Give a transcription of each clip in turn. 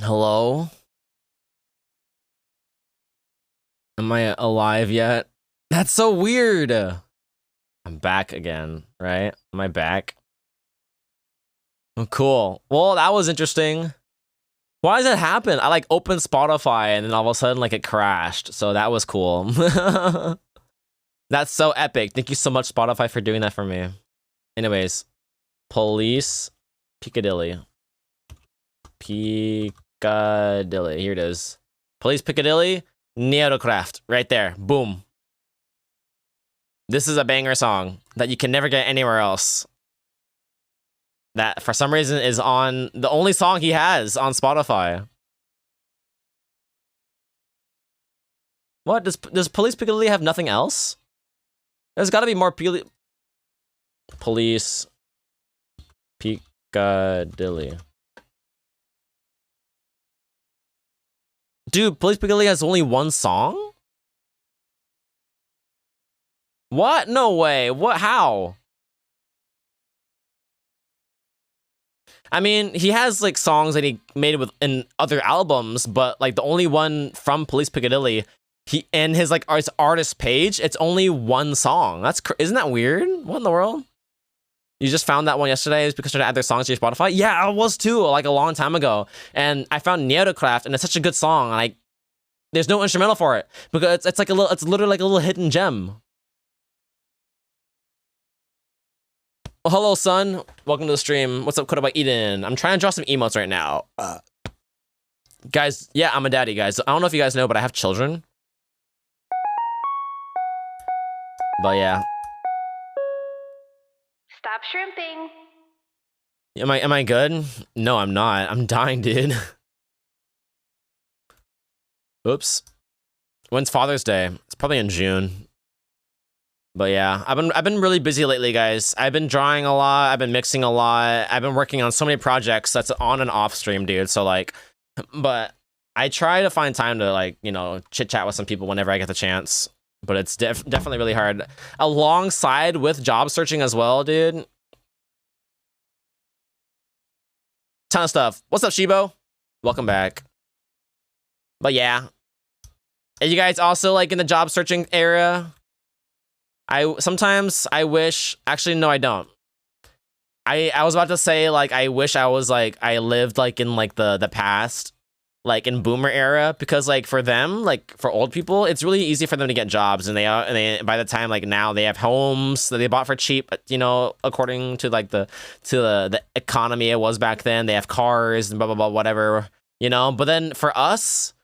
Hello? Am I alive yet? That's so weird. I'm back again, right? Am I back? Oh, cool. Well, that was interesting. Why does that happen? I like opened Spotify and then all of a sudden like it crashed. So that was cool. That's so epic. Thank you so much, Spotify, for doing that for me. Anyways, Police Piccadilly. Piccadilly. Here it is. Police Piccadilly. Neurocraft. Right there. Boom. This is a banger song that you can never get anywhere else. That, for some reason, is on the only song he has on Spotify. What? Does Police Piccadilly have nothing else? There's gotta be more Police Piccadilly. Dude, Police Piccadilly has only one song? What? No way. What? How? I mean, he has like songs that he made with in other albums, but like the only one from Police Piccadilly, he in his like artist page, it's only one song. That's isn't that weird? What in the world? You just found that one yesterday is because they're to add their songs to your Spotify? Yeah, I was too, like a long time ago. And I found Neurocraft, and it's such a good song. Like, there's no instrumental for it because it's like a little, it's literally like a little hidden gem. Well, hello, son. Welcome to the stream. What's up, Koda by Eden? I'm trying to draw some emotes right now. Guys, yeah, I'm a daddy, guys. I don't know if you guys know, but I have children. But yeah. Stop shrimping. Am I good? No, I'm not. I'm dying, dude. Oops. When's Father's Day? It's probably in June. But yeah, I've been really busy lately, guys. I've been drawing a lot. I've been mixing a lot. I've been working on so many projects that's on and off stream, dude. So like, but I try to find time to like, you know, chit chat with some people whenever I get the chance. But it's definitely really hard, alongside with job searching as well, dude. Ton of stuff. What's up, Shibo? Welcome back. But yeah, are you guys also like in the job searching area? Sometimes I wish, actually, no, I don't. I was about to say, like, I wish I was, like, I lived, like, in, like, the past, like, in boomer era, because, like, for them, like, for old people, it's really easy for them to get jobs, and they by the time, like, now, they have homes that they bought for cheap, you know, according to, like, the economy it was back then. They have cars, and blah, blah, blah, whatever, you know? But then, for us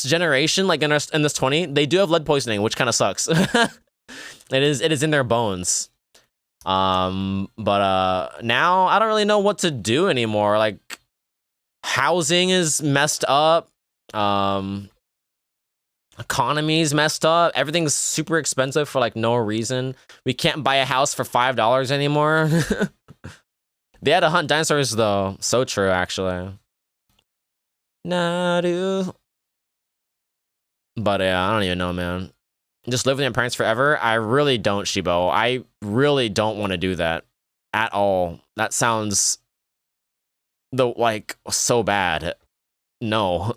generation, like, in this 20, they do have lead poisoning, which kind of sucks. It is in their bones. But now I don't really know what to do anymore. Like, housing is messed up. Economy's messed up. Everything's super expensive for like no reason. We can't buy a house for $5 anymore. They had to hunt dinosaurs though. So true, actually. Nadu. But yeah, I don't even know, man. Just live with your parents forever? I really don't, Shibo. I really don't want to do that at all. That sounds like so bad. No.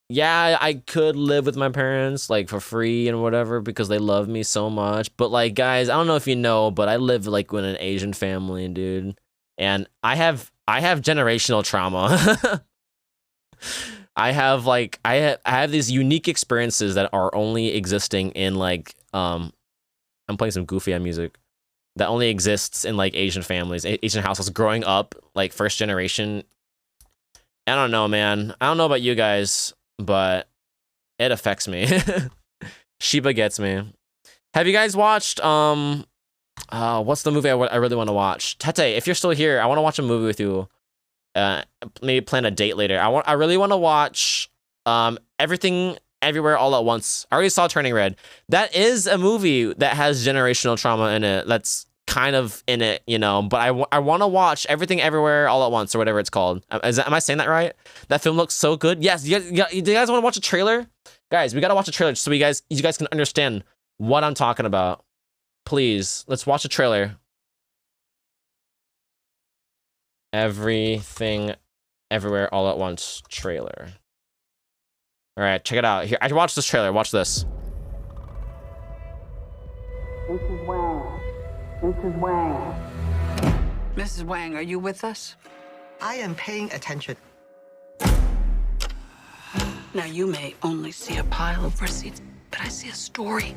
Yeah, I could live with my parents like for free and whatever because they love me so much. But like, guys, I don't know if you know, but I live like with an Asian family, dude, and I have generational trauma. I have these unique experiences that are only existing in like I'm playing some goofy music that only exists in like Asian families, Asian households growing up like first generation. I don't know, man. I don't know about you guys, but it affects me. Shiba gets me. Have you guys watched what's the movie I really want to watch? Tete, if you're still here, I want to watch a movie with you. Maybe plan a date later. I really want to watch Everything Everywhere All at Once. I already saw Turning Red. That is a movie that has generational trauma in it. That's kind of in it, you know, but I want to watch Everything Everywhere All at Once or whatever it's called. Am I saying that right? That film looks so good. Yes, do you guys want to watch a trailer? Guys, we got to watch a trailer so you guys can understand what I'm talking about. Please, let's watch a trailer. Everything, Everywhere, All at Once trailer. All right, check it out. Here, I watched this trailer. Watch this. Mrs. Wang. Mrs. Wang. Mrs. Wang, are you with us? I am paying attention. Now, you may only see a pile of receipts, but I see a story.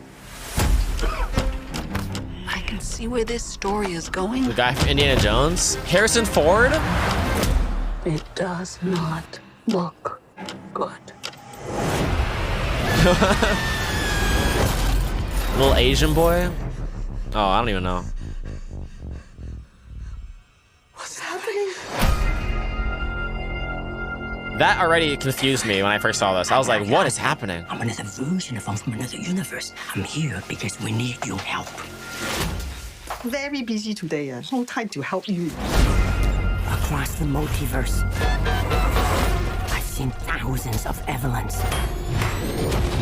I can see where this story is going. The guy from Indiana Jones, Harrison Ford. It does not look good. Little Asian boy. Oh, I don't even know. What's happening? That already confused me when I first saw this. I was like, what is happening? I'm another version of from another universe. I'm here because we need your help. Very busy today. No time to help you. Across the multiverse, I've seen thousands of Evelyns.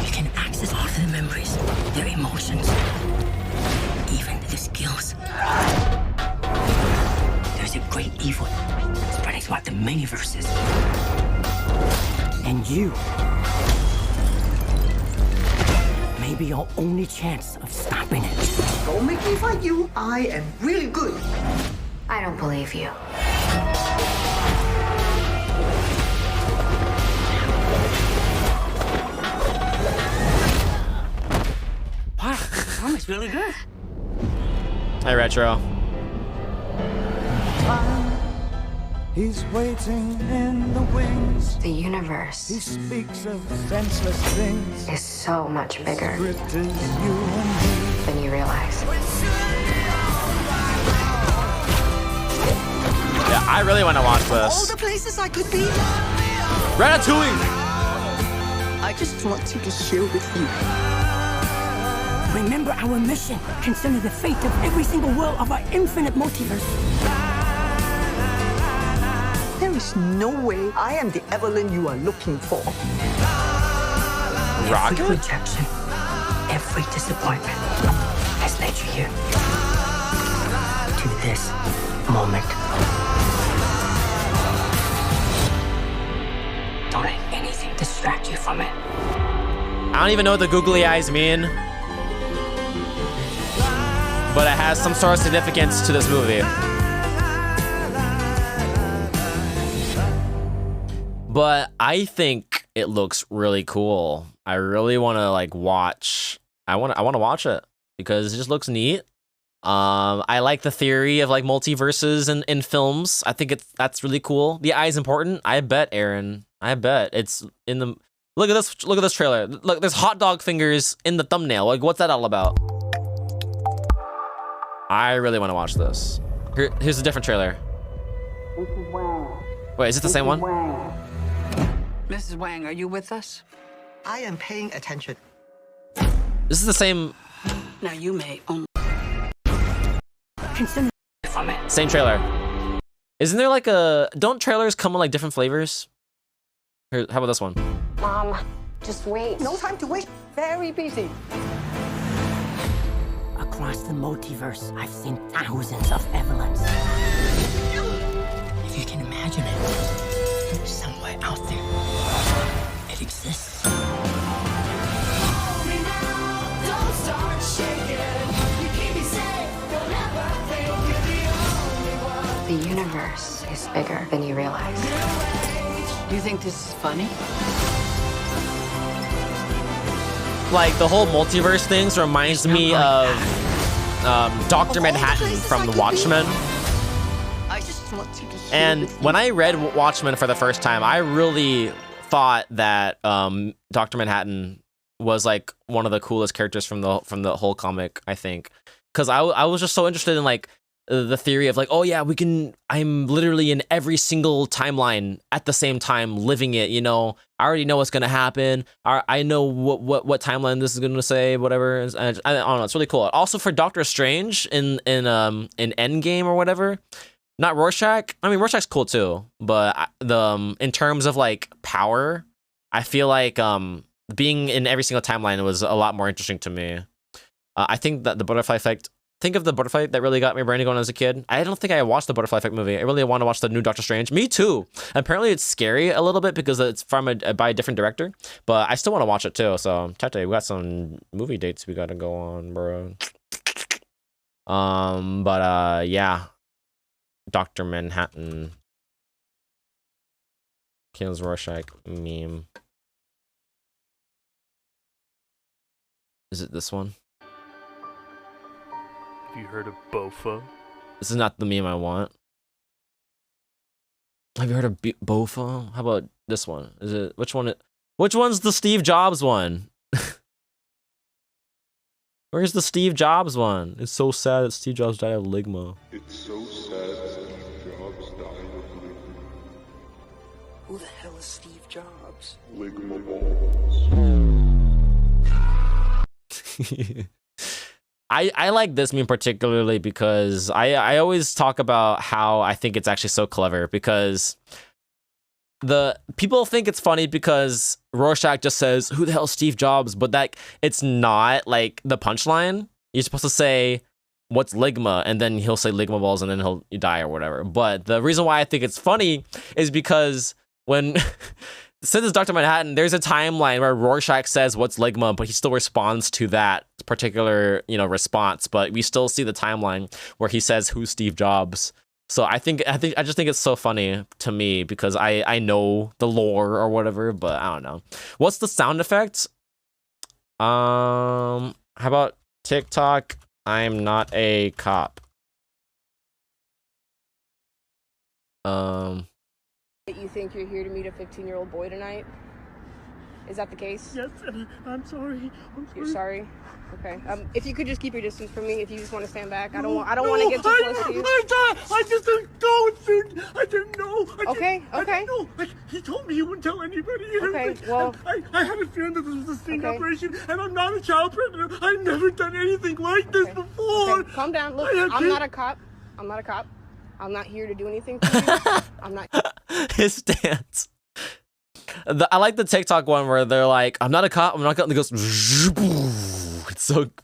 You can access all their memories, their emotions, even their skills. There's a great evil spreading throughout the many verses. And you may be your only chance of stopping it. Don't make me fight you. I am really good. I don't believe you. Wow, that was really good. Hi, Retro. He's waiting in the wings. The He universe speaks of senseless things. is so much bigger Written in you and than you realize. Yeah, I really want to watch All this. the places I could be. Ratatouille. I just want to be here with you. Remember our mission. Consider the fate of every single world of our infinite multiverse. There is no way I am the Evelyn you are looking for. Every Rocket? rejection, every disappointment has led you here. To this moment. Don't let anything distract you from it. I don't even know what the googly eyes mean, but it has some sort of significance to this movie. But I think it looks really cool. I really want to like watch. I want to watch it because it just looks neat. I like the theory of like multiverses in films. I think that's really cool. The eye is important. I bet, Aaron. I bet it's in the. Look at this. Look at this trailer. Look, there's hot dog fingers in the thumbnail. Like, what's that all about? I really want to watch this. Here's a different trailer. Mrs. Wang. Wait, is it the same one? Wang. Mrs. Wang, are you with us? I am paying attention. This is the same Now, you may only... Consider from it. same trailer. Isn't there like a? Don't trailers come in like different flavors? Here, how about this one? Mom, just wait. No time to wait. Very busy. Across the multiverse, I've seen thousands of Evelyns. If you can imagine it, somewhere out there, it exists. The universe is bigger than you realize. You think this is funny? Like the whole multiverse things reminds me of Dr. Manhattan from The Watchmen. I just want to be here And with you. when I read Watchmen for the first time, I really thought that Dr. Manhattan was like one of the coolest characters from the whole comic, I think, because I was just so interested in like the theory of like, oh yeah, I'm literally in every single timeline at the same time living it, you know. I already know what's gonna happen. I know what timeline this is gonna say, whatever. And I don't know, it's really cool. Also for Doctor Strange in Endgame or whatever. Not Rorschach. I mean, Rorschach's cool too, but in terms of like power, I feel like being in every single timeline was a lot more interesting to me. I think that the butterfly effect think of the Butterfly that really got my brain going as a kid. I don't think I watched the Butterfly Effect movie. I really want to watch the new Doctor Strange. Me too. Apparently it's scary a little bit because it's from by a different director, but I still want to watch it too. So Tete, we got some movie dates we got to go on, bro. Yeah, Dr. Manhattan, kills Rorschach meme. Is it this one? Have you heard of Bofa? This is not the meme I want. Have you heard of Bofa? How about this one? Is it which one? Which one's the Steve Jobs one? Where's the Steve Jobs one? It's so sad that Steve Jobs died of ligma. It's so sad Steve Jobs died of ligma. Who the hell is Steve Jobs? Ligma balls. I like this meme particularly because I always talk about how I think it's actually so clever because the people think it's funny because Rorschach just says, who the hell is Steve Jobs? But that it's not like the punchline. You're supposed to say, what's ligma? And then he'll say ligma balls and then he'll die or whatever. But the reason why I think it's funny is because when since it's Dr. Manhattan, there's a timeline where Rorschach says what's ligma, but he still responds to that particular, response. But we still see the timeline where he says who's Steve Jobs. So I just think it's so funny to me because I know the lore or whatever, but I don't know. What's the sound effect? How about TikTok? I'm not a cop. You think you're here to meet a 15-year-old boy tonight? Is that the case? Yes, I'm sorry. You're sorry? Okay. If you could just keep your distance from me, if you just want to stand back. I don't want to get too close to you. I just didn't go. I didn't know. Okay. I didn't know. He told me he wouldn't tell anybody. Okay, well. I had a feeling that this was a sting operation, and I'm not a child predator. I've never done anything like this before. Okay, calm down. Look, I'm not a cop. I'm not here to do anything to you. I'm not. His stance. I like the TikTok one where they're like, I'm not a cop, I'm not gonna. It goes.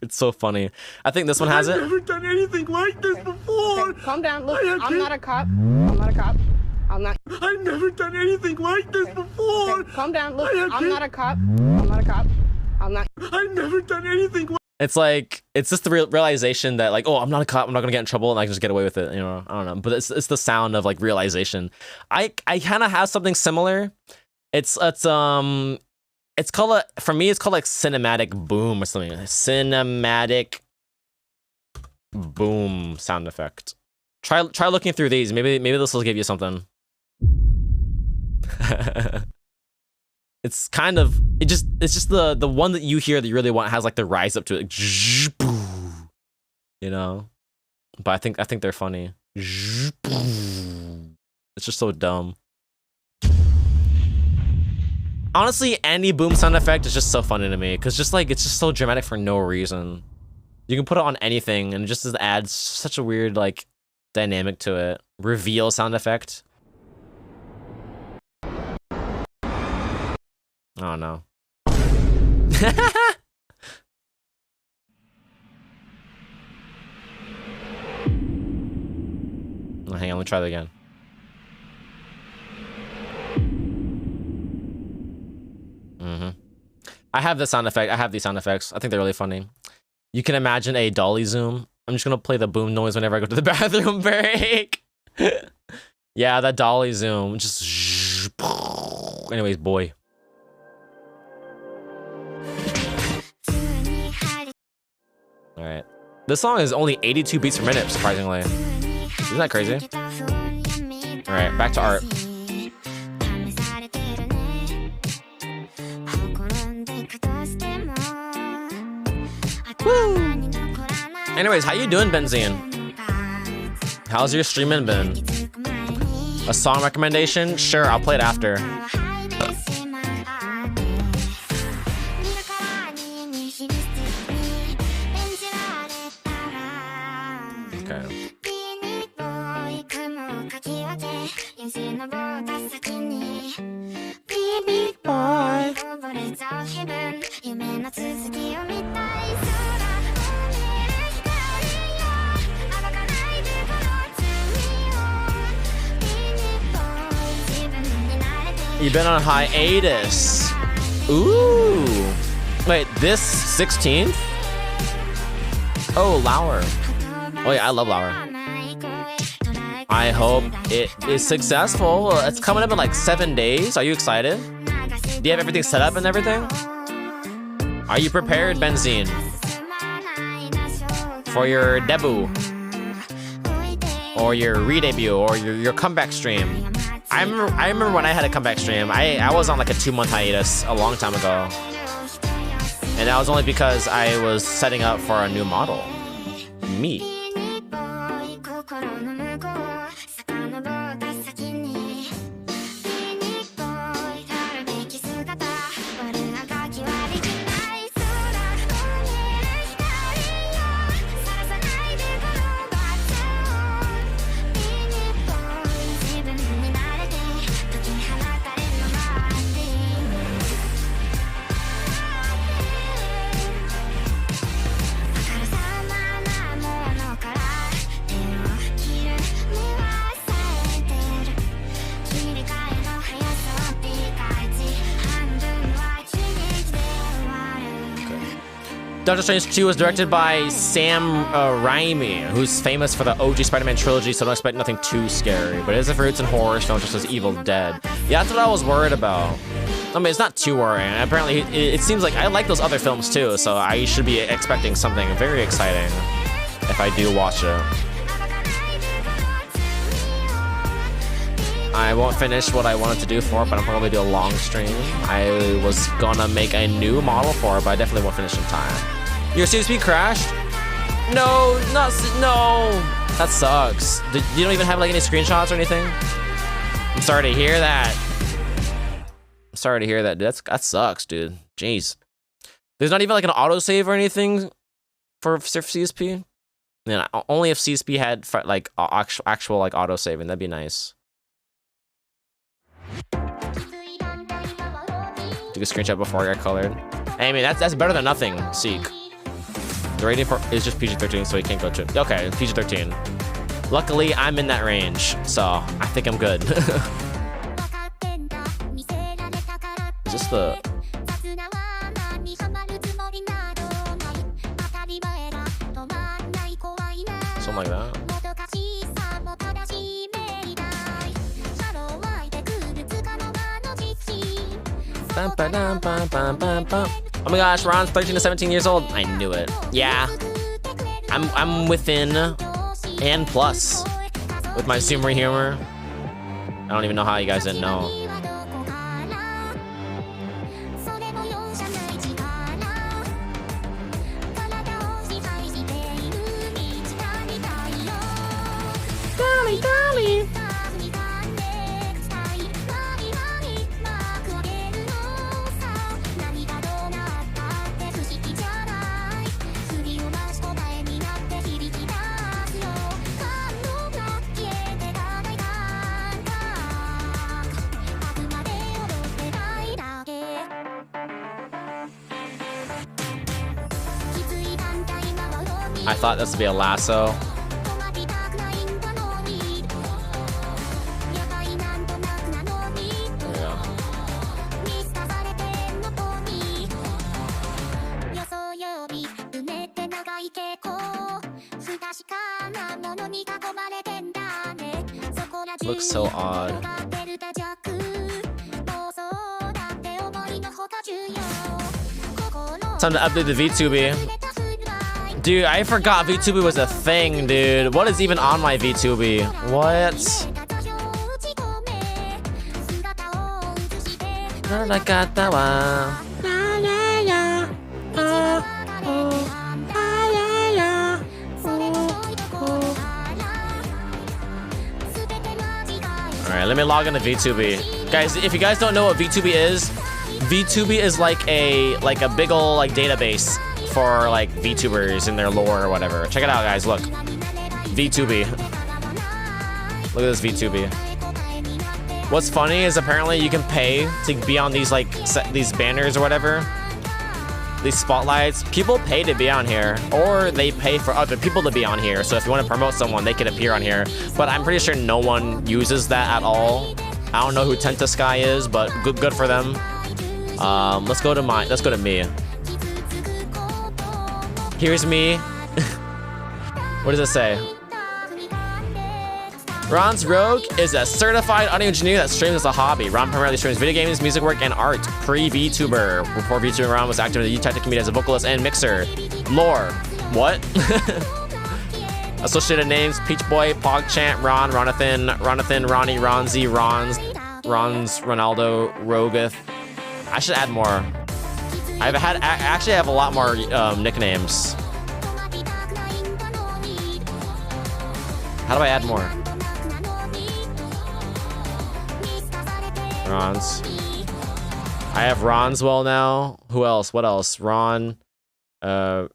It's so funny. I think this one has it. I've never done anything like this before. Okay, calm down. Look, I'm not a cop. I'm not. I've never done anything like this before. Okay, calm down. Look, I'm not a cop. I'm not. I've never done anything. It's like it's just the realization that like, oh, I'm not a cop, I'm not gonna get in trouble, and I can just get away with it. I don't know. But it's the sound of like realization. I kind of have something similar. It's called for me it's called like cinematic boom or something. Cinematic boom sound effect. Try looking through these. Maybe this will give you something. It's kind of it's just the one that you hear that you really want has like the rise up to it, But I think they're funny. It's just so dumb. Honestly, any boom sound effect is just so funny to me because it's just so dramatic for no reason. You can put it on anything and it just adds such a weird like dynamic to it. Reveal sound effect. Oh no. Oh, hang on, let me try that again. I have this sound effect. I have these sound effects. I think they're really funny. You can imagine a dolly zoom. I'm just gonna play the boom noise whenever I go to the bathroom break. Yeah, that dolly zoom. Just anyways, boy. All right. This song is only 82 beats per minute, surprisingly. Isn't that crazy? All right, back to art. Woo! Anyways, how you doing, Benzine? How's your streaming been? A song recommendation? Sure, I'll play it after. Okay. You've been on hiatus. Ooh. Wait, this 16th? Oh, Lauer. Oh yeah, I love Lauer. I hope it is successful. It's coming up in like 7 days. Are you excited? Do you have everything set up and everything? Are you prepared, Benzine? For your debut? Or your re-debut? Or your comeback stream? I remember when I had a comeback stream. I was on like a 2-month hiatus a long time ago. And that was only because I was setting up for a new model. Me. Doctor Strange 2 was directed by Sam Raimi, who's famous for the OG Spider-Man trilogy, so don't expect nothing too scary. But it is for roots in horror, so not just as Evil Dead. Yeah, that's what I was worried about. I mean, it's not too worrying. Apparently, it seems like I like those other films too, so I should be expecting something very exciting if I do watch it. I won't finish what I wanted to do for it, but I'm probably do a long stream. I was gonna make a new model for it, but I definitely won't finish in time. Your CSP crashed? No, no. That sucks. You don't even have like any screenshots or anything? I'm sorry to hear that. I'm sorry to hear that. That sucks, dude. Jeez. There's not even like an autosave or anything for CSP? Yeah, only if CSP had like actual like autosaving, that'd be nice. Took a screenshot before I got colored. Hey, I mean, that's better than nothing, Seek. The rating for is just PG-13, so he can't go to. Okay, PG-13. Luckily, I'm in that range, so I think I'm good. Is this the... Something like that? Oh my gosh, Ron's 13 to 17 years old. I knew it. Yeah. I'm within and plus with my Zoomer humor. I don't even know how you guys didn't know. I thought this would be a lasso. There we go. Looks so odd. Time to update the VTuber. Dude, I forgot VTuber was a thing, dude. What is even on my VTuber? What? Alright, let me log into VTuber. Guys, if you guys don't know what VTuber is like a big ol' like database for like VTubers in their lore or whatever. Check it out, guys. Look, VTuber. Look at this VTuber. What's funny is apparently you can pay to be on these like these banners or whatever, these spotlights. People pay to be on here, or they pay for other people to be on here. So if you want to promote someone, they can appear on here. But I'm pretty sure no one uses that at all. I don't know who Tenta Sky is, but good for them. Let's go to me. Here's me. What does it say? Ron's Rogue is a certified audio engineer that streams as a hobby. Ron primarily streams video games, music work, and art. Pre-VTuber. Before VTuber, Ron was active in the U-Tactic community as a vocalist and mixer. Lore. What? Associated names: Peach Boy, PogChamp, Ron, Ronathan, Ronnie, Ronzi, Rons, Ronaldo, Rogeth. I should add more. I actually have a lot more nicknames. How do I add more? Rons. I have Ronswell now. Who else? What else? Ron. What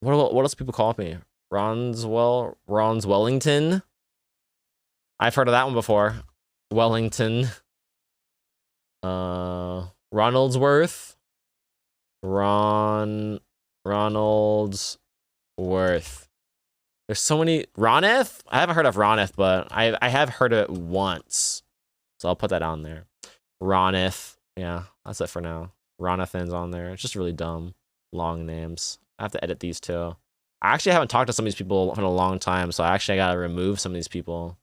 else do people call me? Ronswell? Wellington. I've heard of that one before. Wellington. Ronaldsworth. Ronaldsworth. There's so many. Roneth? I haven't heard of Roneth, but I have heard of it once. So I'll put that on there. Roneth. Yeah, that's it for now. Ronathan's on there. It's just really dumb. Long names. I have to edit these too. I actually haven't talked to some of these people in a long time, so I gotta remove some of these people.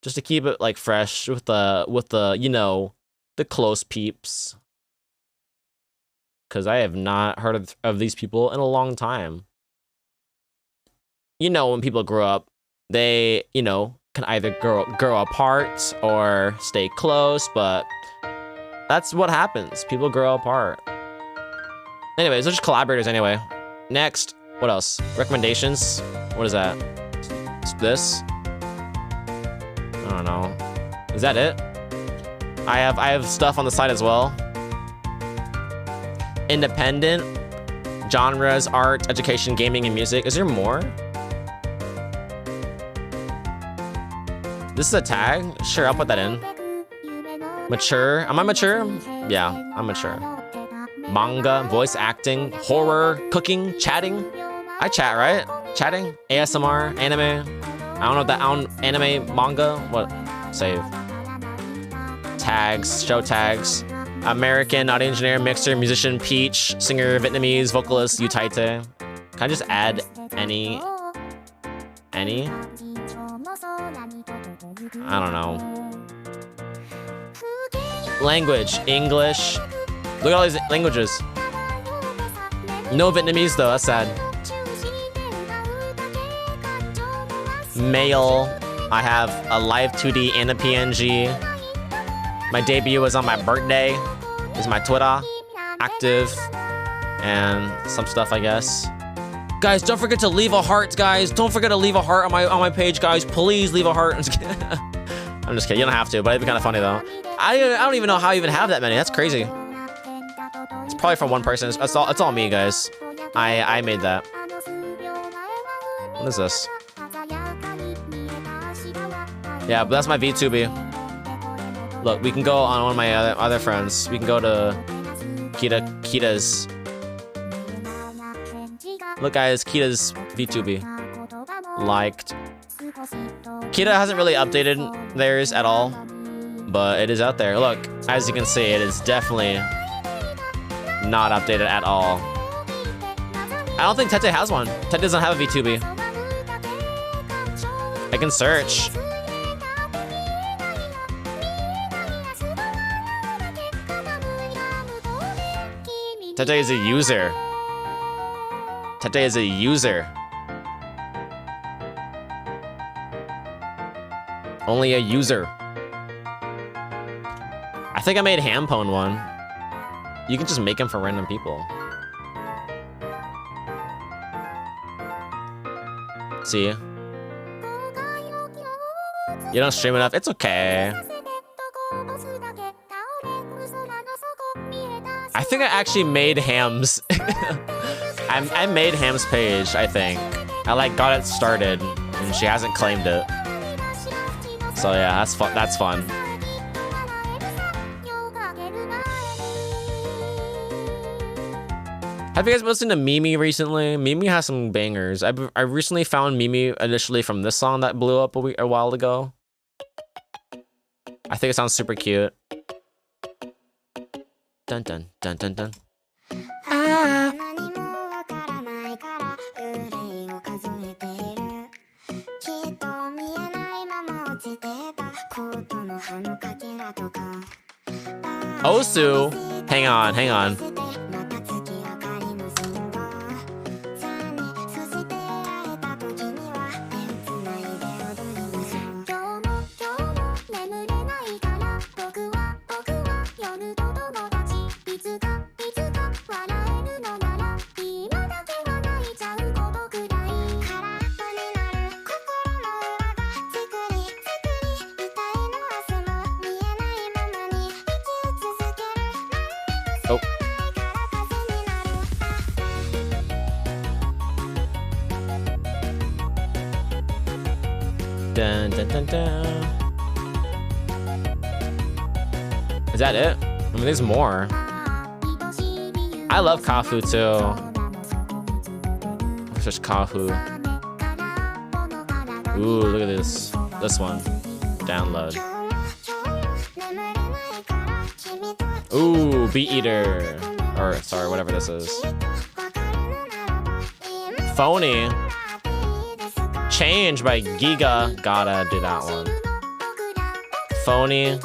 Just to keep it like fresh with the you know, the close peeps. Cause I have not heard of these people in a long time. You know, when people grow up, they, you know, can either grow apart or stay close, but that's what happens. People grow apart. Anyways, they're just collaborators anyway. Next, what else? Recommendations? What is that? It's this? I don't know. Is that it? I have stuff on the side as well. Independent genres, art, education, gaming, and music. Is there more? This is a tag? Sure, I'll put that in. Mature. Am I mature? Yeah, I'm mature. Manga, voice acting, horror, cooking, chatting. I chat, right? Chatting? ASMR, anime. I don't know what that anime, manga. What? Save. Tags, show tags. American, audio engineer, mixer, musician, Peach, singer, Vietnamese, vocalist, U-Taite. Can I just add any? Any? I don't know. Language, English. Look at all these languages. No Vietnamese though, that's sad. Mail. I have a live 2D and a PNG. My debut was on my birthday. This is my Twitter. Active. And some stuff, I guess. Guys, don't forget to leave a heart, guys. Don't forget to leave a heart on my page, guys. Please leave a heart. I'm just kidding. You don't have to, but it'd be kind of funny though. I don't even know how I even have that many. That's crazy. It's probably from one person. It's all me, guys. I made that. What is this? Yeah, but that's my VTuber. Look, we can go on one of my other friends. We can go to Kita's. Look, guys, Kita's VTuber. Liked. Kita hasn't really updated theirs at all, but it is out there. Look, as you can see, it is definitely not updated at all. I don't think Tete has one. Tete doesn't have a VTuber. I can search. Tete is a user. Tete is a user. Only a user. I think I made Hampone one. You can just make him for random people. See? You don't stream enough? It's okay. I think I actually made Ham's. I made Ham's page, I think. I got it started, and she hasn't claimed it. So yeah, that's fun. That's fun. Have you guys been listening to Mimi recently? Mimi has some bangers. I recently found Mimi initially from this song that blew up a while ago. I think it sounds super cute. Dun dun dun dun dun. Osu, hang on, hang on. Oh. Dun, dun, dun, dun. Is that it? I mean, there's more. I love Kafu too. It's just Kafu. Ooh, look at this. This one. Download. Ooh, Beat Eater. Or, sorry, whatever this is. Phony. Change by Giga. Gotta do that one. Phony.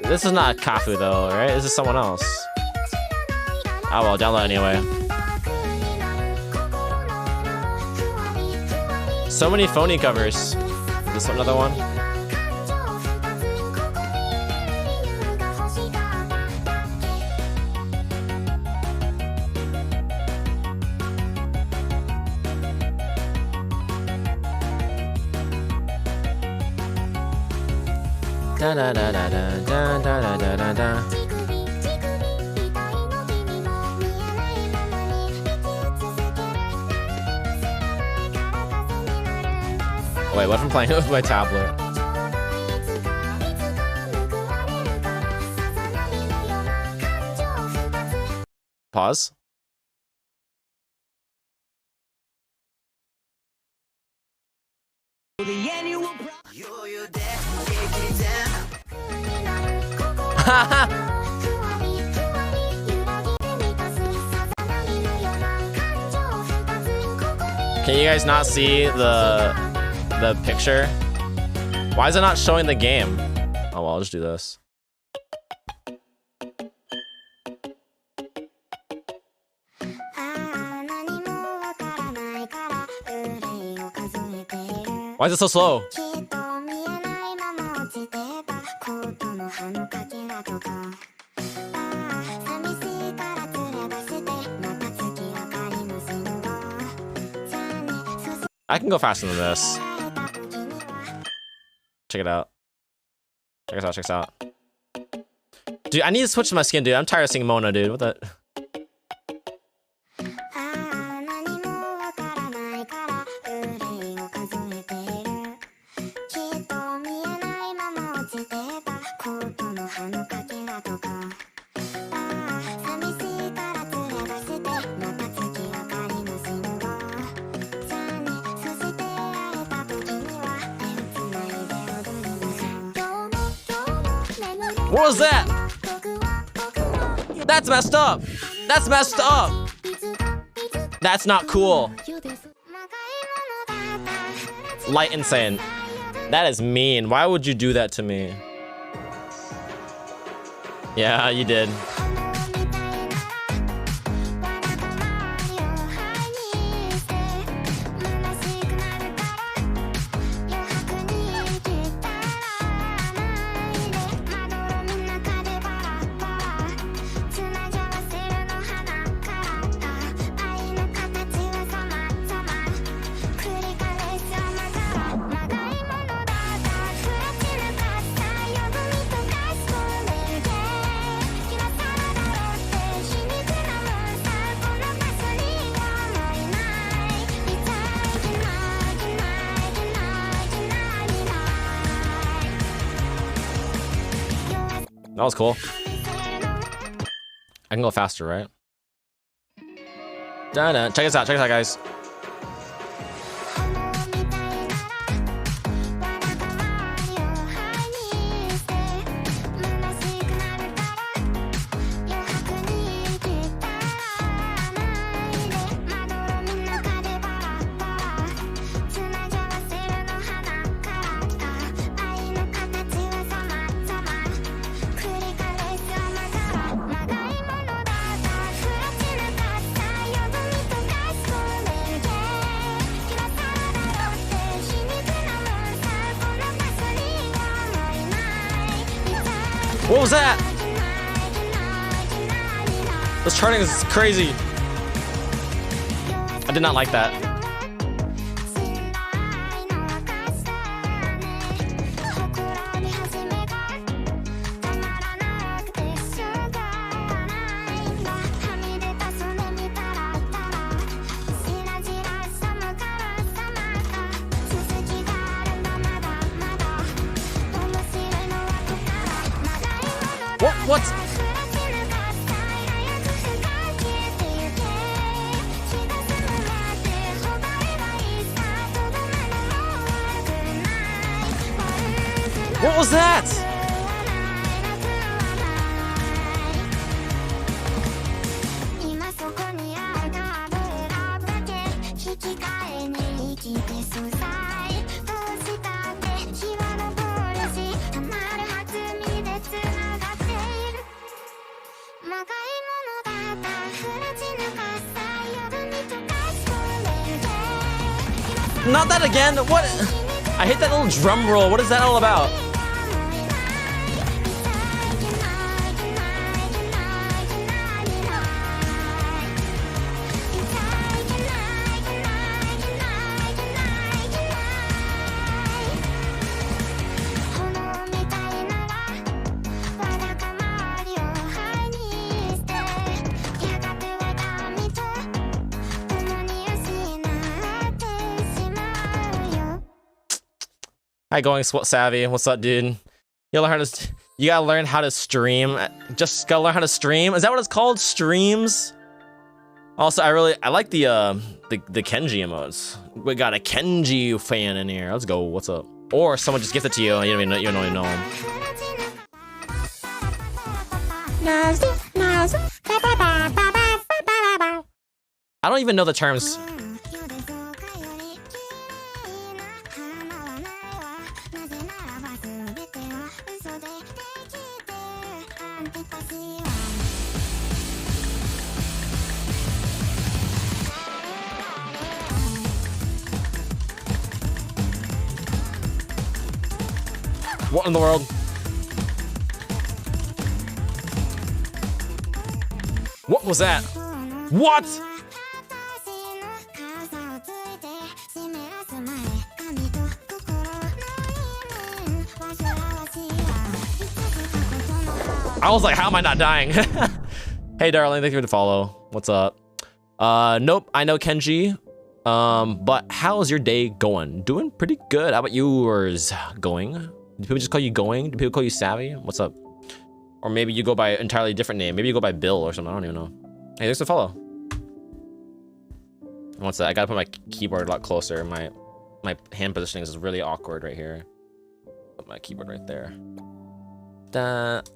This is not Kafu though, right? This is someone else. Oh well, download anyway. So many Phony covers. Is this another one? Da da da da da da da da da da. Wait, what if I'm playing with my tablet? Pause. Can you guys not see the picture? Why is it not showing the game? Oh well, I'll just do this. Why is it so slow? I can go faster than this. Check it out. Check us out, check us out. Dude, I need to switch to my skin, dude. I'm tired of seeing Mona, dude. What the? What was that? That's messed up. That's messed up. That's not cool. Light insane. That is mean. Why would you do that to me? Yeah, you did. That was cool. I can go faster, right? Da-da. Check us out, guys. What was that? This charting is crazy. I did not like that. What? What was that? Not that again. What? I hate that little drum roll. What is that all about? Hi, Going Savvy. What's up, dude? You gotta learn how to stream. Just gotta learn how to stream. Is that what it's called? Streams. Also, I like the Kenji emotes. We got a Kenji fan in here. Let's go. What's up? Or someone just gifted to you and you don't even know him. I don't even know the terms. What in the world? What was that? What? I was like, how am I not dying? Hey, darling, thank you for the follow. What's up? Nope, I know Kenji. But how's your day going? Doing pretty good. How about yours going? Do people just call you Going? Do people call you Savvy? What's up? Or maybe you go by an entirely different name. Maybe you go by Bill or something. I don't even know. Hey, thanks for the follow. What's that? I gotta put my keyboard a lot closer. My hand positioning is really awkward right here. Put my keyboard right there.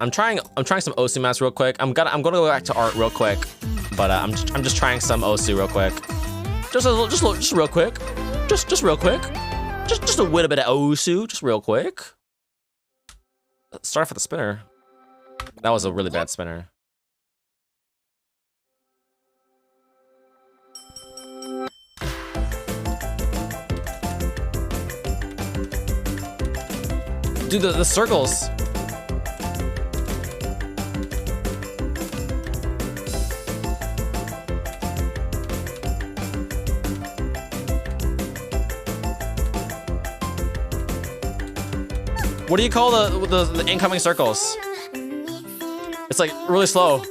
I'm trying some Osu maps real quick. I'm gonna go back to art real quick, but I'm just trying some Osu real quick. Just real quick. Just real quick. Just a little bit of Osu, just real quick. Start off with the spinner. That was a really bad spinner. Dude, the circles. What do you call the incoming circles? It's like really slow.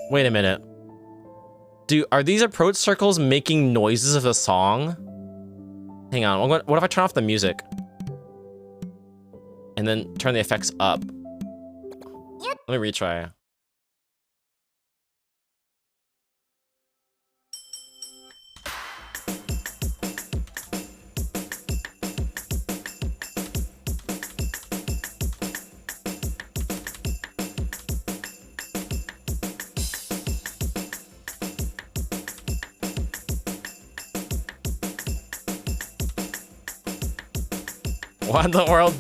Wait a minute. Dude, are these approach circles making noises of the song? Hang on, what if I turn off the music? And then turn the effects up? Let me retry. What in the world?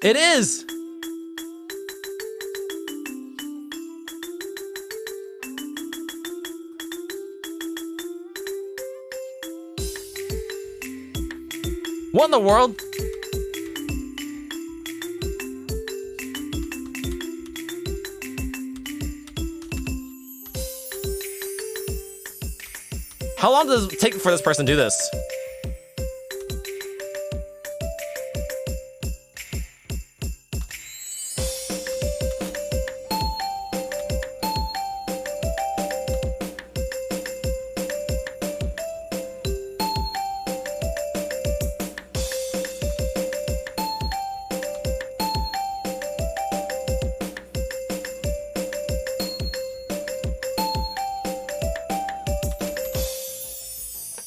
It is! What in the world? How long does it take for this person to do this?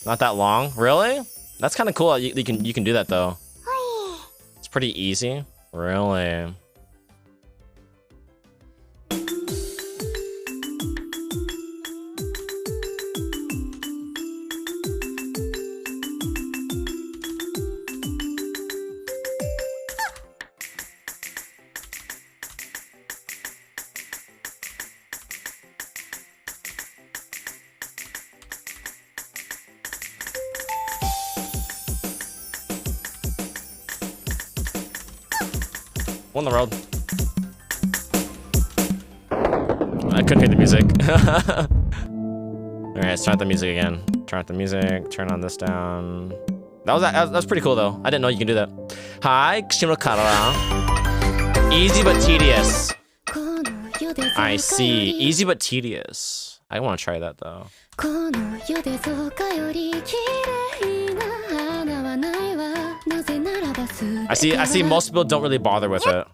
Not that long, really? That's kind of cool. You can do that though. It's pretty easy, really. What in the world? I couldn't hear the music. Alright, let's turn out the music again. Turn out the music, turn on this down. That was pretty cool though. I didn't know you can do that. Hi, Kishimoto Karara. Easy but tedious. I see. Easy but tedious. I want to try that though. I see most people don't really bother with it.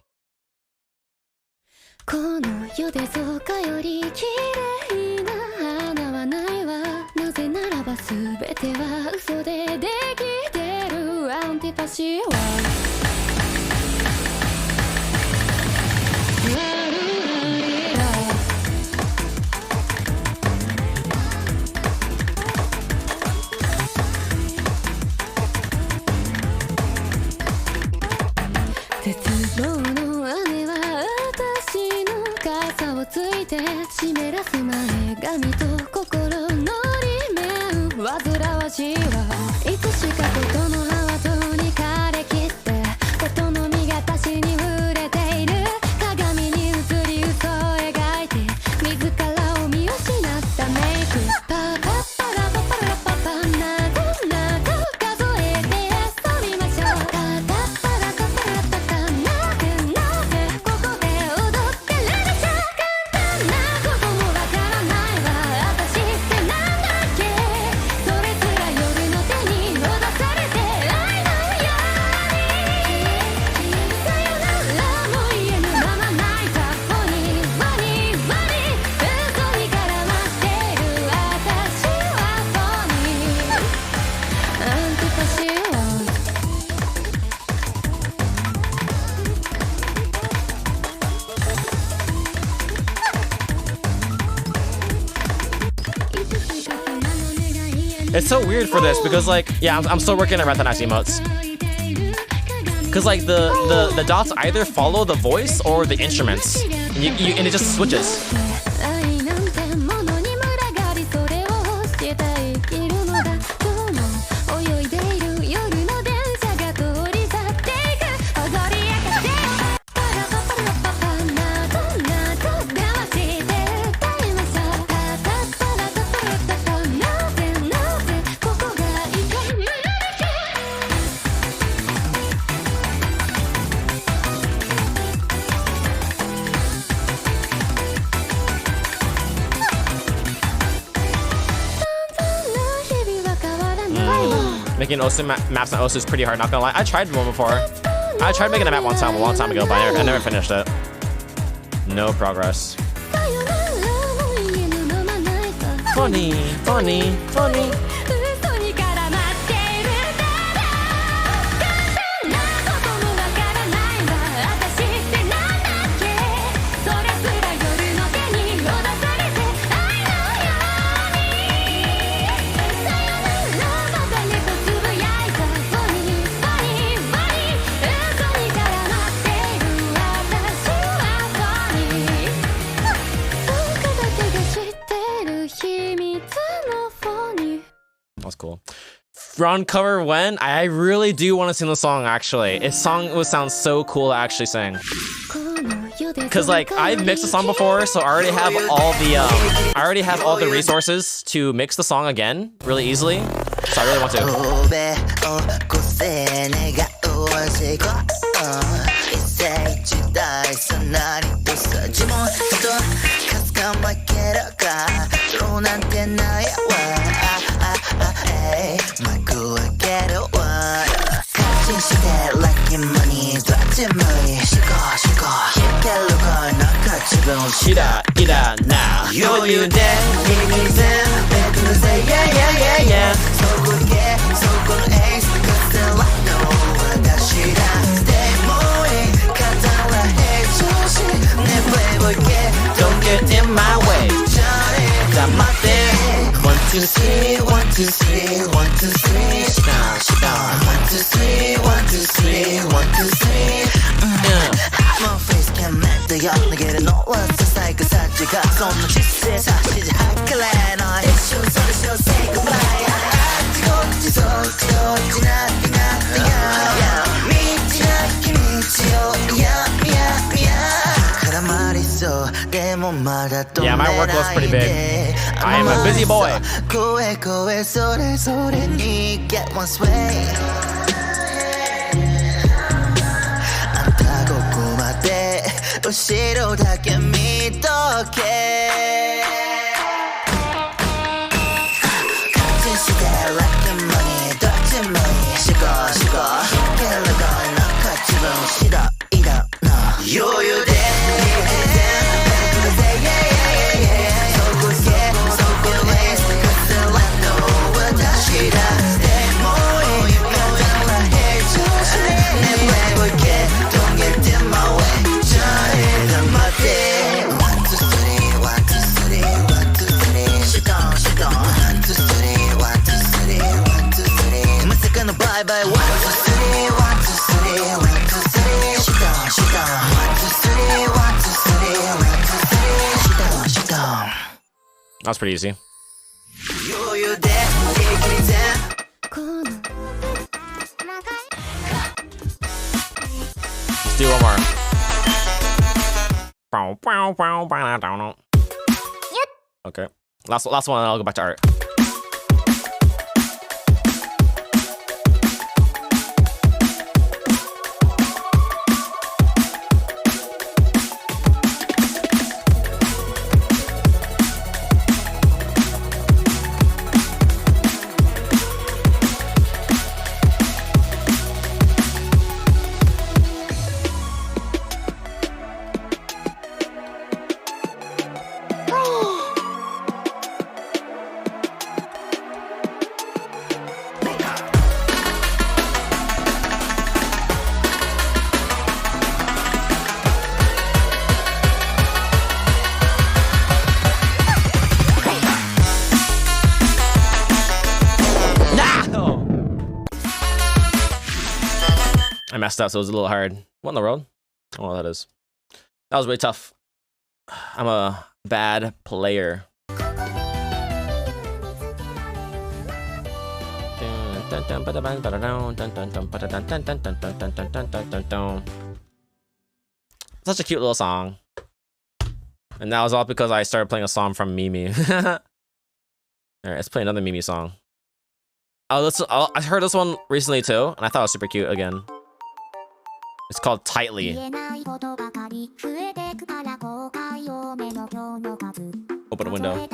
It's so weird for this because like, yeah, I'm still working on recognizing emotes. Cause like the dots either follow the voice or the instruments, and it just switches. Making Osu maps on Osu is pretty hard, not gonna lie. I tried one before. I tried making a map one time, a long time ago, but I never finished it. No progress. Funny, funny, funny. That's cool. Front cover when? I really do want to sing the song actually. This song would sound so cool to actually sing. Cause like I've mixed the song before, so I already have all the resources to mix the song again really easily. So I really want to. Shida, ida, now. Yo, you dead, yeah, yeah, yeah, yeah. So good, yeah, so good, ace, cause the light, no, stay moving, katara, hey, never ever get, don't get in my way. Got my thing. 1, 2, 3, 1, 2, 3, 1, 2, 3, shida, 1, 2, 3, 1, 2, 3, 1, 2, 3. My face can't melt the young nigga no what's inside cause I just got so much shit 사실 할래 너 issue so say goodbye 지나 미치나 미치요 그런 말 있어 내 몸마다 또 Yeah, my workload's pretty big. I am a busy boy. 고해 소리 you get one sway 도시로 닿게 믿어게 같은 시대 like the money dirty money 식어 갤러가 나 같이 본 싫어 이러 너 요요대 Bye bye. 1, 2, 3, 1, 2, 3, 1, 2, 3. She down. 1, 2, 3, 1, 2, 3, 1, 2, 3. She down. That was pretty easy. You there, Let's do one more. Okay. Last one, and I'll go back to art. I messed up, so it was a little hard. What in the world? Oh, that is. That was really tough. I'm a bad player. Such a cute little song. And that was all because I started playing a song from Mimi. Alright, let's play another Mimi song. I heard this one recently too, and I thought it was super cute again. It's called Tightly. Open a window.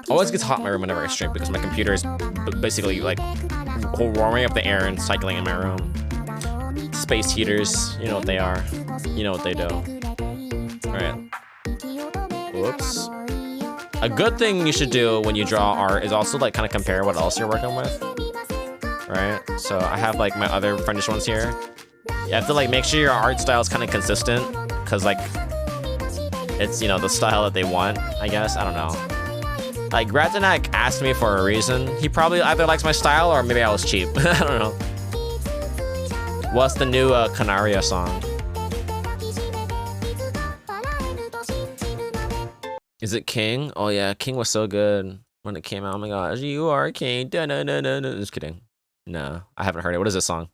Always gets hot in my room whenever I stream because my computer is basically like warming up the air and cycling in my room. Space heaters, you know what they are. You know what they do. Alright. Whoops. A good thing you should do when you draw art is also like kind of compare what else you're working with. Right? So I have like my other French ones here. You have to like make sure your art style is kind of consistent because like it's, you know, the style that they want, I guess. I don't know. Like Gratinak asked me for a reason. He probably either likes my style or maybe I was cheap. I don't know. What's the new Canaria song? Is it King? Oh yeah, King was so good when it came out. Oh my gosh, you are king. Da, na, na, na, na. Just kidding. No, I haven't heard it. What is this song?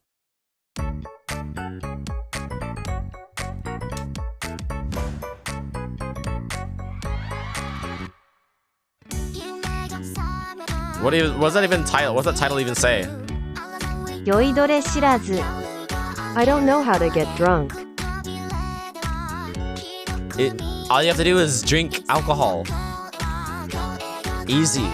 What's that even title? What's that title even say? Yoidore Shirazu. I don't know how to get drunk. All you have to do is drink alcohol. Easy.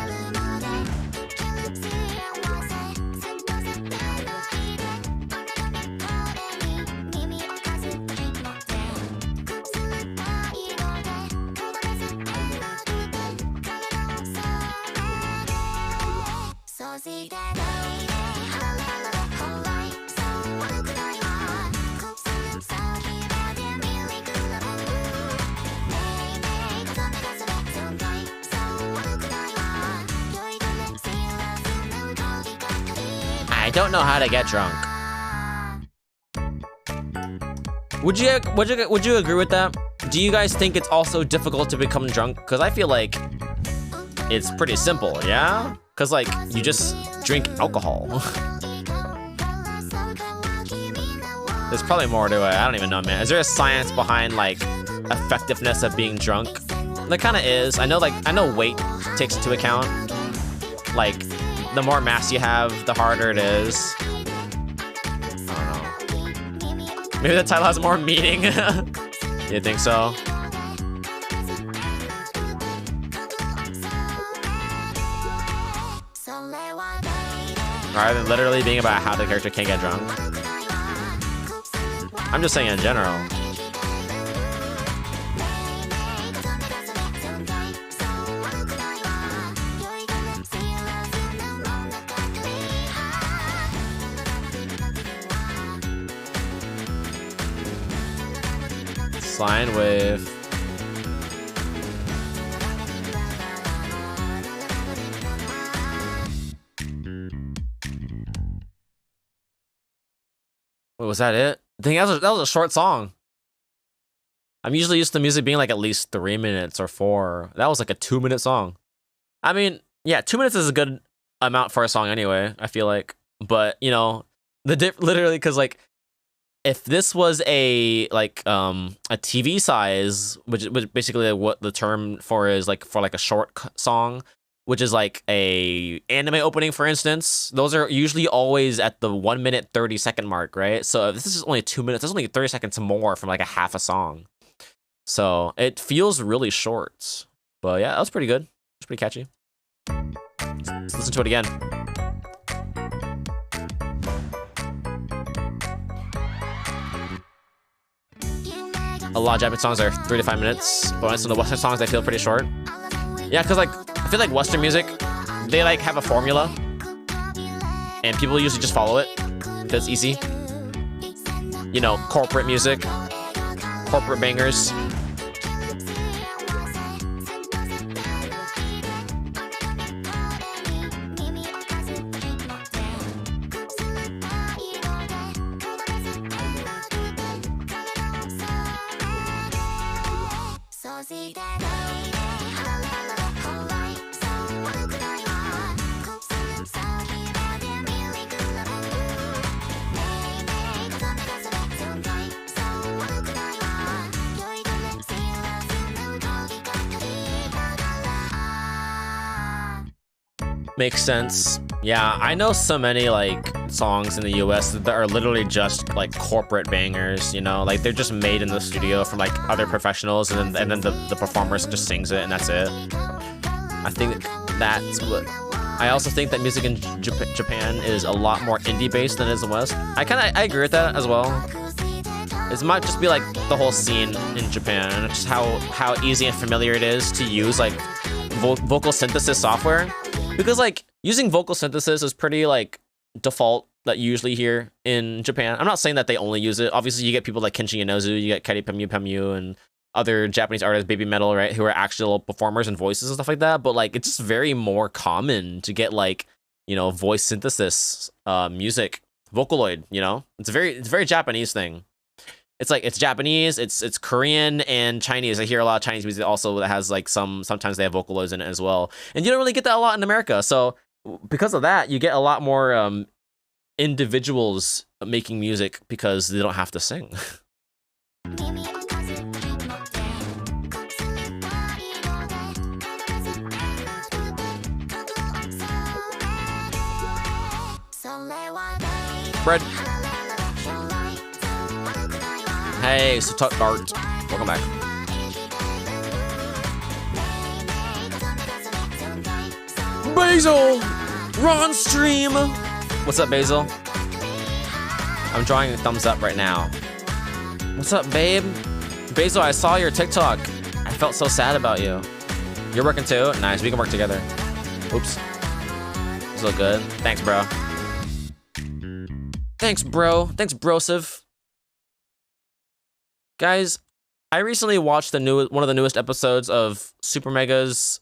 I don't know how to get drunk. Would you agree with that? Do you guys think it's also difficult to become drunk? Because I feel like it's pretty simple, yeah? Because like you just drink alcohol. There's probably more to it. I don't even know, man. Is there a science behind like effectiveness of being drunk? There kind of is. I know weight takes into account. Like the more mass you have, the harder it is. I don't know. Maybe the title has more meaning. You think so? Rather than literally being about how the character can't get drunk. I'm just saying in general. Sine wave. Wait, was that it? I think that was a short song. I'm usually used to music being like at least 3 minutes or 4. That was like a 2-minute song. I mean, yeah, 2 minutes is a good amount for a song anyway, I feel like. But, you know, literally, because like, if this was a TV size, which basically what the term for is like for like a short song, which is like a anime opening, for instance, those are usually always at the 1 minute 30-second mark, right? So if this is only 2 minutes, that's only 30 seconds more from like a half a song. So it feels really short. But yeah, that was pretty good. It's pretty catchy. Let's listen to it again. A lot of Japanese songs are 3 to 5 minutes, but some of the Western songs, they feel pretty short. Yeah, because like, I feel like Western music, they like have a formula, and people usually just follow it, because it's easy. You know, corporate music, corporate bangers. Makes sense. Yeah, I know so many like songs in the US that are literally just like corporate bangers, you know, like they're just made in the studio from like other professionals, and then the performers just sings it and that's it. I think that's what I also think that music in Japan is a lot more indie based than it is in the West. I agree with that as well. It might just be like the whole scene in Japan and just how easy and familiar it is to use like vocal synthesis software. Because like using vocal synthesis is pretty like default that you usually hear in Japan. I'm not saying that they only use it. Obviously, you get people like Kenshin Yonozu, you get Kari Pemu, and other Japanese artists, Baby Metal, right, who are actual performers and voices and stuff like that. But like, it's just very more common to get like, you know, voice synthesis music, Vocaloid. You know, it's a very Japanese thing. it's Japanese, it's Korean and Chinese. I hear a lot of Chinese music also that has like sometimes they have Vocaloids in it as well. And you don't really get that a lot in America. So because of that, you get a lot more individuals making music because they don't have to sing. Fred. Hey, Sutuk Art. Welcome back. Basil! Ron stream! What's up, Basil? I'm drawing a thumbs up right now. What's up, babe? Basil, I saw your TikTok. I felt so sad about you. You're working too? Nice, we can work together. Oops. This look good. Thanks, bro. Thanks, bro. Thanks, brosive. Guys, I recently watched one of the newest episodes of Super Mega's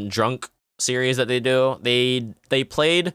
drunk series that they do. They played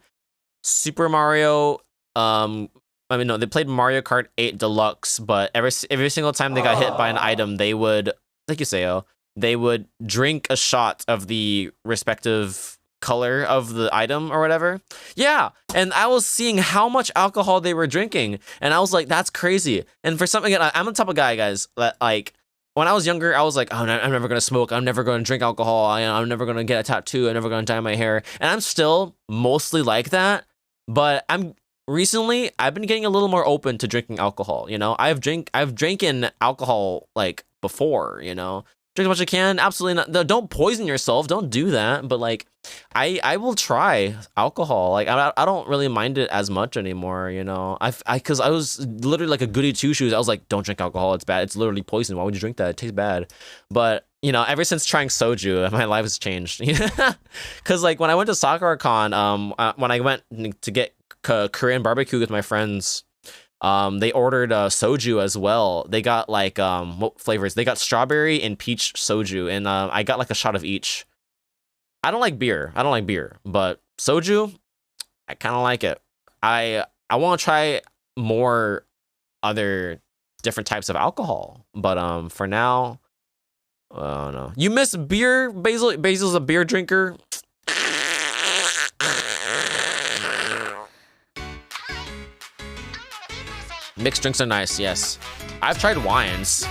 Super Mario they played Mario Kart 8 Deluxe, but every single time they got hit by an item, they would, thank you, Sayo, they would drink a shot of the respective color of the item or whatever. Yeah, and I was seeing how much alcohol they were drinking, and I was like, that's crazy. And for something, I'm the type of guy, guys, that like, when I was younger, I was like, oh, I'm never gonna smoke, I'm never gonna drink alcohol, I'm never gonna get a tattoo, I'm never gonna dye my hair, and I'm still mostly like that, but recently I've been getting a little more open to drinking alcohol, you know? I've drinking alcohol like before, you know? Drink as much as you can, absolutely not. No, don't poison yourself, don't do that, but like I will try alcohol. Like I don't really mind it as much anymore, you know. Cuz I was literally like a goody two shoes. I was like, don't drink alcohol, it's bad. It's literally poison. Why would you drink that? It tastes bad. But you know, ever since trying soju, my life has changed. Cuz like when I went to SakuraCon, when I went to get Korean barbecue with my friends, they ordered soju as well. They got like what flavors? They got strawberry and peach soju, and I got like a shot of each. I don't like beer, but soju, I kind of like it. I want to try more other different types of alcohol, but for now, oh no. You miss beer, Basil? Basil's a beer drinker. Mixed drinks are nice, yes. I've tried wines.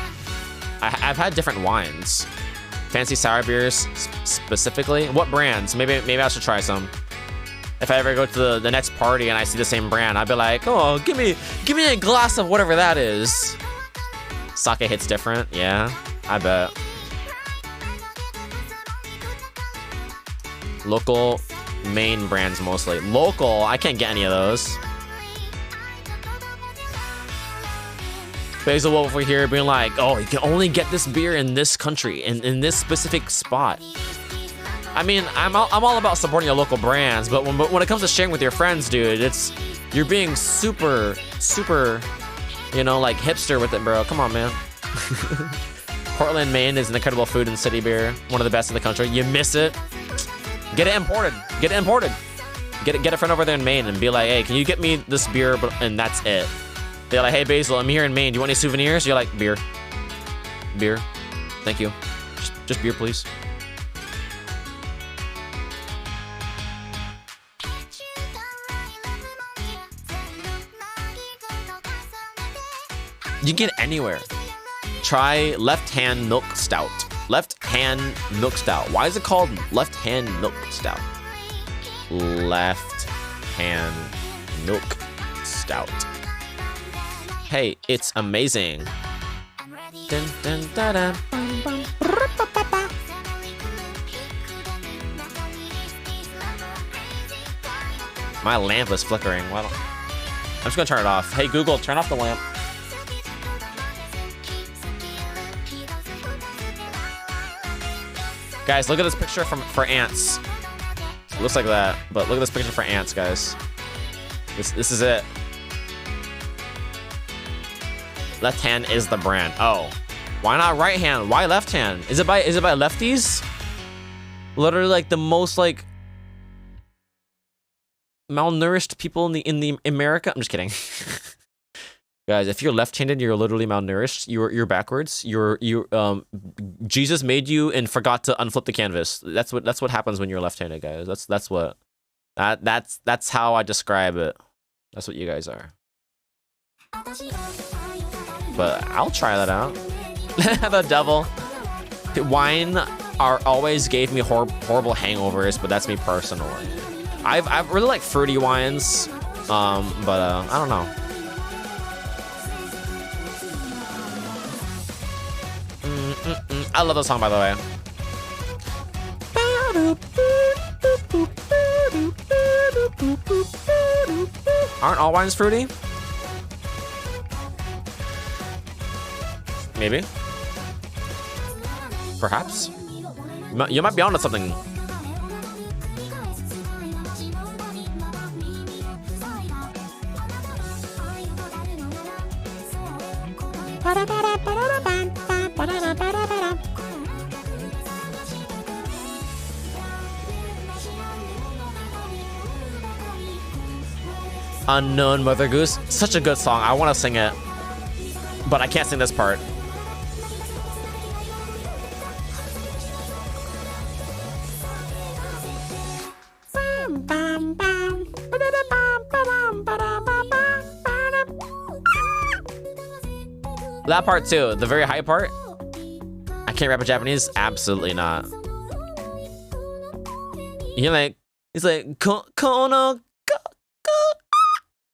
I've had different wines. Fancy sour beers, specifically. What brands? Maybe I should try some. If I ever go to the next party and I see the same brand, I'd be like, oh, give me a glass of whatever that is. Sake hits different, yeah, I bet. Local, main brands mostly. Local, I can't get any of those. Basil over here being like, oh, you can only get this beer in this country, in this specific spot. I mean, I'm all about supporting your local brands, but when it comes to sharing with your friends, dude, you're being super, you know, like hipster with it, bro. Come on, man. Portland, Maine is an incredible food and city beer, one of the best in the country. You miss it? Get it imported. Get a friend over there in Maine and be like, hey, can you get me this beer? And that's it. They're like, hey, Basil, I'm here in Maine. Do you want any souvenirs? You're like, beer. Beer. Thank you. Just beer, please. You can get it anywhere. Try Left Hand Milk Stout. Left Hand Milk Stout. Why is it called Left Hand Milk Stout? Left Hand Milk Stout. Hey, it's amazing. Dun, dun, da, da, bum, bum. My lamp is flickering. I'm just gonna turn it off. Hey Google, turn off the lamp. Guys, look at this picture for ants. It looks like that, but look at this picture for ants, guys. This is it. Left hand is the brand. Oh, why not right hand? Why left hand? Is it by lefties? Literally like the most like malnourished people in the America. I'm just kidding. Guys, if you're left-handed, you're literally malnourished. You're backwards. Jesus made you and forgot to unflip the canvas. That's what happens when you're left-handed, guys. That's how I describe it. That's what you guys are. But I'll try that out. The devil. Wine always gave me horrible hangovers, but that's me personally. I really like fruity wines, but I don't know. I love the song, by the way. Aren't all wines fruity? Maybe. Perhaps. You might be onto something. Unknown Mother Goose. Such a good song. I want to sing it, but I can't sing this part. That part too, the very high part. I can't rap in Japanese. Absolutely not. You're like, it's like kono.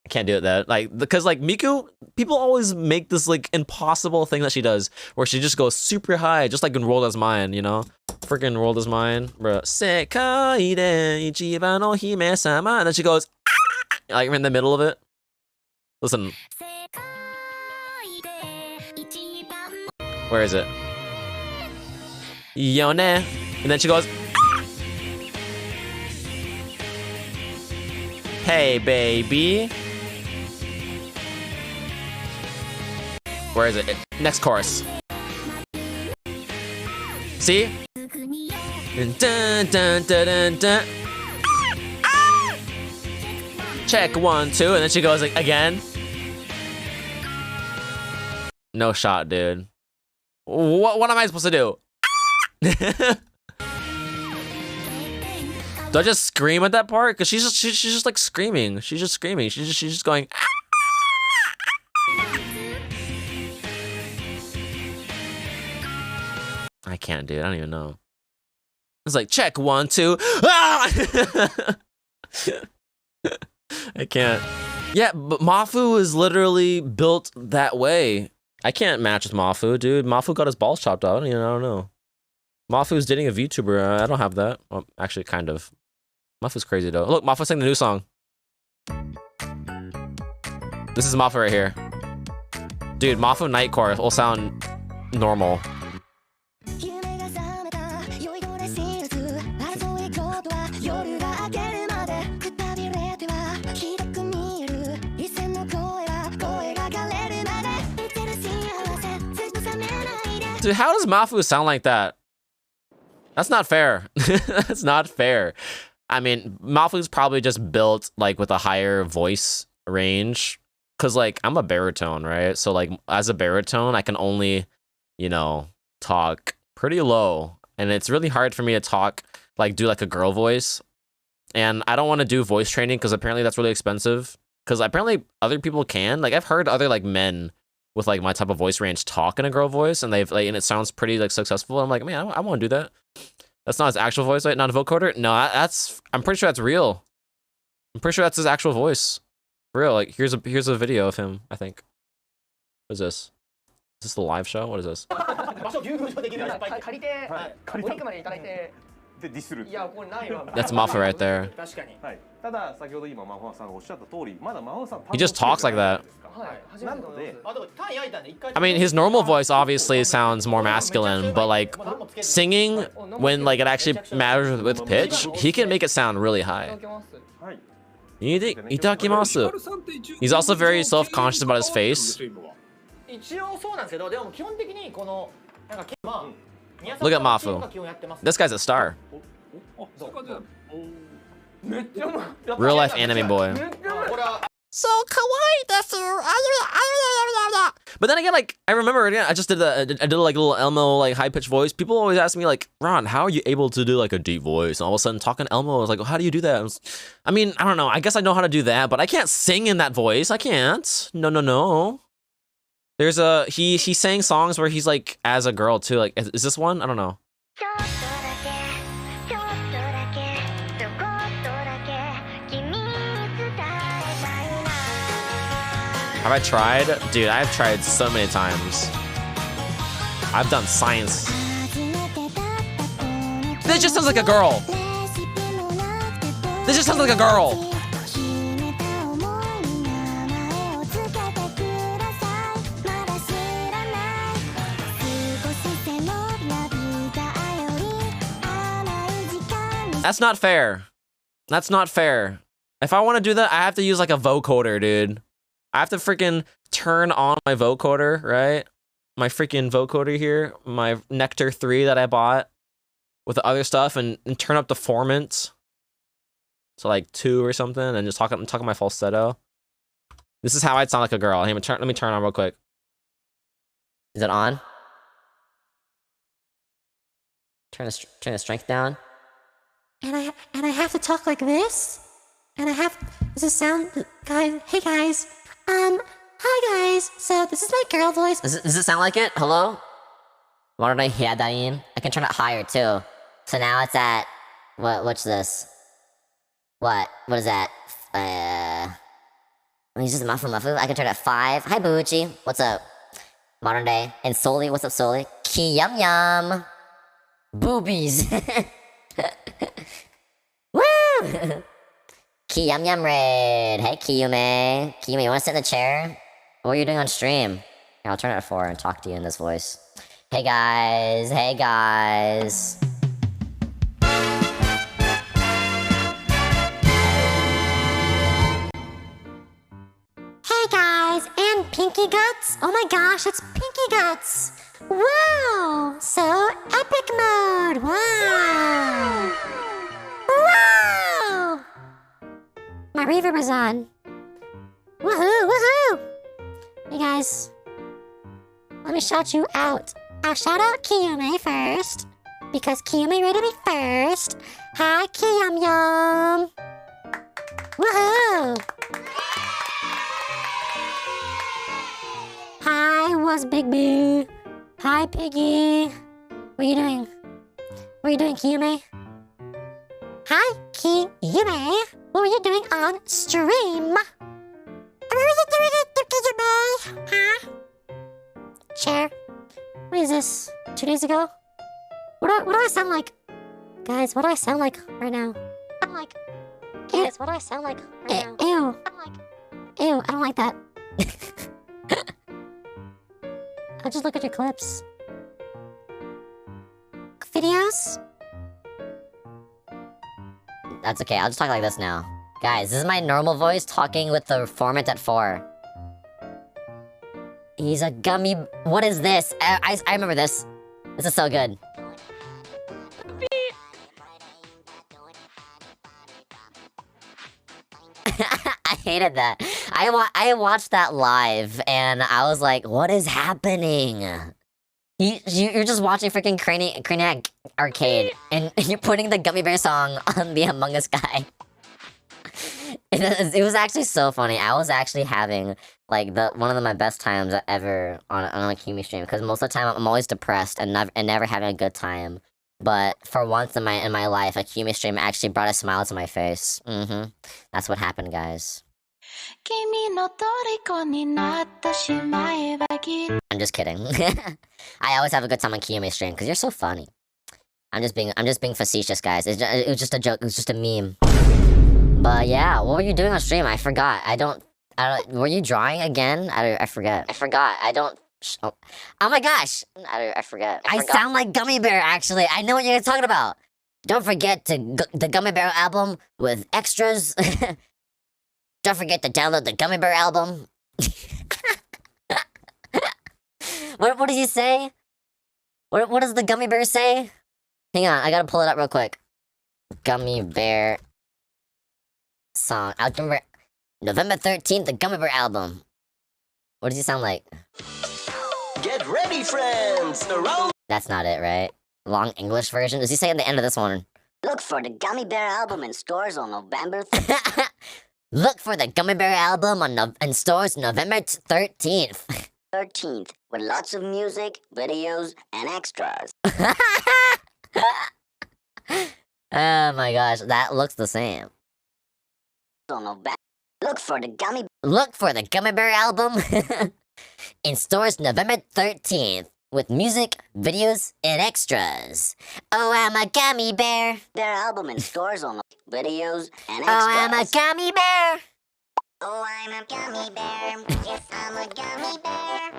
I can't do it that because like Miku, people always make this like impossible thing that she does where she just goes super high, just like in World As Mine, you know? Freaking World As Mine, bro. Sekai de ichiban no hime sama, and then she goes like in the middle of it. Listen. Where is it? Yone, and then she goes. Hey, baby. Where is it? Next chorus. See? Dun, dun, dun, dun, dun. Check 1, 2, and then she goes like, again. No shot, dude. What am I supposed to do? Do I just scream at that part? Cause she's just like screaming. She's just screaming. She's just going. I can't, dude. I don't even know. It's like check 1, 2. Ah! I can't. Yeah, but Mafu is literally built that way. I can't match with Mafu, dude. Mafu got his balls chopped out. I don't know. Mafu's dating a VTuber. I don't have that. Well, actually, kind of. Mafu's crazy though. Look, Mafu sang the new song. This is Mafu right here. Dude, Mafu Nightcore will sound normal. Dude, how does Mafu sound like that? That's not fair. That's not fair. I mean, Mafu's probably just built like with a higher voice range. Cause like I'm a baritone, right? So like as a baritone, I can only, you know, talk pretty low. And it's really hard for me to talk, like do like a girl voice. And I don't want to do voice training because apparently that's really expensive. Because apparently other people can. Like I've heard other like men with like my type of voice range talk in a girl voice, and they've like, and it sounds pretty like successful. I'm like, man, I want to do that. That's not his actual voice, right? Not a vocoder. No, that's. I'm pretty sure that's real. I'm pretty sure that's his actual voice. For real. Like here's a video of him. I think. What is this? Is this the live show? What is this? That's Mafu right there. He just talks like that. I mean, his normal voice obviously sounds more masculine, but like singing when like it actually matters with pitch, he can make it sound really high. Itakimasu. He's also very self-conscious about his face. Look at Mafu. This guy's a star. Real life anime boy. so kawaii desu. But then again, like I remember again, I just did I did like a little Elmo like high pitched voice. People always ask me like, Ron, how are you able to do like a deep voice? And all of a sudden talking Elmo, I was like, well, how do you do that? I mean, I don't know. I guess I know how to do that, but I can't sing in that voice. I can't. No. There's he sang songs where he's like as a girl too. Like, is this one? I don't know. Have I tried? Dude, I've tried so many times. I've done science. This just sounds like a girl. This just sounds like a girl. That's not fair. That's not fair. If I want to do that, I have to use like a vocoder, dude. I have to freaking turn on my vocoder, right? My freaking vocoder here, my Nectar 3 that I bought with the other stuff, and turn up the formant to like 2 or something, and just talk my falsetto. This is how I'd sound like a girl. Hey, let me turn on real quick. Is it on? Turn the strength down. And I have to talk like this? And does it sound, guys, hey guys, hi guys, so this is my girl voice. Does it sound like it? Hello? I can turn it higher too. So now it's at, what's this? What is that? Let me use this muffle. I can turn it at 5. Hi Buuchi, what's up? Modern day. And Soli, what's up Soli? Ki yum yum. Boobies. Woo! Ki Yum Yum Raid. Hey Kiyume. Kiyume, you wanna sit in the chair? What are you doing on stream? Here, I'll turn it at 4 and talk to you in this voice. Hey guys. Hey guys. Hey guys, and Pinky Guts. Oh my gosh, it's Pinky Guts. Wow, so epic mode. Wow. Wow. My reverb is on. Woohoo! Hey guys, let me shout you out. I'll shout out Kiyume first, because Kiyume rated me first. Hi Kiyum Yum. Woohoo! Hi, what's Big B? Hi Piggy. What are you doing? What are you doing, Kiyume? Hi, Kiyume. What were you doing on stream? What were you doing, Kiyume? Huh? Chair. What is this? 2 days ago? What do I sound like? Guys, what do I sound like right now? I'm like... Guys, what do I sound like right now? Ew. I'm like... Ew, I don't like that. I'll just look at your clips. Videos? That's okay, I'll just talk like this now. Guys, this is my normal voice talking with the formant at 4. He's a gummy... What is this? I remember this. This is so good. I hated that. I watched that live, and I was like, what is happening? You're just watching freaking Craniac Arcade, and you're putting the Gummy Bear song on the Among Us guy. It was actually so funny. I was actually having like one of my best times ever on a Kimi stream, because most of the time I'm always depressed and never having a good time. But for once in my life, a Kimi stream actually brought a smile to my face. That's what happened, guys. I'm just kidding. I always have a good time on Kiyume stream because you're so funny. I'm just being facetious, guys. It was just a joke. It was just a meme. But yeah, what were you doing on stream? I forgot. I don't. Were you drawing again? I forget. Oh my gosh! I forget. I sound like Gummy Bear. Actually, I know what you're talking about. Don't forget the Gummy Bear album with extras. Don't forget to download the Gummy Bear album. What did you say? What does the Gummy Bear say? Hang on, I gotta pull it up real quick. Gummy Bear song. I remember. November 13th, the Gummy Bear album. What does he sound like? Get ready, friends! Around. That's not it, right? Long English version? Does he say at the end of this one? Look for the Gummy Bear album in stores on November Look for the Gummy Bear album in stores November 13th. 13th, with lots of music, videos, and extras. Oh my gosh, that looks the same. Look for the Gummy Bear album in stores November 13th with music, videos, and extras. Oh, I'm a gummy bear. Their album in stores on videos and extras. Oh, I'm a gummy bear. Oh, I'm a gummy bear. Yes, I'm a gummy bear.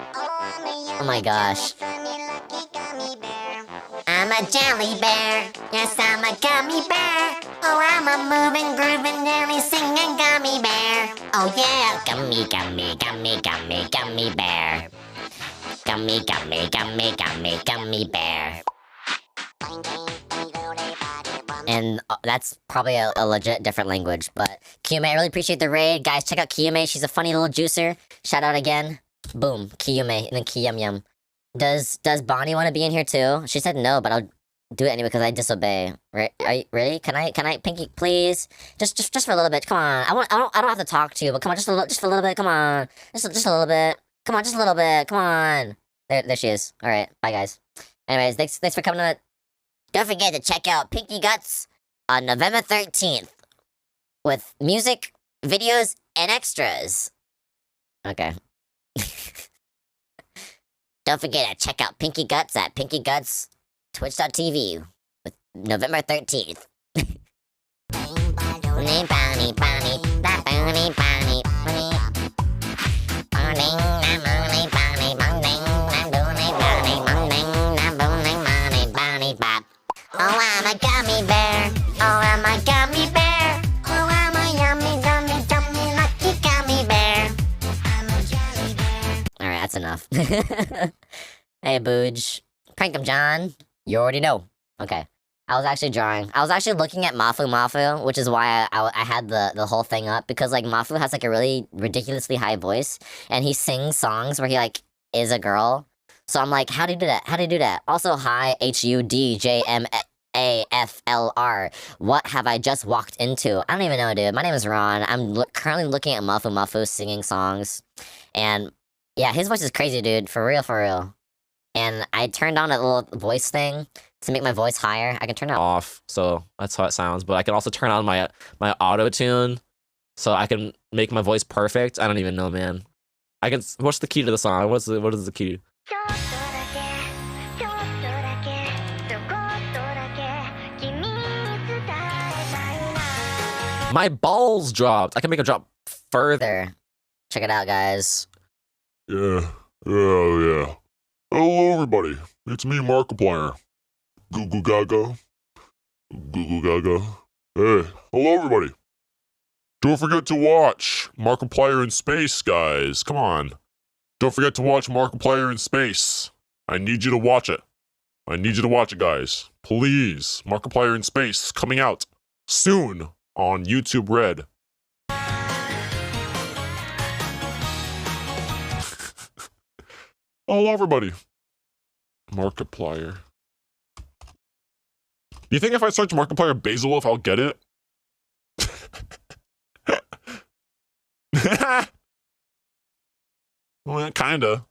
Oh my gosh. I'm a jelly bear. Yes, I'm a gummy bear. Oh, I'm a moving, grooving, daily singing gummy bear. Oh yeah, Gummy, gummy, gummy, gummy, gummy bear. Gummy, gummy, gummy, gummy, gummy bear. And that's probably a legit different language, but Kiyume, I really appreciate the raid. Guys, check out Kiyume. She's a funny little juicer. Shout out again. Boom, Kiyume, and then Kiyum Yum. Does Bonnie want to be in here too? She said no, but I'll do it anyway because I disobey. Right? Are you ready? Can I, Pinky, please? Just for a little bit. Come on. I don't have to talk to you, but come on, just for a little bit. Come on, just a little bit. Come on, just a little bit. Come on. There she is. All right, bye guys. Anyways, thanks for coming to. Don't forget to check out Pinky Guts on November 13th with music, videos, and extras. Okay. Don't forget to check out Pinky Guts at Pinky Guts Twitch.tv with November 13th. oh, I'm a gummy bear. Oh, I'm a gummy bear. Oh, I'm a yummy, yummy, yummy, lucky gummy bear. I'm a jelly bear. Alright, that's enough. Hey, Booj. Prank him, John. You already know. Okay. I was actually drawing. I was actually looking at Mafu, which is why I had the whole thing up, because like Mafu has like a really ridiculously high voice, and he sings songs where he like is a girl. So I'm like, how do you do that? How do you do that? Also, hi, HUDJMAFLR. What have I just walked into? I don't even know, dude. My name is Ron. I'm currently looking at Mafu singing songs. And yeah, his voice is crazy, dude. For real, for real. And I turned on a little voice thing to make my voice higher. I can turn it off, so that's how it sounds. But I can also turn on my auto tune, so I can make my voice perfect. I don't even know, man. I can. What's the key to the song? What is the key? My balls dropped. I can make them drop further. Check it out, guys. Yeah. Hello, everybody. It's me, Markiplier. Goo goo gaga. Goo goo gaga. Hey, hello, everybody. Don't forget to watch Markiplier in Space, guys. Come on. Don't forget to watch Markiplier in Space. I need you to watch it. I need you to watch it, guys. Please. Markiplier in Space coming out soon on YouTube Red. Hello, everybody. Markiplier. Do you think if I search Markiplier Beowulf, I'll get it? Well, kinda.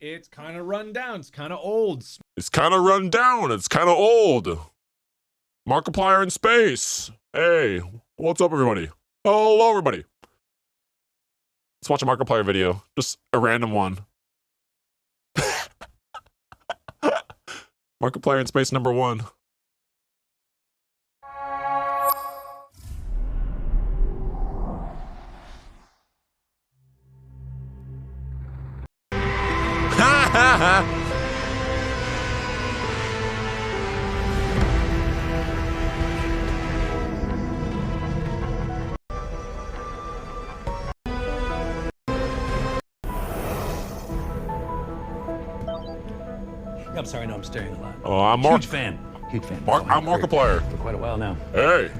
It's kind of run down. It's kind of old. It's kind of run down. It's kind of old. Markiplier in Space. Hey, what's up, everybody? Hello, everybody. Let's watch a Markiplier video. Just a random one. Markiplier in Space #1. I'm sorry, no, I'm staring a lot. Oh, I'm Huge fan. Huge fan. I'm Markiplier. For quite a while now. Hey,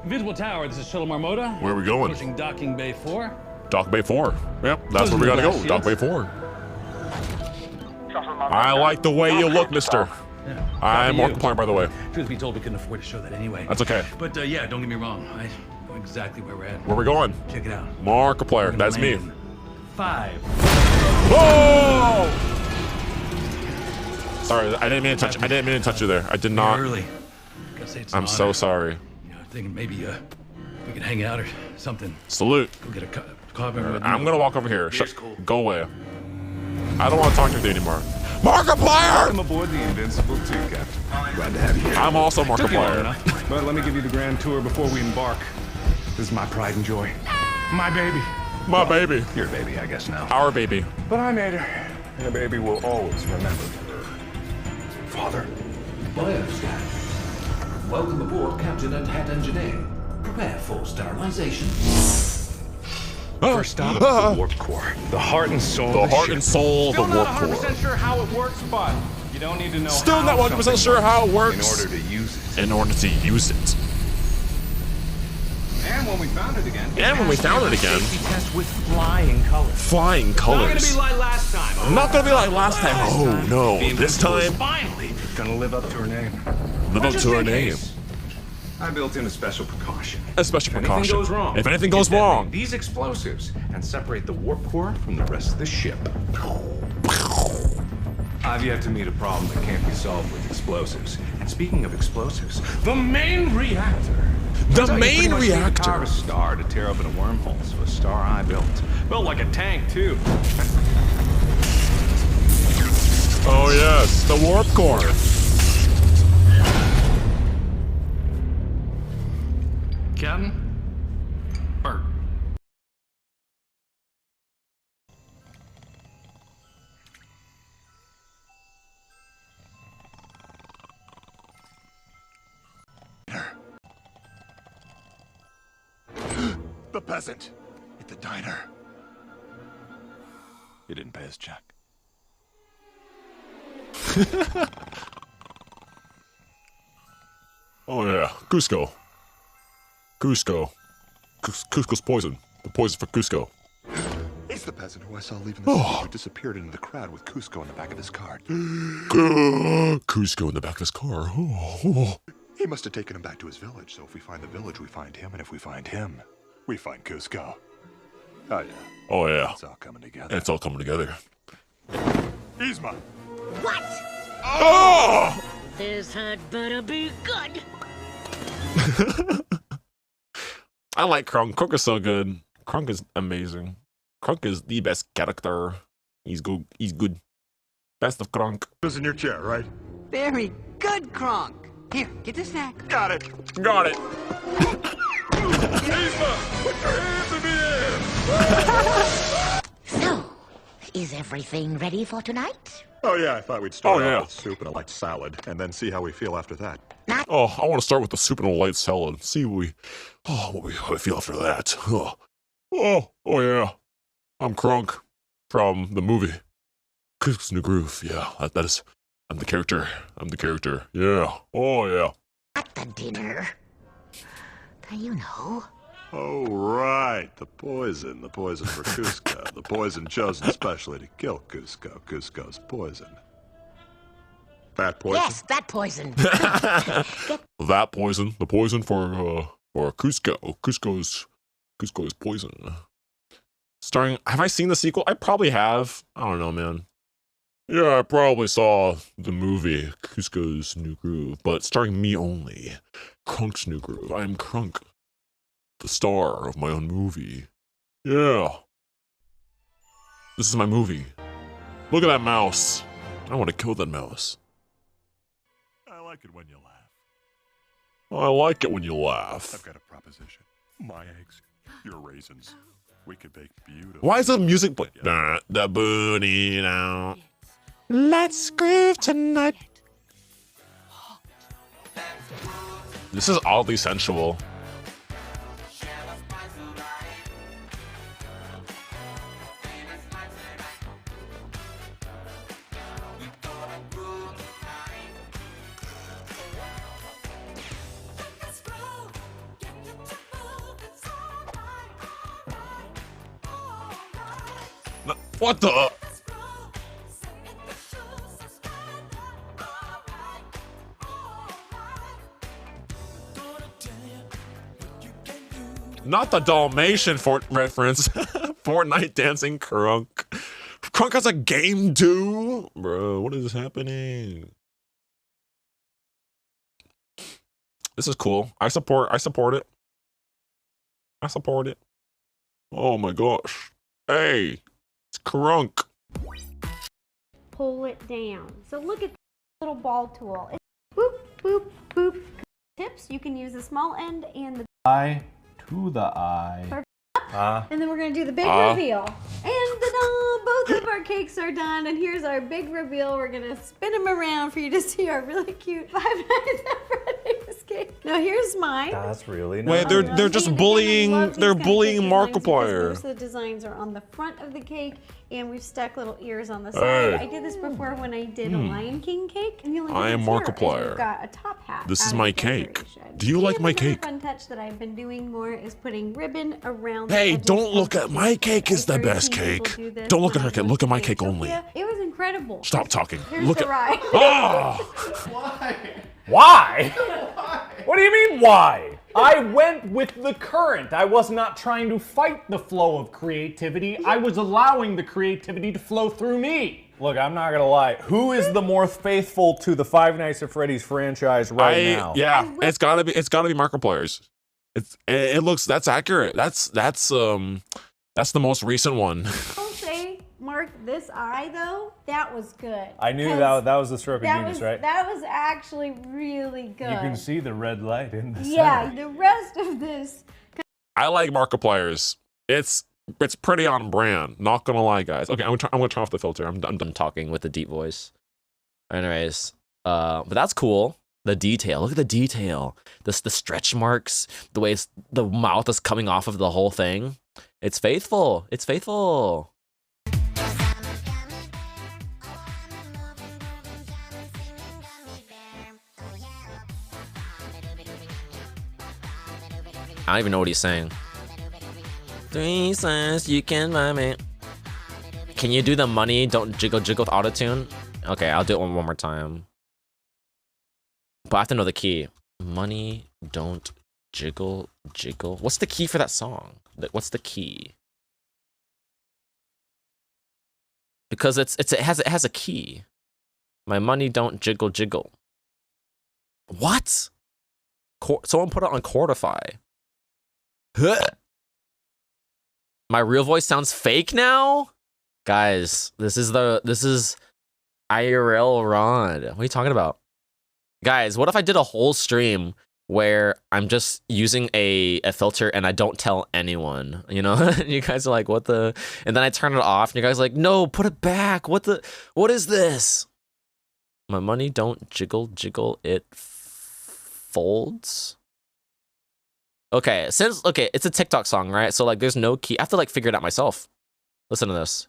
Invisible Tower, this is Shuttle Marmota. where are we going? Pushing docking bay 4. Dock Bay 4. Yep, that's where we gotta go. Dock Bay 4. I like the way you look, mister. Yeah. I'm Copy you. Markiplier, by the way. Truth be told, we couldn't afford to show that anyway. That's okay. But yeah, don't get me wrong. I know exactly where we're at. Where we going? Check it out. Markiplier. That's me. 5. Oh! Sorry, I didn't mean to touch. I didn't mean to touch you there. I did not. Early. Gotta say it's an I'm so honor. sorry. You know, thinking maybe we could hang out or something. Salute. Go get a coffee. I'm gonna walk over here. Beer's cool. Go away. I don't want to talk to you anymore. Markiplier! I'm aboard the Invincible too, Captain. Glad to have you here. I'm also Took you long Markiplier. enough, but let me give you the grand tour before we embark. This is my pride and joy. My baby. My baby. Your baby, I guess now. Our baby. But I made her, and a baby will always remember her father. Well, I understand. Welcome aboard, Captain and Head Engineer. Prepare for sterilization. First stop, the Warp Core. The heart and soul The of the heart ship. and soul of the Still not Warp 100% Core. sure how it works, but you don't need to know Still how not 100% sure how it works. in order to use it. In order to use it. And when we found it again. And when we found it again. Safety test with flying colors. Flying Not gonna colors. be like last time. Not gonna be like last time. Oh no, The this Invincible is time, finally gonna live up to her name. live up Just to her in name. case, I built in a special precaution. A special If anything precaution. goes wrong, If anything you goes detonate wrong. these explosives and separate the warp core from the rest of the ship. I've yet to meet a problem that can't be solved with explosives. And speaking of explosives, the main reactor. The Turns out you main pretty much need the reactor. power of a star to tear open a wormhole. So a star I built like a tank too. Oh yes, the warp core. Captain? Bert. The peasant at the diner. He didn't pay his check. Oh yeah, Cusco. Cusco. Cusco's poison. The poison for Cusco. He's the peasant who I saw leaving the city who disappeared into the crowd with Cusco in the back of his car. Cusco in the back of his car. Oh. He must have taken him back to his village, so if we find the village, we find him, and if we find him, we find Cusco. Oh yeah. Oh yeah. It's all coming together. It's all coming together. Yzma! What? Oh! This had better be good. I like Krunk. Krunk is so good. Krunk is amazing. Krunk is the best character. He's good. He's good. Best of Krunk. Was in your chair, right? Very good, Kronk. Here, get the snack. Got it. Got it. Yzma! Put your hands in the air! So, is everything ready for tonight? Oh yeah, I thought we'd start Oh, yeah. off with soup and a light salad, and then see how we feel after that. Oh, I want to start with the soup and a light salad. See what we feel after that. Oh yeah. I'm Krunk from the movie Cook's New Groove. Yeah, that is. I'm the character. Yeah. Oh yeah. At the dinner. You know. Oh, right. The poison for Cusco. The poison chosen especially to kill Cusco. Cusco's poison. That poison? Yes, that poison. That poison. The poison for Cusco. Cusco's poison. Starring. Have I seen the sequel? I probably have. I don't know, man. Yeah, I probably saw the movie Cusco's New Groove, but starring me only. Krunk's New Groove. I am Krunk, the star of my own movie. Yeah. This is my movie. Look at that mouse. I want to kill that mouse. I like it when you laugh. I like it when you laugh. I've got a proposition. My eggs, your raisins. We could bake beautiful. Why is the music play? The booty now. Let's groove tonight. This is oddly sensual. What the? Not the Dalmatian reference. Fortnite dancing Crunk. Crunk has a game too? Bro, what is happening? This is cool. I support it. I support it. Oh my gosh. Hey, it's Crunk. Pull it down. So look at the little ball tool. It's boop, boop, boop. Tips, you can use the small end and the eye to the eye. And then we're gonna do the big reveal. And ta-da! Both of our cakes are done, and here's our big reveal. We're gonna spin them around for you to see our really cute Five Nights at Freddy's cake. Now here's mine. That's really nice. Wait, they're just bullying. They're bullying Markiplier. Most of the designs are on the front of the cake, and we've stuck little ears on the side. I did this before when I did a Lion King cake. And the only I am Markiplier. We've got a top hat. This is my cake. Do you like my cake? Fun touch that I've been doing more is putting ribbon around. Hey, don't look at my cake. Is the best cake. Don't look at her cake. Look at my cake only. It was incredible. Stop talking. Here's Look the at. ride. Oh! Why? What do you mean, why? I went with the current. I was not trying to fight the flow of creativity. I was allowing the creativity to flow through me. Look, I'm not gonna lie. Who is the more faithful to the Five Nights at Freddy's franchise right now? Yeah, it's gotta be Markiplier's. It looks that's accurate. That's the most recent one. I'll say, Mark, this eye though, that was good. I knew that was the stroke of genius, right? That was actually really good. You can see the red light in the Yeah, center. the rest of this. I like Markiplier's. It's pretty on brand. Not gonna lie, guys. Okay, I'm gonna turn off the filter. I'm done talking with the deep voice. Anyways, but that's cool. The detail. Look at the detail. The stretch marks. The way the mouth is coming off of the whole thing. It's faithful. It's faithful. I don't even know what he's saying. 3 cents, you can buy me. Can you do the money don't jiggle jiggle with autotune? Okay, I'll do it one more time. But I have to know the key. Money don't jiggle jiggle. What's the key for that song? What's the key? Because it has a key. My money don't jiggle jiggle. What? Someone put it on Chordify. My real voice sounds fake now? Guys, this is IRL Ron. What are you talking about? Guys, what if I did a whole stream where I'm just using a filter and I don't tell anyone, you know? You guys are like, what the? And then I turn it off and you guys are like, no, put it back. What is this? My money don't jiggle jiggle, it folds. Okay, it's a TikTok song, right? So like there's no key. I have to like figure it out myself. Listen to this.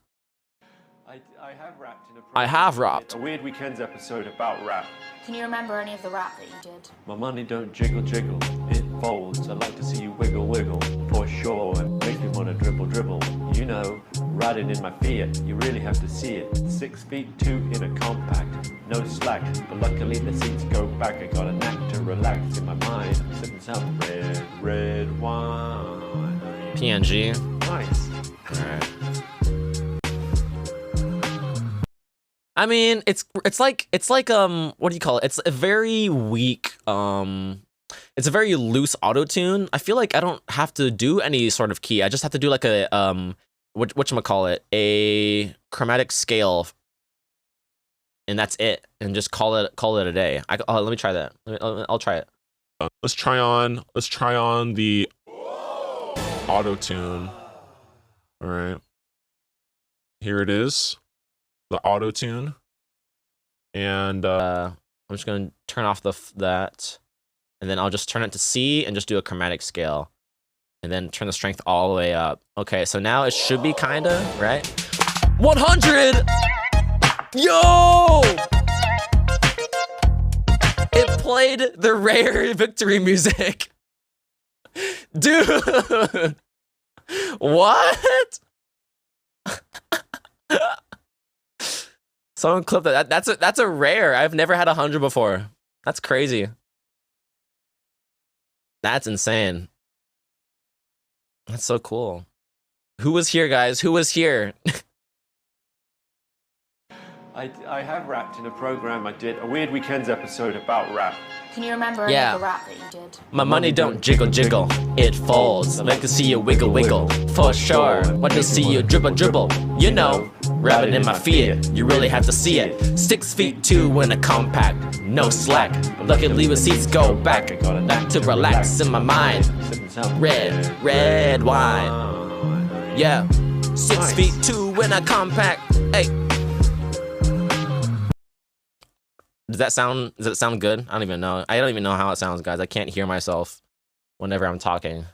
I have rapped. A Weird Weekends episode about rap. Can you remember any of the rap that you did? My money don't jiggle jiggle, it folds. I like to see you wiggle wiggle, for sure. It makes me wanna dribble dribble. You know, riding in my Fiat, you really have to see it. 6 feet 2 in a compact, no slack. But luckily the seats go back. I got a knack to relax in my mind. I'm sipping some red wine. PNG. Nice. Alright. I mean, it's like what do you call it? It's a very weak it's a very loose auto-tune. I feel like I don't have to do any sort of key. I just have to do like a whatchamacallit, a chromatic scale, and that's it. And just call it a day. Let me try that. I'll try it. Let's try on the auto-tune. All right. Here it is. The auto tune, and I'm just gonna turn off that, and then I'll just turn it to C and just do a chromatic scale, and then turn the strength all the way up. Okay, so now it should be kinda right. 100. Yo! It played the rare victory music, dude. What? Someone clip that. That's a rare. I've never had 100 before. That's crazy. That's insane. That's so cool. Who was here, guys? Who was here? I have rapped in a program I did, a Weird Weekends episode about rap. Can you remember any Yeah. of the rap that you did? My money don't jiggle jiggle, it folds. I'd like to see you wiggle wiggle, for sure. Want to see you dribble dribble, you know. Rapping in my feet, you really have to see it. 6'2" in a compact, no slack. Luckily with seats go back to relax in my mind. Red wine. Yeah, 6'2" in a compact. Hey. Does that sound good? I don't even know. I don't even know how it sounds, guys. I can't hear myself whenever I'm talking.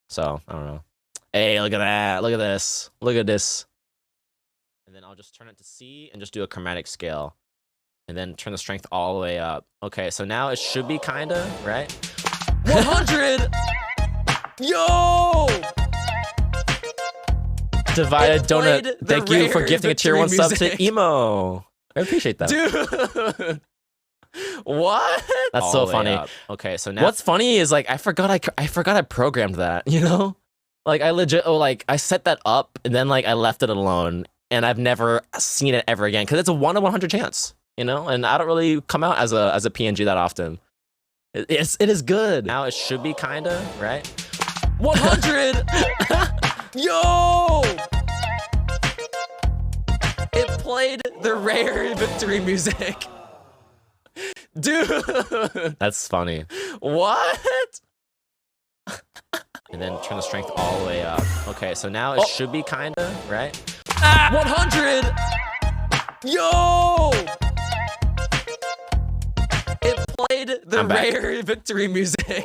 So, I don't know. Hey, look at that. Look at this. Look at this. And then I'll just turn it to C and just do a chromatic scale. And then turn the strength all the way up. Okay, so now it should be kinda, right? 100! Yo! Divided Donut, thank you for gifting a tier 1 sub to Emo. I appreciate that. Dude. What? That's All so the way funny. up. Okay, so now what's funny is like I forgot I programmed that, you know? Like I legit I set that up and then like I left it alone and I've never seen it ever again cuz it's a 1 in 100 chance, you know? And I don't really come out as a PNG that often. It is good. Now it should be kinda, right? 100. Yo! It played the rare victory music. Dude! That's funny. What? And then turn the strength all the way up. Okay, so now it should be kinda, right? 100! Yo! It played the rare victory music.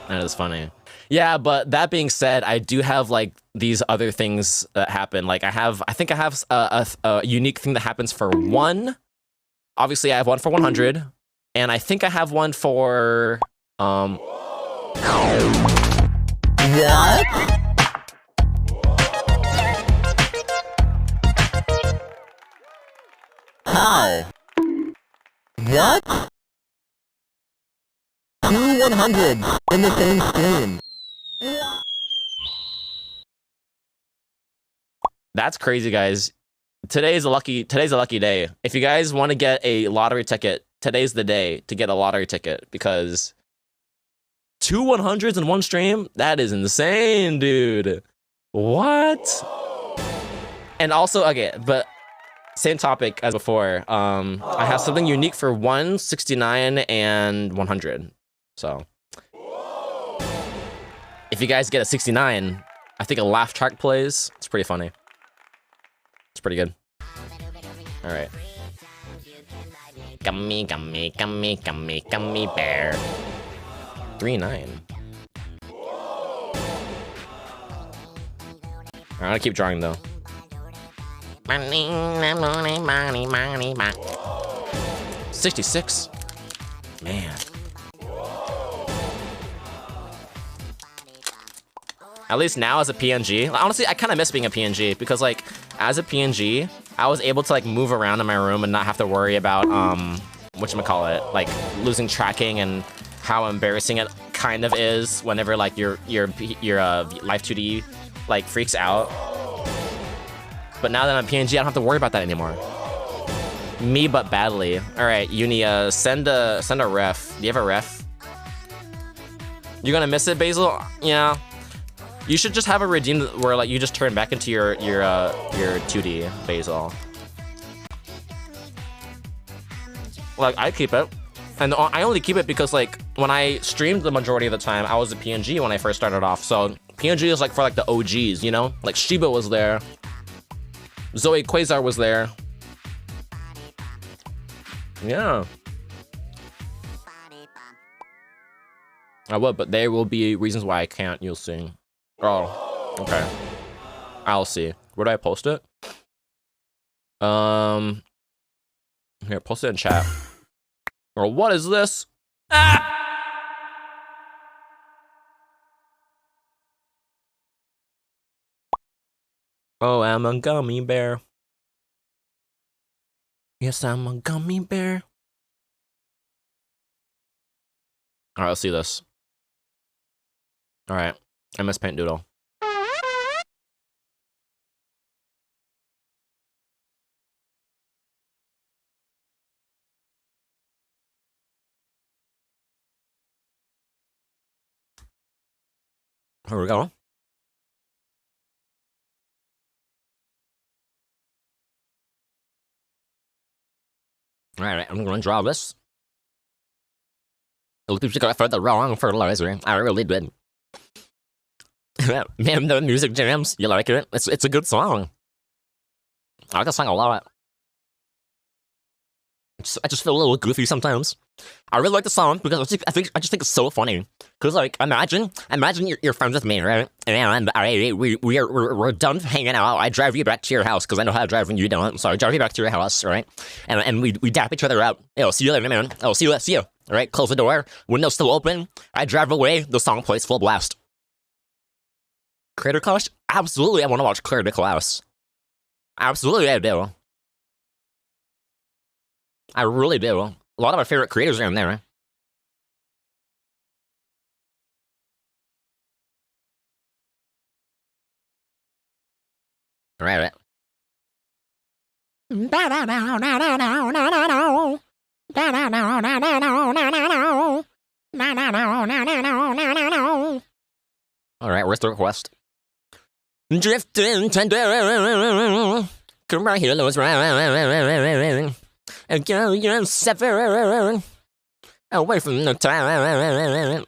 That is funny. Yeah, but that being said, I do have like these other things that happen. Like I think I have a unique thing that happens for 1. Obviously, I have one for 100, and I think I have one for What? How? What? 2 100 in the same stream. That's crazy, guys. Today's a lucky day. If you guys want to get a lottery ticket, today's the day to get a lottery ticket because 2 100s in one stream? That is insane, dude. What? And also, okay, but same topic as before. I have something unique for 1, 69, and 100. So if you guys get a 69, I think a laugh track plays. It's pretty funny. It's pretty good. All right. Gummy, gummy, gummy, gummy, gummy bear. 3-9. I'm gonna keep drawing though. 66. Man. At least now as a PNG, honestly, I kind of miss being a PNG because like as a PNG, I was able to like move around in my room and not have to worry about whatchamacallit, like losing tracking and how embarrassing it kind of is whenever like your Life 2D like freaks out. But now that I'm PNG, I don't have to worry about that anymore. Me but badly. All right, Uni, send a ref. Do you have a ref? You're gonna miss it, Basil? Yeah. You should just have a redeem where like you just turn back into your 2D, Basil. Like I keep it, and I only keep it because like when I streamed the majority of the time, I was a PNG when I first started off. So PNG is like for like the OGs, you know? Like Shiba was there, Zoe Quasar was there. Yeah. I would, but there will be reasons why I can't. You'll see. Oh, okay. I'll see. Where do I post it? Here, post it in chat. Or what is this? Ah! Oh, I'm a gummy bear. Yes, I'm a gummy bear. Alright, let's see this. Alright, MS Paint Doodle. Here we go. Alright, I'm gonna draw this. It looks like I found the wrong fertilizer. I really did. Man, the music jams. You like it? It's a good song. I like the song a lot. I just feel a little goofy sometimes. I really like the song because I just think it's so funny. Cause like imagine you're friends with me, right? And we're done hanging out. I drive you back to your house because I know how to drive when you don't. So I drive you back to your house, right? And we dap each other up. Yo, see you later, man. Oh, see you. All right, close the door. Window's still open. I drive away. The song plays full blast. Creator Clash? Absolutely, I want to watch Creator Clash. Absolutely, I do. I really do. A lot of my favorite creators are in there. Right. Alright, where's the request? Drifting tender. Come right here, Lewis. And go, you're severed away from the time.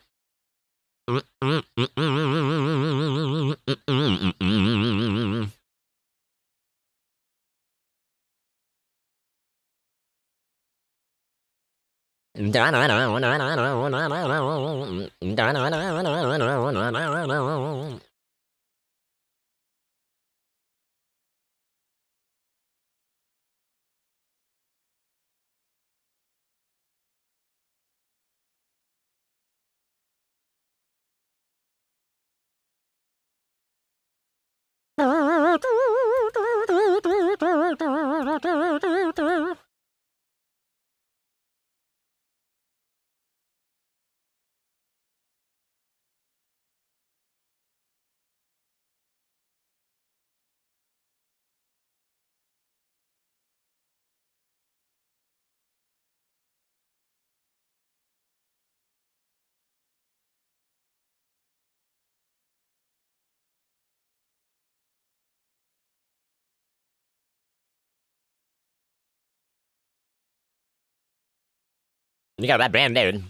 You got that band, dude.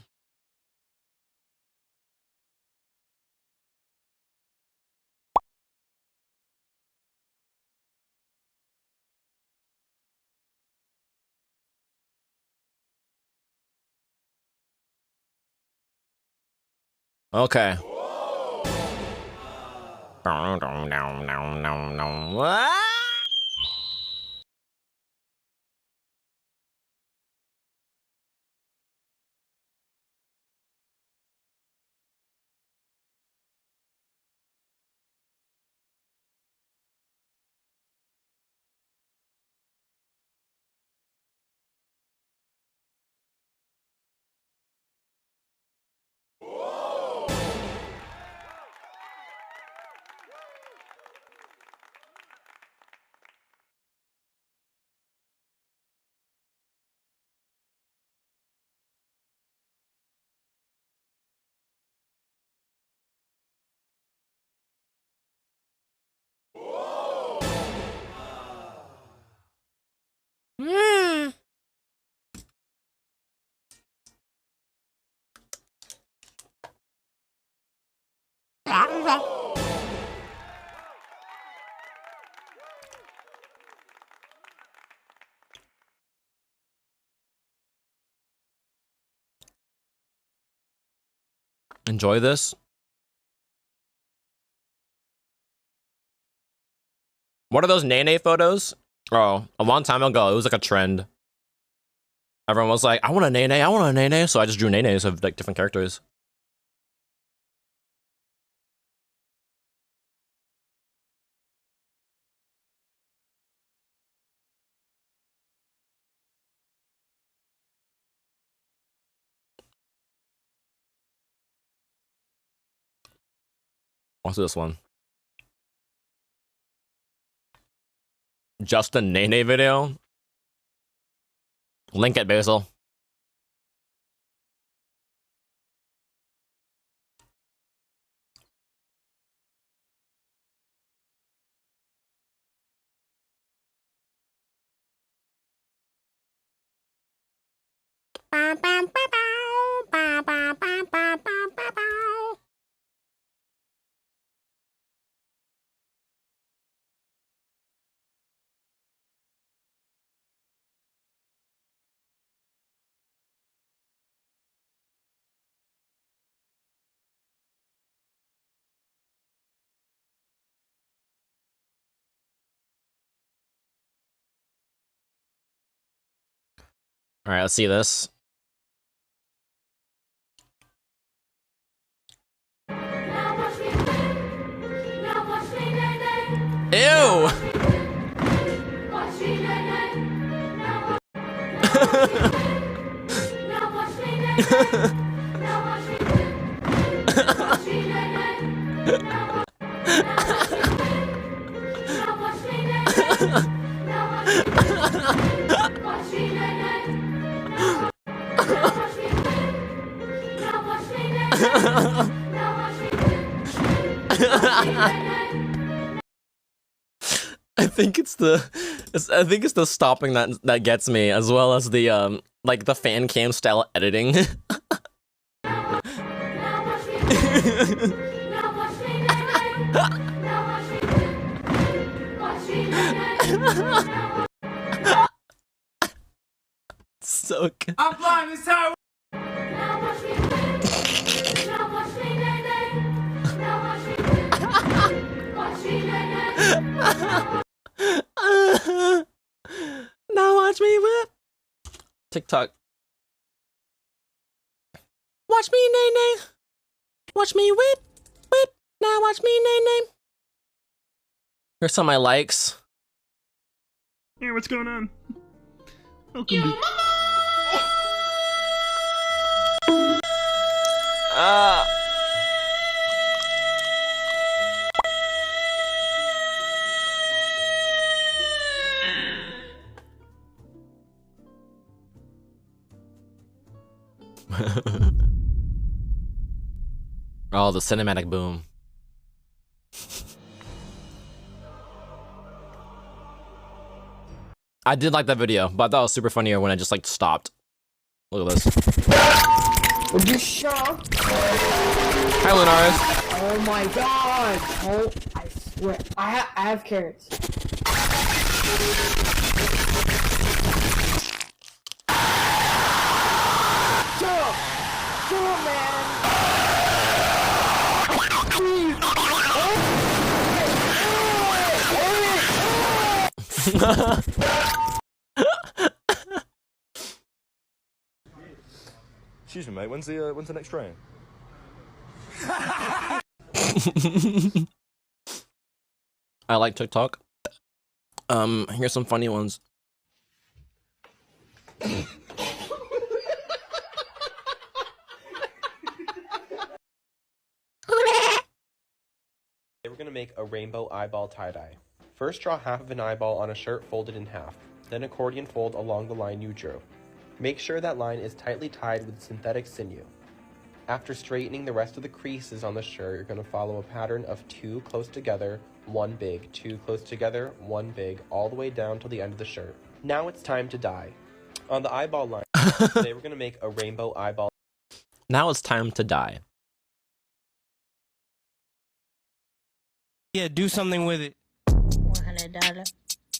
Okay. What? Enjoy this. What are those Nene photos? Oh, a long time ago, it was like a trend. Everyone was like, I want a Nene, so I just drew Nenes of like different characters. Watch this one. Justin Nene video. Link it, Basil. All right, let's see this. Ew! I think it's the stopping that gets me, as well as the like the fan cam style editing. So good. I'm flying this time. Now watch me whip. TikTok. Watch me nay nay. Watch me whip whip. Now watch me nay nay. Here's some of my likes. Hey, what's going on? Welcome to... Oh, the cinematic boom. I did like that video, but I thought it was super funnier when I just like stopped. Look at this. Would you shock? Hi, Lunaris. Oh my god! Oh, I swear. I have carrots. Shut up! Shut up, man! Excuse me, mate. When's the next train? I like TikTok. Here's some funny ones. We're gonna make a rainbow eyeball tie-dye. First, draw half of an eyeball on a shirt folded in half, then accordion fold along the line you drew. Make sure that line is tightly tied with synthetic sinew. After straightening the rest of the creases on the shirt, you're going to follow a pattern of 2 close together, 1 big, 2 close together, 1 big, all the way down to the end of the shirt. Now it's time to dye. On the eyeball line, today we're going to make a rainbow eyeball. Now it's time to die. Yeah, do something with it. $100,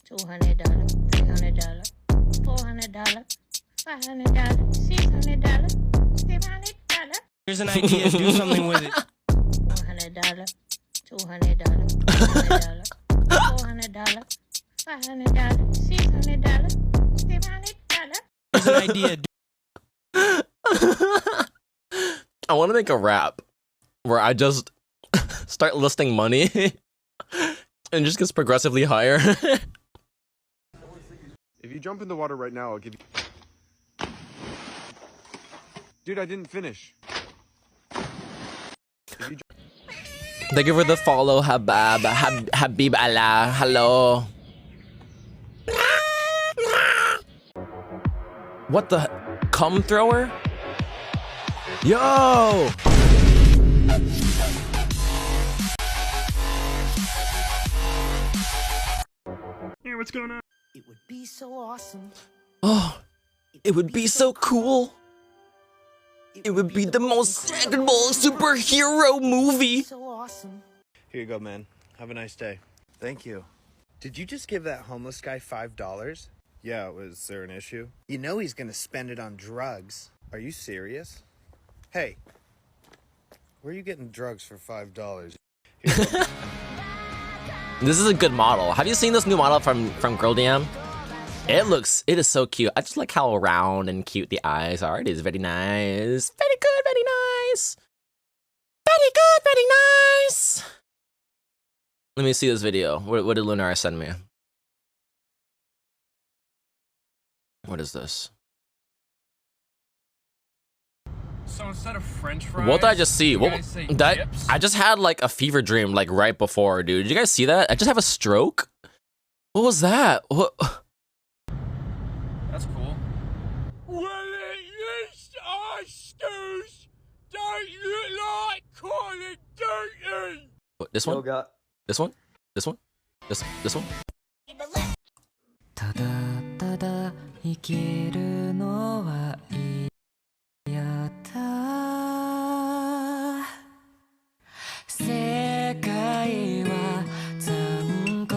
$200, $300, $400, $500, $600, $700. Here's an idea, do something with it. $100, $200, $300, $400, $500, $600, $700. Here's an idea. I want to make a rap where I just start listing money and just gets progressively higher. If you jump in the water right now, I'll give you... Dude, I didn't finish. If you Thank you for the follow, Habib Allah. Hello. What the cum thrower? Yo! Hey, what's going on? It would be so awesome. Oh, it would be so cool. It would be the most incredible superhero movie. So awesome. Here you go, man. Have a nice day. Thank you. Did you just give that homeless guy $5? Yeah, was there an issue? You know he's gonna spend it on drugs. Are you serious? Hey, where are you getting drugs for $5? This is a good model. Have you seen this new model from Girl DM? It is so cute. I just like how round and cute the eyes are. It is very nice. Very good, very nice. Very good, very nice. Let me see this video. What did Lunar send me? What is this? So instead of French fries, What did I just see? you What guys say that? chips? I just had like a fever dream like right before, dude. Did you guys see that? I just have a stroke. What was that? What? That's cool. Well, at least Oscars don't look like Call of Duty. What, this one? This one? This one? This one? ただただ生きるのは嫌だ世界は残酷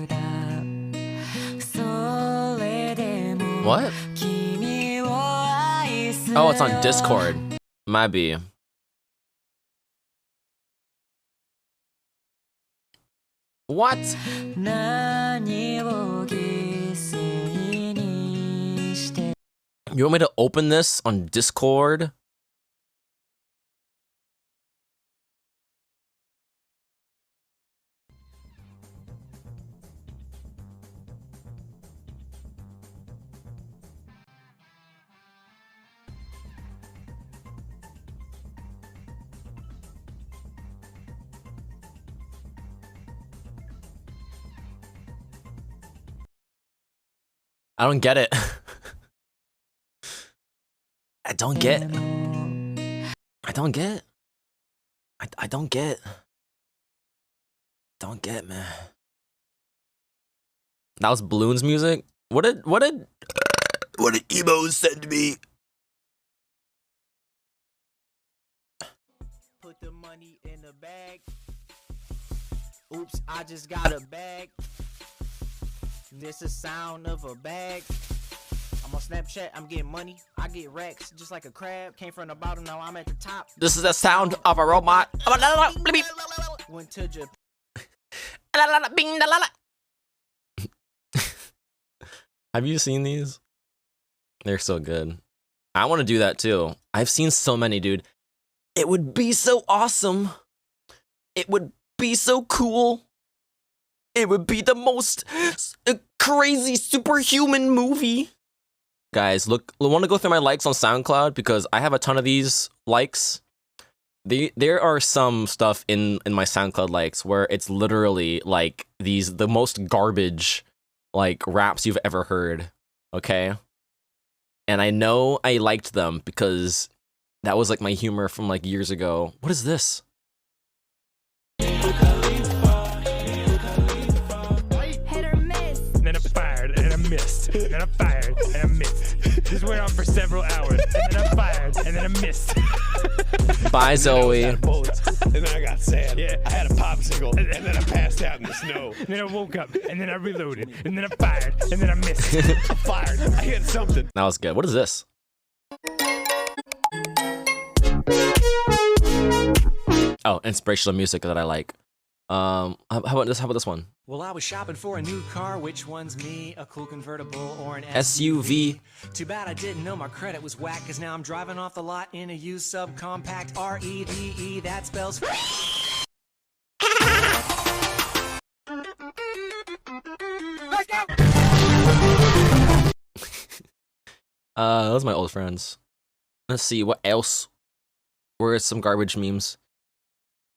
だそれでも What? 君を愛す Oh, it's on Discord. Might be. What? 何を犠牲にして You want me to open this on Discord? I don't get it. I don't get. I don't get. I don't get. Don't get, man. That was Balloon's music. What did emo send me? Put the money in the bag. Oops, I just got a bag. This is sound of a bag. I'm on Snapchat, I'm getting money. I get racks just like a crab. Came from the bottom, now I'm at the top. This is the sound of a robot. Went to Japan. Have you seen these? They're so good. I want to do that too. I've seen so many, dude. It would be so awesome. It would be so cool. It would be the most crazy superhuman movie. Guys, look, I want to go through my likes on SoundCloud because I have a ton of these likes. There are some stuff in my SoundCloud likes where it's literally like the most garbage like raps you've ever heard. Okay? And I know I liked them because that was like my humor from like years ago. What is this? Then I fired and I missed. And then I fired and I missed. This went on for several hours. And then I fired and then I missed. Bye, Zoe. And then I got sad. Yeah. I had a popsicle. And then I passed out in the snow. And then I woke up. And then I reloaded. And then I fired. And then I missed. I fired. I hit something. That was good. What is this? Oh, inspirational music that I like. How about this? How about this one? Well, I was shopping for a new car. Which one's me? A cool convertible or an SUV? Too bad I didn't know my credit was whack, cause now I'm driving off the lot in a used subcompact REVE. That spells. Those are my old friends. Let's see what else. Where are some garbage memes?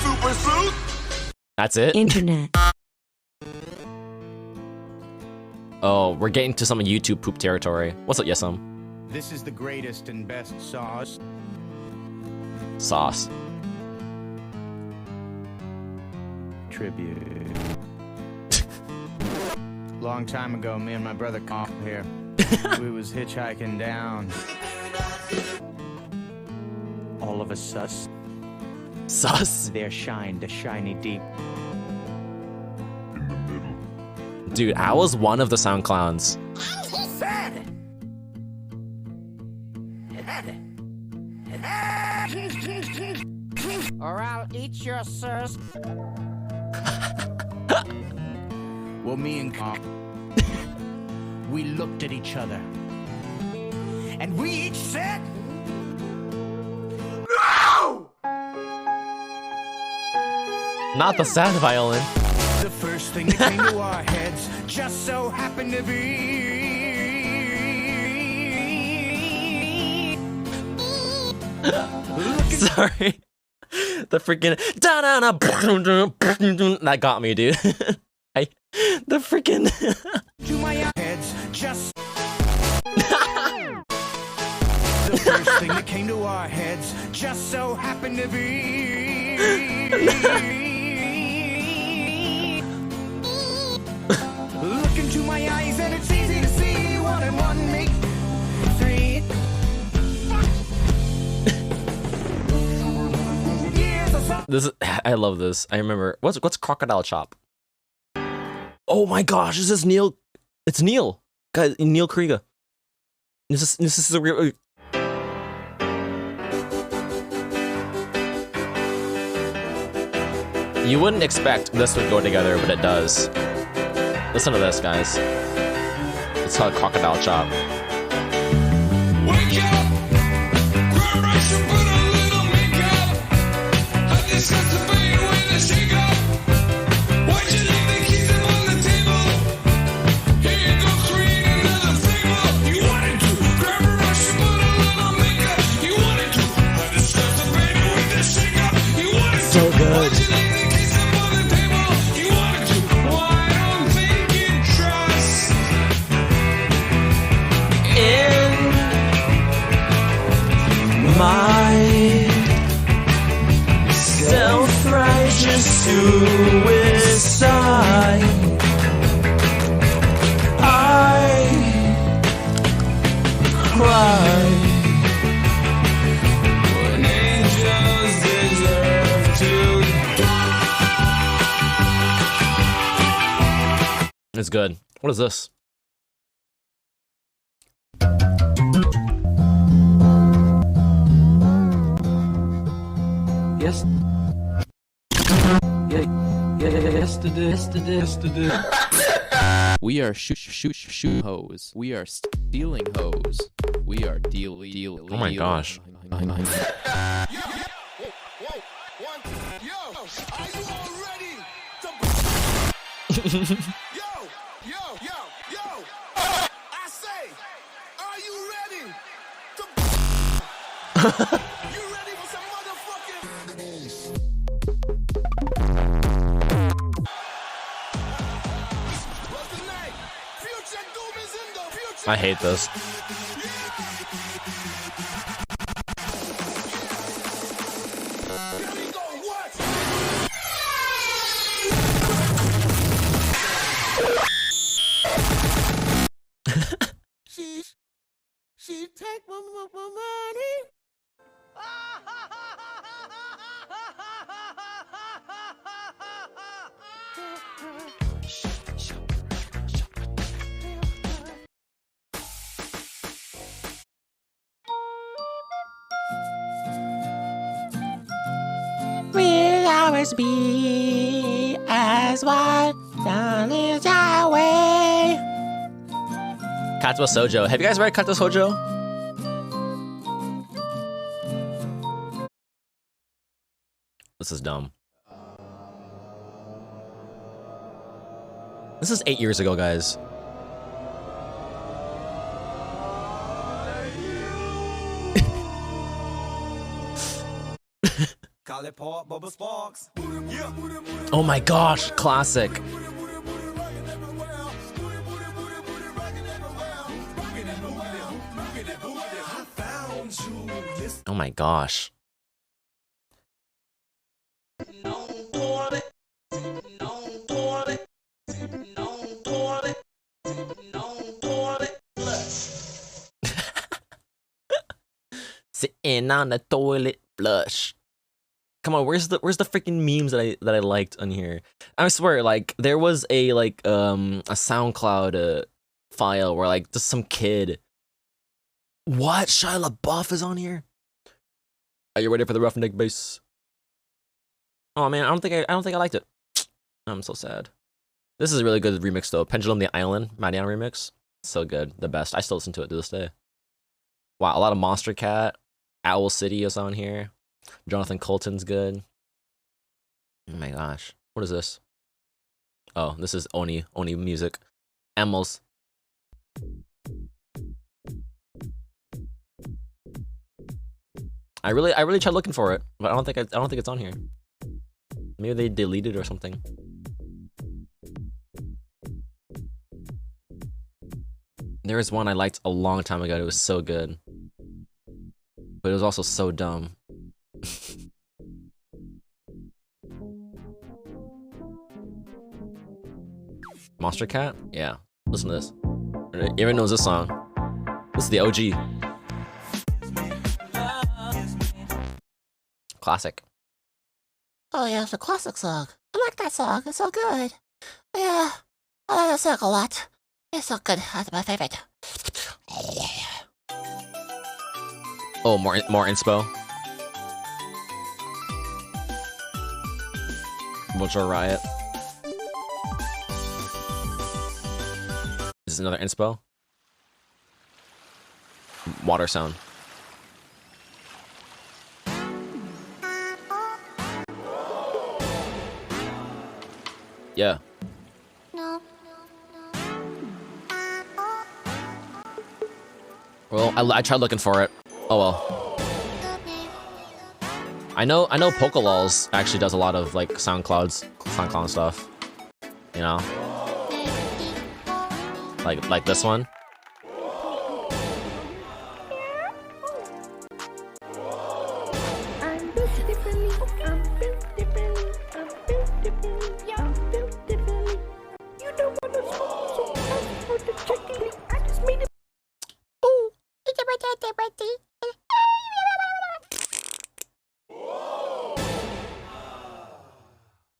Super suit. That's it? Internet. Oh, we're getting to some YouTube poop territory. What's up, Yesum? This is the greatest and best sauce. Sauce. Tribute. Long time ago, me and my brother here. We was hitchhiking down. All of a sus. There shined a shiny deep. Dude, I was one of the sound clowns. Or I'll eat your sus. Well, me and we looked at each other. And we each said, No! Not the sad violin. the first thing that came to our heads just so happened to be. Sorry. The freaking that got me, dude. The freaking To my heads just the first thing that came to our heads just so happened to be. Look into my eyes and it's easy to see 1 and 1 make 3. this is, I love this. I remember what's Crocodile Chop? Oh my gosh, is this Neil? It's Neil. Guys, Neil Krieger. This is a real. You wouldn't expect this would go together, but it does. Listen to this, guys. It's called Crocodile Chop. Wake up! Grab rice and put a little makeup. I discuss the pain with a shake up. Why'd you leave the keys up on the table? Here you go, create another fable. You wanted to grab a rice and put a little makeup. You wanted to. I discuss the pain with a shake up. You wanted to. So good. Why'd you leave the keys up on the table? You wanted to. Well, I don't think you trust. In my self-righteous suicide, I cry when angels deserve to die. It's good. What is this? Yes. Yesterday. We are shoot hoes. We are stealing hoes. We are deal. Oh my gosh. I hate this. She take my money. We'll always be as one. Down is our way. Katsuo Sojo. Have you guys read Katsuo Sojo? This is dumb. This is 8 years ago, guys. Oh my gosh, classic. Oh my gosh. Sitting on the toilet flush. Come on, where's the freaking memes that I liked on here? I swear, like there was a SoundCloud file where like just some kid. What? Shia LaBeouf is on here? Are you ready for the Roughneck bass? Oh man, I don't think I liked it. I'm so sad. This is a really good remix though. Pendulum the Island, Mariana remix. So good, the best. I still listen to it to this day. Wow, a lot of Monster Cat. Owl City is on here. Jonathan Colton's good. Oh my gosh. What is this? Oh, this is Oni music. Emmels. I really tried looking for it, but I don't think it's on here. Maybe they deleted it or something. There was one I liked a long time ago. It was so good. But it was also so dumb. Monster Cat? Yeah. Listen to this. Everyone knows this song. This is the OG. Classic. Oh yeah, it's a classic song. I like that song. It's so good. Yeah, I like that song a lot. It's so good. That's my favorite. Oh, more inspo. Mojo Riot. This is another inspo. Water sound. Yeah. Well, I tried looking for it. Oh well. I know Pokelols actually does a lot of like SoundCloud stuff. You know? Like this one.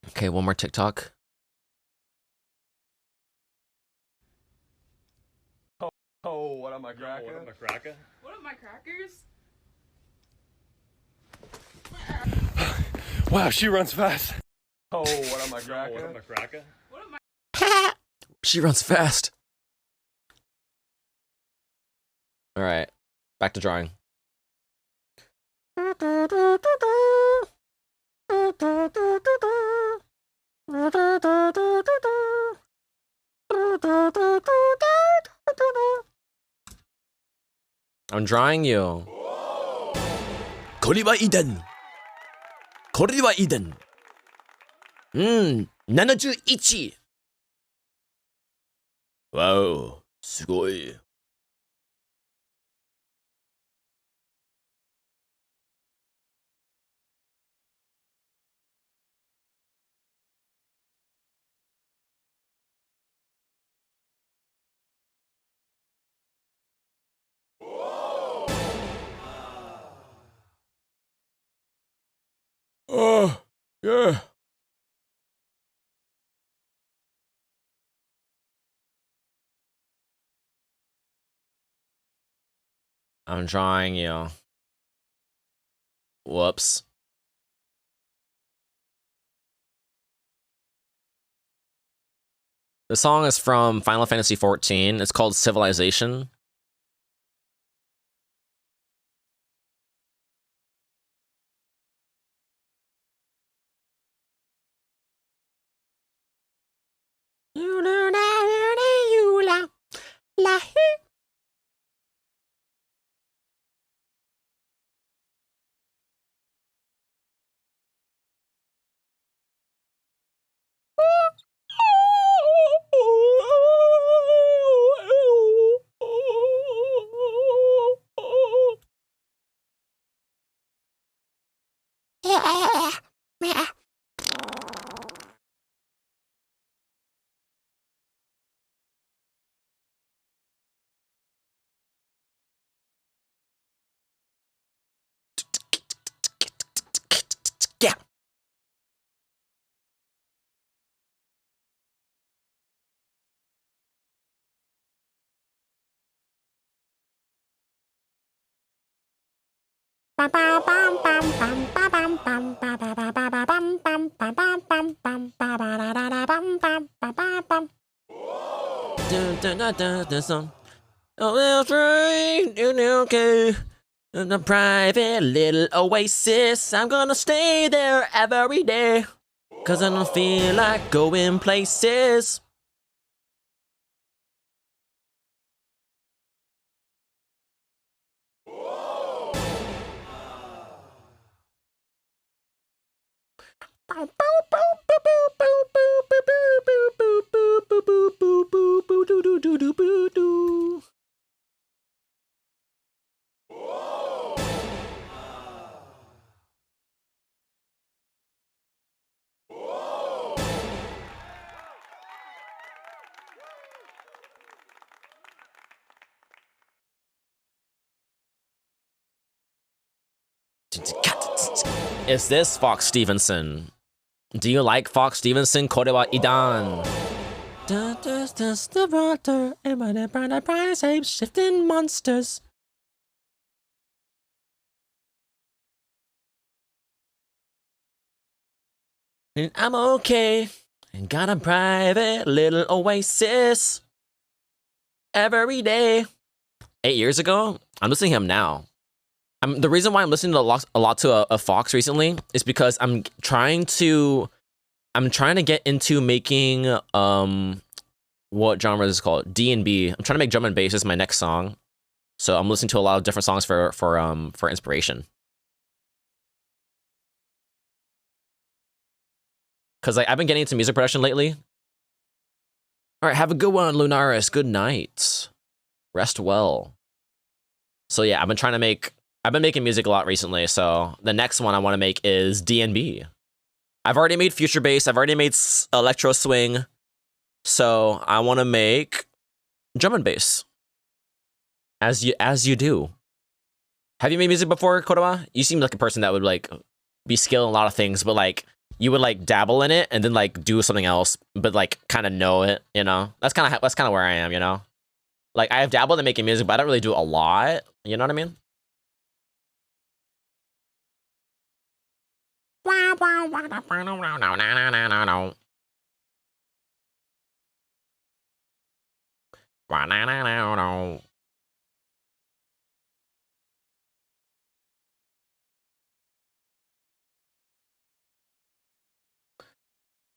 Okay, one more TikTok. Oh, what am I cracking? What am I cracking? What am I crackers? Wow, she runs fast. Oh, what am I cracking? What am I cracking? She runs fast. All right, back to drawing. I'm drawing you. これはイデン。これはイデン。71。わお、すごい。Oh, yeah. I'm drawing you. Whoops. The song is from Final Fantasy XIV. It's called Civilization. Yeah. Oh, that's right, okay. In a private little oasis, I'm gonna stay there every day. Cause I don't feel like going places. Is this Fox Stevenson? Do you like Fox Stevenson? これはイダン。The water and my price ape shifting monsters. And I'm okay. And got a private little oasis every day. 8 years ago? I'm listening to him now. The reason why I'm listening to a lot to a Fox recently is because I'm trying to get into making what genre is it called? D&B. I'm trying to make drum and bass as my next song. So I'm listening to a lot of different songs for inspiration. Cause I've been getting into music production lately. All right, have a good one, Lunaris. Good night. Rest well. So yeah, I've been making music a lot recently. So the next one I want to make is D&B. I've already made future bass. I've already made electro swing. So I want to make drum and bass. As you do. Have you made music before, Kodama? You seem like a person that would like be skilled in a lot of things, but like you would like dabble in it and then like do something else, but like kind of know it, you know? That's kind of where I am, you know? Like I have dabbled in making music, but I don't really do a lot. You know what I mean?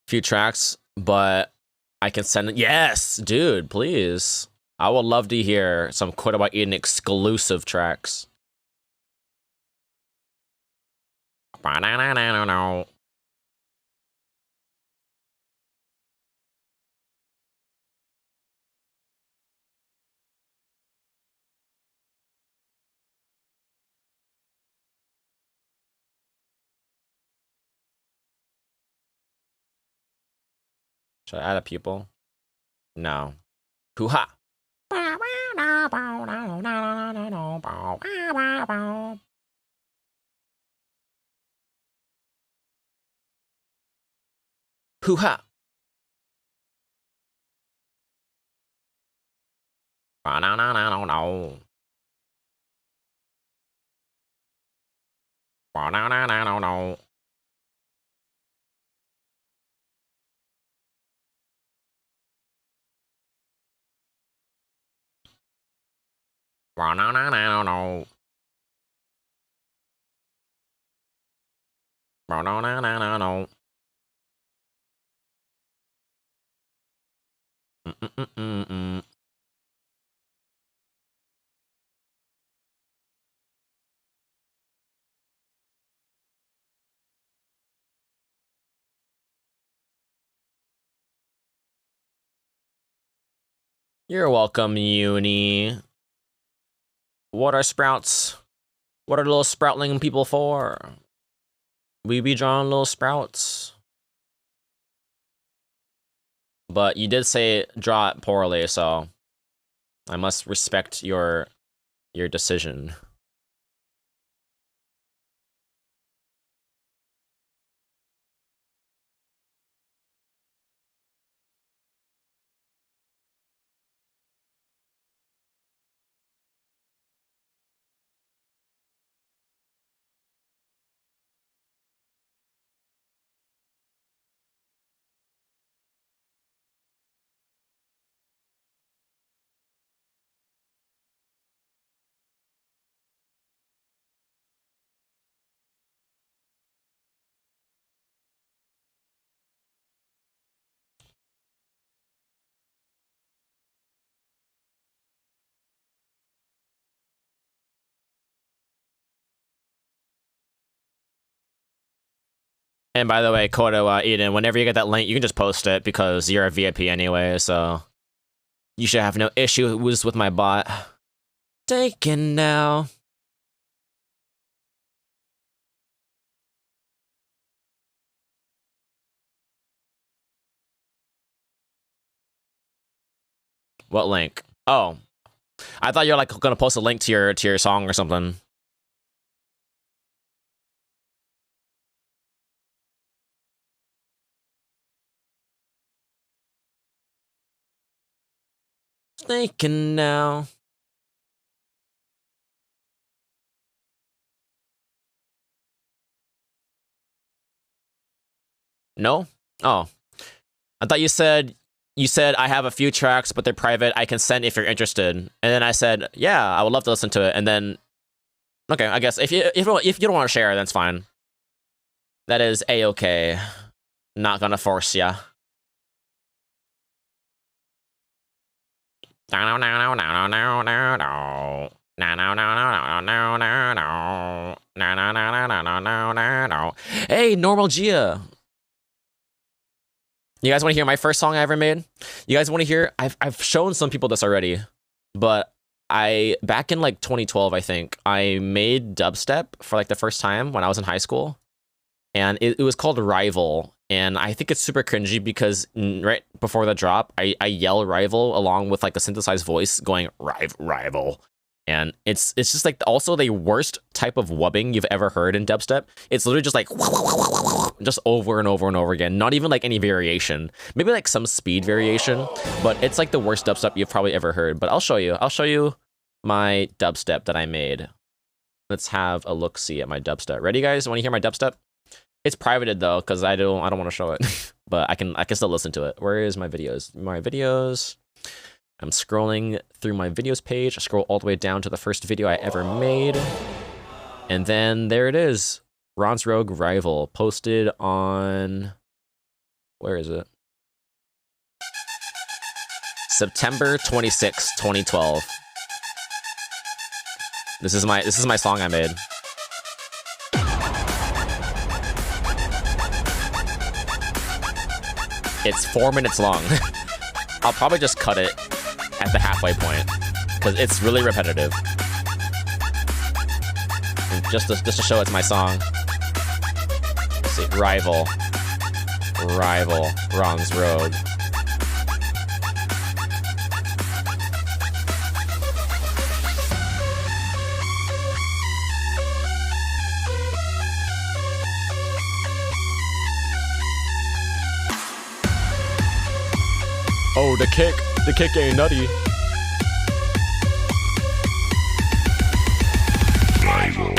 Few tracks, but I can send it. Yes, dude, please. I would love to hear some Kodama Eden exclusive tracks. Should I add a pupil? No. Hoo-ha! Hoo-ha! You're welcome, Uni. What are sprouts? What are little sproutling people for? we be drawing little sprouts. But you did say draw it poorly, so I must respect your decision. And by the way, Kodo, Eden, whenever you get that link, you can just post it because you're a VIP anyway, so you should have no issues with my bot. Taken now. What link? Oh, I thought you were like gonna post a link to your song or something. Thinking now. No? Oh. I thought you said I have a few tracks, but they're private. I can send if you're interested. And then I said, yeah, I would love to listen to it. And then, okay, I guess if you don't want to share, that's fine. That is a-okay. Not gonna force ya. Hey, Normal Gia. You guys want to hear my first song I ever made? You guys want to hear? I've shown some people this already, but back in like 2012, I think I made dubstep for like the first time when I was in high school, and it was called Rival. And I think it's super cringy because right before the drop, I yell Rival along with like a synthesized voice going Rival. And it's just like also the worst type of wubbing you've ever heard in dubstep. It's literally just like just over and over and over again. Not even like any variation. Maybe like some speed variation, but it's like the worst dubstep you've probably ever heard. But I'll show you. I'll show you my dubstep that I made. Let's have a look-see at my dubstep. Ready, guys? Want to hear my dubstep? It's privated though, because I don't want to show it. But I can still listen to it. Where is my videos? My videos. I'm scrolling through my videos page. I scroll all the way down to the first video I ever made. And then there it is. Ron's Rogue Rival. Posted on... Where is it? September 26, 2012. This is my song I made. It's 4 minutes long. I'll probably just cut it at the halfway point because it's really repetitive. And just to show it's my song. Let's see, Rival, Ron's Rogue. Oh, the kick ain't nutty. Rival.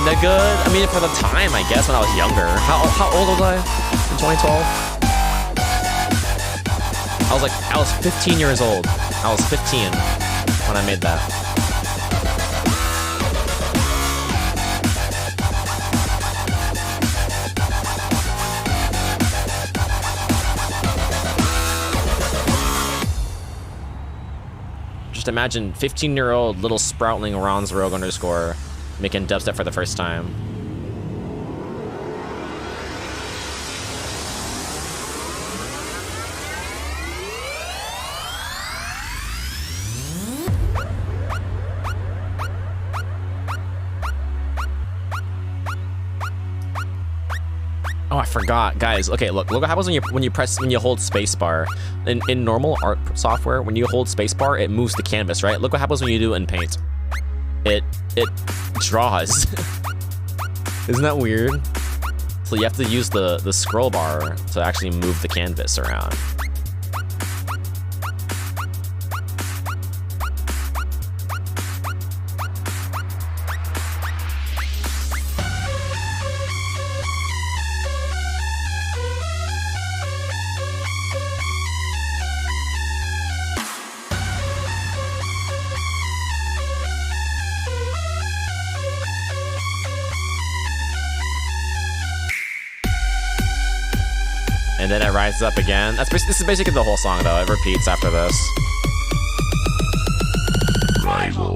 Kinda good. I mean, for the time, I guess, when I was younger. How old was I in 2012? I was 15 years old. I was 15 when I made that. Just imagine 15-year-old little sproutling Ron's Rogue underscore making dubstep for the first time. Oh, I forgot, guys. Okay, look what happens when you hold spacebar. In normal art software, when you hold spacebar, it moves the canvas, right? Look what happens when you do it in Paint. It draws. Isn't that weird? So you have to use the scroll bar to actually move the canvas around. And then it rises up again. This is basically the whole song, though. It repeats after this. Rival.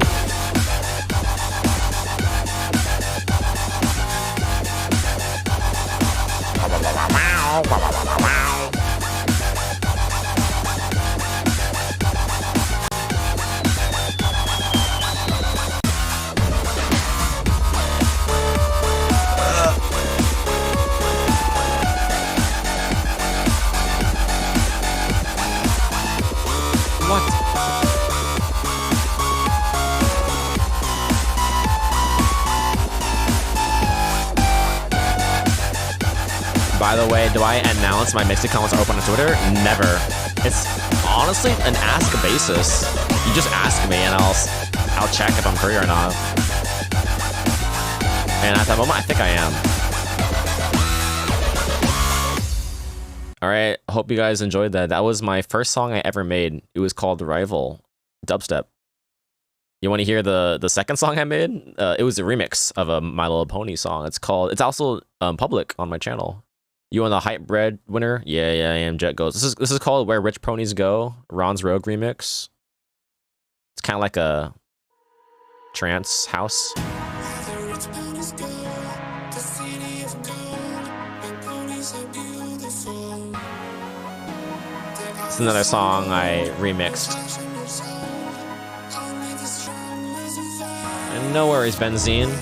By the way, do I announce my mixed comments are open on Twitter? Never. It's honestly an ask basis. You just ask me and I'll check if I'm free or not. And at the moment, I think I am. Alright, hope you guys enjoyed that. That was my first song I ever made. It was called Rival Dubstep. You want to hear the second song I made? It was a remix of a My Little Pony song. It's also public on my channel. You want the hype bread winner? Yeah, I am. Jet Goes. This is called Where Rich Ponies Go. Ron's Rogue remix. It's kind of like a trance house. It's another song I remixed. And no worries, Benzene.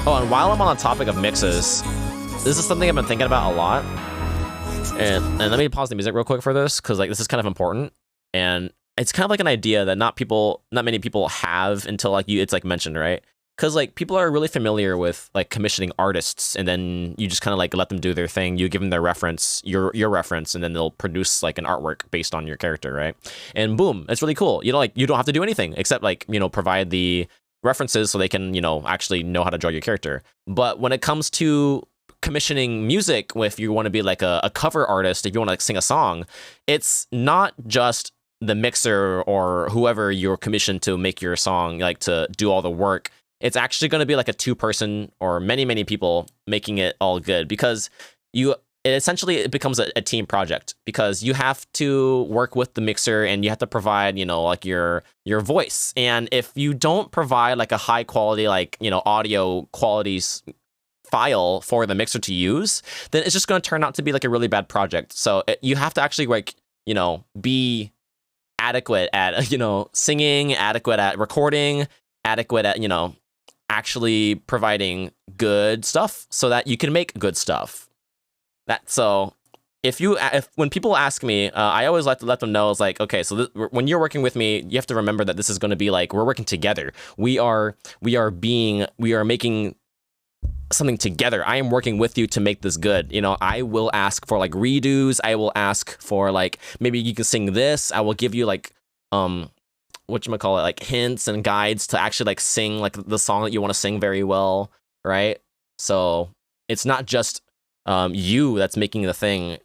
Oh, and while I'm on the topic of mixes, this is something I've been thinking about a lot. And let me pause the music real quick for this, because like this is kind of important. And it's kind of like an idea that not many people have until like it's like mentioned, right? Because like people are really familiar with like commissioning artists, and then you just kind of like let them do their thing. You give them their reference, your reference, and then they'll produce like an artwork based on your character, right? And boom, it's really cool. You know, like you don't have to do anything except like, you know, provide the references so they can, you know, actually know how to draw your character. But when it comes to commissioning music, if you want to be like a cover artist, if you want to like sing a song, it's not just the mixer or whoever you're commissioned to make your song, like to do all the work. It's actually going to be like a two-person or many people making it all good, because it becomes a team project, because you have to work with the mixer and you have to provide, you know, like your voice. And if you don't provide like a high quality, like, you know, audio qualities file for the mixer to use, then it's just going to turn out to be like a really bad project. So you have to actually like, you know, be adequate at, you know, singing, adequate at recording, adequate at, you know, actually providing good stuff so that you can make good stuff. So when people ask me, I always like to let them know, it's like, okay, so when you're working with me, you have to remember that this is going to be like, we're working together. We are making something together. I am working with you to make this good. You know, I will ask for like redos. I will ask for like, maybe you can sing this. I will give you like, whatchamacallit, like hints and guides to actually like sing like the song that you want to sing very well, right? So it's not just you that's making the thing,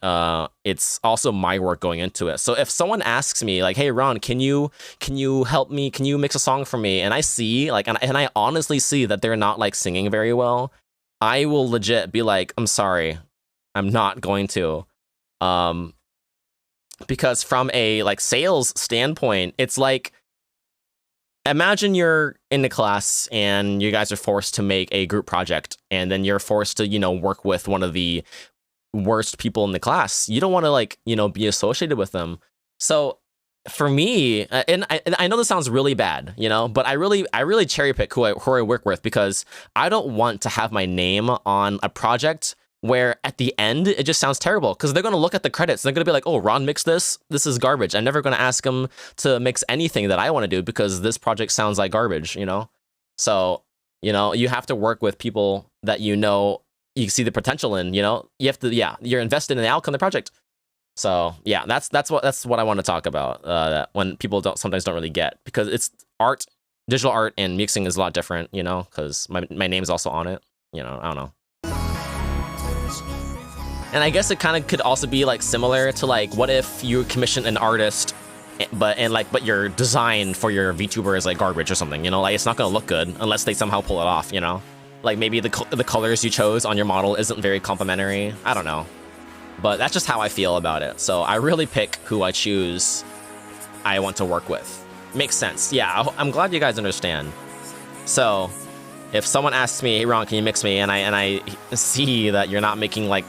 it's also my work going into it. So if someone asks me like, hey Ron, can you help me, can you mix a song for me, and I see like, and I honestly see that they're not like singing very well, I will legit be like, I'm sorry, I'm not going to. because from a like sales standpoint, it's like, imagine you're in the class and you guys are forced to make a group project, and then you're forced to, work with one of the worst people in the class. You don't want to like, be associated with them. So for me, and I know this sounds really bad, but I really cherry pick who I work with, because I don't want to have my name on a project where at the end it just sounds terrible, because they're going to look at the credits and they're going to be like, oh, Ron mixed this is garbage. I'm never going to ask him to mix anything that I want to do because this project sounds like garbage, So, you have to work with people that you see the potential in, you have to, you're invested in the outcome of the project. So yeah, that's what I want to talk about, that when people sometimes don't really get, because it's art, digital art and mixing is a lot different, because my name's also on it, I don't know. And I guess it kind of could also be like similar to like, what if you commission an artist, but your design for your VTuber is like garbage or something, like it's not gonna look good unless they somehow pull it off, like maybe the colors you chose on your model isn't very complimentary. I don't know, but that's just how I feel about it. So I really pick who I choose I want to work with. Makes sense. Yeah, I'm glad you guys understand. So if someone asks me, hey Ron, can you mix me, and I see that you're not making like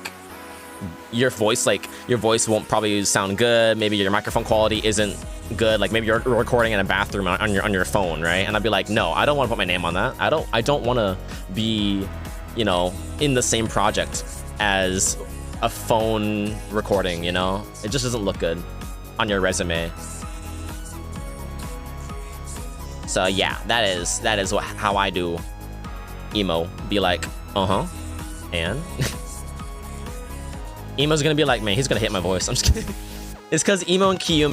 your voice won't probably sound good, maybe your microphone quality isn't good, like maybe you're recording in a bathroom on your phone, right? And I'd be like, no, I don't want to put my name on that. I don't want to be, in the same project as a phone recording, it just doesn't look good on your resume. So yeah, that is how I do emo. Be like, and Emo's gonna be like, man, he's gonna hit my voice. I'm just kidding. It's because Emo and Kiyume,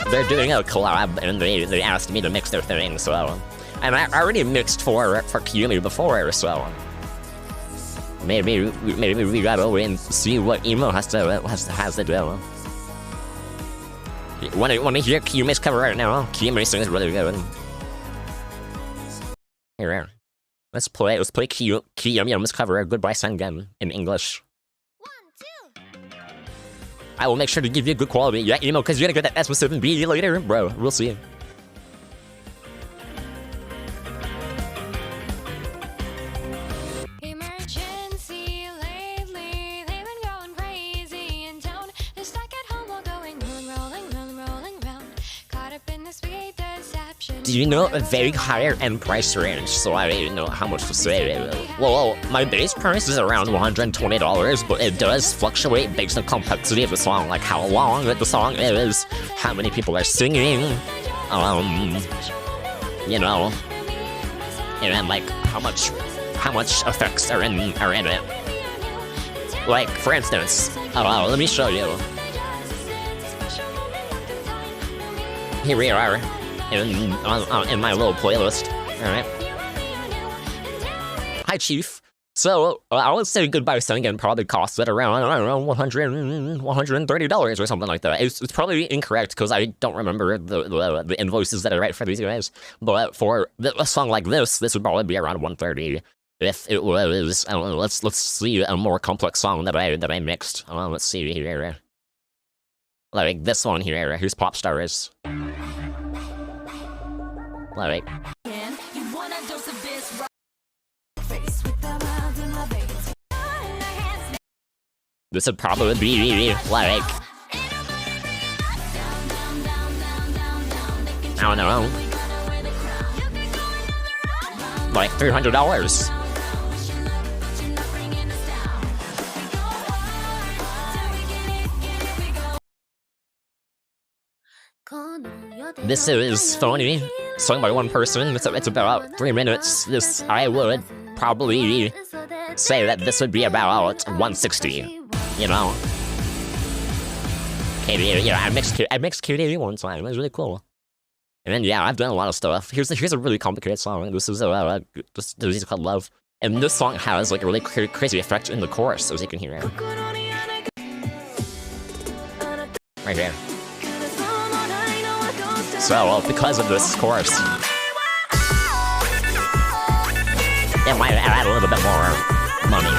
they're doing a collab, and they asked me to mix their thing, so... And I already mixed for Kiyume before, so... Maybe we gotta go and see what Emo has to do. Wanna hear Kiyume's cover right now? Kiyume sings really good. Here, let's play Kiyume's cover, Goodbye Sengen, in English. I will make sure to give you good quality. Yeah, because you're gonna get that S7B later, bro. We'll see. Emergency lately, they've been going crazy in town. They're stuck at home while going rolling round. Caught up in this big deception. Do you know a very higher end price range? So I don't even know how much to say. Well, my base price is around $120, but it does fluctuate based on complexity of the song, like how long the song is, how many people are singing, and like how much effects are in it. Like for instance, let me show you. Here we are in my little playlist. All right. Hi, Chief. So, I would say Goodbye Sengen probably costs it around, I don't know, $130 or something like that. It's probably incorrect because I don't remember the invoices that I write for these guys. But for a song like this would probably be around $130. If it was, I don't know, let's see a more complex song that I mixed. Let's see here. Like this one here, here's Pop Stars. Like... This would probably be like, I don't know, like $300. This is Phony, sung by one person. It's about 3 minutes. This, I would probably say that this would be about $160. KDA, yeah, I mixed KDA one time. It was really cool. And then yeah, I've done a lot of stuff. Here's a really complicated song. This is this called Love, and this song has like a really crazy effect in the chorus, as you can hear. Right here. So because of this chorus, it might add a little bit more money.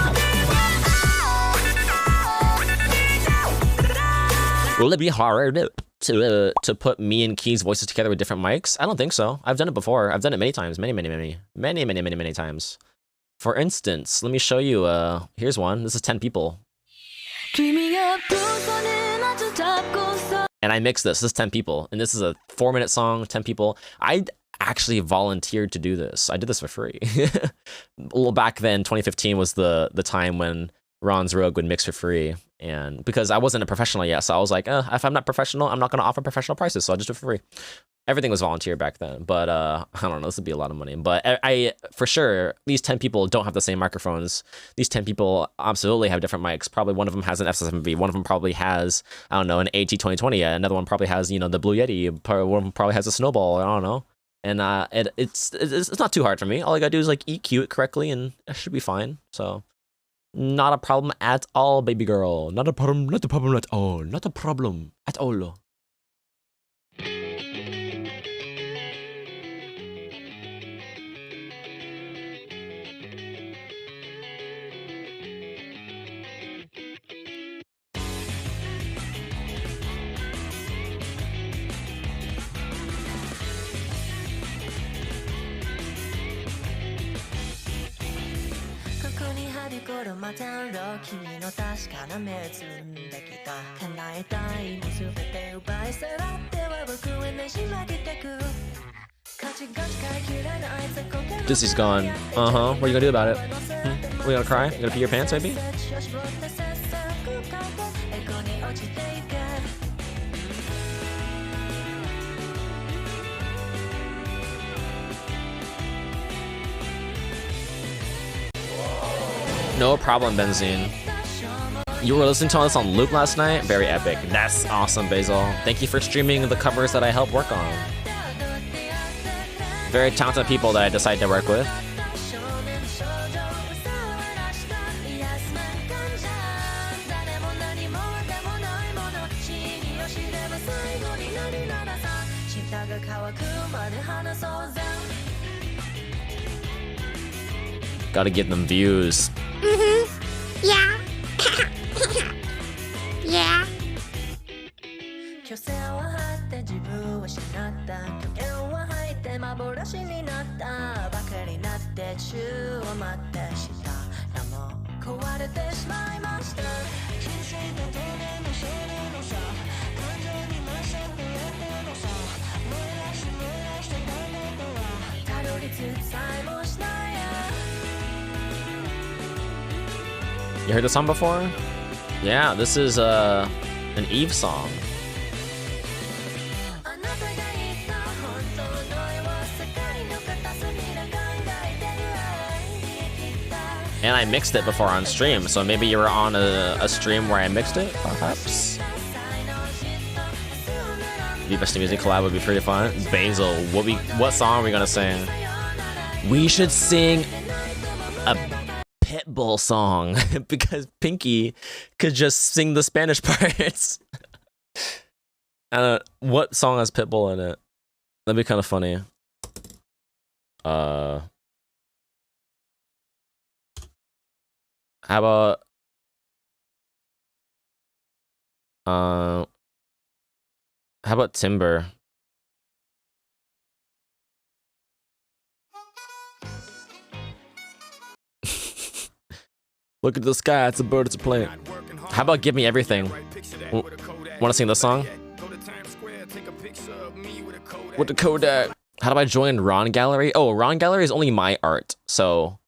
Will it be hard to put me and Key's voices together with different mics? I don't think so. I've done it before. I've done it many times. Many times. For instance, let me show you. Here's one. This is 10 people. And I mixed this. This is 10 people. And this is a 4-minute song, 10 people. I actually volunteered to do this. I did this for free. Well, back then, 2015 was the time when Ron's Rogue would mix for free. And because I wasn't a professional yet, so I was like, if I'm not professional, I'm not going to offer professional prices, so I'll just do it for free. Everything was volunteer back then, but I don't know, this would be a lot of money. But I for sure, these 10 people don't have the same microphones. These 10 people absolutely have different mics. Probably one of them has an F7V, one of them probably has, I don't know, an AT2020, another one probably has, the Blue Yeti, one of them probably has a Snowball, I don't know. And it's not too hard for me. All I gotta do is like EQ it correctly, and I should be fine. So not a problem at all, baby girl. Not a problem. Not a problem at all. Not a problem at all. Disney's gone. What are you gonna do about it? What, you gonna cry? You gonna pee your pants, maybe? No problem, Benzene. You were listening to this on loop last night? Very epic. That's awesome, Basil. Thank you for streaming the covers that I helped work on. Very talented people that I decided to work with. Gotta get them views. Yeah. Yeah. You heard this song before? Yeah, this is an Eve song. And I mixed it before on stream, so maybe you were on a stream where I mixed it, perhaps? Viva Music collab would be pretty fun. Basil, what song are we gonna sing? We should sing a Pitbull song because Pinky could just sing the Spanish parts. What song has Pitbull in it? That'd be kind of funny. How about Timber? Look at the sky, it's a bird, it's a plane. How about Give Me Everything? Wanna sing this song? With the Kodak. How do I join Ron Gallery? Oh, Ron Gallery is only my art, so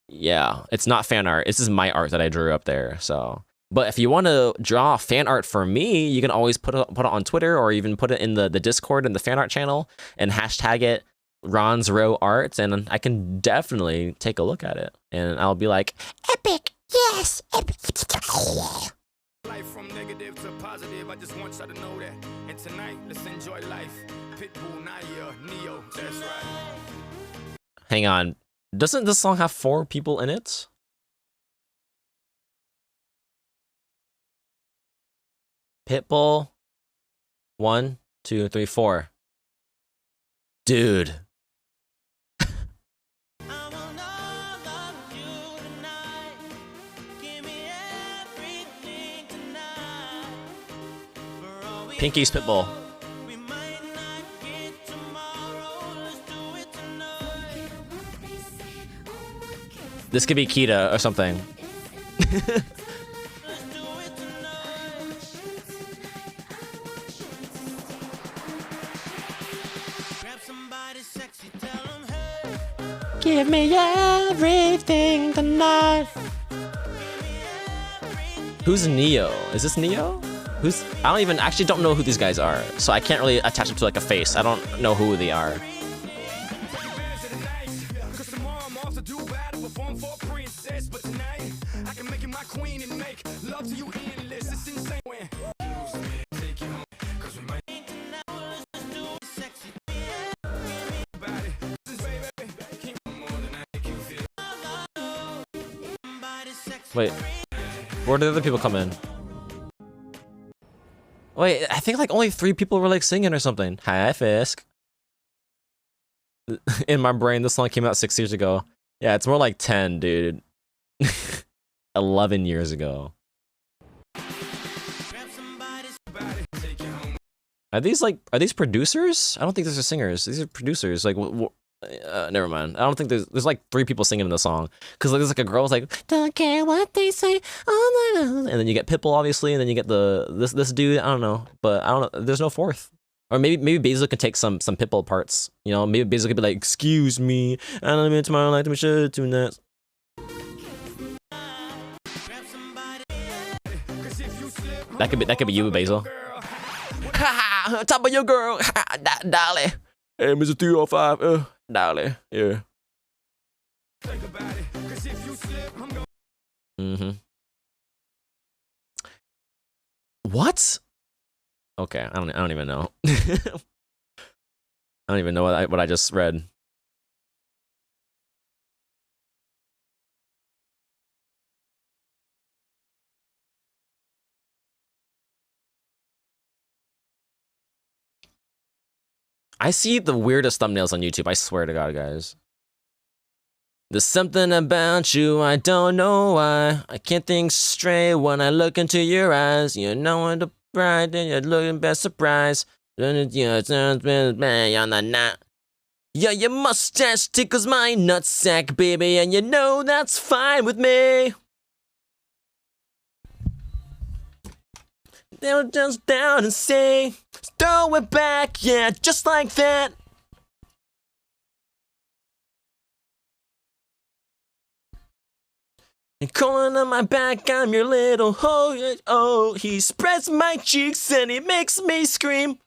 yeah, it's not fan art. This is my art that I drew up there, so. But if you want to draw fan art for me, you can always put it on Twitter or even put it in the Discord and the fan art channel and hashtag it Ron's Row Art, and I can definitely take a look at it. And I'll be like, epic, yes, epic. Life from negative to positive, I just want y'all to know that. And tonight, let's enjoy life. Pitbull, Naya, Neo, that's right. Hang on, doesn't this song have 4 people in it? Pitbull, 1, 2, 3, 4. Dude. Pinky's Pitbull. This could be Kita or something. Give me everything tonight. Who's Neo? Is this Neo? Who's? I don't even actually don't know who these guys are, so I can't really attach them to like a face. I don't know who they are. Wait, where did the other people come in? Wait, I think like only 3 people were like singing or something. Hi, Fisk. In my brain, this song came out 6 years ago. Yeah, it's more like 10, dude. 11 years ago. Are these producers? I don't think these are singers. These are producers. Like, never mind. I don't think there's like 3 people singing in the song. Cause like, there's like a girl who's like, don't care what they say, and then you get Pitbull obviously, and then you get this dude. I don't know, but I don't know. There's no 4th. Or maybe Basil could take some Pitbull parts. You know, maybe Basil could be like, excuse me, I don't mean tomorrow like to be sure to that. That could be you, Basil. Ha! Top of your girl, dolly. Hey, Mr. 305, dolly, yeah. What? Okay, I don't even know. I don't even know what I just read. I see the weirdest thumbnails on YouTube. I swear to God, guys. There's something about you, I don't know why. I can't think straight when I look into your eyes. You know the bright and you're looking best surprised. On the night. Yeah, your mustache tickles my nutsack, baby, and you know that's fine with me. They'll just down and say, throw it back, yeah, just like that. And calling on my back, I'm your little oh, he spreads my cheeks and he makes me scream.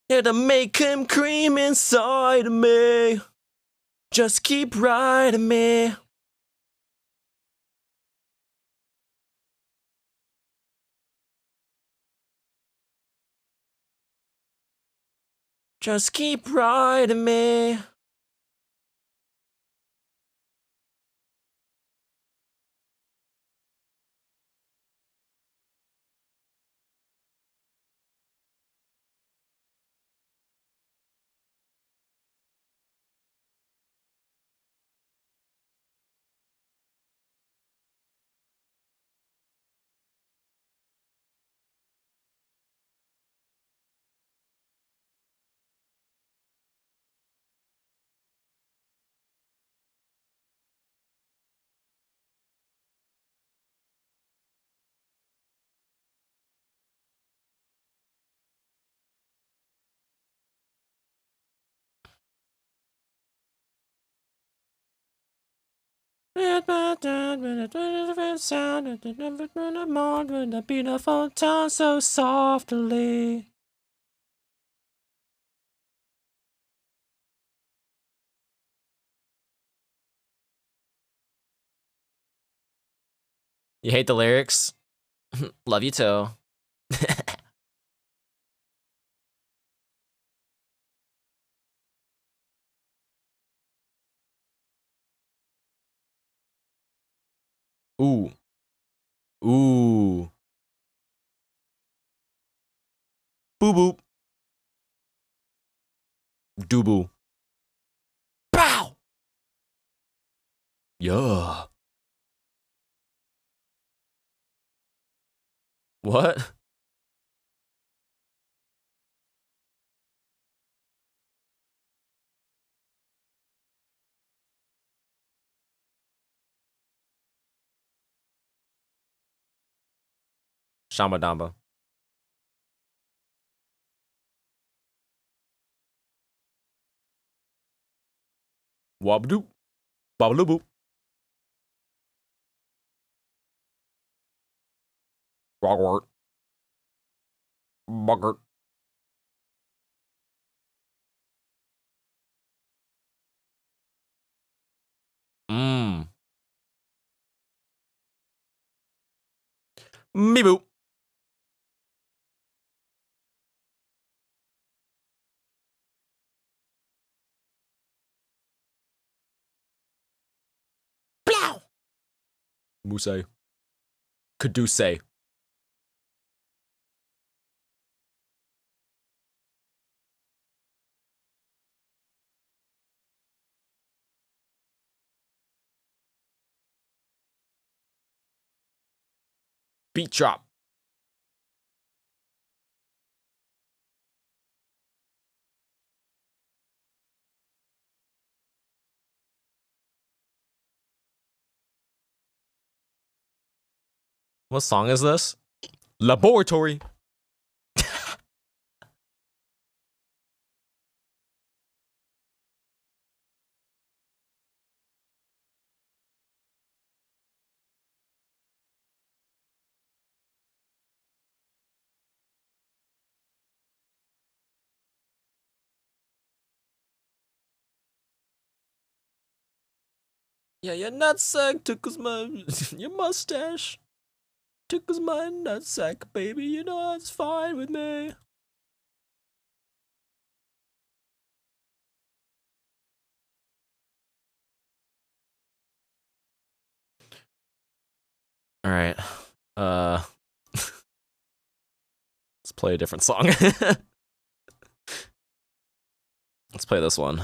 Yeah, to make him cream inside of me. Just keep riding me. Just keep riding me. Sound of the beautiful tone so softly. You hate the lyrics? Love you too. Ooh. Ooh. Boo boop. Doo boo. Pow! Yeah. What? Shamba Damba. Wabdoop. Babaloo. Rogwart. Buggert. Mmm. Me boo. Blow. Moose. Caduce. Beat drop. What song is this? Laboratory. Yeah, your nutsack tickles my your mustache. Tickles my nutsack, baby. You know that's fine with me. All right. Let's play a different song. Let's play this one.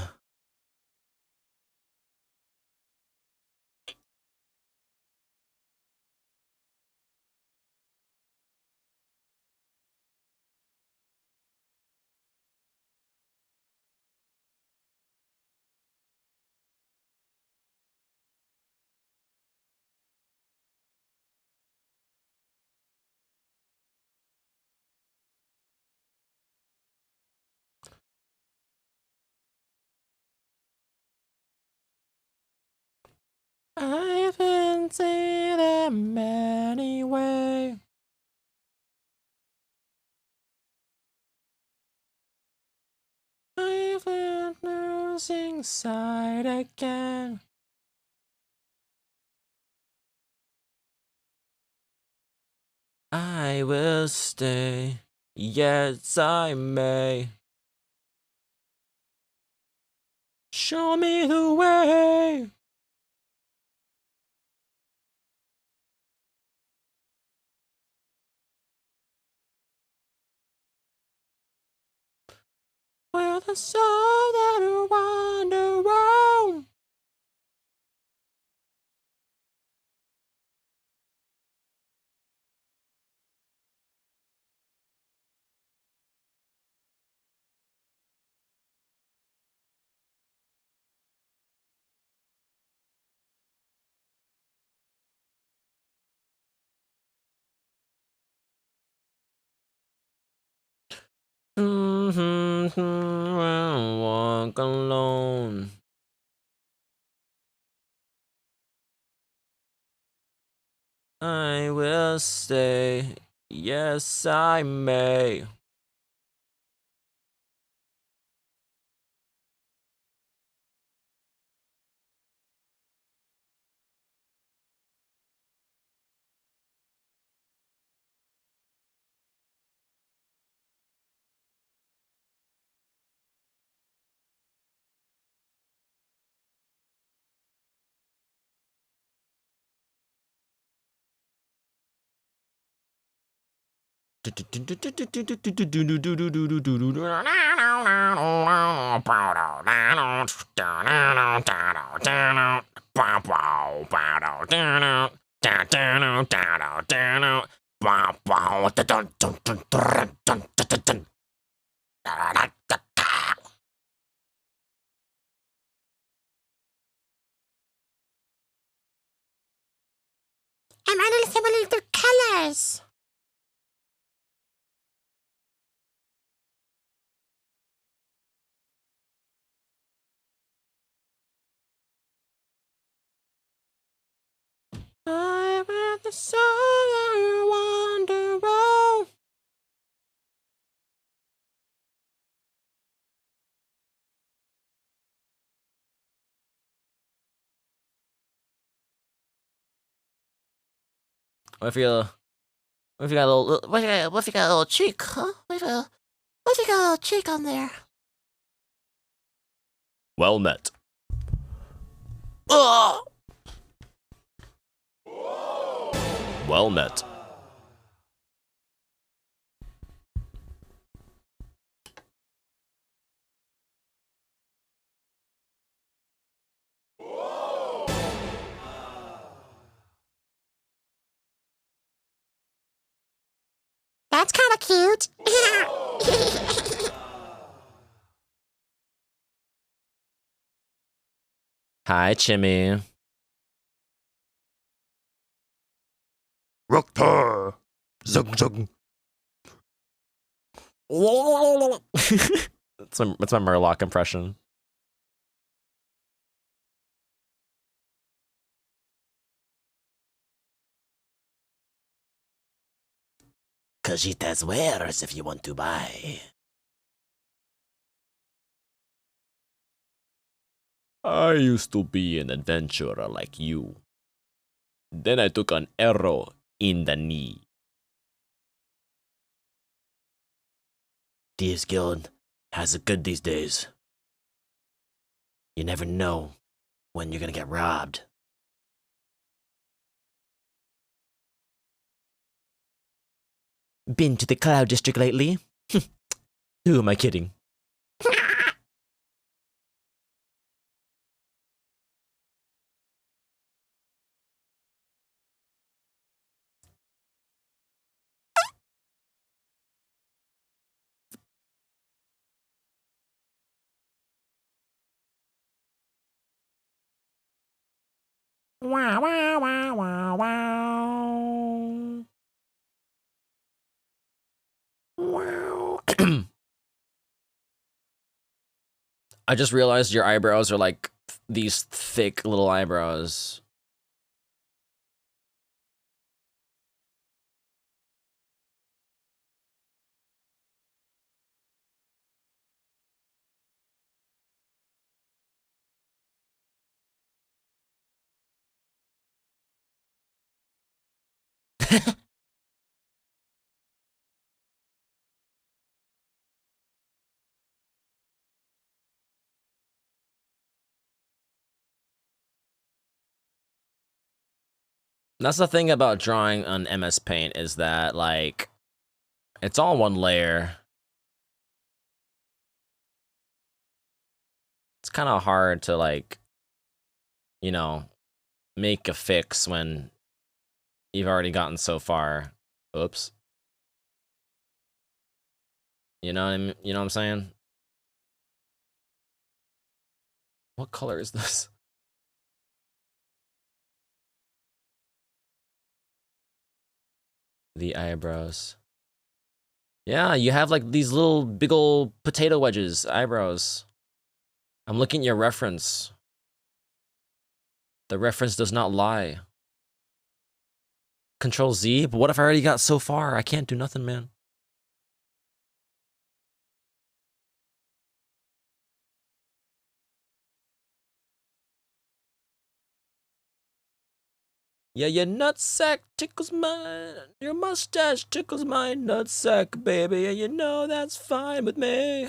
I've been seeing them anyway. I've been losing sight again. I will stay. Yes, I may. Show me the way. Where the soul that wander round. Walk alone. I will stay. Yes, I may. I'm only seeing little colors. The summer wanderer. What if you got a little, what if you got a little cheek, huh? What if you got a little cheek on there? Well met. Ugh! Well met. That's kind of cute. Hi, Chimmy. Ruktar. Zug zug. That's my Murloc impression. Cositas wares if you want to buy. I used to be an adventurer like you. Then I took an arrow in the knee. Thieves Guild has it good these days. You never know when you're gonna get robbed. Been to the Cloud District lately? Who am I kidding? Wow, wow, wow, wow, wow. Wow. I just realized your eyebrows are like these thick little eyebrows. That's the thing about drawing on MS Paint is that, like, it's all one layer. It's kind of hard to, like, you know, make a fix when you've already gotten so far. Oops. You know what I mean? You know what I'm saying? What color is this? The eyebrows. Yeah, you have like these little big old potato wedges eyebrows. I'm looking at your reference. The reference does not lie. Control Z? But what if I already got so far? I can't do nothing, man. Yeah, your nutsack tickles mine. Your mustache tickles my nutsack, baby. And you know that's fine with me.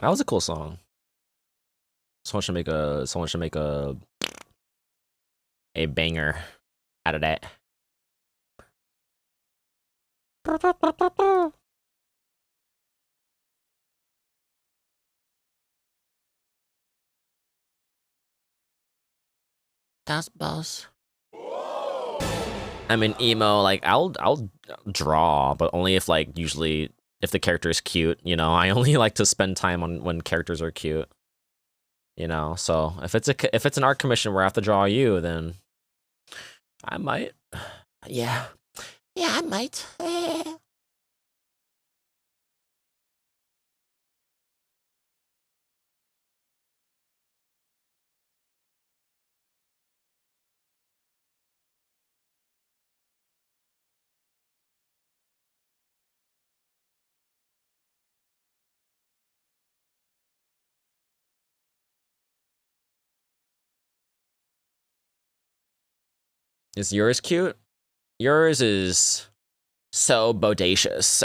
That was a cool song. Someone should make a banger out of that. That's boss. I mean, emo, like I'll draw, but only if like usually if the character is cute, you know. I only like to spend time on when characters are cute. You know, so if it's an art commission where I have to draw you, then I might. Yeah. Yeah, I might. Is yours cute? Yours is so bodacious.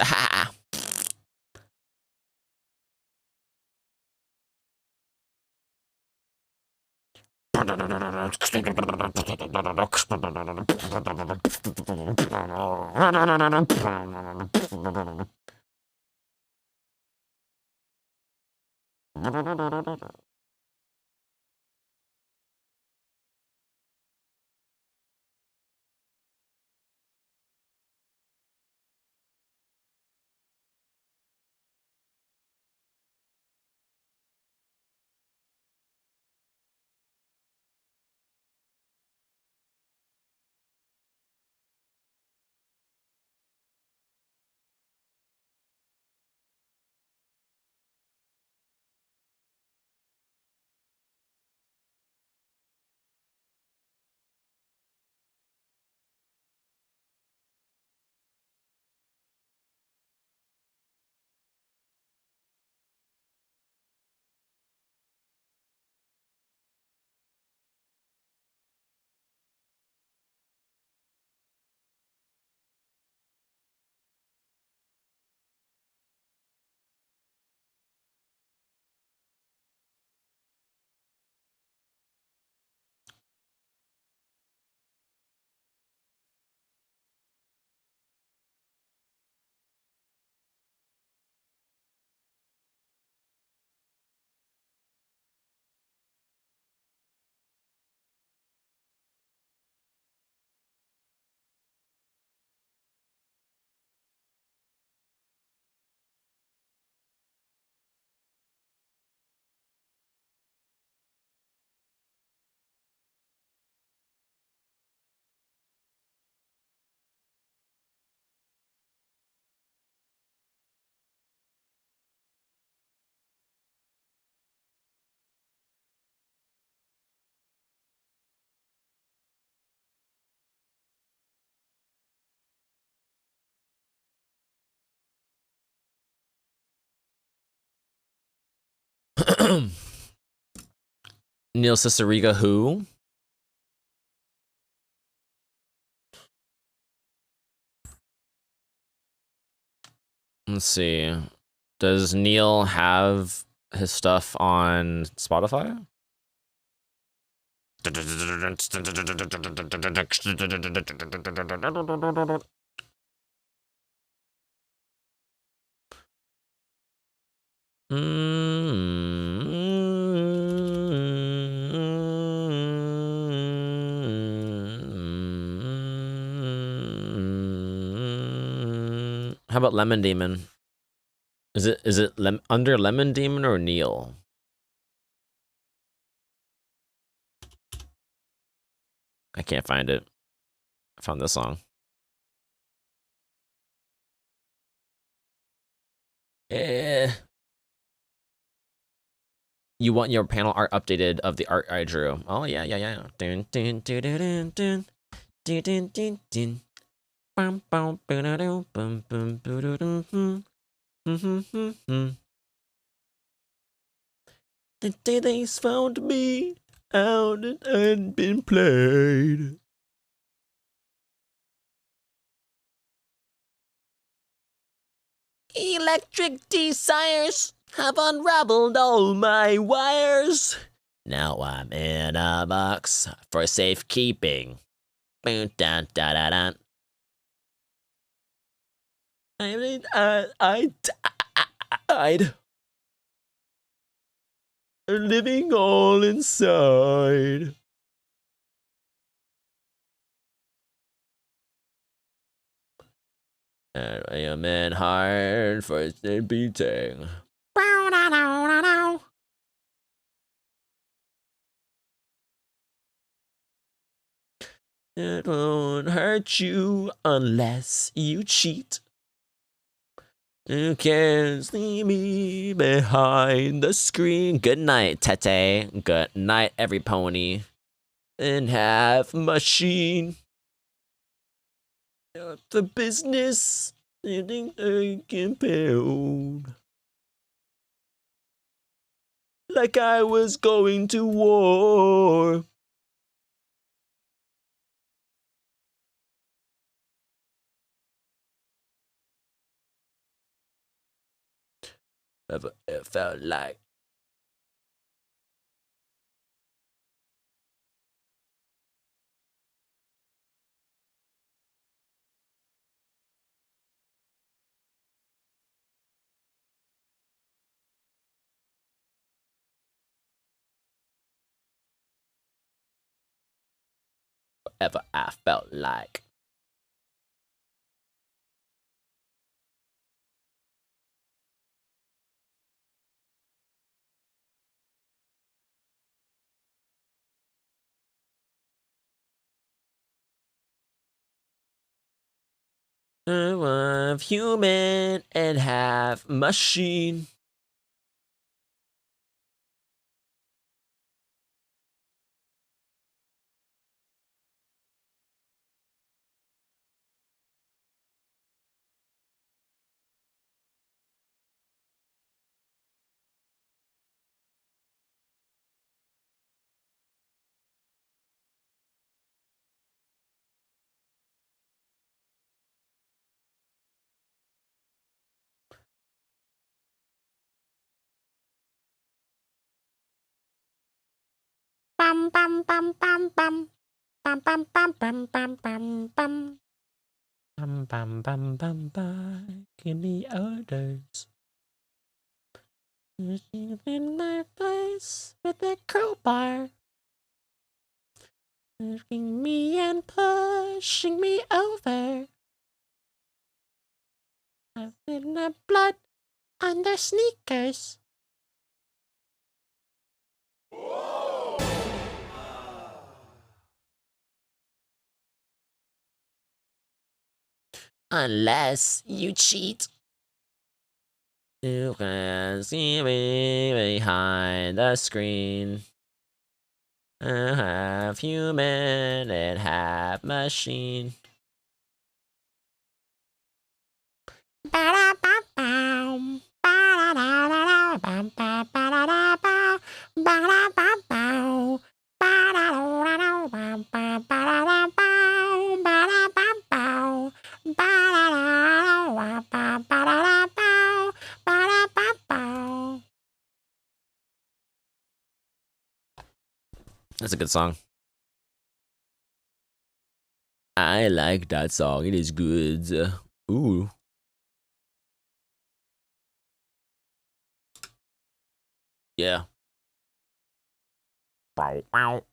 Neil Cicierega, who? Let's see. Does Neil have his stuff on Spotify? How about Lemon Demon? Is it under Lemon Demon or Neil? I can't find it. I found this song. You want your panel art updated of the art I drew? Oh yeah. Dun dun dun dun dun dun dun dun dun. Bum bum bum bum bum bum. The day they found me out and hadn't been played. Electric desires. I've unraveled all my wires. Now I'm in a box for safekeeping. Boom, dun, da, da, dun. I died. Living all inside. And I am in hard for a beating. It won't hurt you unless you cheat. You can't see me behind the screen. Good night, Tete. Good night, every pony. And half machine. The business I compelled. Like I was going to war. Ever it felt like whatever I felt like. I'm half human and half machine. Bum bum bum bum bum. Bum bum bum bum bum bum bum. Bum bum bum bum bum. Give me orders. In my place with a crowbar. Pushing me and pushing me over. I've been the blood on their sneakers. Unless you cheat. You can see me behind the screen. I half human and half machine. Ba-da-ba-bow. Ba-da-da-da-da. Ba-ba-ba-da-da-bow. Ba-da-ba-bow. Ba-da-da-da-da. Ba-ba-ba-da-da-bow. Ba-da-ba-bow. Ba-da-da-da-da. Ba-ba-ba-da-da-bow. Ba-da-ba-bow. That's a good song. I like that song. It is good. Ooh. Yeah. Oh,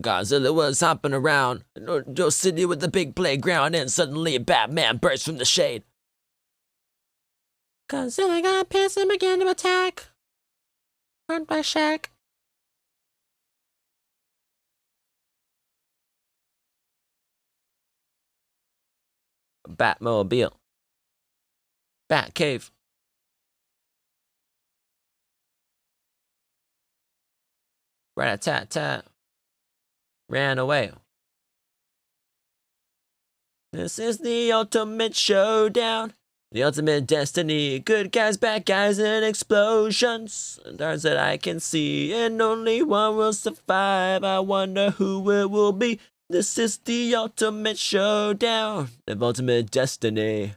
Godzilla was hopping around your city with a big playground, and suddenly a Batman burst from the shade. Godzilla got pissed and began to attack. Run by Shaq. Batmobile. Batcave. Rat-a-tat-tat. Ran away. This is the ultimate showdown. The ultimate destiny. Good guys, bad guys, and explosions. Stars that I can see, and only one will survive. I wonder who it will be. This is the ultimate showdown. The ultimate destiny.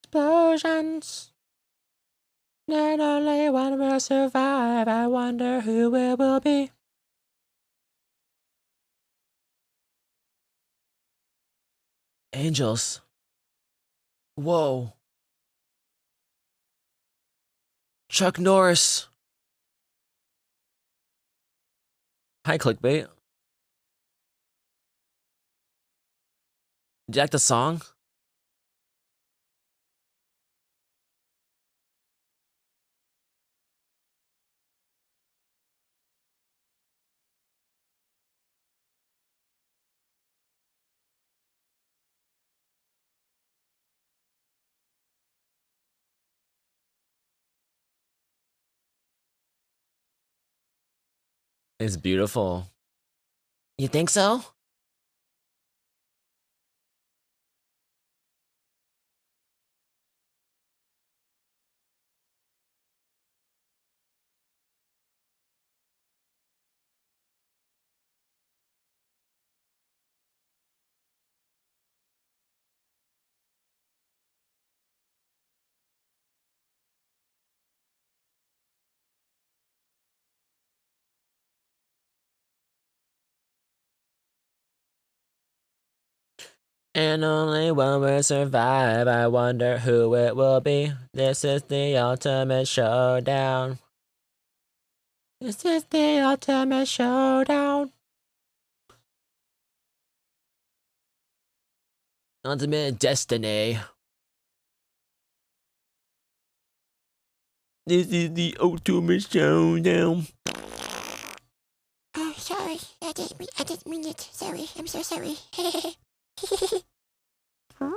explosions. Not only one will survive, I wonder who it will be. Angels. Whoa. Chuck Norris. Hi, clickbait. Did you like the song? It's beautiful. You think so? And only one will survive. I wonder who it will be. This is the ultimate showdown. This is the ultimate showdown. Ultimate destiny. This is the ultimate showdown. Oh, sorry. I didn't mean it. Sorry. I'm so sorry. Huh?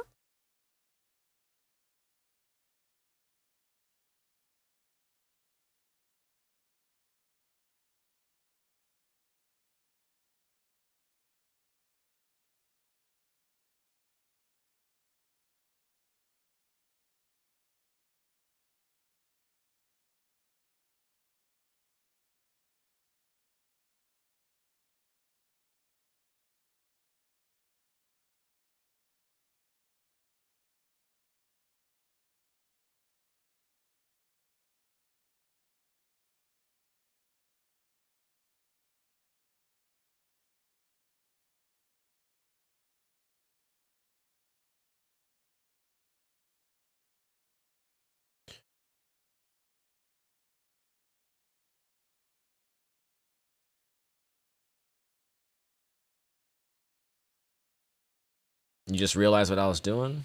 You just realized what I was doing?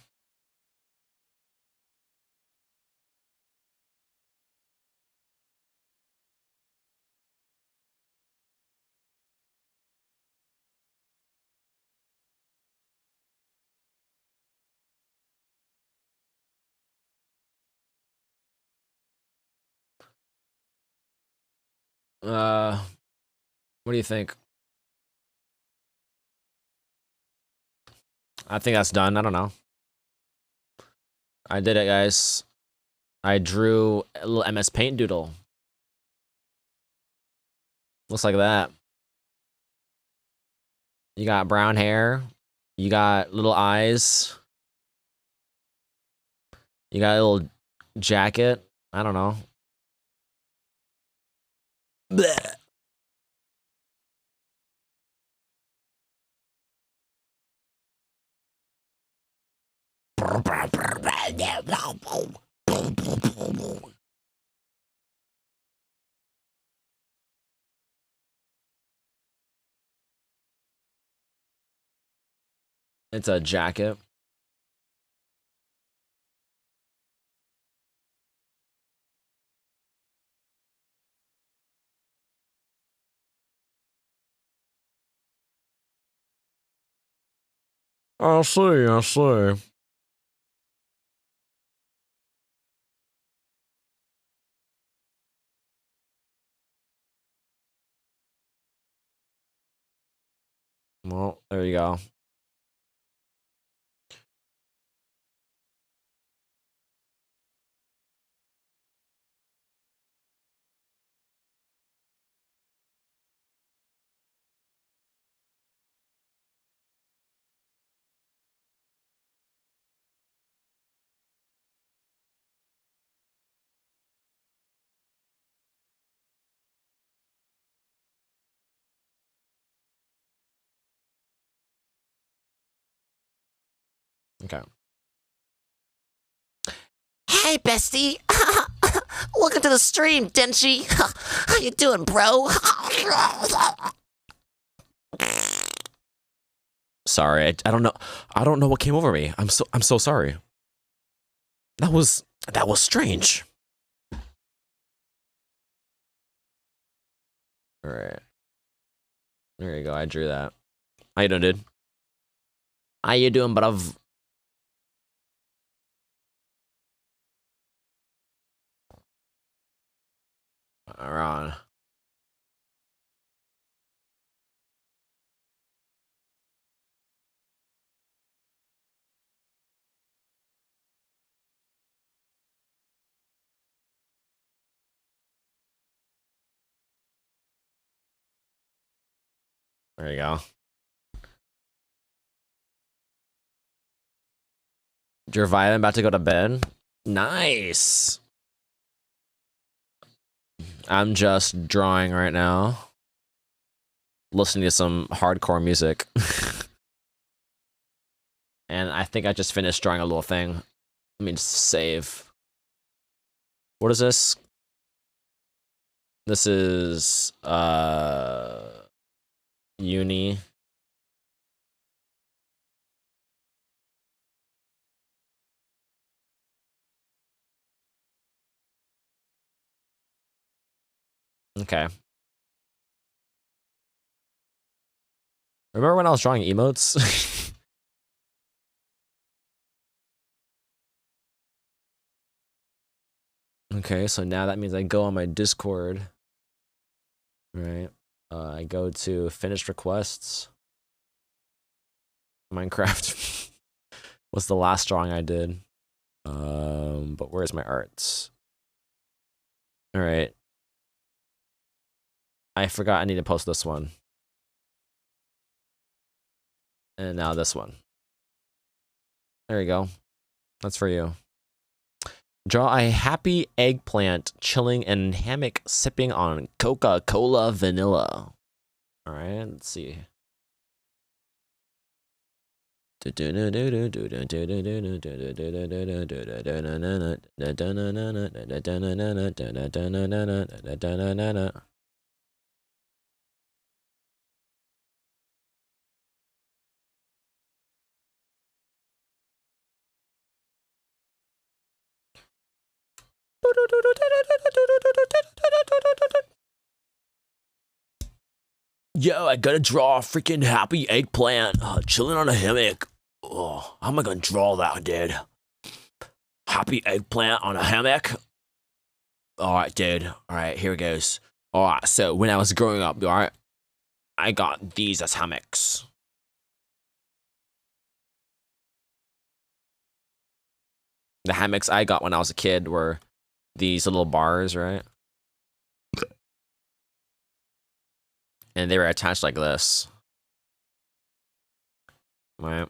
What do you think? I think that's done. I don't know. I did it, guys. I drew a little MS Paint doodle. Looks like that. You got brown hair. You got little eyes. You got a little jacket. I don't know. Blech. It's a jacket. I see, I see. Well, there you go. Okay. Hey, bestie. Welcome to the stream, Denchi. How you doing, bro? Sorry, I don't know. I don't know what came over me. I'm so sorry. That was strange. All right. There you go. I drew that. How you doing, dude? How you doing, bruv? Alright. There you go. You're vibing, about to go to bed? Nice. I'm just drawing right now. Listening to some hardcore music. And I think I just finished drawing a little thing. Let me just save. What is this? This is uni. Okay. Remember when I was drawing emotes? Okay, so now that means I go on my Discord. Right. I go to finished requests. Minecraft. What's the last drawing I did? But where's my arts? All right. I forgot I need to post this one. And now this one. There you go. That's for you. Draw a happy eggplant chilling in hammock sipping on Coca-Cola vanilla. All right, let's see. Yo, I gotta draw a freaking happy eggplant chilling on a hammock. Oh, how am I gonna draw that, dude? Happy eggplant on a hammock? Alright, dude. Alright, here it goes. Alright, so when I was growing up, alright, I got these as hammocks. The hammocks I got when I was a kid were these little bars, right? And they were attached like this. Right?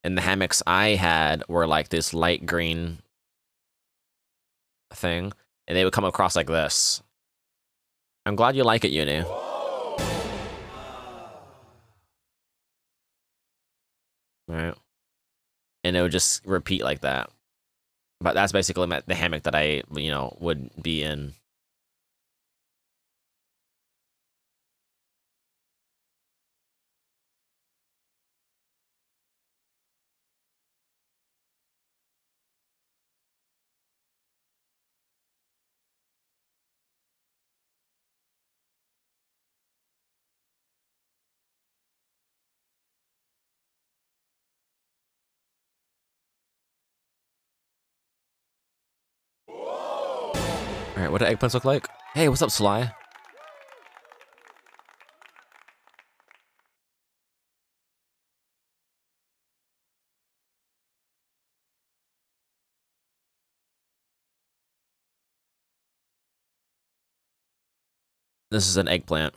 And the hammocks I had were like this light green thing. And they would come across like this. I'm glad you like it, Uni. Right? And it would just repeat like that. But that's basically the hammock that I, would be in. Alright, what do eggplants look like? Hey, what's up, Sly? This is an eggplant.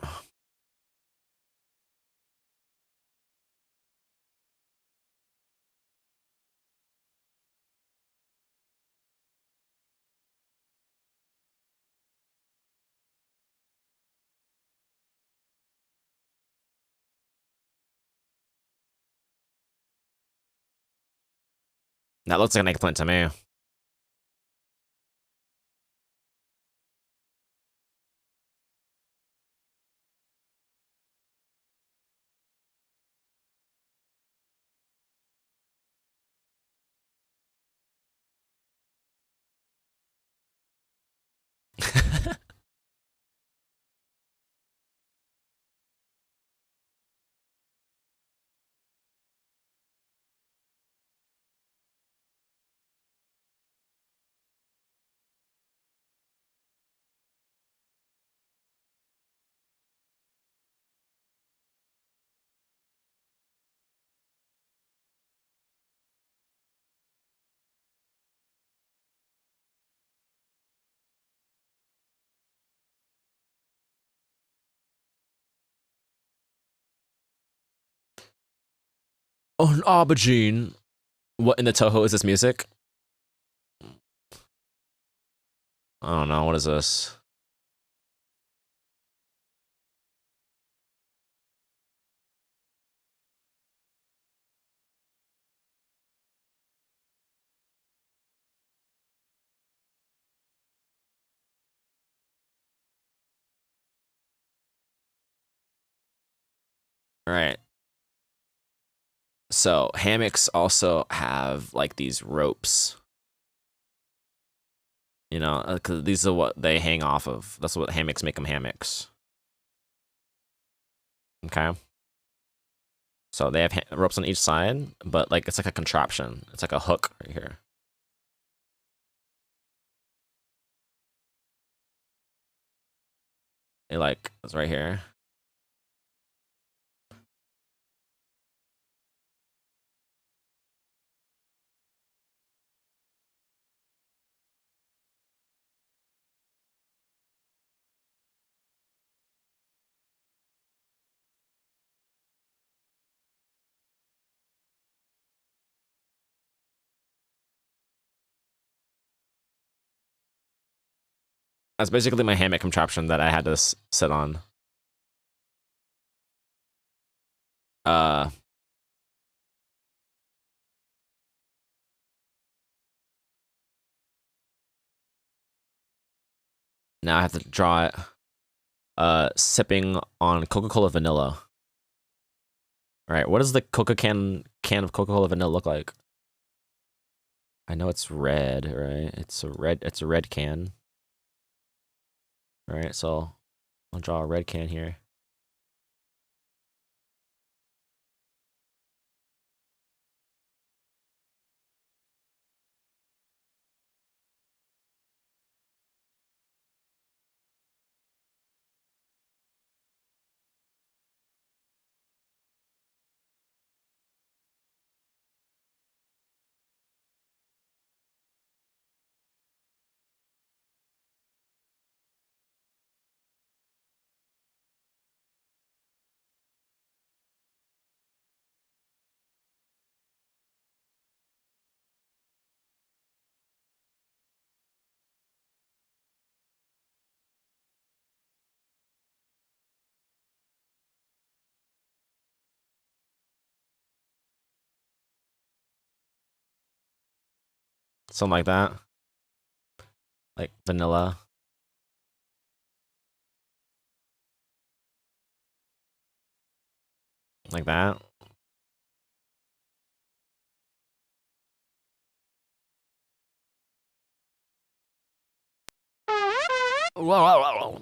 That looks like an eggplant to me. Oh, an aubergine. What in the Toho is this music? I don't know. What is this? All right. So hammocks also have like these ropes. You know, because these are what they hang off of. That's what hammocks make them hammocks. Okay. So they have ropes on each side, but like it's like a contraption. It's like a hook right here. It like it's right here. That's basically my hammock contraption that I had to sit on. Now I have to draw it. Sipping on Coca-Cola vanilla. All right, what does the can of Coca-Cola vanilla look like? I know it's red, right? It's a red can. All right, so I'll draw a red can here. Something like that. Like vanilla. Like that. Whoa.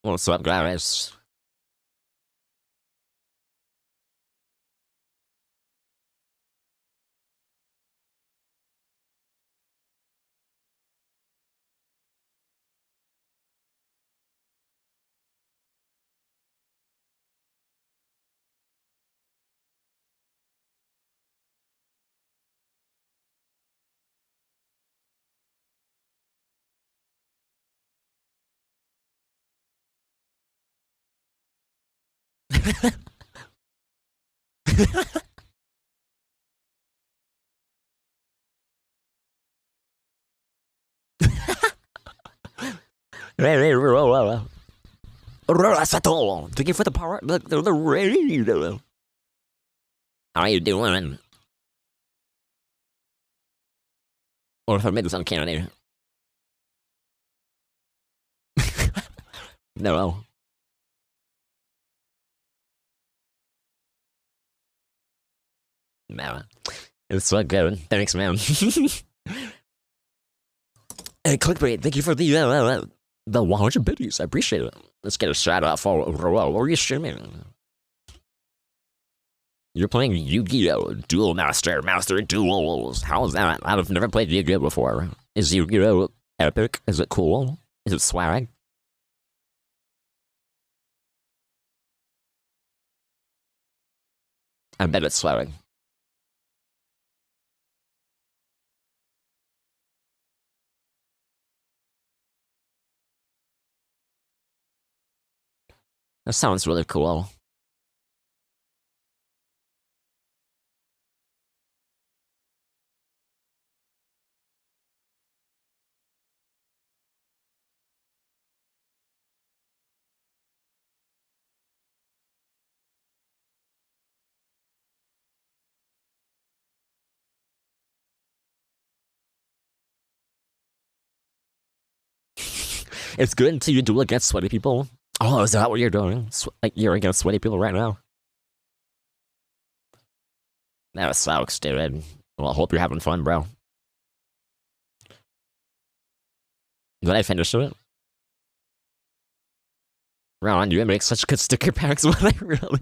What's up, guys? Thank you for the power. How are you doing? Or if I made this on camera. No. Man, it's so good. Thanks, man. Hey, clickbait, thank you for the 100 biddies. I appreciate it. Let's get a shout out for what were you streaming? You're playing Yu-Gi-Oh! Duel Master Duels. How is that? I've never played Yu-Gi-Oh! Before. Is Yu-Gi-Oh! Epic? Is it cool? Is it swag? I bet it's swag. That sounds really cool. It's good until you duel against sweaty people. Oh, is that what you're doing? Like, you're against sweaty people right now. That sucks, dude. Well, I hope you're having fun, bro. Did I finish it? Ron, you make such good sticker packs, but I really...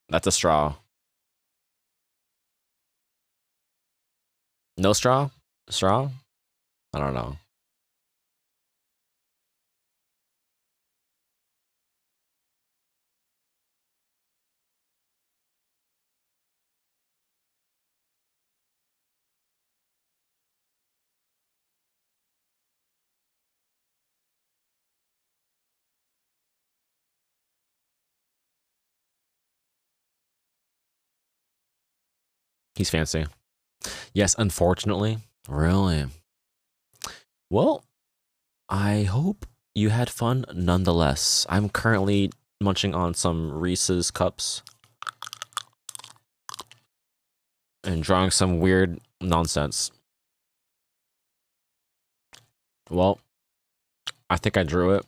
That's a straw. No straw? Straw? I don't know. He's fancy. Yes, unfortunately. Really? Well, I hope you had fun nonetheless. I'm currently munching on some Reese's cups and drawing some weird nonsense. Well, I think I drew it.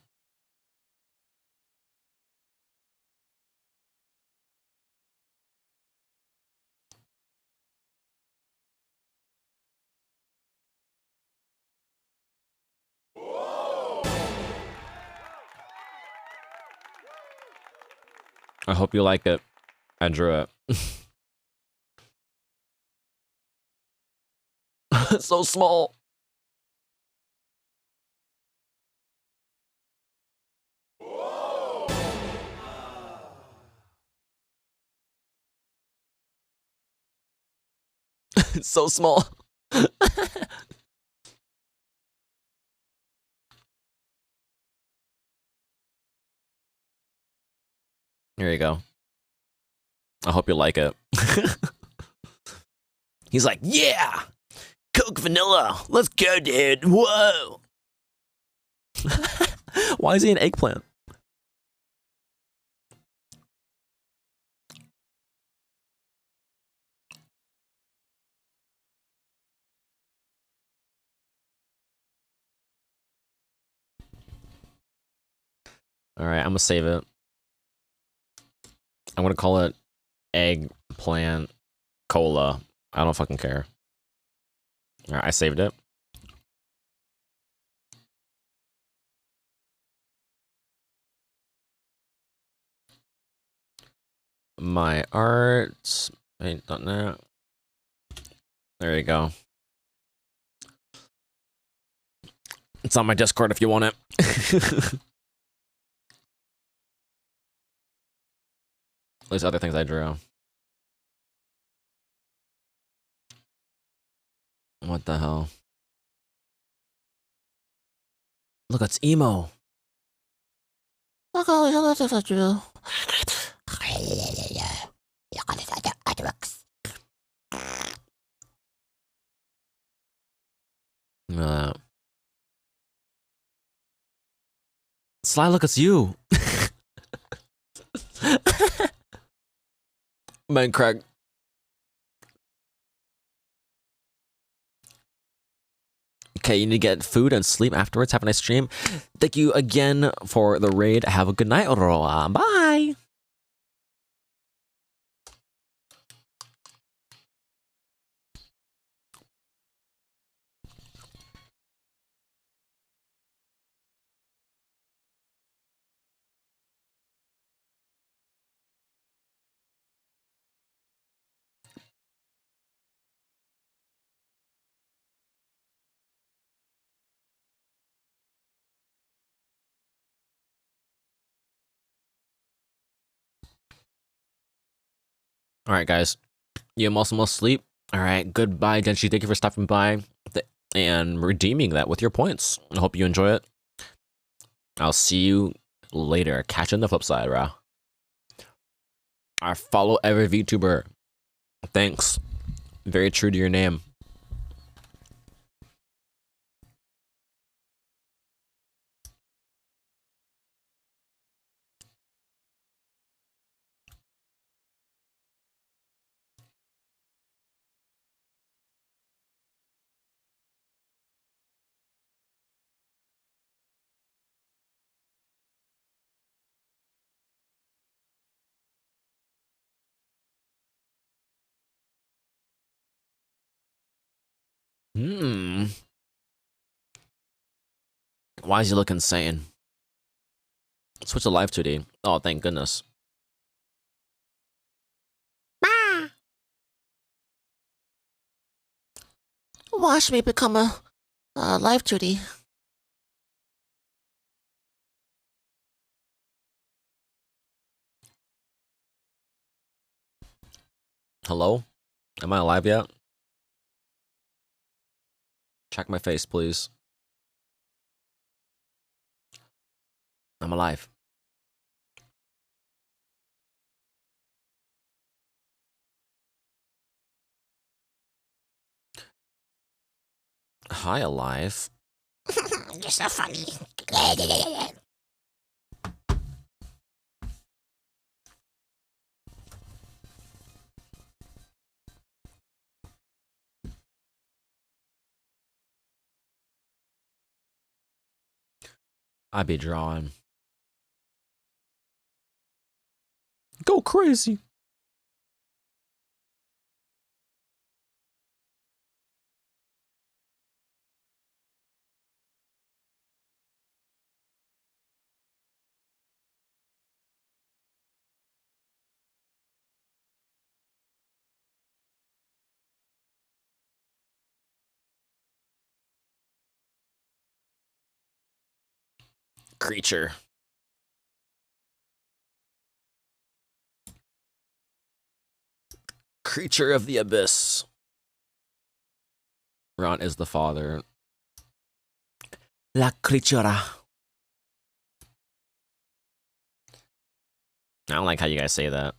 I hope you like it. I drew it. So small. It's so small. Here you go. I hope you like it. He's like, yeah! Coke vanilla! Let's go, dude! Whoa! Why is he an eggplant? Alright, I'm gonna save it. I'm gonna call it eggplant cola. I don't fucking care. Alright, I saved it. My art. Ain't done that. There you go. It's on my Discord if you want it. There's other things I drew. What the hell? Look, it's emo. Sly, look, it's you. Man, Craig. Okay, you need to get food and sleep afterwards. Have a nice stream. Thank you again for the raid. Have a good night, Aurora. Bye. All right, guys. You must sleep. All right. Goodbye, Denshi. Thank you for stopping by and redeeming that with your points. I hope you enjoy it. I'll see you later. Catch you on the flip side, bro. I follow every VTuber. Thanks. Very true to your name. Why is he look insane? Switch to live 2D. Oh, thank goodness. Watch me become a live 2D. Hello? Am I alive yet? Check my face, please. I'm alive. Hi, alive. You're so funny. I be drawing. Go crazy. Creature. Creature of the abyss. Ron is the father. La criatura. I don't like how you guys say that.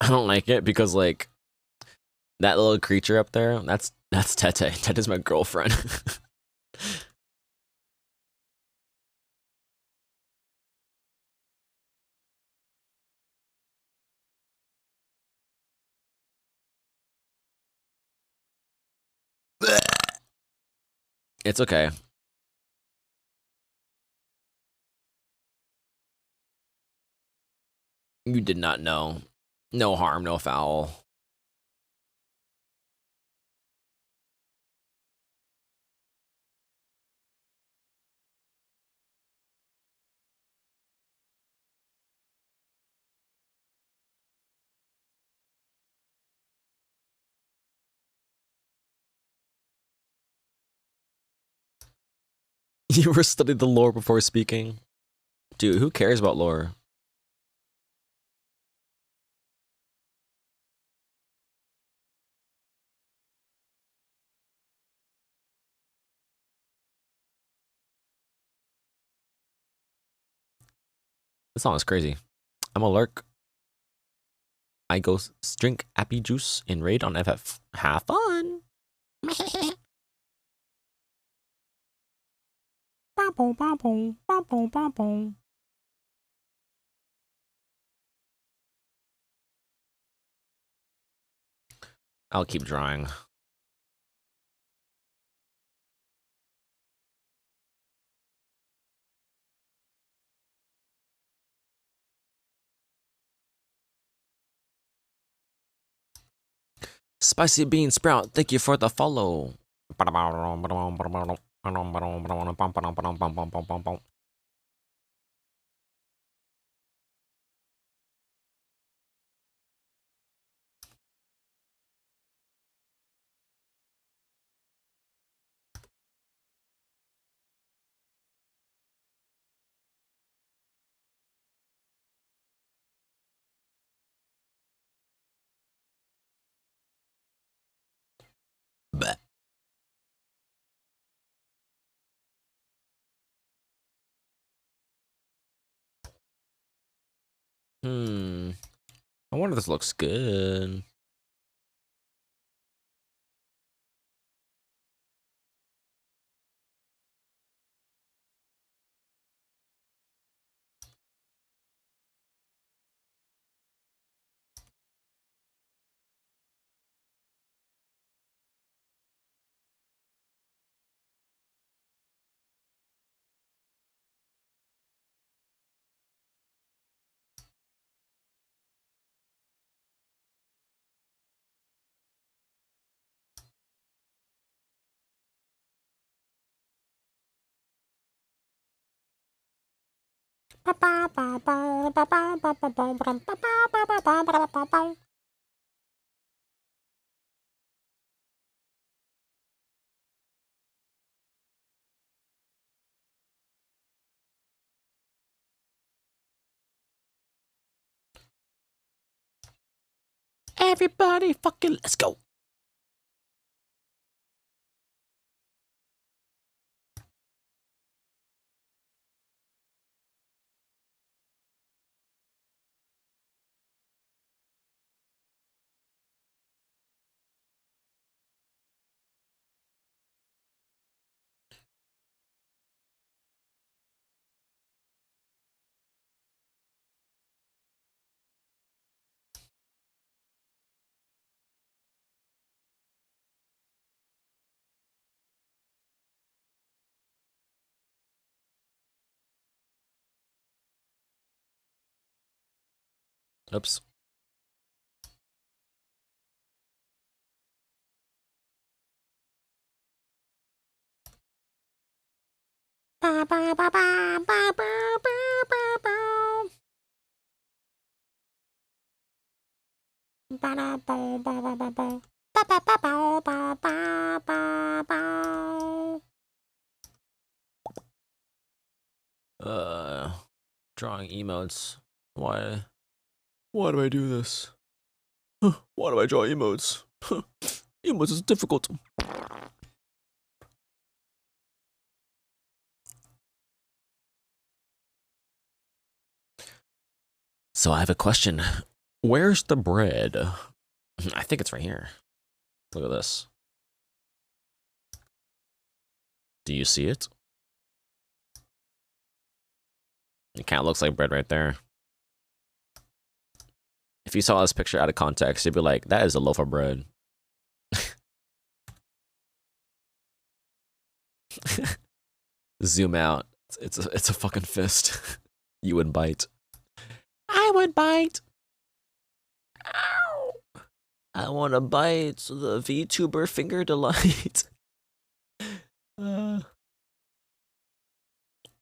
I don't like it because, like, that little creature up there, that's Tete. Tete's my girlfriend. It's okay. You did not know. No harm, no foul. You were studied the lore before speaking? Dude, who cares about lore? This song is crazy. I'm a lurk. I go drink Appy Juice in raid on FF. Have fun. I'll keep drawing. Spicy Bean Sprout, thank you for the follow. Bleh. I wonder if this looks good. Everybody fucking let's go. Oops. Drawing emotes. Why do I do this? Why do I draw emotes? Emotes is difficult. So I have a question. Where's the bread? I think it's right here. Look at this. Do you see it? It kind of looks like bread right there. If you saw this picture out of context, you'd be like, that is a loaf of bread. Zoom out. It's a fucking fist. You would bite. I would bite. Ow. I want to bite the VTuber finger delight.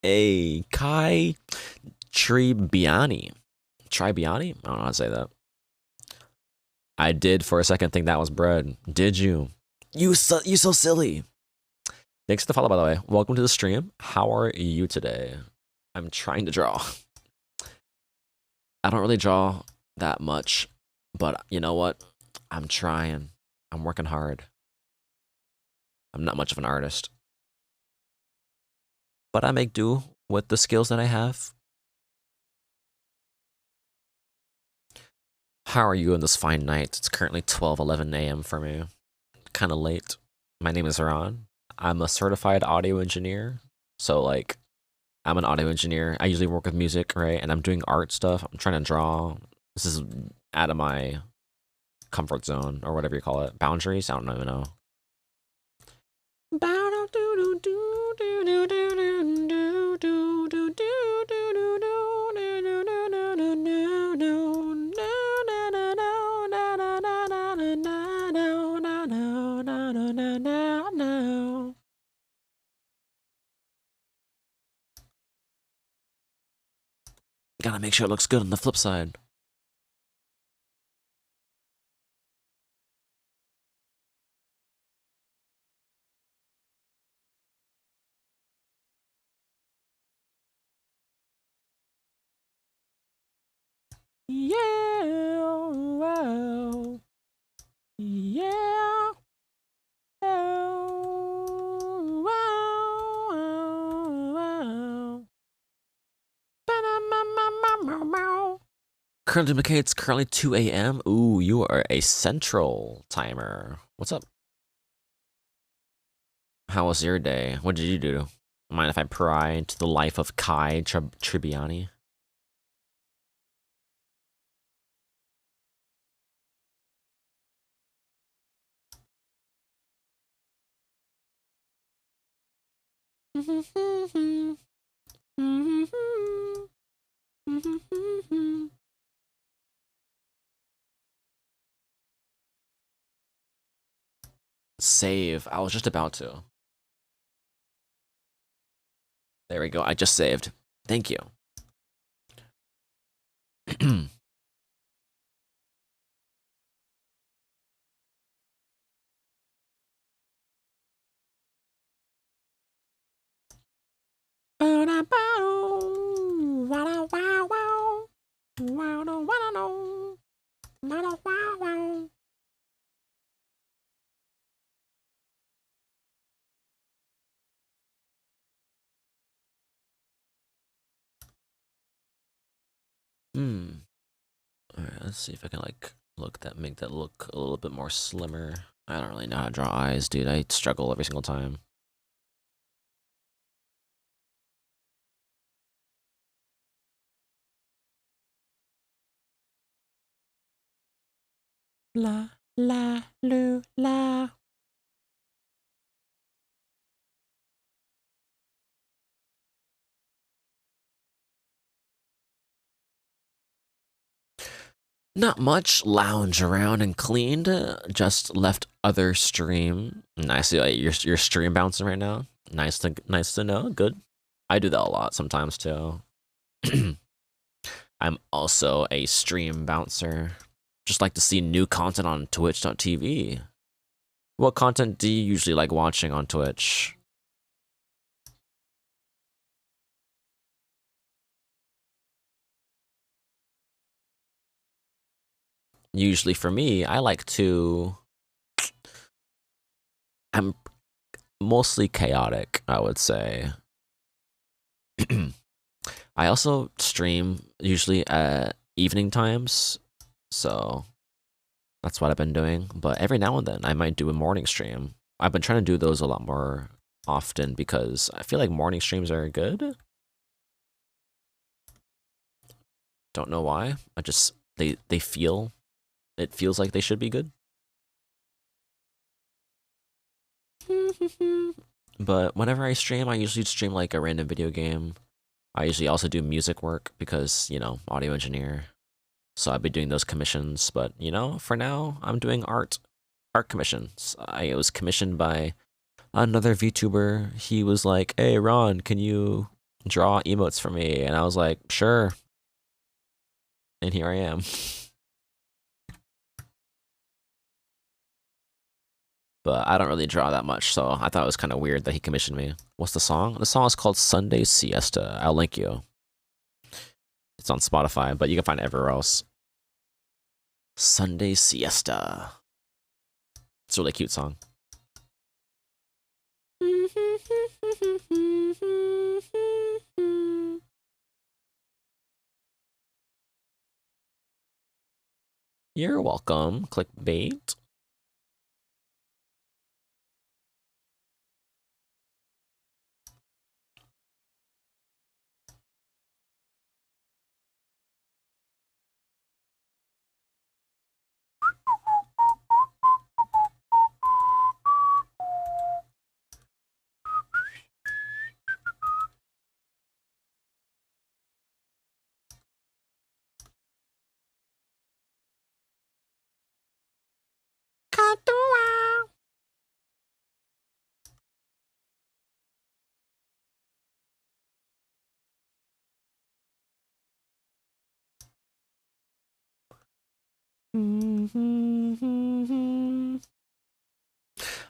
A Kai Tribiani. Tribiani? I don't know how to say that. I did for a second think that was bread. Did you? You so silly. Thanks for the follow, by the way. Welcome to the stream. How are you today? I'm trying to draw. I don't really draw that much, but you know what? I'm trying. I'm working hard. I'm not much of an artist, but I make do with the skills that I have. How are you on this fine night? It's currently 12:11 a.m. for me. Kind of late. My name is Ron. I'm a certified audio engineer. So like, I'm an audio engineer. I usually work with music, right? And I'm doing art stuff. I'm trying to draw. This is out of my comfort zone or whatever you call it. Boundaries? I don't even know. Gotta make sure it looks good on the flip side. Yeah, wow. Yeah. Oh, wow, wow. Currently, McKay, it's currently 2 a.m. Ooh, you are a central timer. What's up? How was your day? What did you do? Mind if I pry into the life of Kai Tribbiani? Save. I was just about to. There we go. I just saved. Thank you. Alright, let's see if I can like make that look a little bit more slimmer. I don't really know how to draw eyes, dude. I struggle every single time. La la lu la. Not much. Lounge around and cleaned. Just left other stream. Nice. You're stream bouncing right now. Nice to know. Good. I do that a lot sometimes too. I'm also a stream bouncer. Just like to see new content on Twitch.tv. What content do you usually like watching on Twitch? Usually for me, I'm mostly chaotic, I would say. I also stream usually at evening times, so that's what I've been doing. But every now and then, I might do a morning stream. I've been trying to do those a lot more often because I feel like morning streams are good. Don't know why. It feels like they should be good. But whenever I stream, I usually stream like a random video game. I usually also do music work because, you know, audio engineer. So I've been doing those commissions, but you know, for now, I'm doing art commissions. I was commissioned by another VTuber. He was like, "Hey Ron, can you draw emotes for me?" And I was like, "Sure." And here I am. But I don't really draw that much, so I thought it was kind of weird that he commissioned me. What's the song? The song is called Sunday Siesta. I'll link you. It's on Spotify, but you can find it everywhere else. Sunday Siesta. It's a really cute song. You're welcome. Clickbait.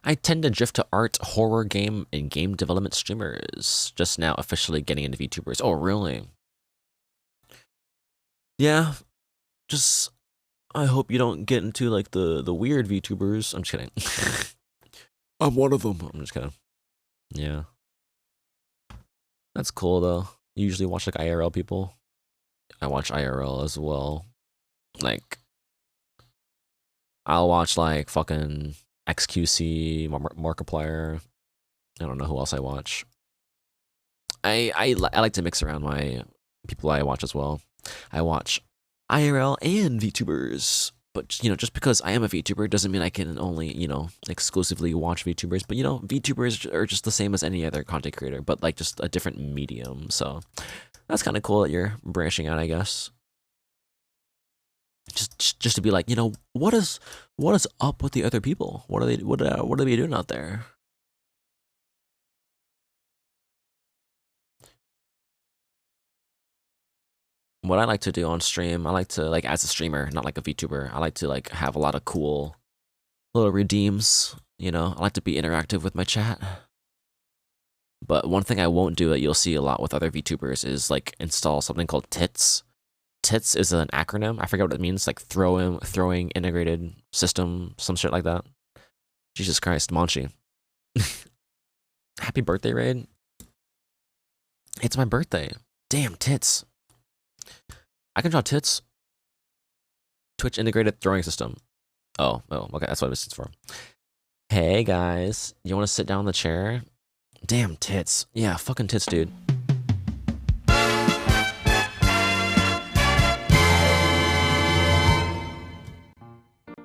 I tend to drift to art, horror, game, and game development streamers. Just now officially getting into VTubers. Oh, really? Yeah. Just, I hope you don't get into like the weird VTubers. I'm just kidding. I'm one of them. I'm just kidding. Yeah. That's cool though. You usually watch like IRL people. I watch IRL as well. Like, I'll watch like fucking XQC, Markiplier. I don't know who else I watch. I like to mix around my people I watch as well. I watch IRL and VTubers, but you know, just because I am a VTuber doesn't mean I can only, you know, exclusively watch VTubers. But you know, VTubers are just the same as any other content creator, but like just a different medium. So that's kind of cool that you're branching out, I guess. Just to be like, you know, what is up with the other people? What are they doing out there? What I like to do on stream, I like to, like, as a streamer, not like a VTuber, I like to like have a lot of cool little redeems, you know. I like to be interactive with my chat. But one thing I won't do that you'll see a lot with other VTubers is like install something called TITS. TITS is an acronym. I forget what it means, like throwing integrated system, some shit like that. Jesus Christ, Monchi. Happy birthday, Raid. It's my birthday. Damn, TITS. I can draw TITS. Twitch integrated throwing system. Oh, okay, that's what it stands for. Hey guys, you want to sit down in the chair? Damn, TITS. Yeah, fucking TITS, dude.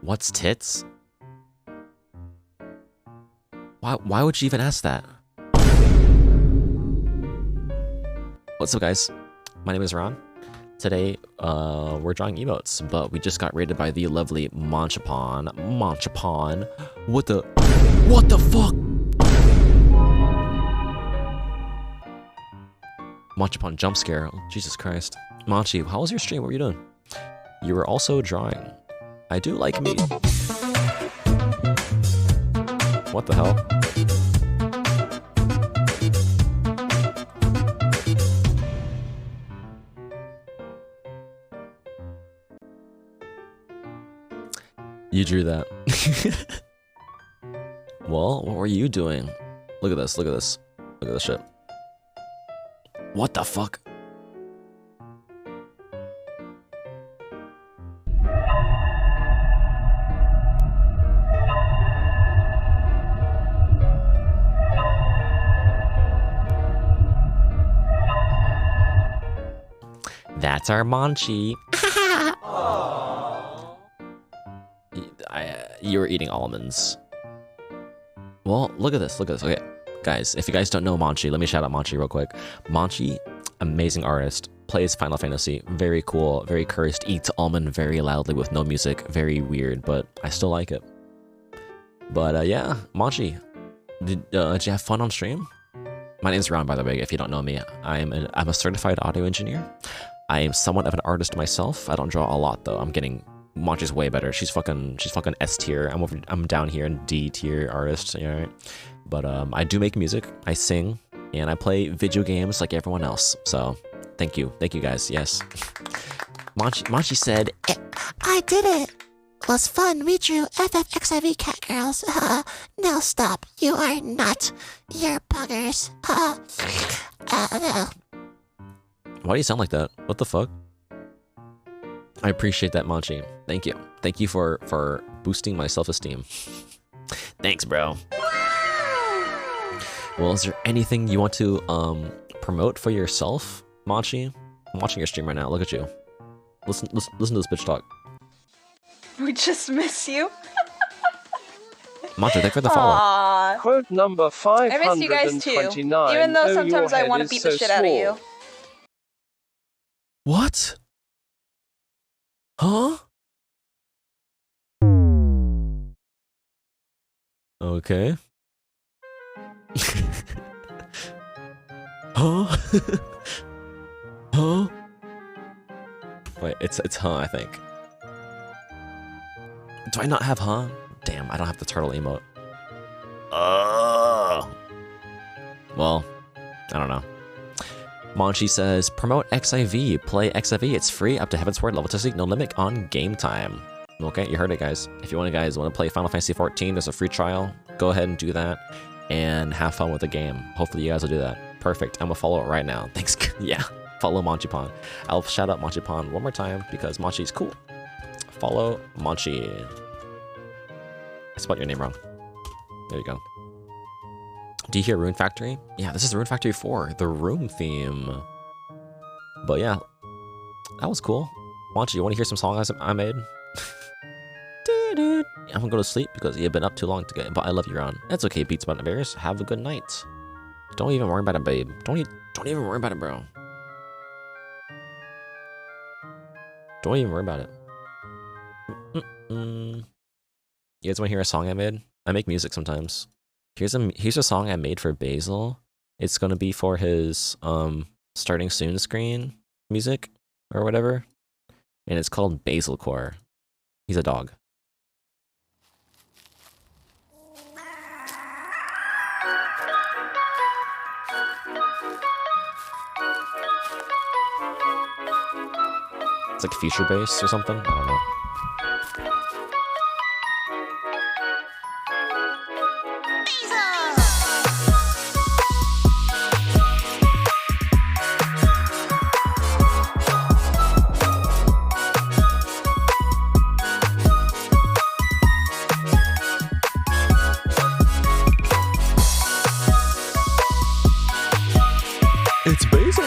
What's tits? Why would you even ask that? What's up, guys? My name is Ron. Today, we're drawing emotes, but we just got raided by the lovely Manchapon. Manchapon. What the fuck? Manchapon jump scare. Jesus Christ. Manchi, how was your stream? What were you doing? You were also drawing. I do like me. What the hell? You drew that. Well, what were you doing? Look at this, look at this. Look at this shit. What the fuck? That's our Monchi. You were eating almonds. Well, look at this, look at this. Okay, guys, if you guys don't know Monchi, let me shout out Monchi real quick. Monchi, amazing artist, plays Final Fantasy, very cool, very cursed, eats almond very loudly with no music, very weird, but I still like it. But yeah, Monchi, did you have fun on stream? My name's Ron, by the way, if you don't know me. I'm a certified audio engineer. I am somewhat of an artist myself. I don't draw a lot though. I'm getting Monchi's way better. She's fucking S tier. I'm down here in D tier artist. You know, right? But I do make music. I sing and I play video games like everyone else. So thank you guys. Yes. Monchi said, I did it. It was fun. We drew FFXIV cat girls. Now stop. You are not. You're buggers. Why do you sound like that? What the fuck? I appreciate that, Manchi. Thank you. Thank you for boosting my self-esteem. Thanks, bro. Well, is there anything you want to promote for yourself, Manchi? I'm watching your stream right now. Look at you. Listen to this bitch talk. We just miss you. Manchi, thank you for the follow. Aww. Quote number I miss you guys too. 529. Even though Oh, your sometimes I head want to is beat so the shit out of small. you. What? Huh? Okay. Huh? Huh? Wait, it's huh, I think. Do I not have huh? Damn, I don't have the turtle emote. Well, I don't know. Manchi says, promote XIV, play XIV, it's free, up to Heaven's Word, level testing, no limit on game time. Okay, you heard it, guys. If you want to play Final Fantasy XIV, there's a free trial. Go ahead and do that, and have fun with the game. Hopefully you guys will do that. Perfect, I'm gonna follow it right now. Thanks, yeah, follow Manchipan. I'll shout out Manchipan one more time, because Manchi's cool. Follow Manchi. I spelled your name wrong. There you go. Do you hear Rune Factory? Yeah, this is Rune Factory 4, the room theme. But yeah, that was cool. Manchi, you want to hear some songs I made? I'm gonna go to sleep because you've been up too long to get, but I love you, Ron. That's okay, Beats Button Bears. Have a good night. Don't even worry about it, babe. Don't even worry about it, bro. Don't even worry about it. You guys want to hear a song I made? I make music sometimes. Here's a song I made for Basil. It's gonna be for his starting soon screen music or whatever, and it's called Basilcore. He's a dog. It's like future bass or something. I don't know. It's Basil.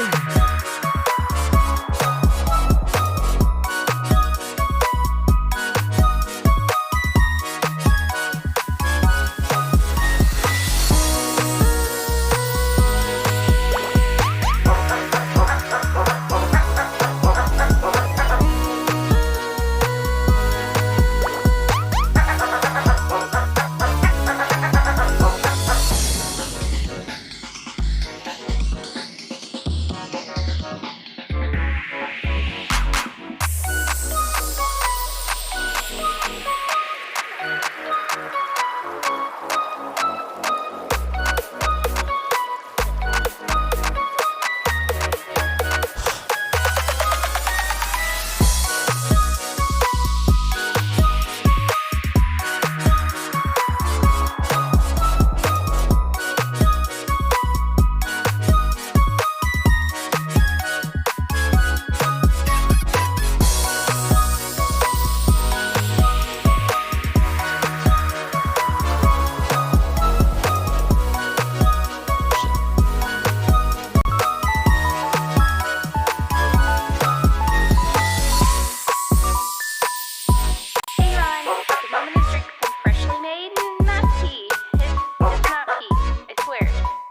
Hey Ron, the moment is drink some freshly made, not tea. It's not tea, I swear.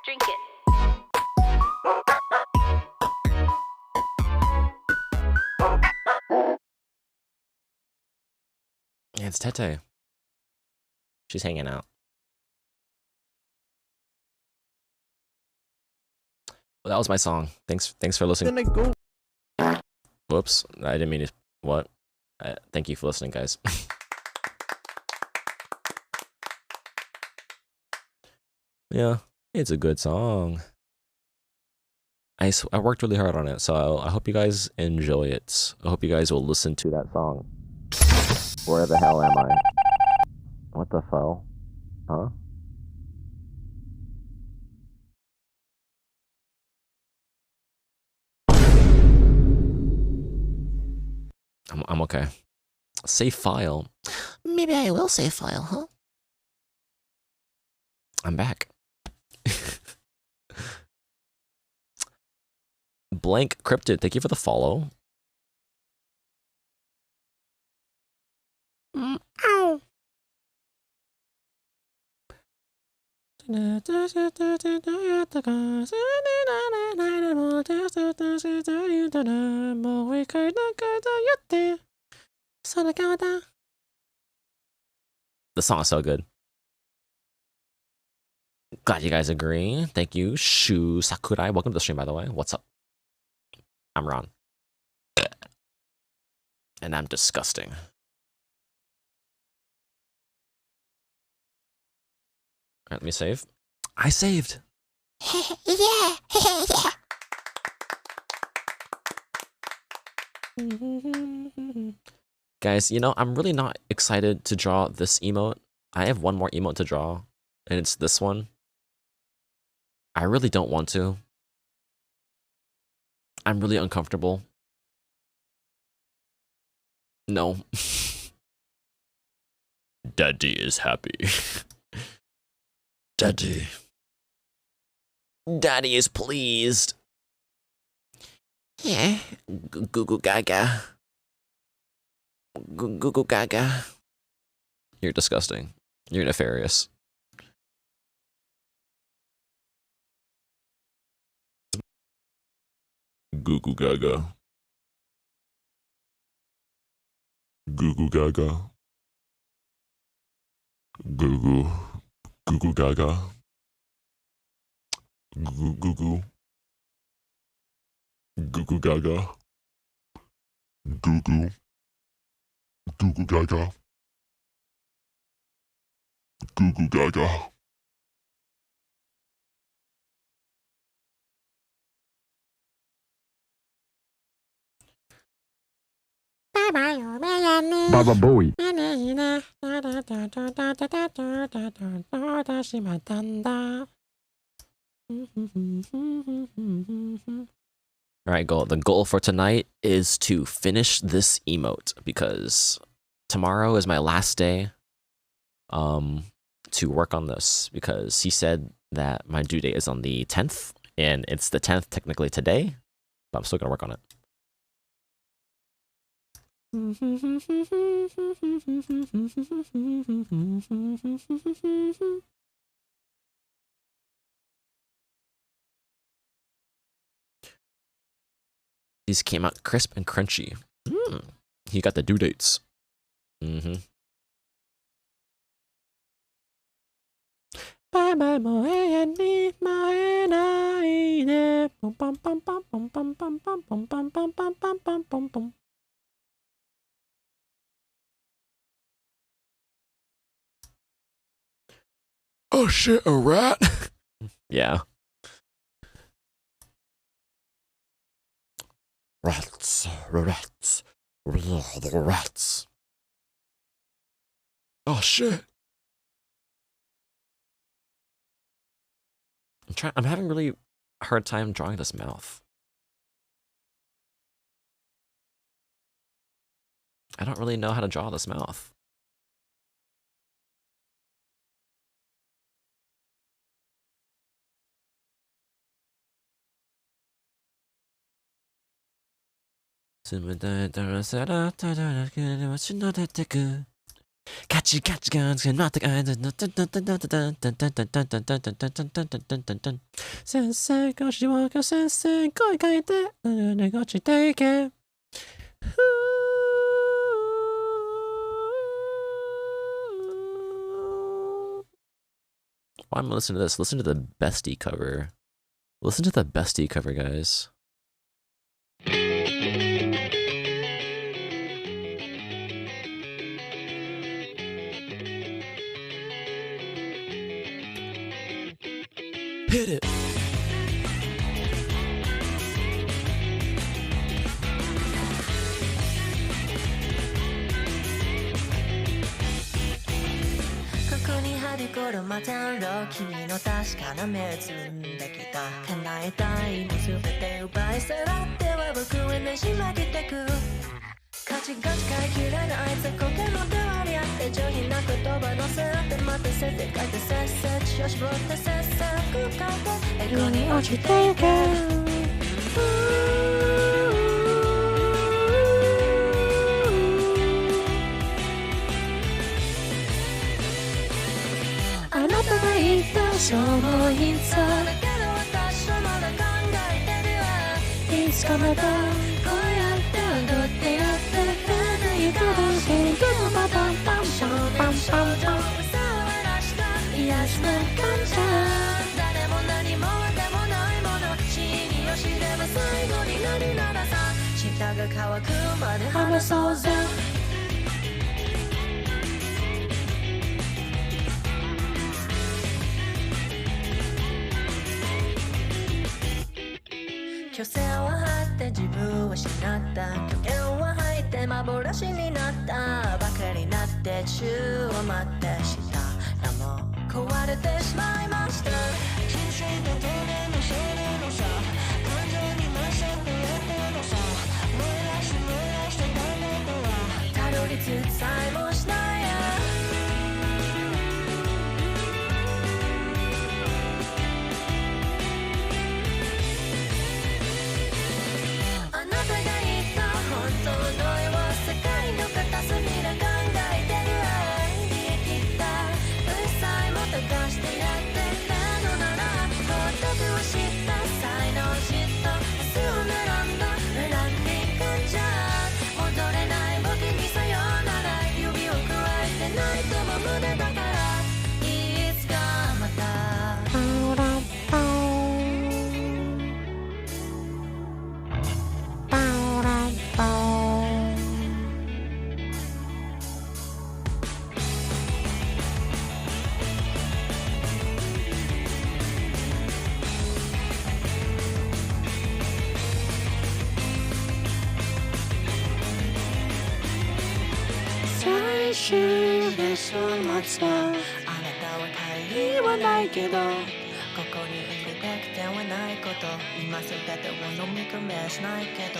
Drink it. Yeah, it's Tete. She's hanging out. Well, that was my song. Thanks for listening. Whoops, I didn't mean to. What? Thank you for listening, guys. Yeah, it's a good song. I worked really hard on it, so I hope you guys enjoy it. I hope you guys will listen to that song. Where the hell am I? What the hell? Huh? I'm okay. Save file. Maybe I will save file, huh? I'm back. Blank Cryptid, thank you for the follow. Ow. The song is so good. Glad you guys agree. Thank you, Shu Sakurai. Welcome to the stream, by the way. What's up? I'm Ron. And I'm disgusting. Alright, let me save. I saved. Yeah. Guys, you know, I'm really not excited to draw this emote. I have one more emote to draw, and it's this one. I really don't want to. I'm really uncomfortable. No. Daddy is happy. Daddy. Daddy is pleased. Yeah. Goo goo gaga. Goo goo gaga. You're disgusting. You're nefarious. Goo goo gaga. Goo goo gaga. Goo goo. Goo goo gaga. Goo goo goo. Goo goo gaga. Goo goo. Goo goo gaga. Goo goo gaga. Baba Bowie. Alright, goal. The goal for tonight is to finish this emote because tomorrow is my last day to work on this because he said that my due date is on the 10th and it's the 10th technically today, but I'm still gonna work on it. These came out crisp and crunchy. He got the due dates. Bye bye moe and me moe na ine pum pum pum pum pum pum pum pum pum pum pum pum pum pum pum pum. Oh shit, a rat? Yeah. Rats, rats, the rats. Oh shit. I'm having really hard time drawing this mouth. I don't really know how to draw this mouth. Catchy catchy guns can not the Sensei goshi waka sensei koi kaite negochi take. Why am I listening to this? Listen to the bestie cover. Listen to the bestie cover, guys. Hit it. カチカチかいきれないあいつコケの手割り合って上品な言葉乗せ合って待ってせって書いてせっせよしぼってせっせ空間でエコに落ちてゆけあなたが言った消耗品さだけど私はまだ考えてるわいつかまたこうやって踊ってやって叶いたらシンクのパパンパンシャンパンシャンパン癒しの感謝誰も何もでもないもの死によしれば最後になるならさ舌が乾くまで話そうぜ虚勢を張って自分を失った虚言を吐いて幻になったばかりなって宙を待ってしたらもう壊れてしまいました人生と当年の少年のさ感情に混ざってやってのさ燃え出して誰とはたどり着くさえもしないやあなたが言った本当の絵を世界の片隅で考えてる利益だうっさいも溶かしてやってたのなら道徳を知った才能を知った明日を選んだ選んでいくんじゃ戻れない僕にさよなら指をくわえてないとも無駄だからいつかまた最終でそう待つわあなたは帰りはないけどここにいるべきではないこと今すべてを飲み込めしないけど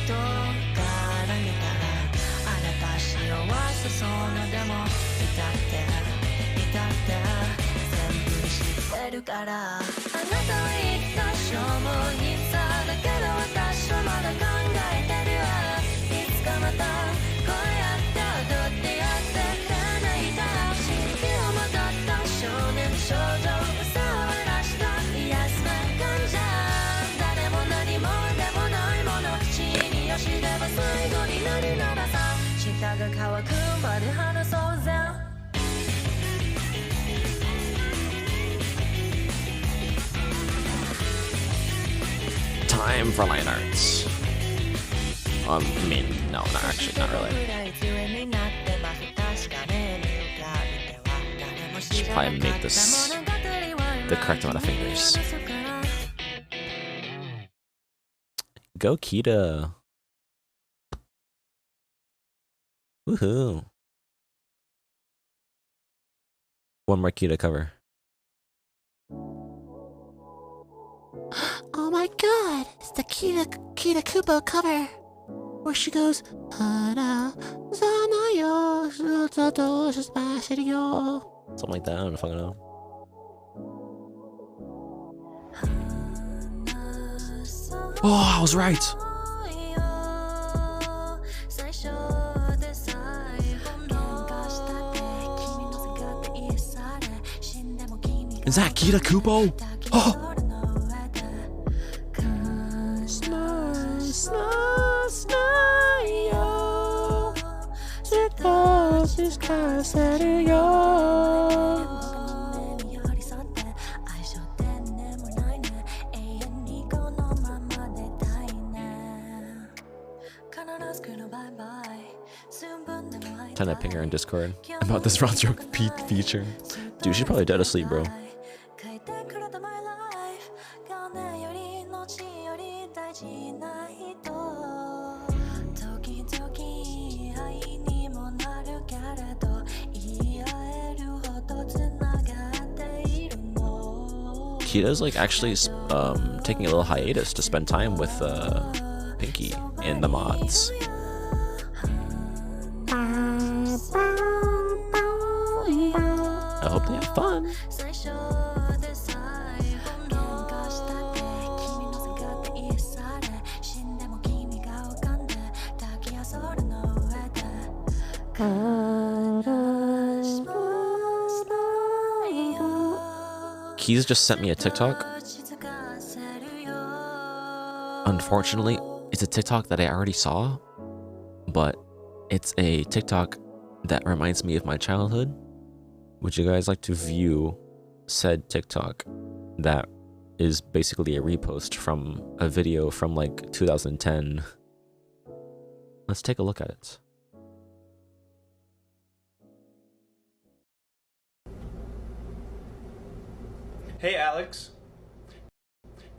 どっから見たらあなた幸せそうなでも至って全部知ってるからあなたは言った消耗品さだけど私はまだ考えてるわいつかまたこうやって踊ってやって叶いた蜃気をまとった少年少女嘘をらした癒す感じ誰も何もでもないもの死によしれば最後になるならさ舌が乾くまで話そうぜTime for line arts. I mean, no, not actually, not really. Should probably make this the correct amount of fingers. Go Kita. Woohoo. One more Kita cover. Oh my god, it's the Kita Kubo cover. Where she goes, something like that, I don't know if I know. Oh, I was right. Is that Kita Kubo? Oh! Trying to ping her in Discord about this Ron Stroke feature. Dude, she's probably dead asleep, bro. Kita's like actually taking a little hiatus to spend time with Pinky and the mods. I hope they have fun. Keys just sent me a TikTok. Unfortunately, it's a TikTok that I already saw, but it's a TikTok that reminds me of my childhood. Would you guys like to view said TikTok that is basically a repost from a video from like 2010? Let's take a look at it. Hey Alex,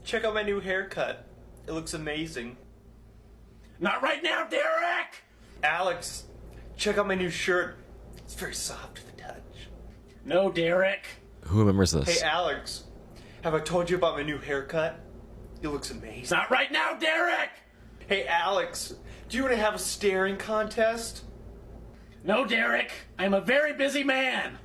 check out my new haircut. It looks amazing. Not right now, Derek! Alex, check out my new shirt. It's very soft to the touch. No, Derek. Who remembers this? Hey Alex, have I told you about my new haircut? It looks amazing. Not right now, Derek! Hey Alex, do you want to have a staring contest? No, Derek. I'm a very busy man.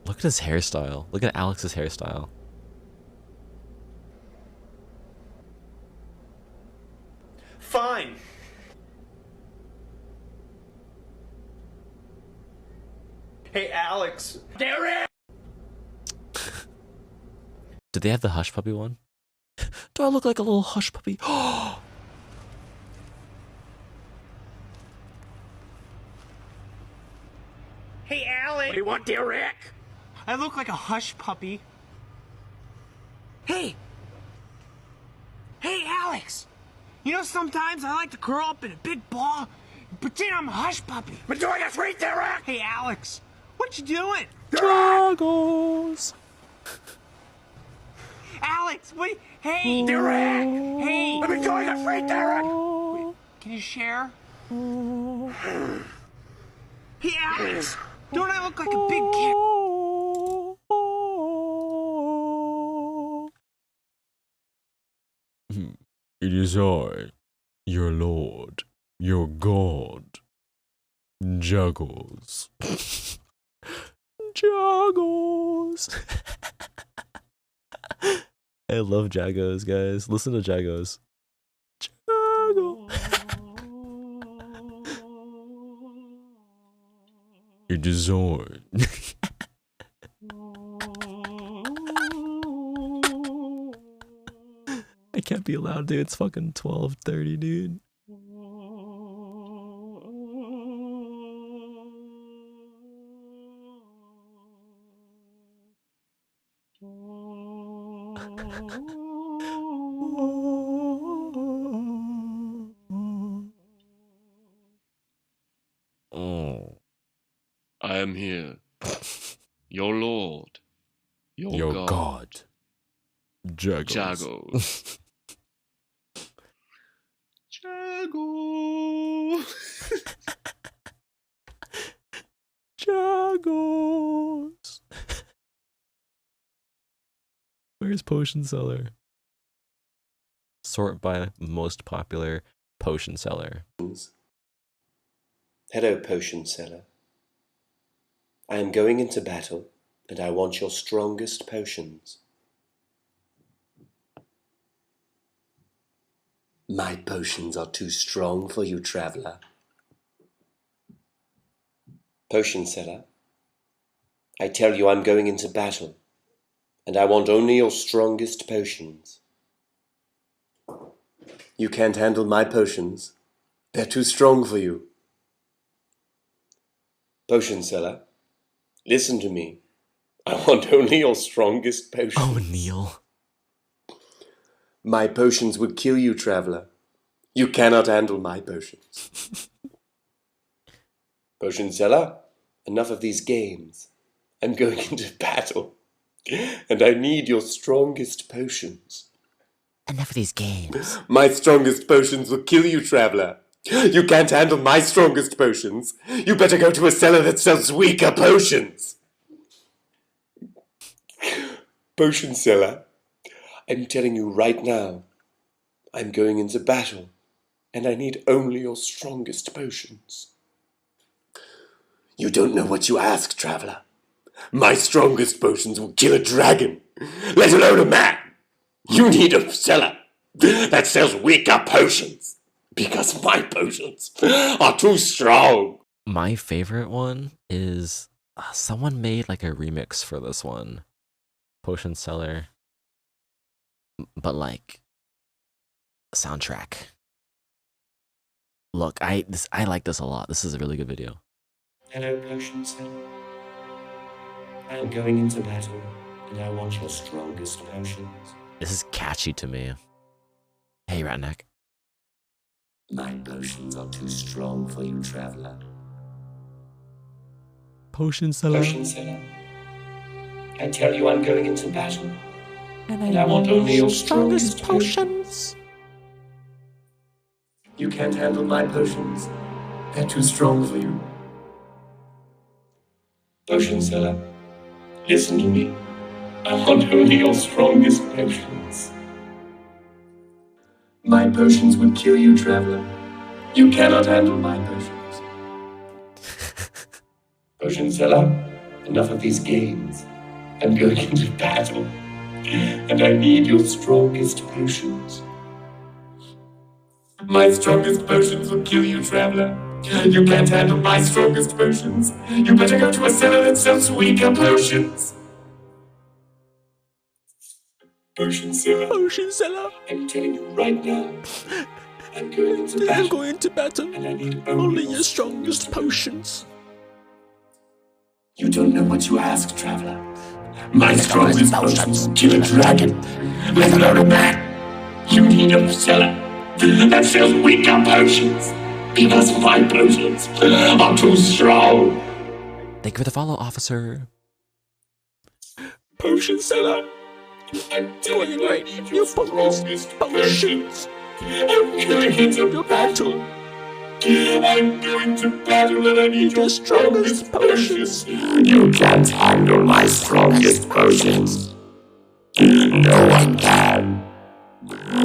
Look at his hairstyle. Look at Alex's hairstyle. Fine. Hey Alex. Derek! Did they have the Hush Puppy one? Do I look like a little Hush Puppy? Hey Alex. What do you want, Derek? I look like a hush puppy. Hey! Hey, Alex! You know, sometimes I like to curl up in a big ball and pretend I'm a hush puppy. But doing a sweet, Derek! Hey, Alex! What you doing? Juggles! Alex, what? Hey! Derek! Hey! I'm enjoying a sweet, Derek! Wait, can you share? Hey, Alex! Don't I look like a big kid? It is I, your lord, your god, Juggles. Juggles! I love Jaggos, guys. Listen to Jaggos. Jaggos! It is I. I can't be allowed, dude. It's fucking 12:30, dude. Oh, I am here, your lord, your god. Jaggos. Jaggos. Jaggos. Jaggos. Where's Potion Seller? Sort by most popular potion seller. Hello, Potion Seller. I am going into battle, and I want your strongest potions. My potions are too strong for you, traveler. Potion Seller, I tell you I'm going into battle, and I want only your strongest potions. You can't handle my potions. They're too strong for you. Potion Seller, listen to me. I want only your strongest potions. Oh, Neil. My potions would kill you, traveler. You cannot handle my potions. Potion Seller, enough of these games. I'm going into battle, and I need your strongest potions. Enough of these games. My strongest potions will kill you, traveler. You can't handle my strongest potions. You better go to a cellar that sells weaker potions. Potion Seller, I'm telling you right now, I'm going into battle, and I need only your strongest potions. You don't know what you ask, traveler. My strongest potions will kill a dragon, let alone a man. You need a seller that sells weaker potions, because my potions are too strong. My favorite one is someone made like a remix for this one. Potion seller. But like soundtrack. Look, I like this a lot. This is a really good video. Hello, potion seller. I'm going into battle, and I want your strongest potions. This is catchy to me. Hey, Ratneck. My potions are too strong for you, traveler. Potion seller. Potion seller. I tell you I'm going into battle, and I want only your strongest potions. You can't handle my potions. They're too strong for you. Potion seller, listen to me. I want only your strongest potions. My potions would kill you, traveler. You cannot handle my potions. Potion seller, enough of these games. I'm going into battle, and I need your strongest potions. My strongest potions will kill you, traveler. You can't handle my strongest potions. You better go to a seller that sells weaker potions. Potion seller. Potion seller. I'm telling you right now. I'm going into battle. And I need only your strongest potions. You don't know what you ask, traveler. My strongest potions kill a dragon, let alone a man. You need a seller that sells weaker potions, because my potions are too strong. Thank you for the follow, officer. Potion seller, I'm telling you I need your strongest potions. I'm going into battle. I'm going to battle and I need your strongest potions. You can't handle my strongest potions. No one can.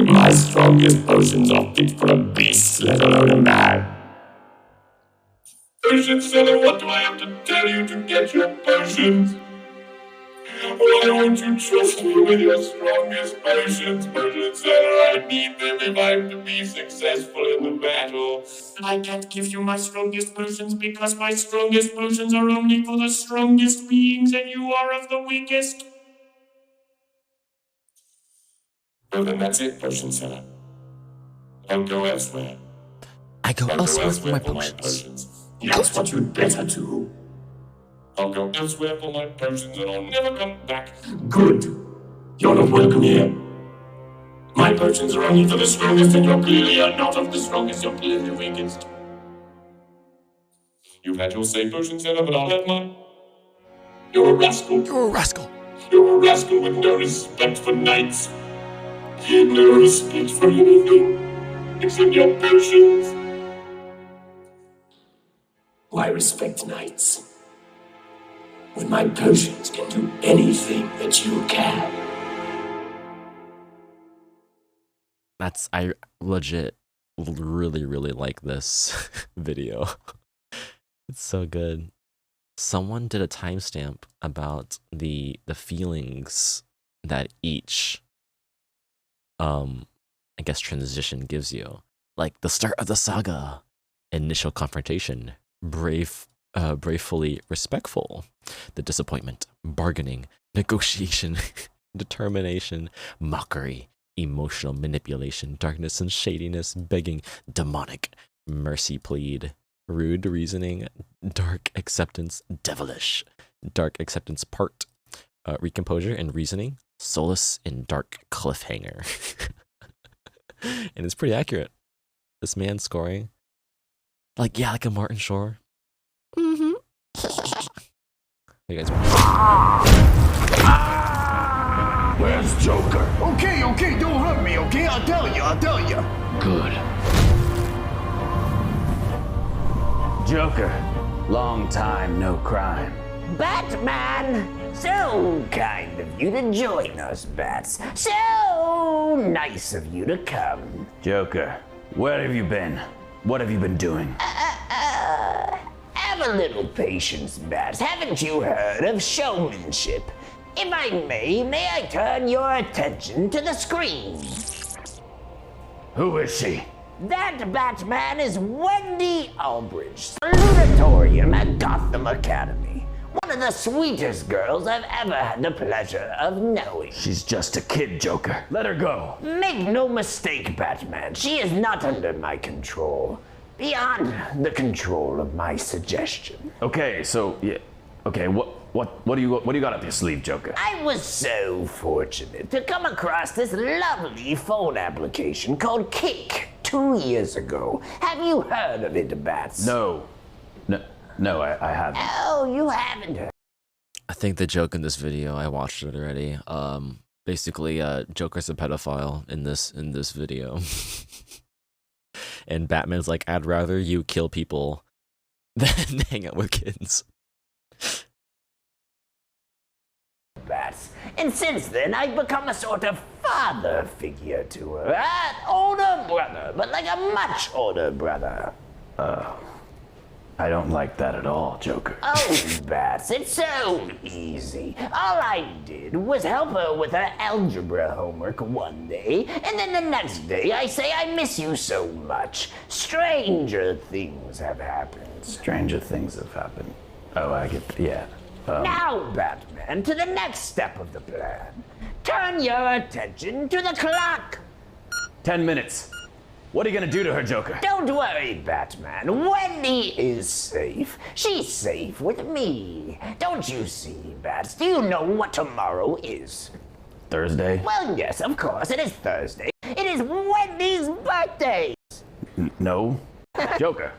My strongest potions are fit for a beast, let alone a man. Potion seller, what do I have to tell you to get your potions? Why won't you trust me with your strongest potions, potion seller? I need them if I'm to be successful in the battle. I can't give you my strongest potions because my strongest potions are only for the strongest beings and you are of the weakest. Well then that's it, potion seller. I'll go elsewhere. I go elsewhere for my potions. That's what you'd better do. I'll go elsewhere for my potions and I'll never come back. Good. You're not welcome here. My potions are only for the strongest and you're clearly not of the strongest, you're clearly the weakest. You've had your say, potion seller, but I'll have mine. You're a rascal. You're a rascal. You're a rascal with no respect for knights. No respect for anything except your potions. Why respect knights when my potions can do anything that you can? I legit really like this video. It's so good. Someone did a timestamp about the feelings that each I guess transition gives you. Like the start of the saga, initial confrontation, bravely respectful, the disappointment, bargaining, negotiation, determination, mockery, emotional manipulation, darkness and shadiness, begging, demonic, mercy plead, rude reasoning, dark acceptance, devilish, dark acceptance part, recomposure and reasoning, solace in dark cliffhanger. And it's pretty accurate. This man scoring like a Martin Shore. Mm-hmm. You guys Where's Joker? Okay, don't hurt me, okay? I'll tell you. Good. Joker, long time no crime. Batman! So kind of you to join us, Bats. So So nice of you to come. Joker, where have you been? What have you been doing? Have a little patience, Bats. Haven't you heard of showmanship? If I may I turn your attention to the screen? Who is she? That Batman is Wendy Albridge, salutatorium at Gotham Academy. One of the sweetest girls I've ever had the pleasure of knowing. She's just a kid, Joker. Let her go. Make no mistake, Batman. She is not under my control. Beyond the control of my suggestion. Okay, so yeah. Okay, what do you got up your sleeve, Joker? I was so fortunate to come across this lovely phone application called Kick 2 years ago. Have you heard of it, Bats? No, I haven't. Oh, you haven't heard? I think the joke in this video, I watched it already. Basically, Joker's a pedophile in this video. And Batman's like, I'd rather you kill people than hang out with kids. Bats. And since then, I've become a sort of father figure to her. An older brother, but like a much older brother. I don't like that at all, Joker. Oh, Bats, it's so easy. All I did was help her with her algebra homework one day, and then the next day I say I miss you so much. Stranger things have happened. Stranger things have happened. Oh, I get, yeah. Now, Batman, to the next step of the plan. Turn your attention to the clock. 10 minutes. What are you gonna do to her, Joker? Don't worry, Batman. Wendy is safe. She's safe with me. Don't you see, Bats? Do you know what tomorrow is? Thursday? Well, yes, of course. It is Thursday. It is Wendy's birthday. No. Joker,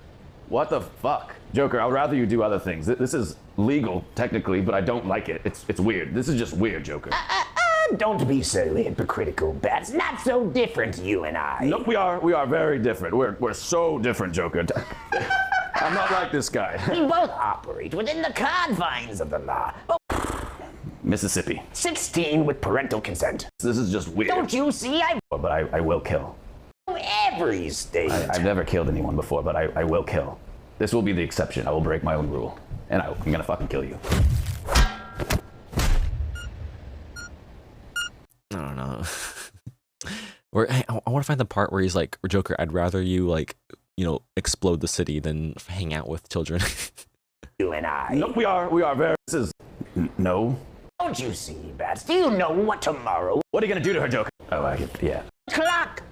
what the fuck? Joker, I'd rather you do other things. This is legal, technically, but I don't like it. It's weird. This is just weird, Joker. Don't be so hypocritical, Bats. Not so different, you and I. Nope, we are very different. We're so different, Joker. I'm not like this guy. We both operate within the confines of the law. Mississippi. 16 with parental consent. This is just weird. Don't you see? But I will kill. Every state. I've never killed anyone before, but I will kill. This will be the exception. I will break my own rule. And I'm gonna fucking kill you. I don't know. I want to find the part where he's like, Joker, I'd rather you, like, you know, explode the city than hang out with children. You and I. Nope, we are very. This is. No. Don't you see, Bats? Do you know what tomorrow? What are you gonna do to her, Joker? Oh, I get, yeah. Clock!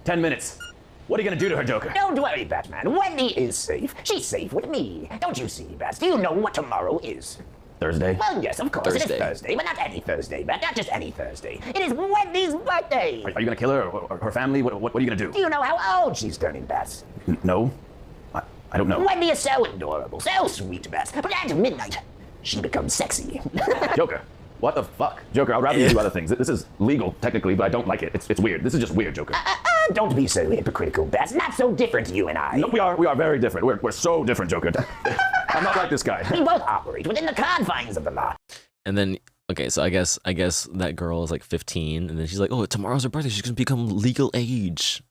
10 minutes. What are you gonna do to her, Joker? Don't worry, Batman. Wendy is safe. She's safe with me. Don't you see, Bats? Do you know what tomorrow is? Thursday? Well, yes, of course. It is Thursday, but not any Thursday, Bat. Not just any Thursday. It is Wendy's birthday. Are you gonna kill her or her family? What are you gonna do? Do you know how old she's turning, Bats? No. I don't know. Wendy is so adorable, so sweet, Bats. But at midnight, she becomes sexy. Joker. What the fuck? Joker, I'd rather you do other things. This is legal, technically, but I don't like it. It's weird. This is just weird, Joker. Don't be so hypocritical, Bats. Not so different, you and I. No, we are very different. We're so different, Joker. I'm not like this guy. We both operate within the confines of the law. And then, okay, so I guess that girl is like 15, and then she's like, oh, tomorrow's her birthday. She's gonna become legal age.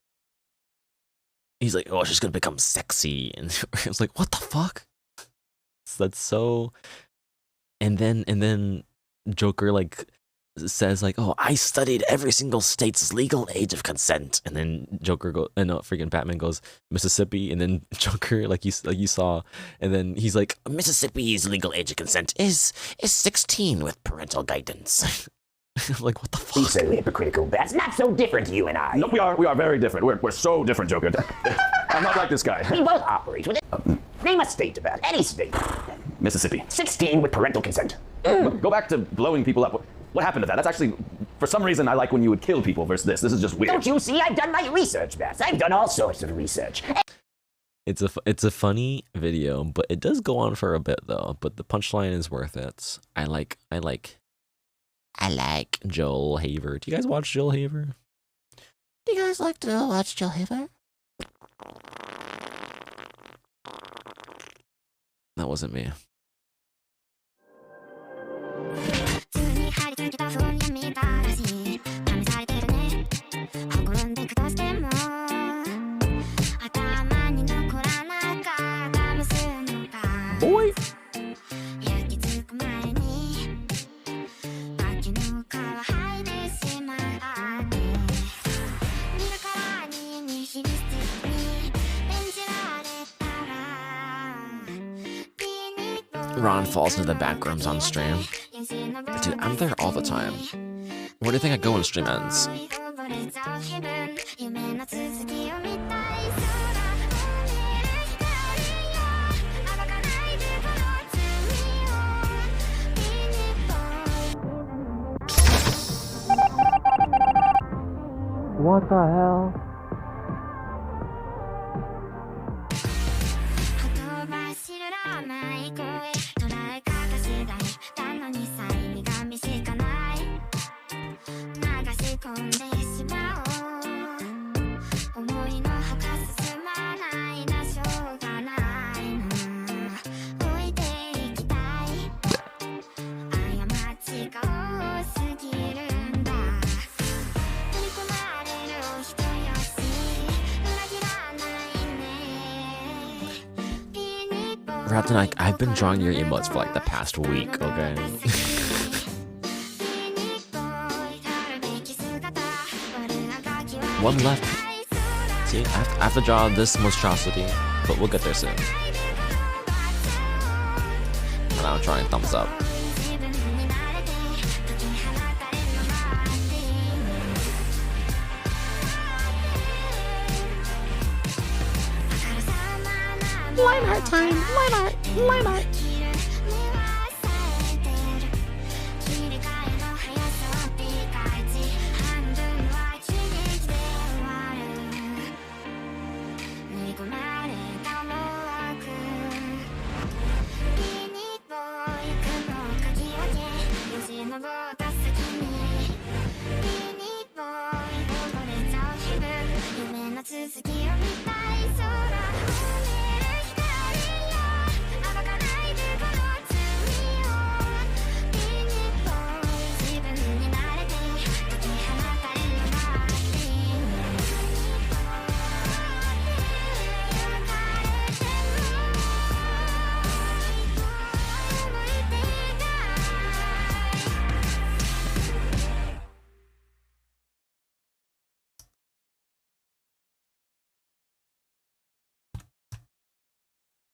He's like, oh, she's gonna become sexy, and I was like, what the fuck? That's so. And then Joker like says like, oh, I studied every single state's legal age of consent, and then Joker freaking Batman goes Mississippi, and then Joker like you saw, and then he's like, Mississippi's legal age of consent is 16 with parental guidance. I'm like, what the fuck? He's so hypocritical, Bats. Not so different, you and I. No, we are very different. We're so different, Joker. I'm not like this guy. We both operate within. Name a state, Bat. Any state. Mississippi. 16 with parental consent. Go back to blowing people up. What happened to that? That's actually, for some reason, I like when you would kill people versus this. This is just weird. Don't you see? I've done my research, Bats. I've done all sorts of research. It's a funny video, but it does go on for a bit though. But the punchline is worth it. I like Joel Haver. Do you guys watch Joel Haver? Do you guys like to watch Joel Haver? That wasn't me. boy. Ron falls into the back rooms on stream. Dude, I'm there all the time. Where do you think I go when stream ends? What the hell? Raptor, I've been drawing your emotes for like the past week, okay? One left. See, I have to draw this monstrosity, but we'll get there soon. And I'm trying thumbs up. Line art time! Line art! Line art!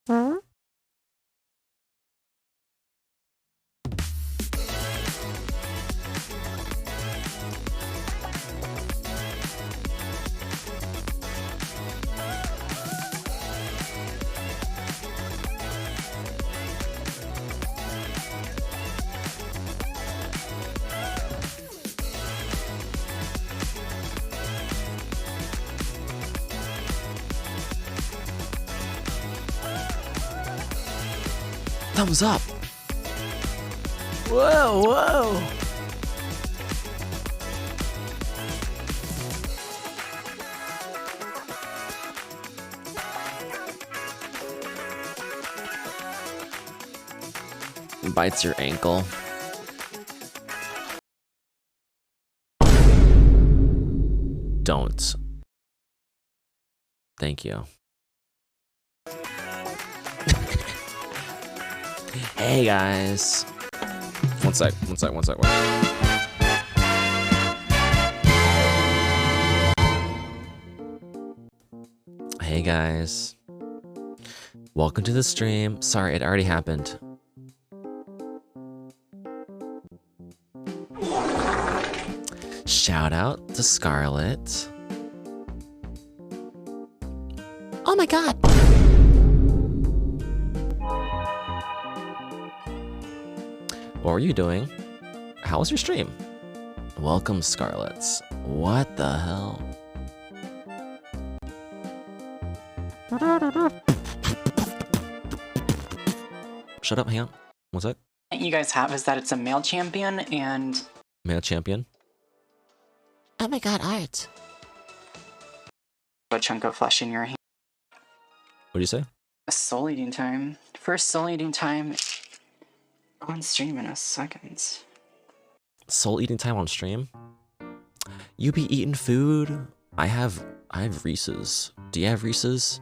Huh? Thumbs up. Whoa, whoa. Bites your ankle. Don't. Thank you. Hey guys. One sec. Hey guys. Welcome to the stream. Sorry, it already happened. Shout out to Scarlet. Oh my god! What were you doing? How was your stream? Welcome, Scarlets. What the hell? Shut up, hang on. One sec. You guys have is that it's a male champion and Male champion. Oh my god, art. a chunk of flesh in your hand. What do you say? Soul eating time. First soul eating time on stream in a second. Soul eating time on stream? You be eating food? I have Reese's. Do you have Reese's?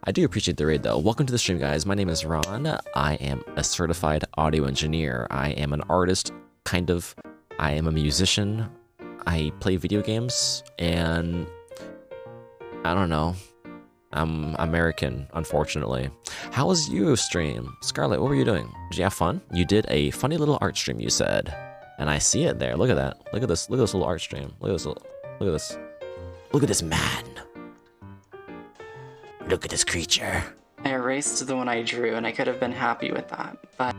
I do appreciate the raid though. Welcome to the stream, guys. My name is Ron. I am a certified audio engineer. I am an artist, kind of. I am a musician. I play video games, and I don't know. I'm American, unfortunately. How was your stream? Scarlett, what were you doing? Did you have fun? You did a funny little art stream, you said. And I see it there. Look at that. Look at this. Look at this little art stream. Look at this. Look at this. Look at this man. Look at this creature. I erased the one I drew, and I could have been happy with that, but...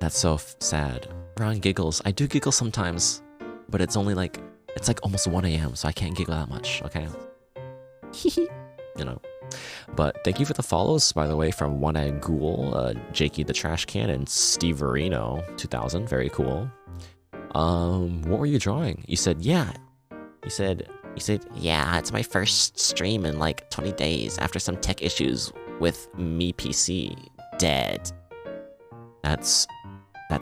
That's so sad. Ron giggles. I do giggle sometimes, but it's only like, it's like almost 1 a.m., so I can't giggle that much, okay? You know. But thank you for the follows, by the way, from One-Eyed Ghoul, Jakey the Trash Can, and Steve Verino, 2000. Very cool. What were you drawing? You said, yeah. You said, yeah, it's my first stream in like 20 days after some tech issues with me PC. Dead. That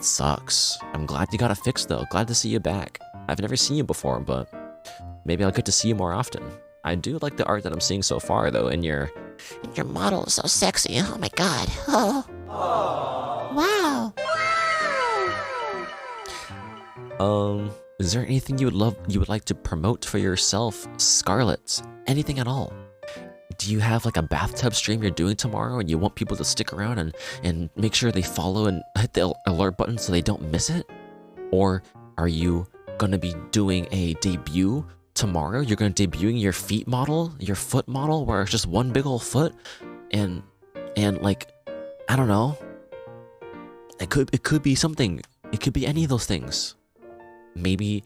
sucks. I'm glad you got it fixed though. Glad to see you back. I've never seen you before, but maybe I'll get to see you more often. I do like the art that I'm seeing so far though, and your model is so sexy. Oh my god. Oh. Wow. Is there anything you would like to promote for yourself, Scarlett? Anything at all? Do you have like a bathtub stream you're doing tomorrow and you want people to stick around and make sure they follow and hit the alert button so they don't miss it? Or are you gonna be doing a debut tomorrow? You're gonna debuting your feet model, your foot model, where it's just one big old foot, and like, I don't know. It could be something. It could be any of those things. Maybe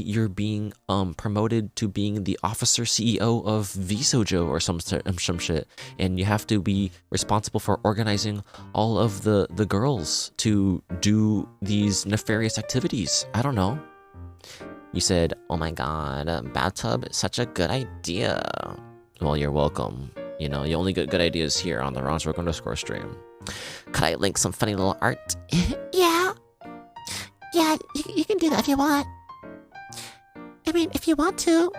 you're being promoted to being the officer CEO of Visojo or some shit, and you have to be responsible for organizing all of the girls to do these nefarious activities. I don't know. You said, oh my god, bathtub is such a good idea. Well, you're welcome. You know, you only get good ideas here on the Ronswork_ stream. Could I link some funny little art? Yeah. Yeah, you can do that if you want. I mean, if you want to.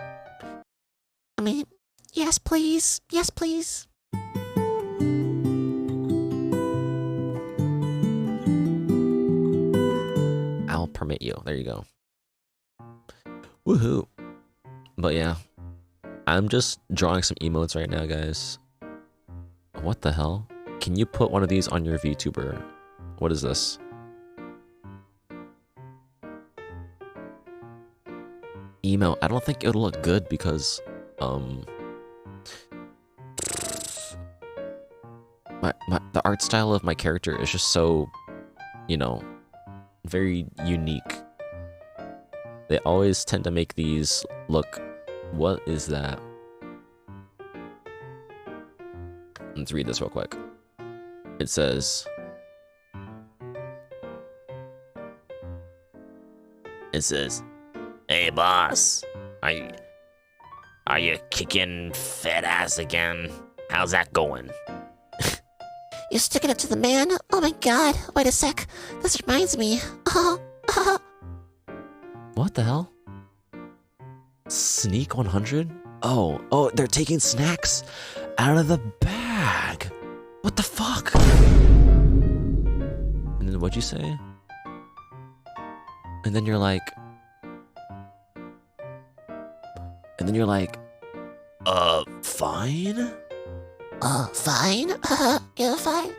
I mean, yes, please. Yes, please. I'll permit you. There you go. Woohoo. But yeah, I'm just drawing some emotes right now, guys. What the hell? Can you put one of these on your VTuber? What is this? Emote. I don't think it'll look good because the art style of my character is just so, you know, very unique. They always tend to make these look... What is that? Let's read this real quick. It says... Hey boss, are you kicking fat ass again? How's that going? You're sticking it to the man? Oh my god, wait a sec. This reminds me. What the hell? Sneak 100? Oh, they're taking snacks out of the bag. What the fuck? And then what'd you say? And then you're like... fine? Fine? You're fine?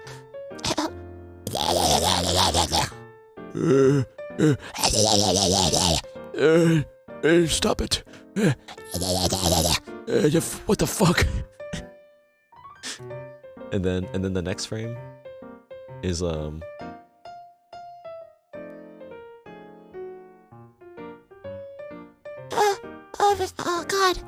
Stop it. What the fuck? and then the next frame is oh god.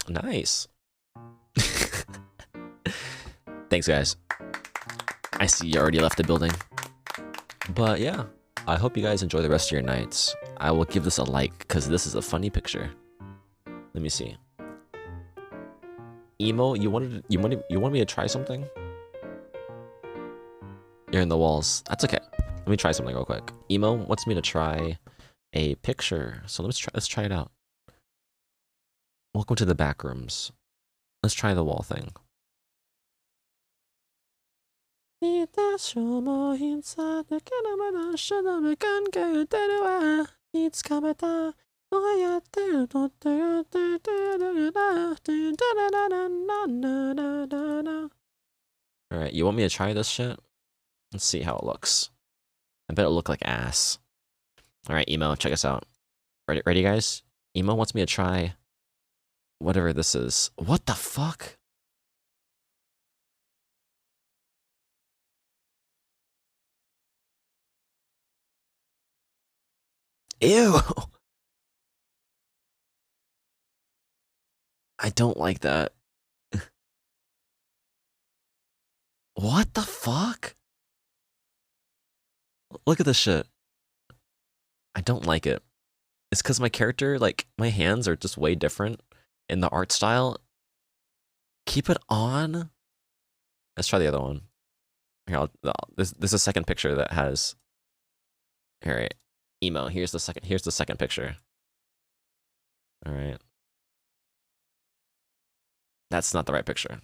Nice. Thanks, guys. I see you already left the building. But yeah, I hope you guys enjoy the rest of your nights. I will give this a like, because this is a funny picture. Let me see. Emo, you want me to try something? You're in the walls. That's okay. Let me try something real quick. Emo wants me to try a picture, so let's try it out. Welcome to the back rooms. Let's try the wall thing. Alright, you want me to try this shit? Let's see how it looks. I bet it'll look like ass. Alright, Emo, check us out. Ready, guys? Emo wants me to try whatever this is. What the fuck? Ew! I don't like that. What the fuck? Look at this shit. I don't like it. It's because my character, like, my hands are just way different in the art style. Keep it on. Let's try the other one. Here, this is a second picture that has. All right, Emo. Here's the second picture. All right. That's not the right picture.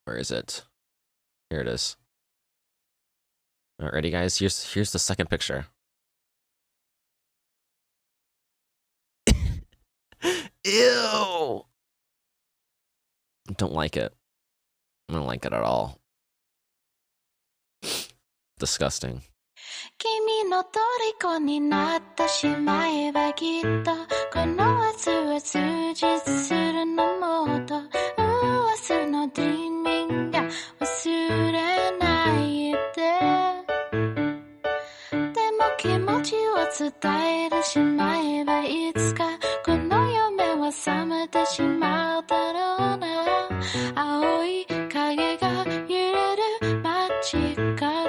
Where is it? Here it is. All right, ready, guys? Here's the second picture. Ew! Don't like it. I don't like it at all. Disgusting. 君の虜になってしまえばきっとこの明日は充実するのもっと明日の dreaming が忘れないででも気持ちを伝えてしまえばいつかこの夢は覚めてしまうだろうな青い影が揺れる街角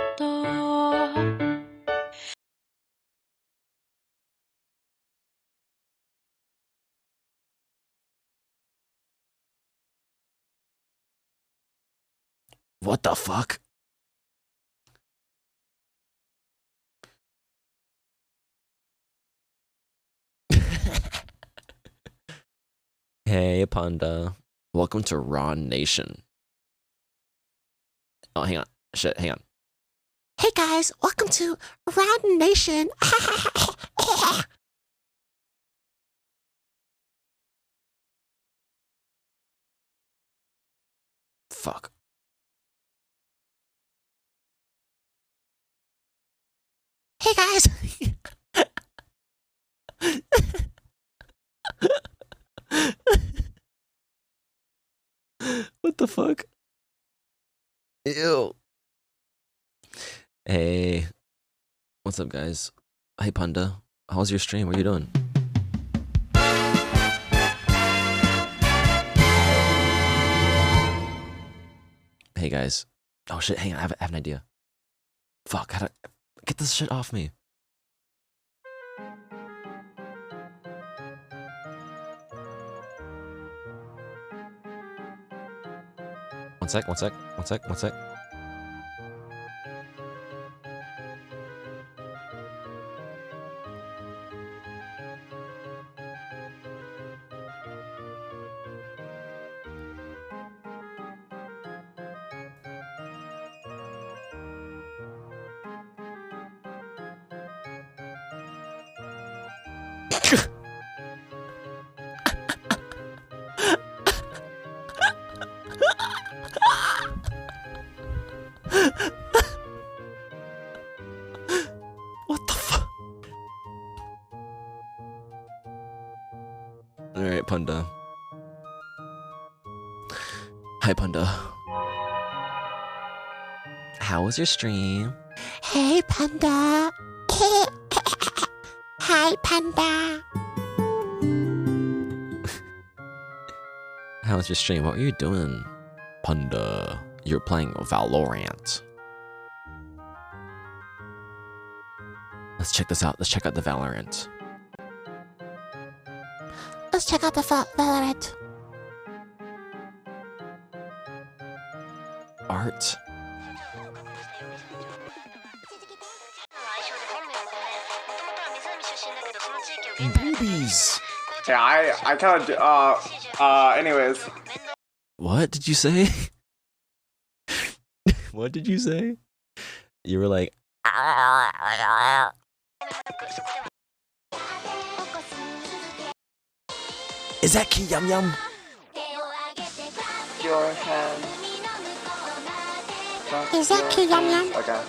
What the fuck? Hey, Panda. Welcome to Ron Nation. Oh, hang on. Shit, hang on. Hey guys, welcome to Rod Nation. Fuck. Hey guys. What the fuck? Ew. Hey. What's up, guys? Hey, Panda. How's your stream? What are you doing? Hey, guys. Oh, shit. Hang on. I have an idea. Fuck. How do I get this shit off me? One sec. What the fuck? Alright, Panda. Hi, Panda. How was your stream? Hey Panda. Hi Panda. How was your stream? What were you doing, Panda? You were playing Valorant. Let's check this out. Let's check out the Valorant. Let's check out the Valorant. art. Boobies. Yeah, I kind of anyways. What did you say? What did you say? You were like, is that Ki Yum Yum? Your hand. Is that Ki Yum Yum? Okay.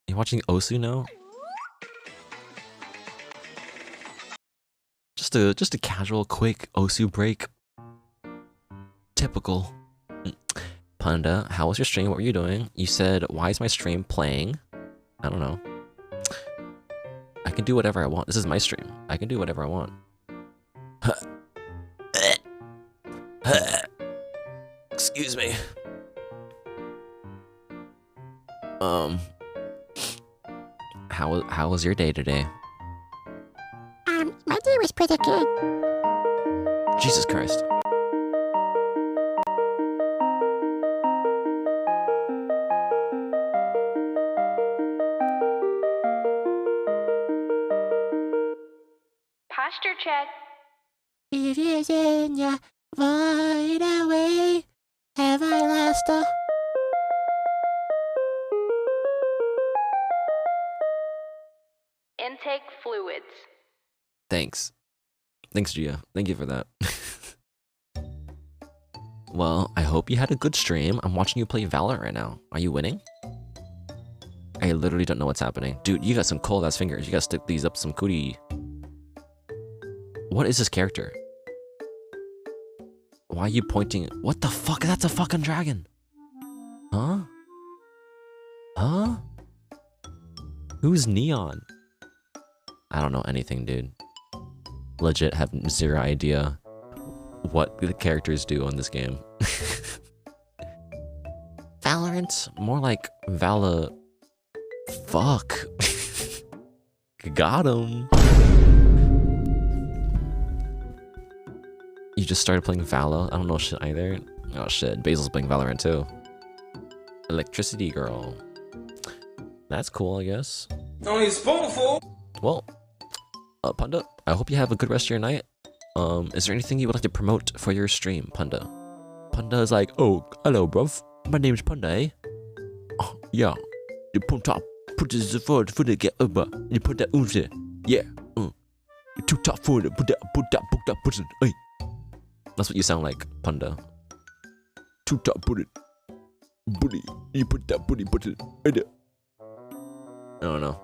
You watching Osu now? Just a casual, quick Osu break. Typical. Panda, how was your stream? What were you doing? You said, why is my stream playing? I don't know. I can do whatever I want. This is my stream. I can do whatever I want. Excuse me. How was your day today? My day was pretty good. Jesus Christ. Posture check. If you're in your void away, have I lost a... Intake fluids. Thanks. Thanks, Gia. Thank you for that. Well, I hope you had a good stream. I'm watching you play Valorant right now. Are you winning? I literally don't know what's happening. Dude, you got some cold ass fingers. You gotta stick these up some cootie. What is this character? Why are you pointing? What the fuck? That's a fucking dragon. Huh? Huh? Who's Neon? I don't know anything, dude. Legit have zero idea what the characters do on this game. Valorant? More like Vala... Fuck. Got him. You just started playing Vala? I don't know shit either. Oh shit, Basil's playing Valorant too. Electricity Girl. That's cool, I guess. Only a spoonful. Well, Panda, I hope you have a good rest of your night. Is there anything you would like to promote for your stream, Panda? Panda is like, oh, hello, bruv. My name's Panda, eh? Oh, yeah. You put this forward, put it get over. You put that over. Yeah. You too top forward, put that person. Hey. That's what you sound like, Panda. Too top, put it. Booty. You put that booty, put it. Right there. I don't know.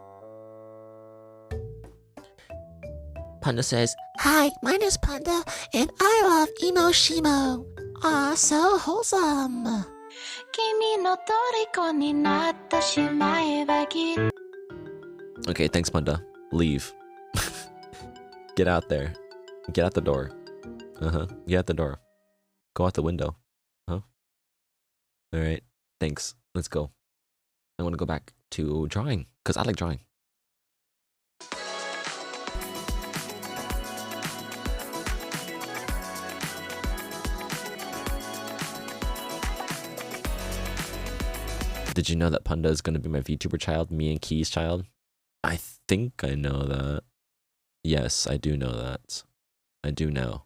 Panda says, hi, my name is Panda, and I love Emo Shimo. Aw, so wholesome. Okay, thanks, Panda. Leave. Get out there. Get out the door. Get out the door. Go out the window. Alright, thanks. Let's go. I want to go back to drawing, because I like drawing. Did you know that Panda is going to be my VTuber child, me and Key's child? I think I know that. Yes, I do know that. I do know.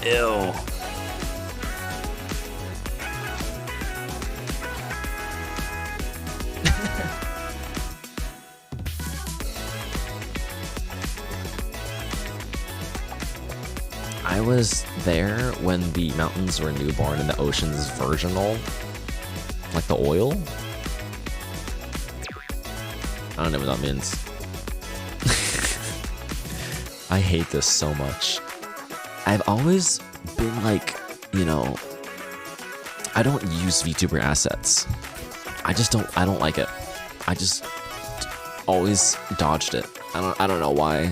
Ew. I was there when the mountains were newborn and the ocean's virginal. Like the oil? I don't know what that means. I hate this so much. I've always been like, you know, I don't use VTuber assets. I don't like it. I just always dodged it. I don't know why.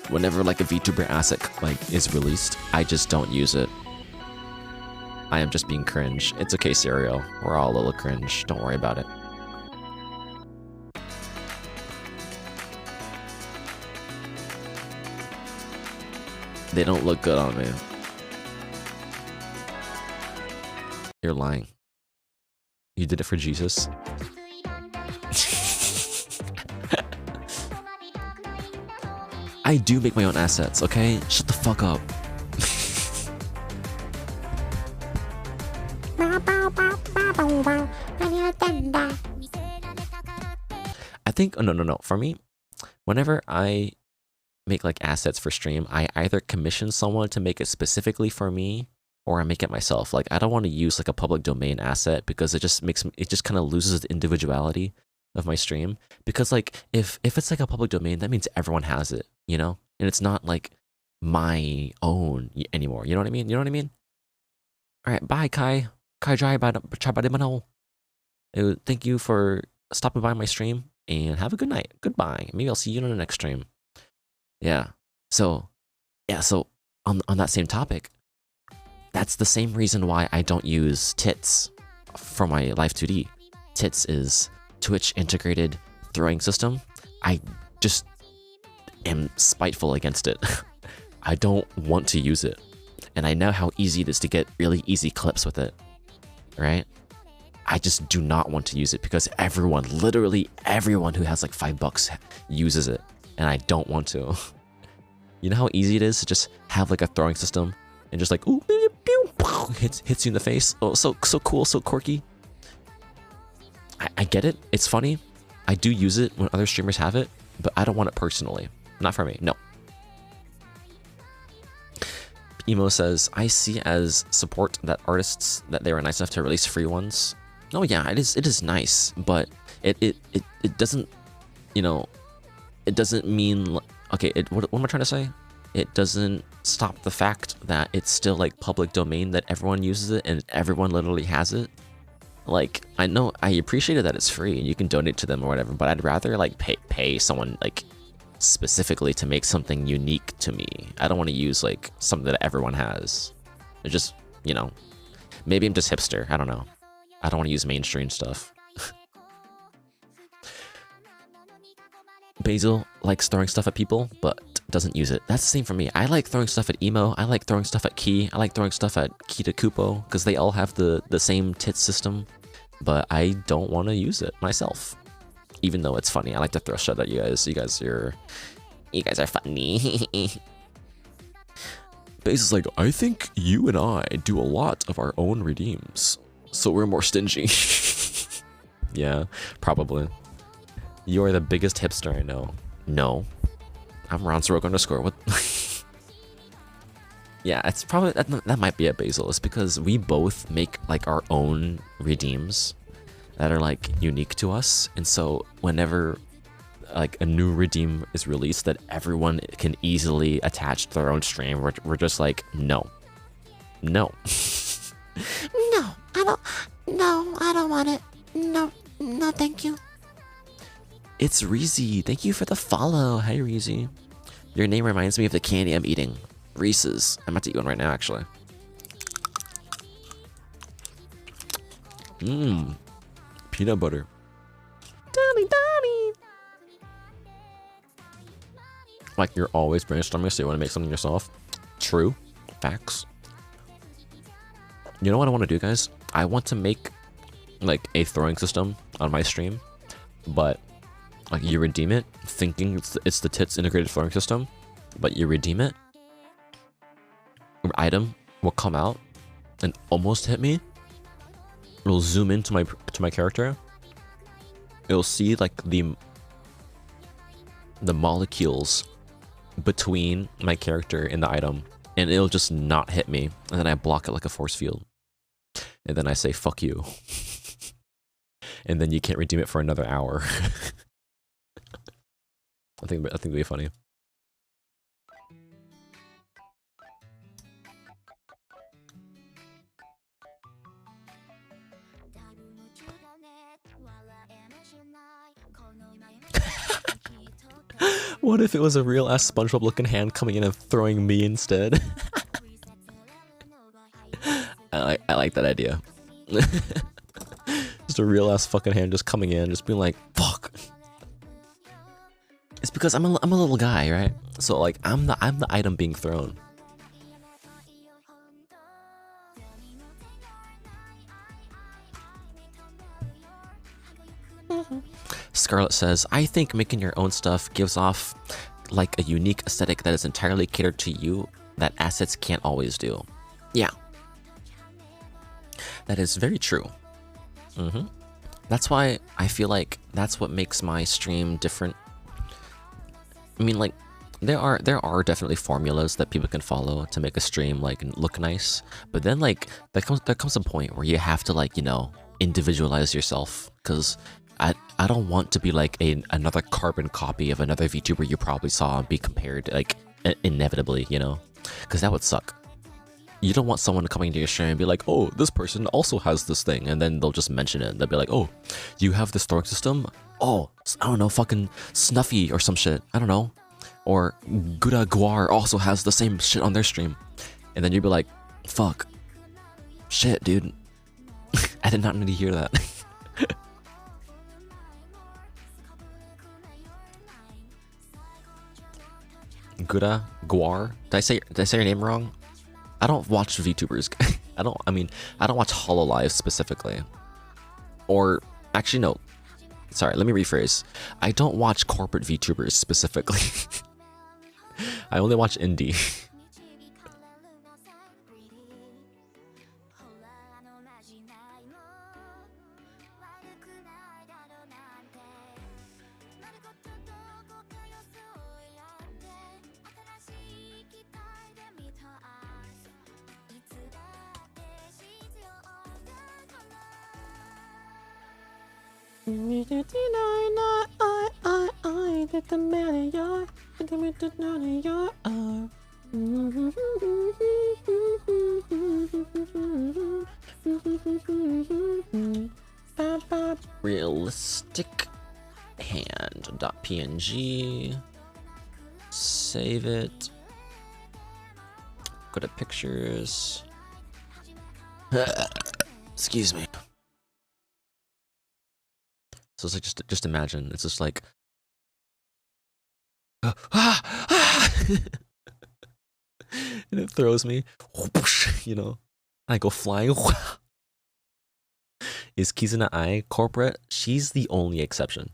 Whenever like a VTuber asset like is released, I just don't use it. I am just being cringe. It's okay, Serial. We're all a little cringe. Don't worry about it. They don't look good on me. You're lying. You did it for Jesus? I do make my own assets, okay? Shut the fuck up. I think, oh, no. For me, whenever I make like assets for stream, I either commission someone to make it specifically for me, or I make it myself. Like, I don't want to use like a public domain asset because it just kind of loses the individuality of my stream. Because like, if it's like a public domain, that means everyone has it, you know? And it's not like my own anymore. You know what I mean? You know what I mean? All right, bye, Kai. Thank you for stopping by my stream, and have a good night. Goodbye. Maybe I'll see you on the next stream. Yeah. So on that same topic, that's the same reason why I don't use Tits for my Live 2D. Tits is Twitch integrated throwing system. I just am spiteful against it. I don't want to use it. And I know how easy it is to get really easy clips with it, right? I just do not want to use it because everyone, literally everyone who has like $5 uses it, and I don't want to. You know how easy it is to just have like a throwing system and just like, ooh, pew, pew, hits you in the face. Oh, so cool, so quirky. I get it. It's funny. I do use it when other streamers have it, but I don't want it personally. Not for me. No. Emo says, I see as support that artists that they were nice enough to release free ones. Oh yeah, it is nice, but it doesn't, you know, it doesn't mean, okay, what am I trying to say? It doesn't stop the fact that it's still like public domain, that everyone uses it and everyone literally has it. Like, I know, I appreciated that it's free and you can donate to them or whatever, but I'd rather like pay someone like specifically to make something unique to me. I don't want to use like something that everyone has. It just, you know, maybe I'm just hipster. I don't know. I don't want to use mainstream stuff. Basil likes throwing stuff at people, but doesn't use it. That's the same for me. I like throwing stuff at Emo. I like throwing stuff at Key. I like throwing stuff at Kita Kupo because they all have the same tit system, but I don't want to use it myself. Even though it's funny, I like to throw shit at you guys. You guys are funny. Basil's like, I think you and I do a lot of our own redeems, so we're more stingy. Yeah, probably. You are the biggest hipster I know. No. I'm Ronsroke_. What? Yeah, it's probably, that might be a Basil. It's because we both make like our own redeems that are like unique to us. And so whenever like a new redeem is released that everyone can easily attach to their own stream, we're just like, no. No. No, I don't want it. No, thank you. It's Reezy. Thank you for the follow. Hi, Reezy. Your name reminds me of the candy I'm eating. Reese's. I'm about to eat one right now, actually. Mmm. Peanut butter. Dummy. Like, you're always brainstorming, so you want to make something yourself. True. Facts. You know what I want to do, guys? I want to make, like, a throwing system on my stream, but, like, you redeem it, thinking it's the Tits integrated throwing system, but you redeem it, your item will come out and almost hit me. It'll zoom into my character. It'll see, like, the molecules between my character and the item, and it'll just not hit me, and then I block it like a force field, and then I say fuck you, and then you can't redeem it for another hour. I think it'd be funny. What if it was a real ass SpongeBob looking hand coming in and throwing me instead? I like that idea. Just a real ass fucking hand just coming in, just being like, fuck. It's because I'm a little guy, right? So like I'm the item being thrown. Scarlett says, I think making your own stuff gives off like a unique aesthetic that is entirely catered to you that assets can't always do. Yeah. That is very true. That's why I feel like that's what makes my stream different. I mean, like, there are definitely formulas that people can follow to make a stream like look nice, but then like there comes a point where you have to, like, you know, individualize yourself, because I don't want to be like another carbon copy of another VTuber you probably saw and be compared like inevitably, you know, because that would suck. You don't want someone coming into your stream and be like, oh, this person also has this thing, and then they'll just mention it. They'll be like, oh, you have this Stork system? Oh, I don't know, fucking Snuffy or some shit. I don't know. Or Gura Guar also has the same shit on their stream. And then you'd be like, fuck. Shit, dude. I did not need to hear that. Gura Guar? Did I say your name wrong? I don't watch VTubers. I don't watch HoloLive specifically. Or, actually no. Sorry, let me rephrase. I don't watch corporate VTubers specifically. I only watch indie. Realistic hand.png. Save it. Go to pictures. Excuse me. So it's like just imagine, it's just like and it throws me, you know, I go flying. Is Kizuna Ai corporate? She's the only exception.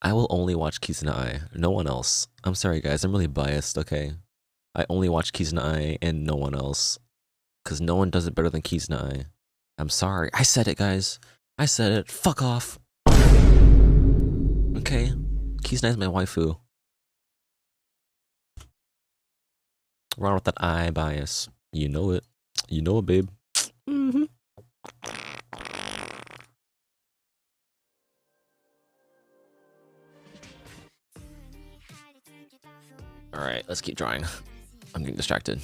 I will only watch Kizuna Ai, no one else. I'm sorry guys, I'm really biased, okay? I only watch Kizuna Ai and no one else, because no one does it better than Kizuna Ai. I'm sorry, I said it guys. I said it. Fuck off. Okay. Kizuna my waifu. Wrong with that eye bias. You know it. You know it, babe. Alright, let's keep drawing. I'm getting distracted.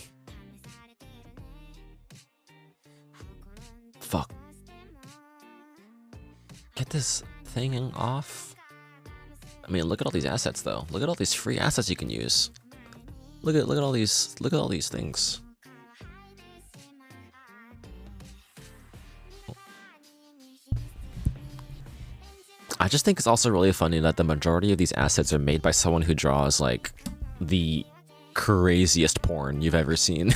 Fuck. Get this thing off. I mean, look at all these assets though. Look at all these free assets you can use. Look at all these things. I just think it's also really funny that the majority of these assets are made by someone who draws like the craziest porn you've ever seen.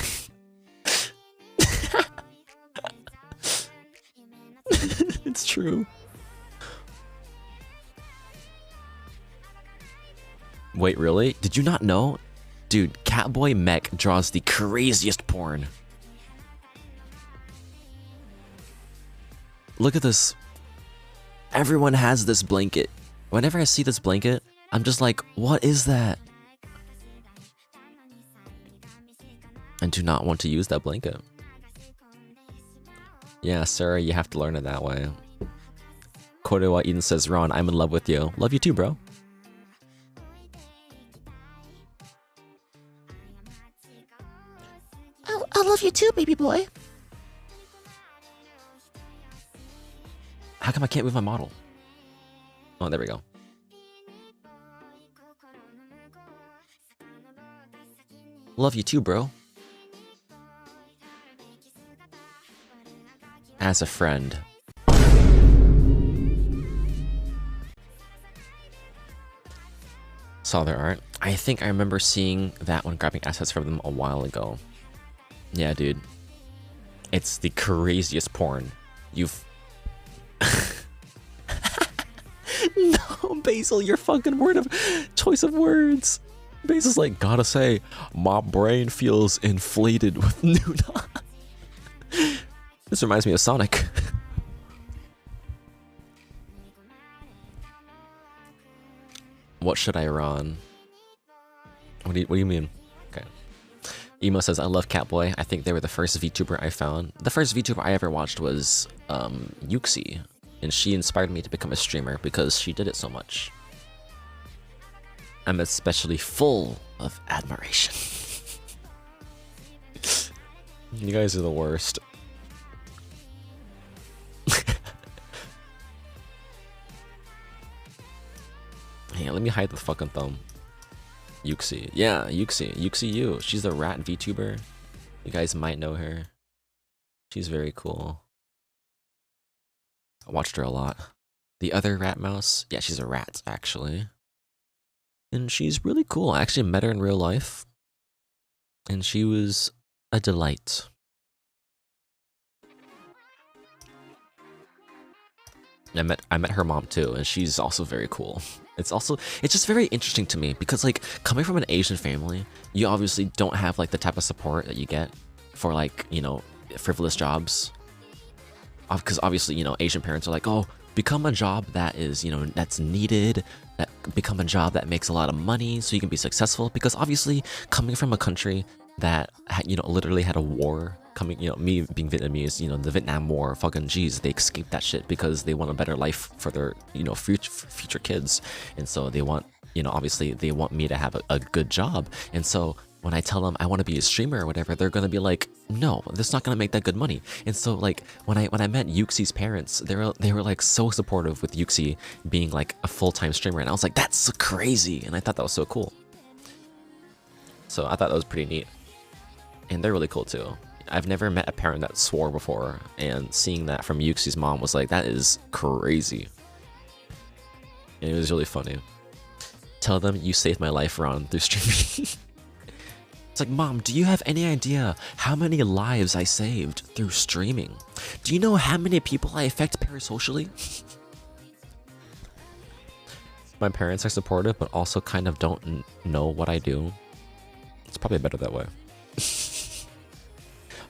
It's true. Wait, really? Did you not know? Dude, Catboy Mech draws the craziest porn. Look at this. Everyone has this blanket. Whenever I see this blanket, I'm just like, what is that? I do not want to use that blanket. Yeah, Sarah, you have to learn it that way. Korewa Eden says, Ron, I'm in love with you. Love you too, bro. I love you too, baby boy. How come I can't move my model? Oh, there we go. Love you too, bro. As a friend. Saw their art. I think I remember seeing that when grabbing assets from them a while ago. Yeah, dude. It's the craziest porn. You've... No, Basil, your fucking choice of words. Basil's like, gotta say, my brain feels inflated with Nuna. This reminds me of Sonic. What should I run? What do you mean? Okay. Emo says, I love Catboy. I think they were the first VTuber I found. The first VTuber I ever watched was Yuxi. And she inspired me to become a streamer because she did it so much. I'm especially full of admiration. You guys are the worst. Hey, let me hide the fucking thumb. Yuxi. Yeah, Yuxi. Yuxi Yu. She's a rat VTuber. You guys might know her. She's very cool. I watched her a lot. The other rat mouse? Yeah, she's a rat, actually. And she's really cool. I actually met her in real life. And she was a delight. I met her mom too, and she's also very cool. It's just very interesting to me because, like, coming from an Asian family, you obviously don't have like the type of support that you get for, like, you know, frivolous jobs. Because obviously, you know, Asian parents are like, oh, become a job that is, you know, that's needed, become a job that makes a lot of money so you can be successful. Because obviously, coming from a country that, you know, literally had a war coming, you know, me being Vietnamese, you know, the Vietnam War, fucking jeez, they escaped that shit because they want a better life for their, you know, future kids. And so they want, you know, obviously they want me to have a good job. And so when I tell them I want to be a streamer or whatever, they're gonna be like, no, that's not gonna make that good money. And so, like, when I met Yuxi's parents, they were like so supportive with Yuxi being like a full-time streamer, and I was like, that's so crazy, and I thought that was so cool. So I thought that was pretty neat, and they're really cool too. I've never met a parent that swore before, and seeing that from Yuxi's mom was like, that is crazy. And it was really funny. Tell them you saved my life, Ron, through streaming. It's like, Mom, do you have any idea how many lives I saved through streaming? Do you know how many people I affect parasocially? My parents are supportive, but also kind of don't know what I do. It's probably better that way.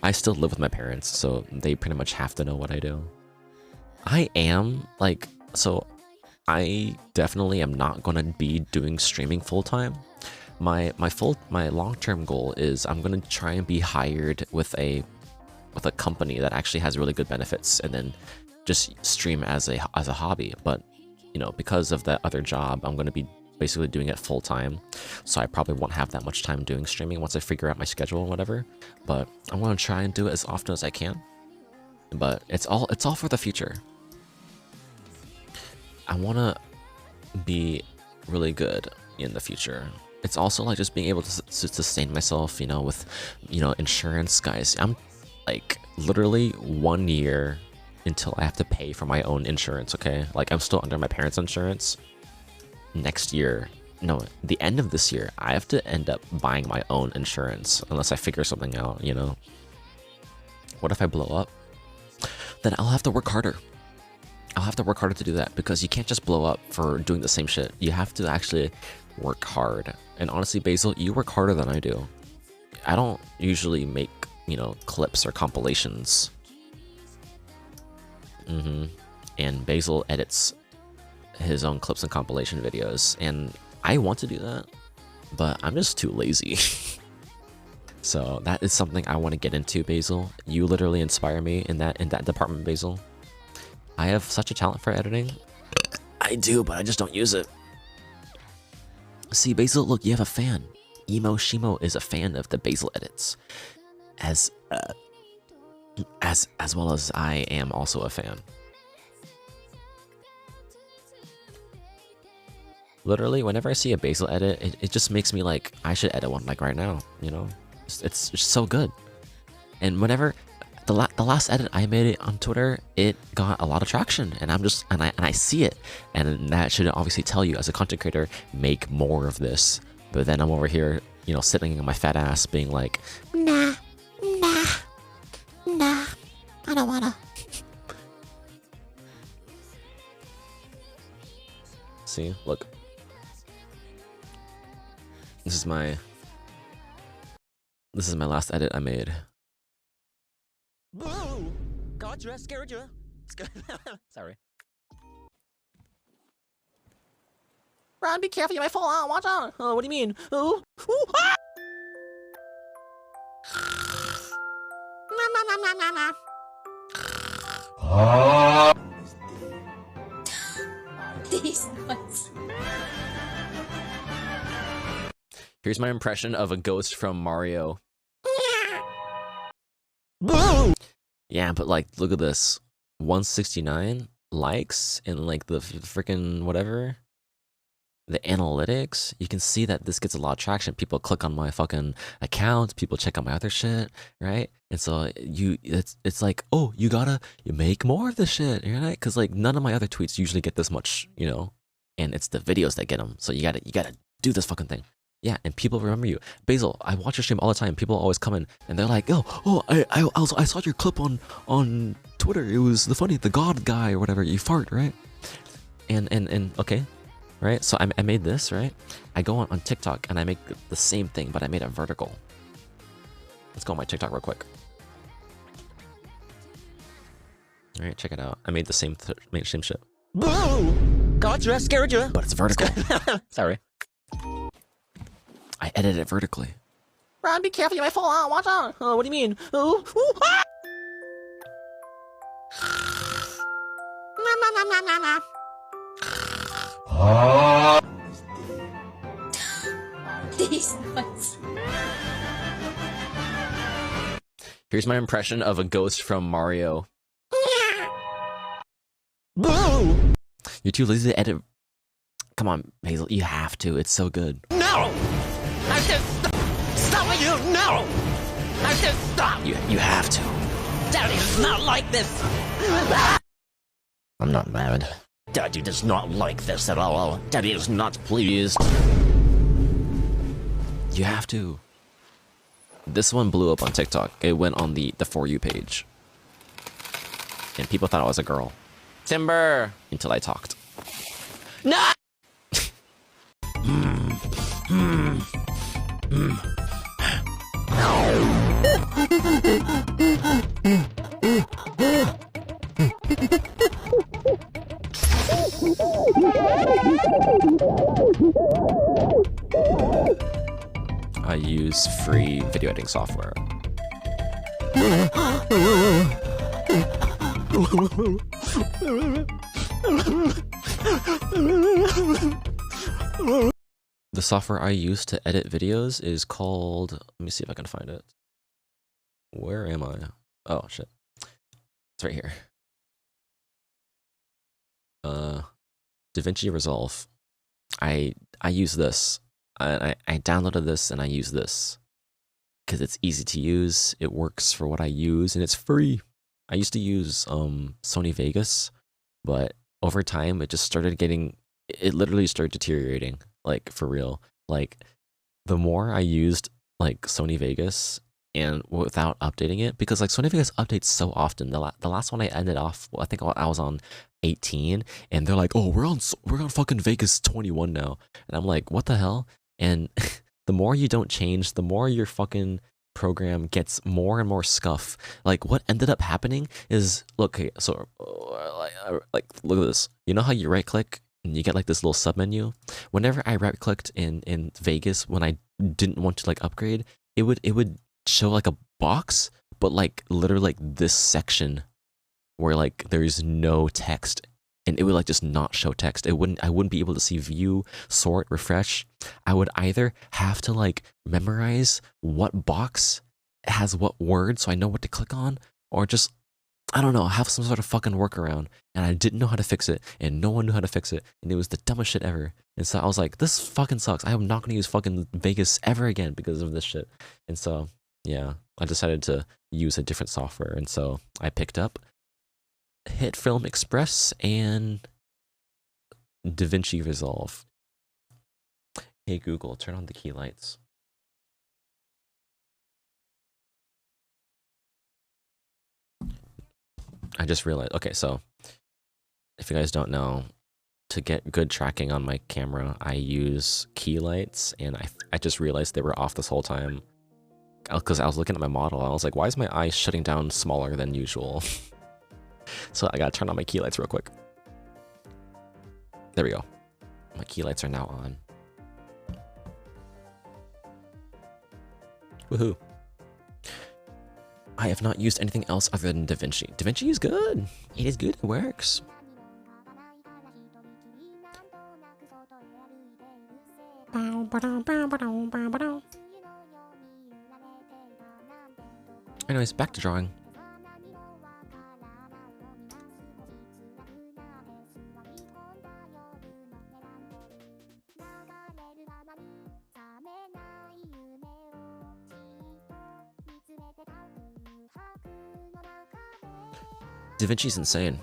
I still live with my parents, so they pretty much have to know what I do. I am, like, so I definitely am not gonna be doing streaming full-time. My long-term goal is I'm gonna try and be hired with a company that actually has really good benefits, and then just stream as a hobby. But, you know, because of that other job, I'm gonna be basically doing it full-time, so I probably won't have that much time doing streaming once I figure out my schedule and whatever. But I'm gonna try and do it as often as I can. But it's all for the future. I wanna be really good in the future. It's also like just being able to sustain myself, you know, with, you know, insurance, guys. I'm like literally 1 year until I have to pay for my own insurance, okay? Like, I'm still under my parents' insurance. Next year, no, the end of this year, I have to end up buying my own insurance unless I figure something out, you know? What if I blow up? Then I'll have to work harder. I'll have to work harder to do that, because you can't just blow up for doing the same shit. You have to actually work hard. And honestly, Basil, you work harder than I do. I don't usually make, you know, clips or compilations. And Basil edits his own clips and compilation videos, and I want to do that, but I'm just too lazy. So that is something I want to get into, Basil. You literally inspire me in that department, Basil. I have such a talent for editing. I do, but I just don't use it. See, Basil, look, you have a fan. Emo Shimo is a fan of the Basil edits, as well as I am also a fan. Literally, whenever I see a Basil edit, it just makes me like, I should edit one like right now, you know? It's just so good. And whenever the last edit I made it on Twitter, it got a lot of traction, and I see it, and that should obviously tell you as a content creator, make more of this. But then I'm over here, you know, sitting on my fat ass, being like, Nah, I don't wanna. See, look. This is my last edit I made. Boo! Gotcha, scared you. Sorry. Ron, be careful, you might fall out. Watch out. Oh, what do you mean? Oh, ooh, ah! These nuts. Here's my impression of a ghost from Mario. Boo! Yeah, but like, look at this. 169 likes and like the freaking whatever. The analytics, you can see that this gets a lot of traction. People click on my fucking account, people check out my other shit, right? And so it's like, oh, you make more of this shit, right? Because like none of my other tweets usually get this much, you know, and it's the videos that get them. So you gotta do this fucking thing. Yeah, and people remember you. Basil, I watch your stream all the time. People always come in and they're like, oh, I saw your clip on Twitter. It was the God guy or whatever. You fart, right? And okay. Right, so I made this, right? I go on TikTok and I make the same thing, but I made it vertical. Let's go on my TikTok real quick. All right, check it out. I made the same shit. Boo! Gotcha, scared you. But it's vertical. Sorry. I edited it vertically. Ron, be careful, you might fall out. Watch out. Oh, what do you mean? Oh, ooh, ah! These nuts. Here's my impression of a ghost from Mario. Boo! You're too lazy to edit. Come on, Basil, you have to. It's so good. No! I said stop you! No! I said stop! You have to. Daddy does not like this! I'm not mad. Daddy does not like this at all. Daddy is not pleased. You have to. This one blew up on TikTok. It went on the For You page. And people thought I was a girl. Timber! Until I talked. No! I use free video editing software. The software I use to edit videos is called, let me see if I can find it. Where am I? Oh shit. It's right here. DaVinci Resolve. I use this. I downloaded this and I use this because it's easy to use. It works for what I use and it's free. I used to use Sony Vegas, but over time it just started it literally started deteriorating, like for real. Like the more I used like Sony Vegas and without updating it, because like Sony Vegas updates so often. The last one I ended off, I think I was on 18 and they're like, oh, we're on fucking Vegas 21 now. And I'm like, what the hell? And the more you don't change, the more your fucking program gets more and more scuff. Like what ended up happening is, look, okay, so like look at this. You know how you right click and you get like this little sub menu? Whenever I right clicked in Vegas when I didn't want to like upgrade, it would show like a box, but like literally like this section where like there's no text. And it would like just not show text. I wouldn't be able to see view, sort, refresh. I would either have to like memorize what box has what word so I know what to click on, or just I don't know, have some sort of fucking workaround, and I didn't know how to fix it, and no one knew how to fix it, and it was the dumbest shit ever. And so I was like, this fucking sucks. I am not going to use fucking Vegas ever again because of this shit. And so, yeah, I decided to use a different software, and so I picked up HitFilm Express and DaVinci Resolve. Hey Google, turn on the key lights. I just realized, okay, so if you guys don't know, to get good tracking on my camera, I use key lights, and I just realized they were off this whole time. Because I was looking at my model, I was like, why is my eye shutting down smaller than usual? So I gotta turn on my key lights real quick. There we go. My key lights are now on. Woohoo. I have not used anything else other than DaVinci. DaVinci is good. It is good. It works. Anyways, back to drawing. DaVinci's insane.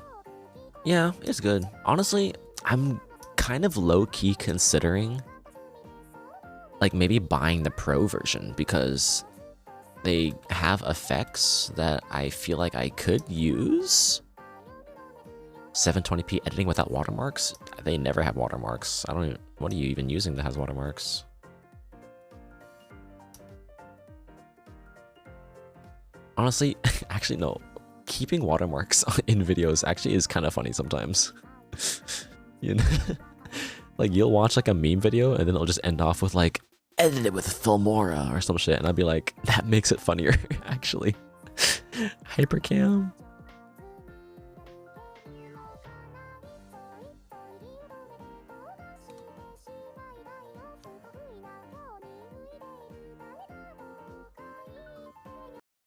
Yeah, it's good. Honestly, I'm kind of low-key considering like maybe buying the pro version because they have effects that I feel like I could use. 720p editing without watermarks? They never have watermarks. I don't even, what are you even using that has watermarks? Honestly, actually no. Keeping watermarks in videos actually is kind of funny sometimes. You know? Like you'll watch like a meme video and then it'll just end off with like edited with Filmora or some shit, and I'll be like, that makes it funnier actually. Hypercam.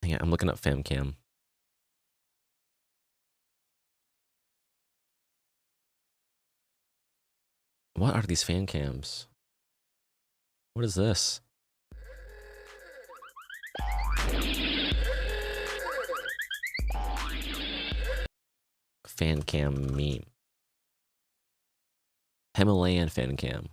Yeah, I'm looking up FamCam. What are these fan cams? What is this? Fan cam meme. Himalayan fan cam.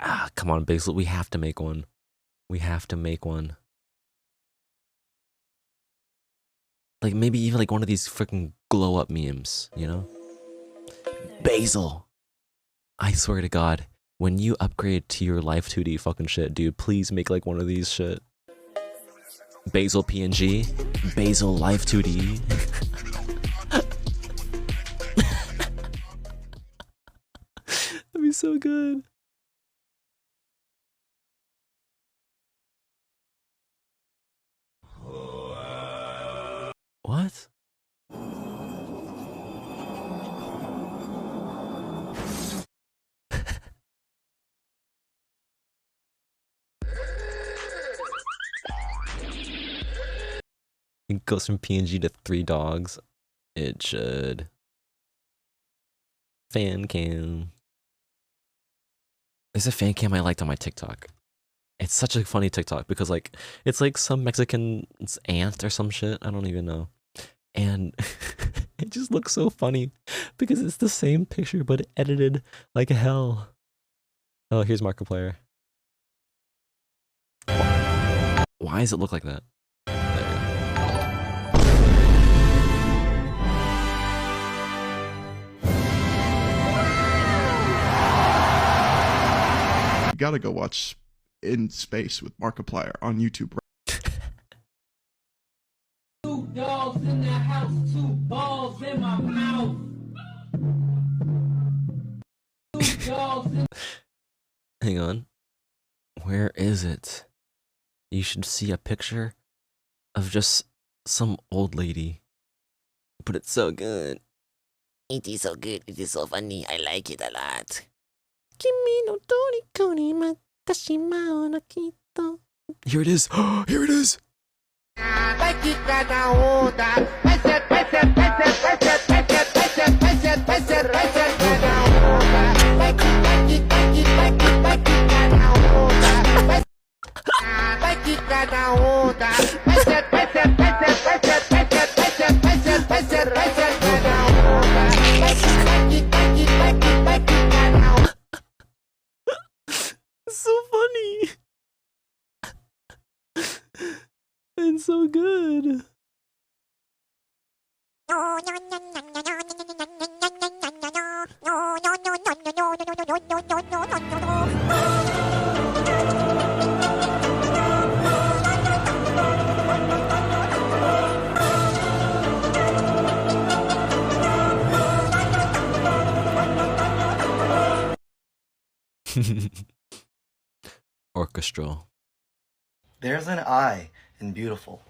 Ah, come on, Basil. We have to make one. We have to make one. Like, maybe even like one of these freaking glow up memes, you know? Basil! I swear to God, when you upgrade to your Life 2D fucking shit, dude, please make like one of these shit. Basil PNG, Basil Life 2D. That'd be so good. What? It goes from PNG to 3 dogs. It should. Fan cam. There's a fan cam I liked on my TikTok. It's such a funny TikTok because like it's like some Mexican's aunt or some shit. I don't even know. And it just looks so funny because it's the same picture but edited like hell. Oh, here's Markiplier. Why does it look like that? You gotta go watch In Space with Markiplier on YouTube. 2 dogs in the house, 2 balls in my mouth. 2 dogs in. Hang on. Where is it? You should see a picture of just some old lady but it's so good. It is so good. It is so funny. I like it a lot. Here it is. Here it is. It's so funny. It's so good. Orchestral. There's an I in beautiful.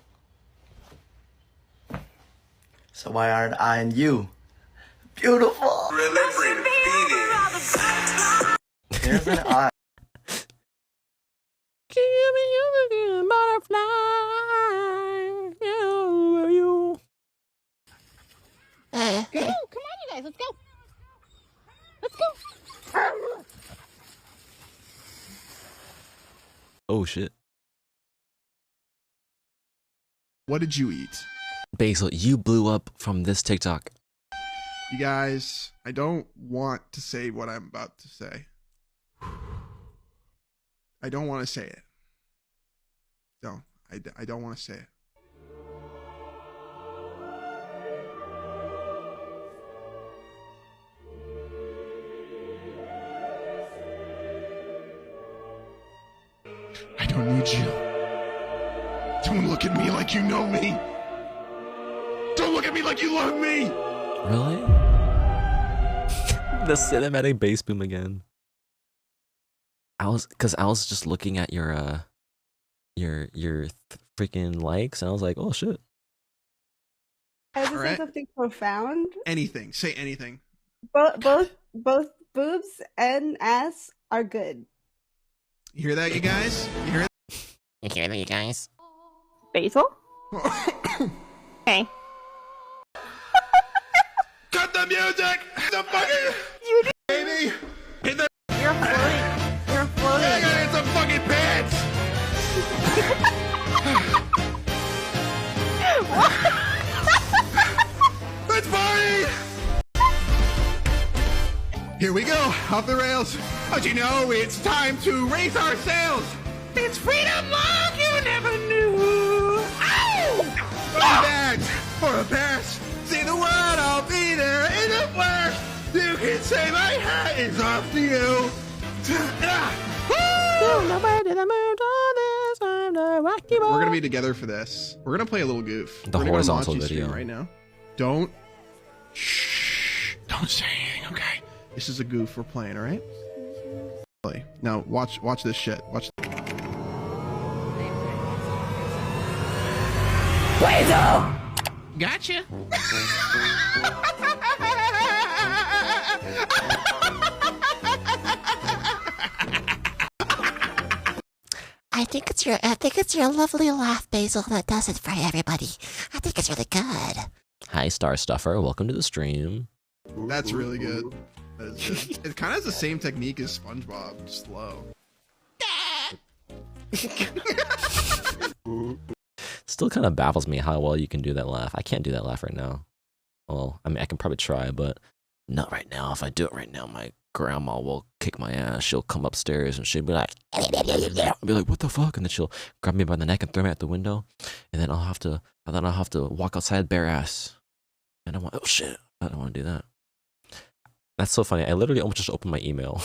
So why aren't I and you beautiful? There's an I. Come on, you guys, let's go. Let's go. Oh shit. What did you eat? Basil, you blew up from this TikTok. You guys, I don't want to say what I'm about to say. I don't want to say it. No, I don't want to say it. I don't need you. Don't look at me like you know me. Don't look at me like you love me. Really? The cinematic bass boom again. I was just looking at your freaking likes, and I was like, oh shit. I have to say Alright. something profound. Anything. Say anything. Both boobs and ass are good. You hear that, you guys? You hear that? You hear that, you guys? Basil? Hey. Cut the music! The fucking You did. baby! Hit the You're floating. You're floating. I gotta get some fucking pants! Let's party! Here we go, off the rails. But you know, it's time to raise our sails. It's freedom love you never knew! Ow! Bags for a pass. See the world, I'll be there in a flash. You can say my hat is off to you. We're gonna be together for this. We're gonna play a little goof. The We're gonna go horizontal Monty stream video. right now. Don't. Shh. Don't say anything. Okay. This is a goof we're playing. All right. Play. Now watch this shit. Watch. Weasel! Gotcha! I think it's your lovely laugh, Basil, that does it for everybody. I think it's really good. Hi, Star Stuffer. Welcome to the stream. That's really good. That is good. It kind of has the same technique as SpongeBob, just slow. Still kind of baffles me how well you can do that laugh. I can't do that laugh right now. Well, I mean, I can probably try, but not right now. If I do it right now, my grandma will kick my ass. She'll come upstairs and she'll be like, I'll be like, what the fuck? And then she'll grab me by the neck and throw me out the window. And then I'll have to walk outside bare ass. And I'm like, oh shit, I don't want to do that. That's so funny. I literally almost just opened my email.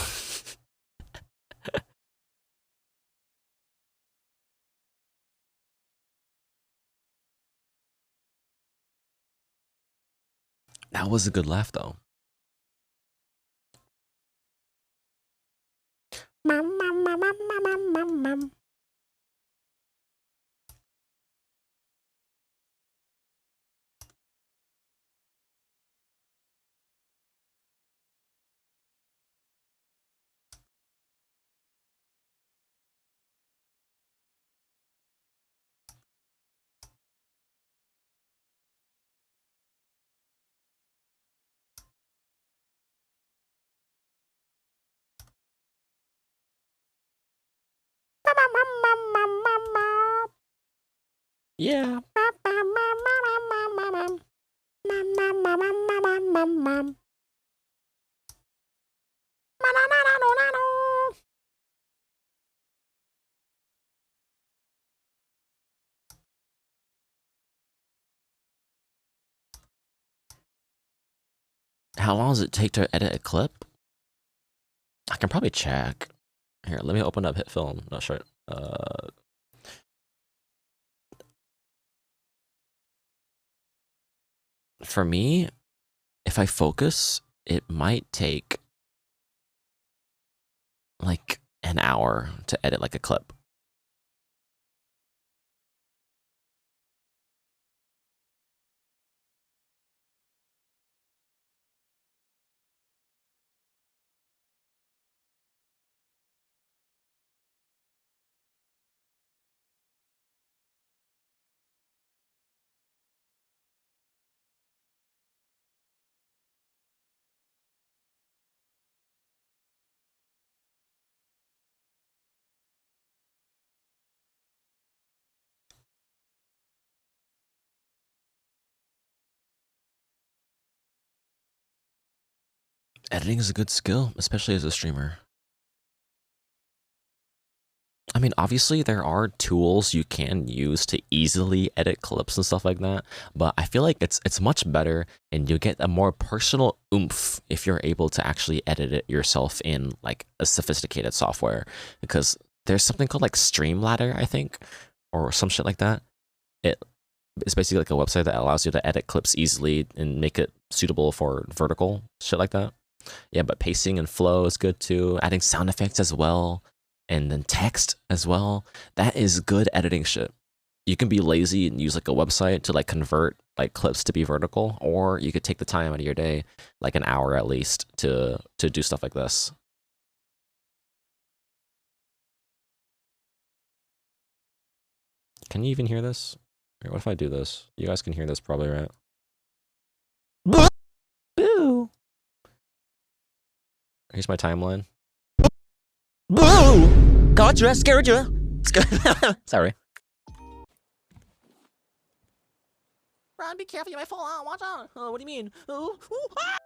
That was a good laugh, though. Yeah. How long does it take to edit a clip? I can probably check. Here, let me open up HitFilm. No, sure. For me, if I focus, it might take like an hour to edit like a clip. Editing is a good skill, especially as a streamer. I mean, obviously there are tools you can use to easily edit clips and stuff like that, but I feel like it's much better and you get a more personal oomph if you're able to actually edit it yourself in like a sophisticated software, because there's something called like Streamladder, I think, or some shit like that. It's basically like a website that allows you to edit clips easily and make it suitable for vertical shit like that. Yeah, but pacing and flow is good too. Adding sound effects as well. And then text as well. That is good editing shit. You can be lazy and use like a website to like convert like clips to be vertical, or you could take the time out of your day, like an hour at least, to do stuff like this. Can you even hear this? Or what if I do this? You guys can hear this probably, right? Boo! Here's my timeline. Boo! Gotcha, scared you. Sorry. Ron, be careful, you might fall out. Watch out. Oh, what do you mean? Oh, ooh, ah!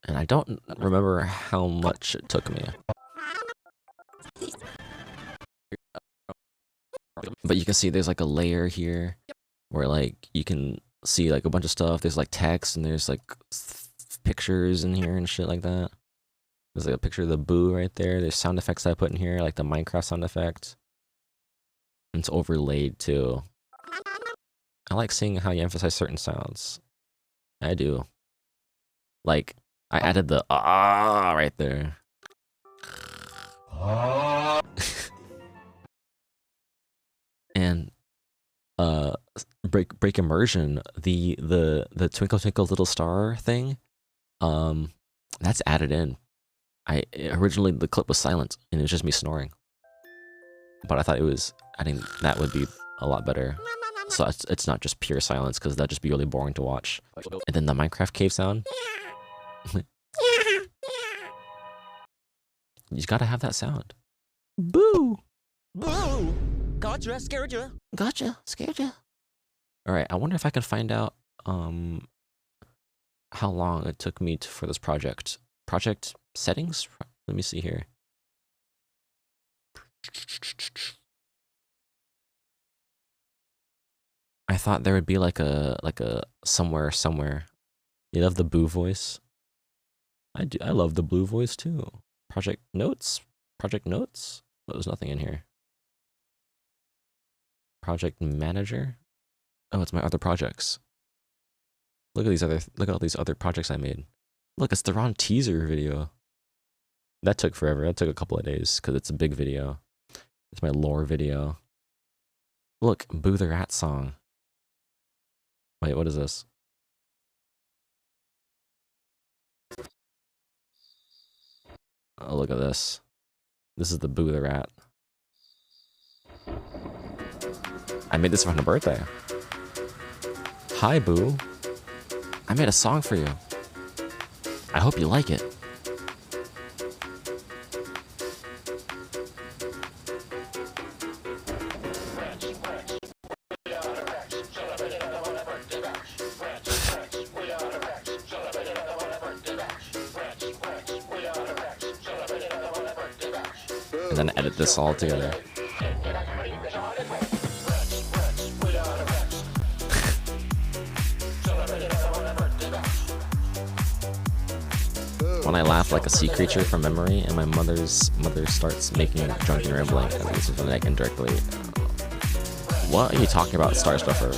And I don't remember how much it took me. But you can see there's like a layer here where like you can see like a bunch of stuff. There's like text and there's like pictures in here and shit like that. There's like a picture of the boo right there. There's sound effects I put in here, like the Minecraft sound effect. And it's overlaid too. I like seeing how you emphasize certain sounds. I do. Like, I added the ah right there. And break immersion, the Twinkle Twinkle Little Star thing, that's added in. Originally the clip was silent and it was just me snoring, but I thought adding that would be a lot better, so it's not just pure silence, because that'd just be really boring to watch. And then the Minecraft cave sound. You just gotta have that sound. Boo! Boo! Gotcha, scared you. Gotcha, scared you. Alright, I wonder if I can find out how long it took me for this project. Project settings? Let me see here. I thought there would be like a somewhere. You love the boo voice? I do. I love the blue voice too. Project notes? Project notes? Oh, there's nothing in here. Project manager? Oh, it's my other projects. Look at all these other projects I made. Look, it's the Ron teaser video. That took forever. That took a couple of days because it's a big video. It's my lore video. Look, Boo the Rat song. Wait, what is this? Oh, look at this. This is the Boo the Rat. I made this for her birthday. Hi, Boo. I made a song for you. I hope you like it. and then edit this all together. When I laugh like a sea creature from memory, and my mother starts making drunken rambling, at least like indirectly. What are you talking about, Star Stuffer?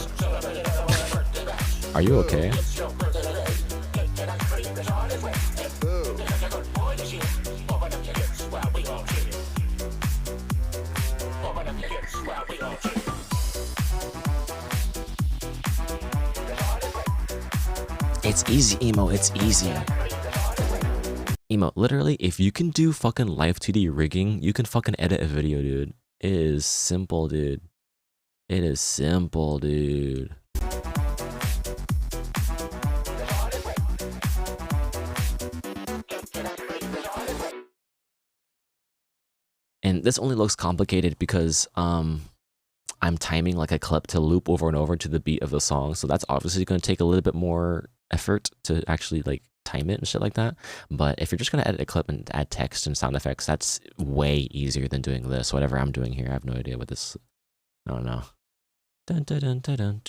Are you okay? It's easy, Emo, it's easy. Emo, literally, if you can do fucking live 2D rigging, you can fucking edit a video, dude. It is simple, dude. It is simple, dude. And this only looks complicated because I'm timing like a clip to loop over and over to the beat of the song. So that's obviously going to take a little bit more effort to actually like time it and shit like that. But if you're just going to edit a clip and add text and sound effects, that's way easier than doing this. Whatever I'm doing here, I have no idea what this, I don't know. Dun, dun, dun, dun, dun.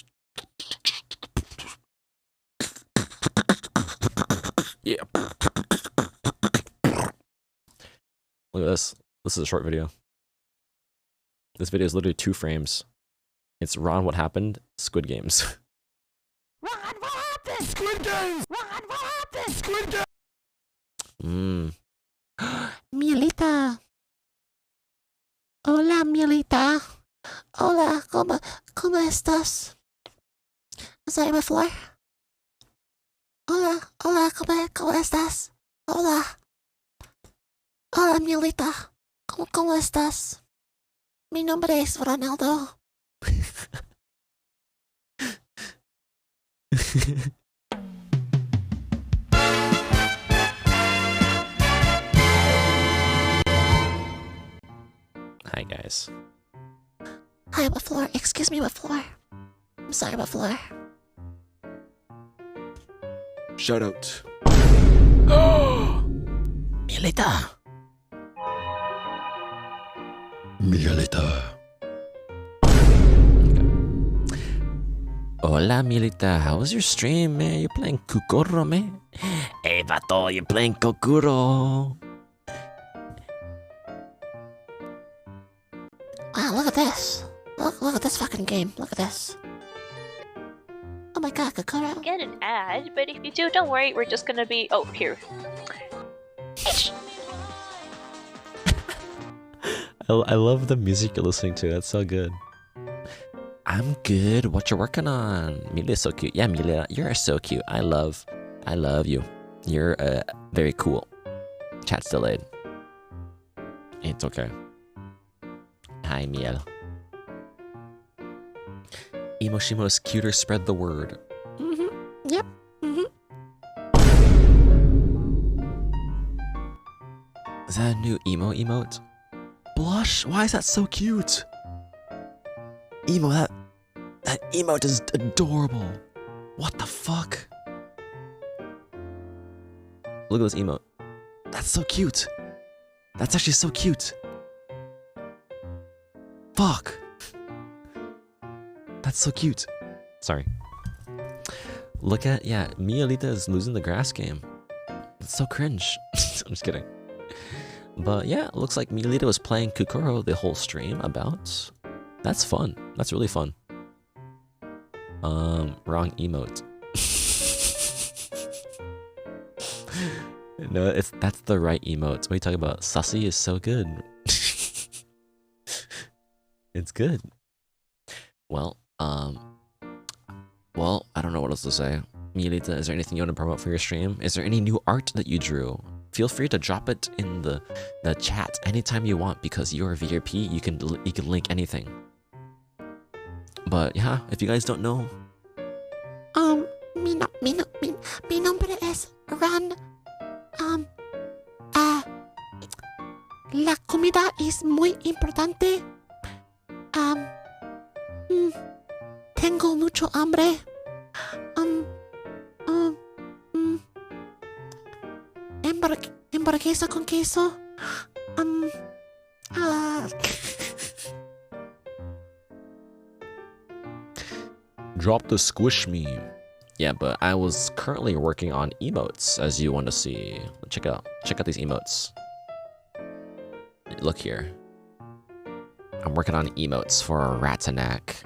Yeah. Look at this. This is a short video. This video is literally 2 frames. It's Ron, what happened? Squid Games. Ron, what happened? Squid Games! Ron, what happened? Squid Games! Mielita. Hola, Mielita. Hola, ¿cómo estás? Sorry, my floor. Hola, ¿cómo estás? Hola. Hola, Mielita. ¿Cómo estás? Mi nombre es Ronaldo. Hi, guys. Hi, what floor? Excuse me, what floor? I'm sorry, what floor? Shout out. Mielita. Miguelita. Hola, Milita. How was your stream, man? You playing Kukuro, man? Hey, vato, you playing Kokuro? Wow, look at this. Look at this fucking game. Look at this. Oh my god, Kokoro. Get an ad, but if you do, don't worry, we're just gonna be. Oh, here. I love the music you're listening to. That's so good. I'm good. What you working on? Milia's so cute. Yeah, Milia, you're so cute. I love you. You're very cool. Chat's delayed. It's okay. Hi, Miel. Emoshimo's cuter. Spread the word. Yep. Is that a new emo emote? Blush? Why is that so cute? Emo, that emote is adorable. What the fuck? Look at this emote. That's so cute. That's actually so cute. Fuck. That's so cute. Sorry. Look at, yeah, Mialita is losing the grass game. That's so cringe. I'm just kidding. But yeah, it looks like Mialita was playing Kukuro the whole stream about. That's fun. That's really fun. Wrong emote. No, that's the right emote. What are you talking about? Sussy is so good. It's good. Well, I don't know what else to say. Mialita, is there anything you want to promote for your stream? Is there any new art that you drew? Feel free to drop it in the chat anytime you want, because you're a VRP, you can link anything. But yeah, if you guys don't know, Mi nombre es Ran. La comida es muy importante. Tengo mucho hambre. Hamburguesa con queso. Drop the squish meme. Yeah, but I was currently working on emotes, as you want to see. Check out these emotes. Look here. I'm working on emotes for Ratanak.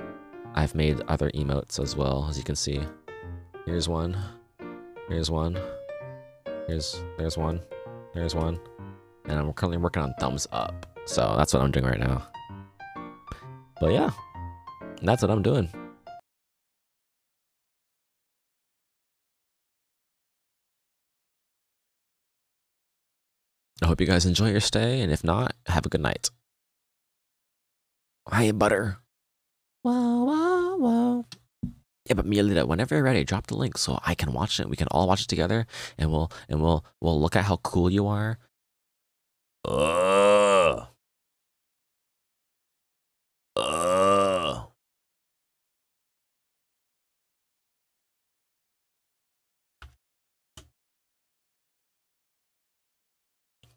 I've made other emotes as well, as you can see. Here's one. Here's one. There's one. There's one. And I'm currently working on thumbs up. So that's what I'm doing right now. But yeah, that's what I'm doing. I hope you guys enjoy your stay, and if not, have a good night. Hi, butter. Whoa, whoa, whoa. Yeah, but Mialita, whenever you're ready, drop the link so I can watch it. We can all watch it together, and we'll look at how cool you are.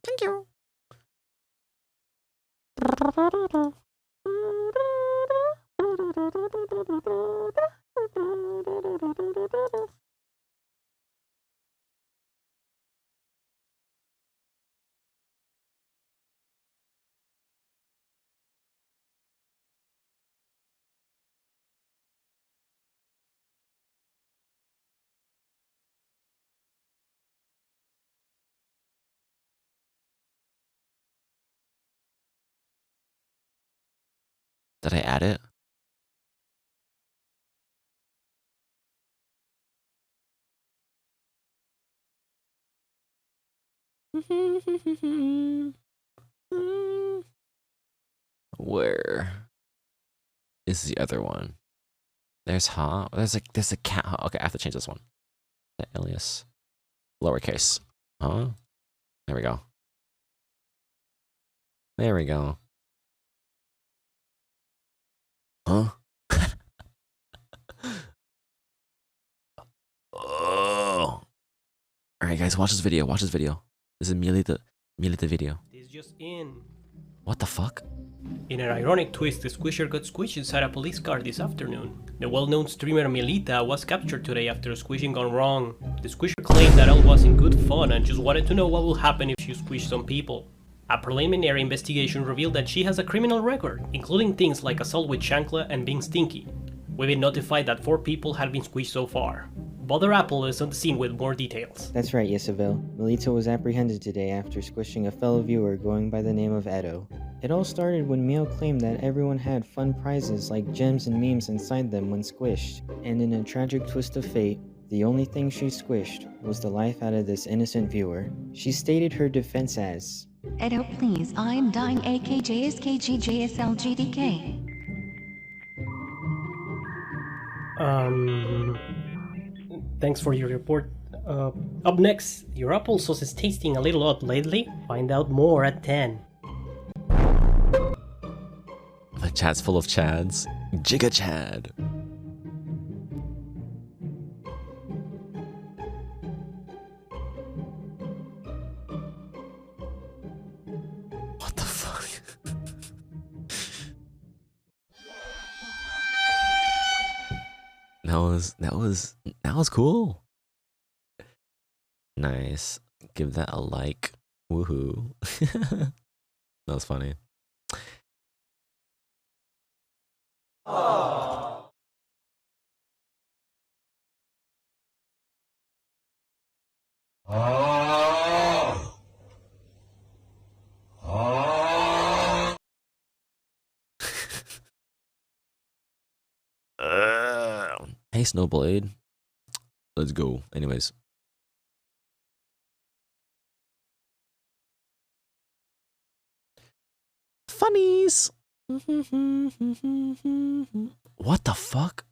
Thank you. Did I add it? Where is the other one? There's there's a cat. Huh? Okay, I have to change this one. The alias, lowercase. Huh? There we go. There we go. Huh? Oh. Alright guys, watch this video. Watch this video. This is Mialita video. It's just in. What the fuck? In an ironic twist, the Squisher got squished inside a police car this afternoon. The well-known streamer Mialita was captured today after squishing gone wrong. The Squisher claimed that all was in good fun and just wanted to know what will happen if she squished some people. A preliminary investigation revealed that she has a criminal record, including things like assault with chancla and being stinky. We've been notified that 4 people have been squished so far. Bother Apple is on the scene with more details. That's right, Isabel. Melita was apprehended today after squishing a fellow viewer going by the name of Edo. It all started when Mio claimed that everyone had fun prizes like gems and memes inside them when squished, and in a tragic twist of fate, the only thing she squished was the life out of this innocent viewer. She stated her defense as, Edo, please, I'm dying AKJSKGJSLGDK. Thanks for your report. Up next, your applesauce is tasting a little odd lately. Find out more at 10. The chat's full of Chads. Giga Chad. What the fuck? That was cool. Nice. Give that a like. Woohoo. That was funny. Oh. Oh. Oh. Hey, Snowblade. Let's go. Anyways. Funnies. What the fuck?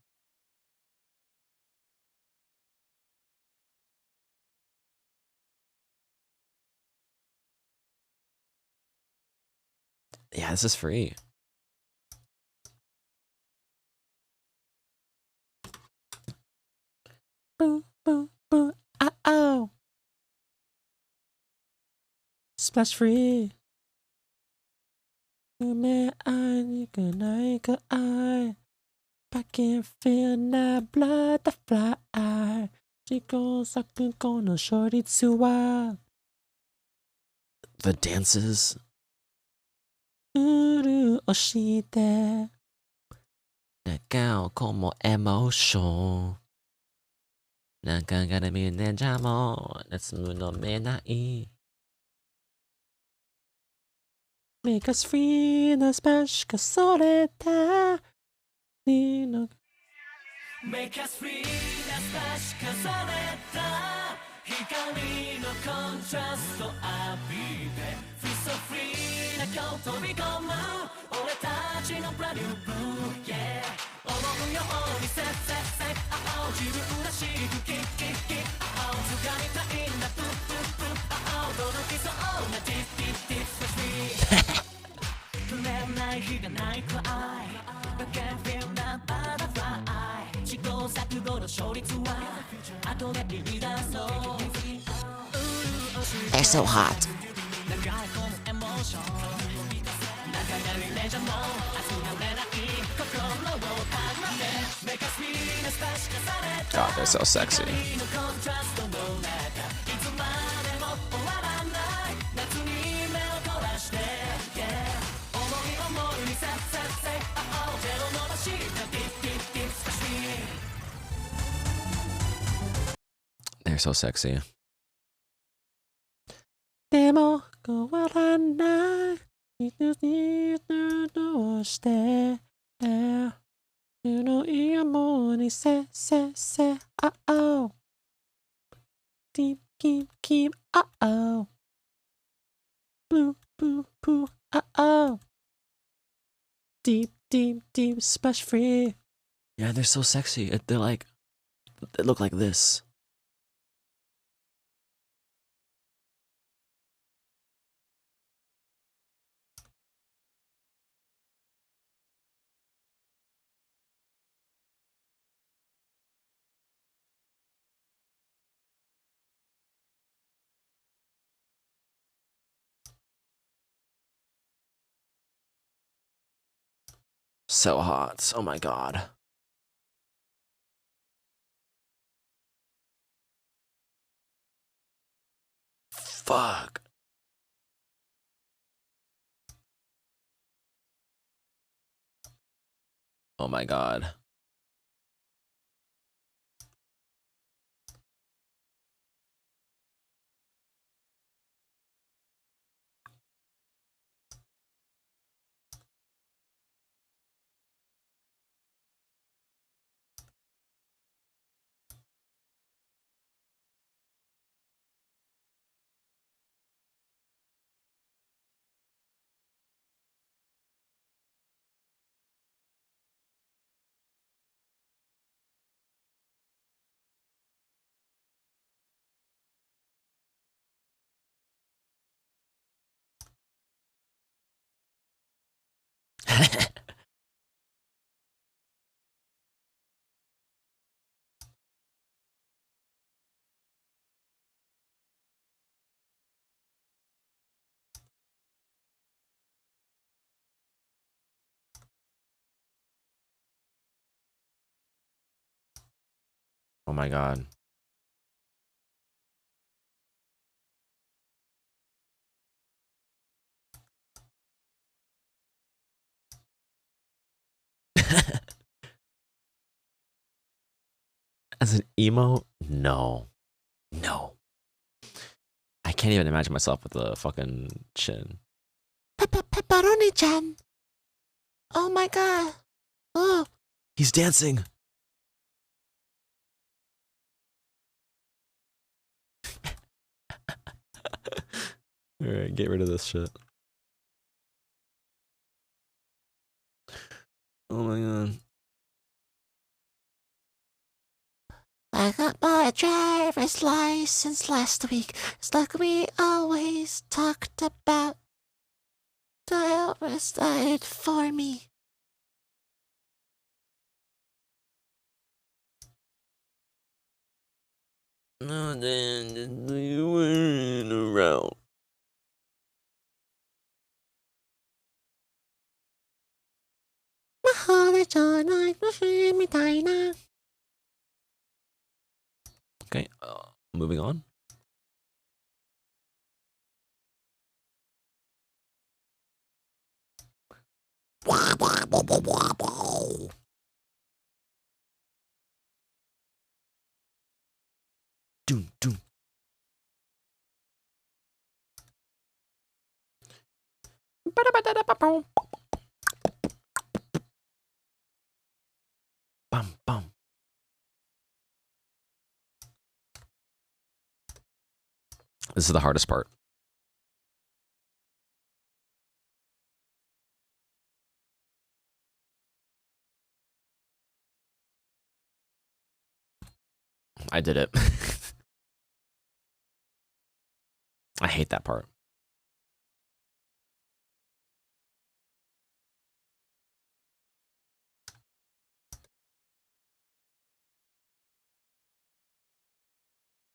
Yeah, this is free. Boo, boo, boo. Oh. Splash free. I can feel my butterfly. She goes up and gonna short it to the dances. Uru oshite. Nakao como emotion. Nakagara mi nejamo. Natsu no menai. Make us free, no smash, kasoreta. Nino. Make us free, that's smash, kasoreta. Hikari no contrast 浴びて Feel so free な今日飛び込む俺たちの brand new blue yeah 思うように set set set oh 自分らしく kick kick kick oh 掴みたいんだ boop boop boop oh 届きそうな deep deep deep so free 眠れない日がないくらい But can't feel that butterfly 試行錯誤の勝率は後で言い出そう They're so hot. God, they're so sexy. They're so sexy. でも変わらないいつどうしてのいやもにせあおディキキあおプープープーあお Deep splash free. Yeah, they're so sexy. They're like, they look like this. So hot. Oh my god. Fuck. Oh my god. Oh my god. As an emo? No. No. I can't even imagine myself with a fucking chin. Pepperoni-chan. Oh my god. Oh. He's dancing. Alright, get rid of this shit. Oh my god. I got my driver's license last week. It's like we always talked about. Driver's died for me. No, then you went around. My heart いじゃない年みたいな。 Okay, moving on. Doom, doom. Bum, bum. This is the hardest part. I did it. I hate that part.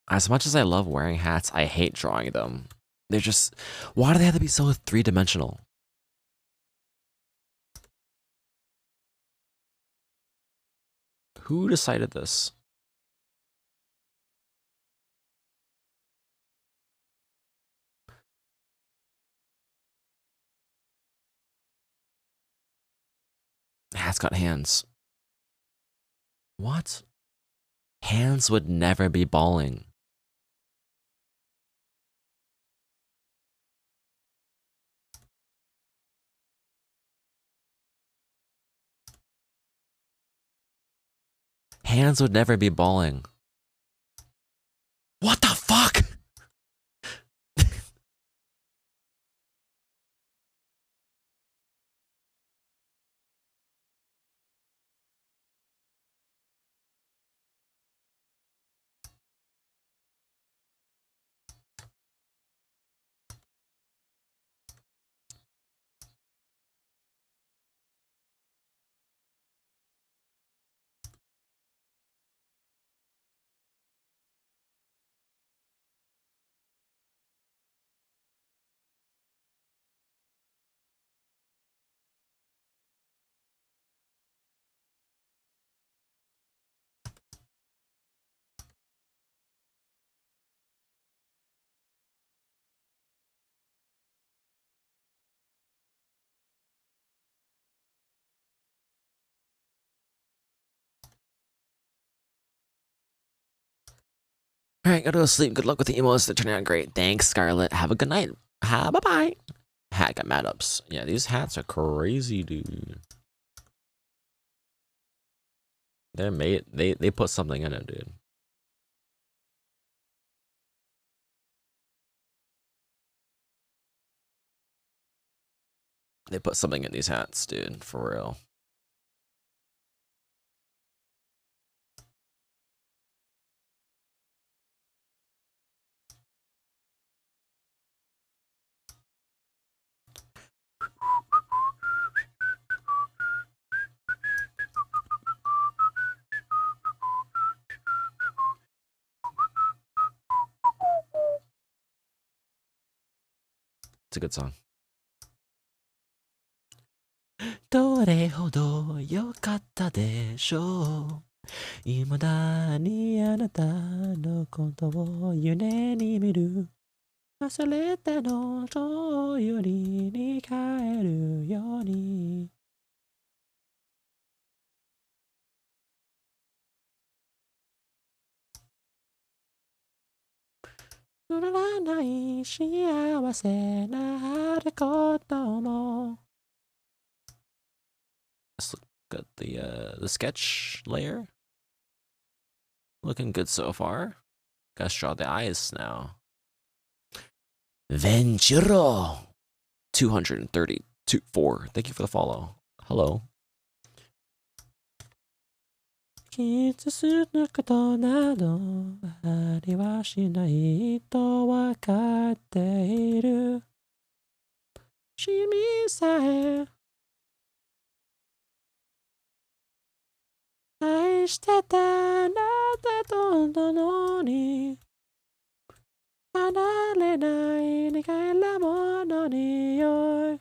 As much as I love wearing hats, I hate drawing them. They're just... Why do they have to be so three-dimensional? Who decided this? Hat's got hands. What? Hands would never be balling. Hands would never be balling. What the fuck? Alright, go to sleep. Good luck with the emos. They're turning out great. Thanks, Scarlett. Have a good night. Bye-bye. Hat got mad ups. Yeah, these hats are crazy, dude. They're made... They put something in it, dude. They put something in these hats, dude. For real. It's a good song. どれほど良かったでしょう。未だにあなたのことを夢に見る。忘れたのとよりに帰るように。乗らない幸せなることも。Let's look at the sketch layer. Looking good so far. Gotta draw the eyes now. Venturo 234. Thank you for the follow. Hello. 傷つくことなどありはしないとわかっている。君さえ愛してたあなたとなのに離れない苦いなものにおい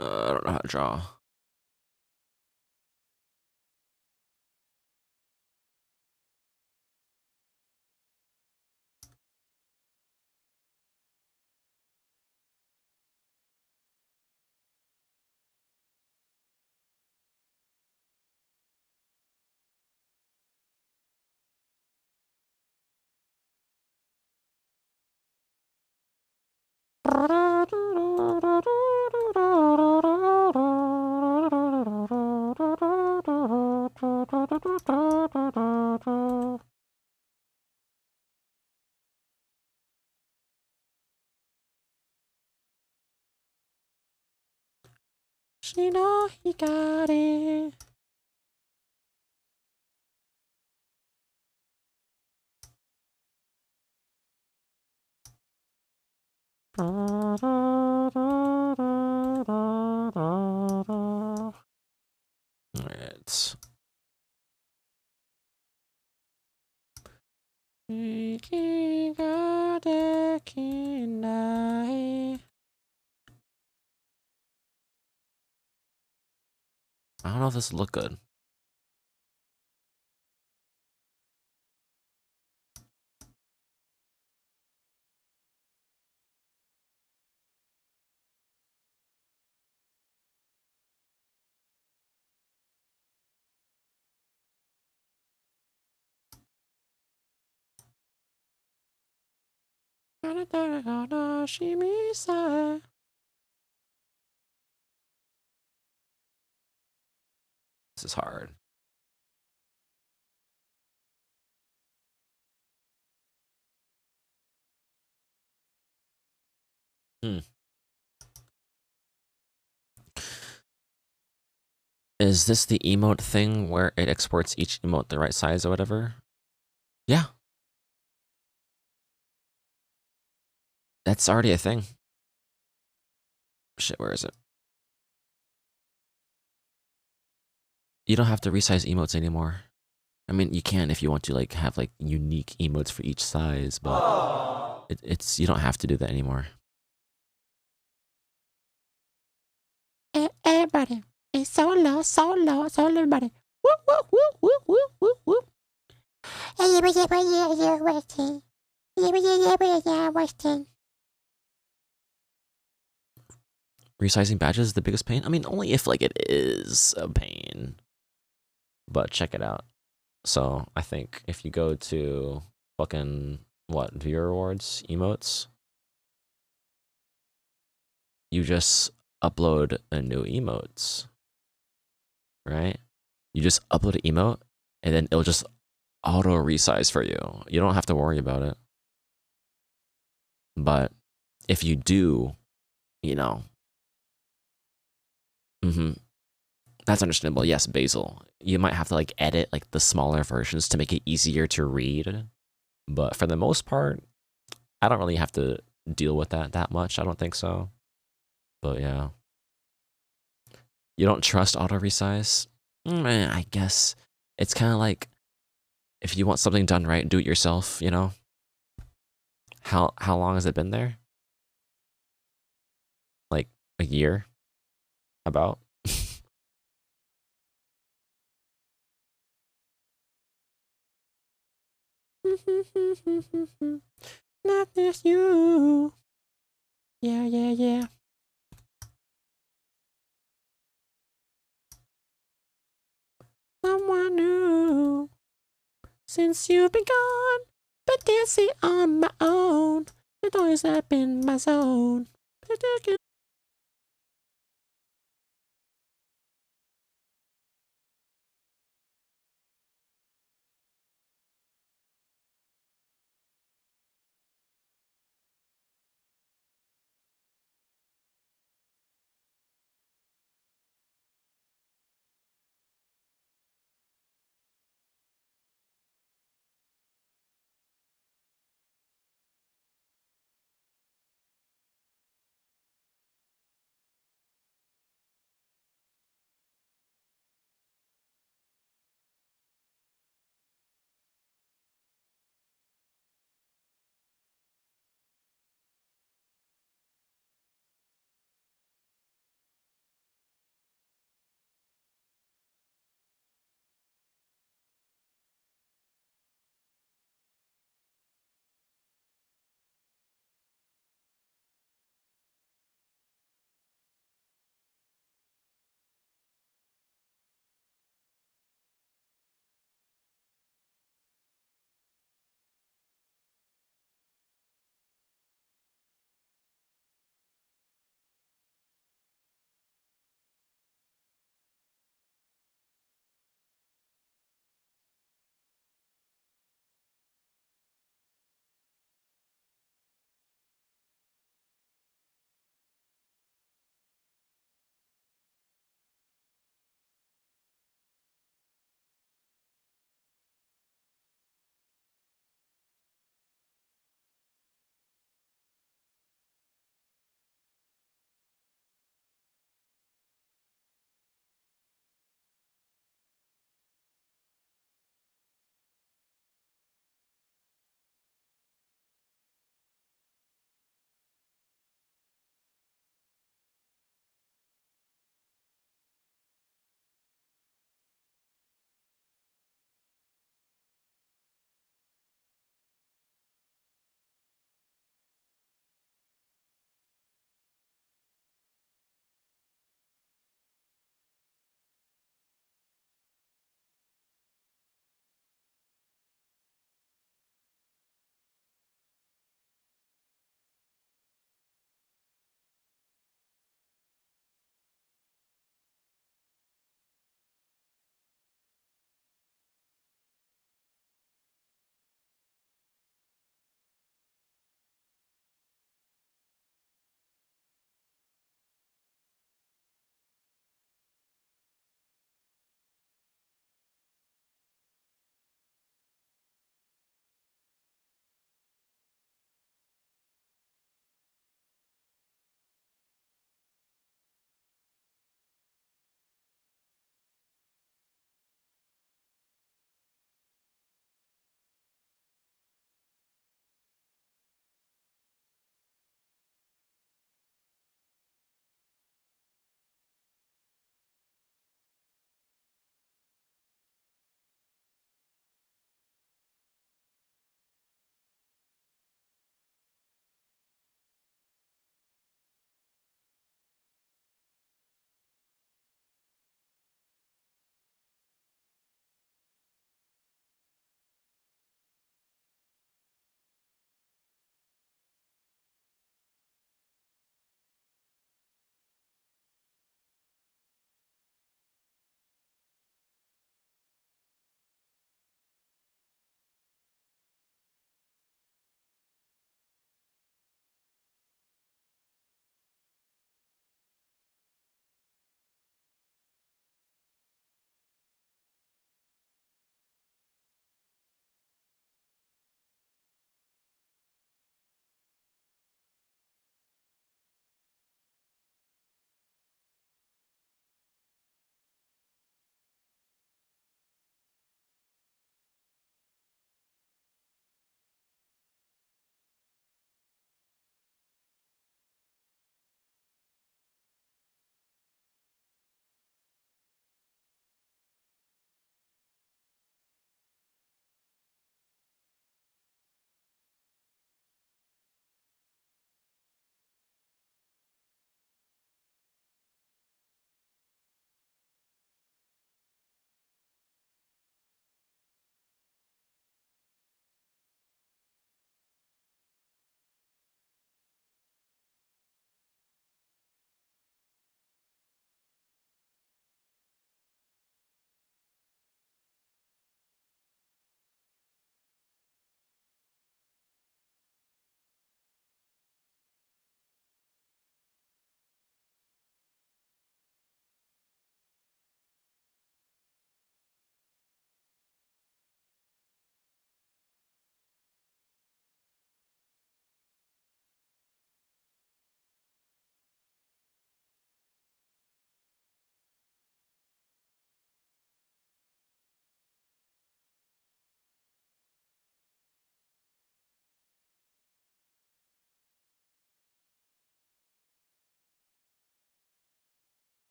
I don't know how to draw. She know he got it. Alright. I don't know if this will look good. This is hard. Is this the emote thing where it exports each emote the right size or whatever? Yeah. That's already a thing. Shit, where is it? You don't have to resize emotes anymore. I mean, you can if you want to like have like unique emotes for each size, but it's you don't have to do that anymore. Everybody, it's so low, everybody. Whoop, whoop, whoop, whoop, whoop, whoop, whoop. Yeah, Weston. Yeah, Weston. Resizing badges is the biggest pain? I mean, only if like it is a pain. But check it out. So I think if you go to fucking what, viewer rewards, emotes, you just upload a new emotes. Right? You just upload an emote and then it'll just auto resize for you. You don't have to worry about it. But if you do, you know, that's understandable. Yes, Basil. You might have to like edit like the smaller versions to make it easier to read. But for the most part, I don't really have to deal with that much. I don't think so. But yeah. You don't trust auto resize? I guess it's kind of like if you want something done right, do it yourself, you know? How long has it been there? Like a year? About? Not this you. Yeah. Someone new. Since you've been gone, but dancing on my own. It's always up in my zone.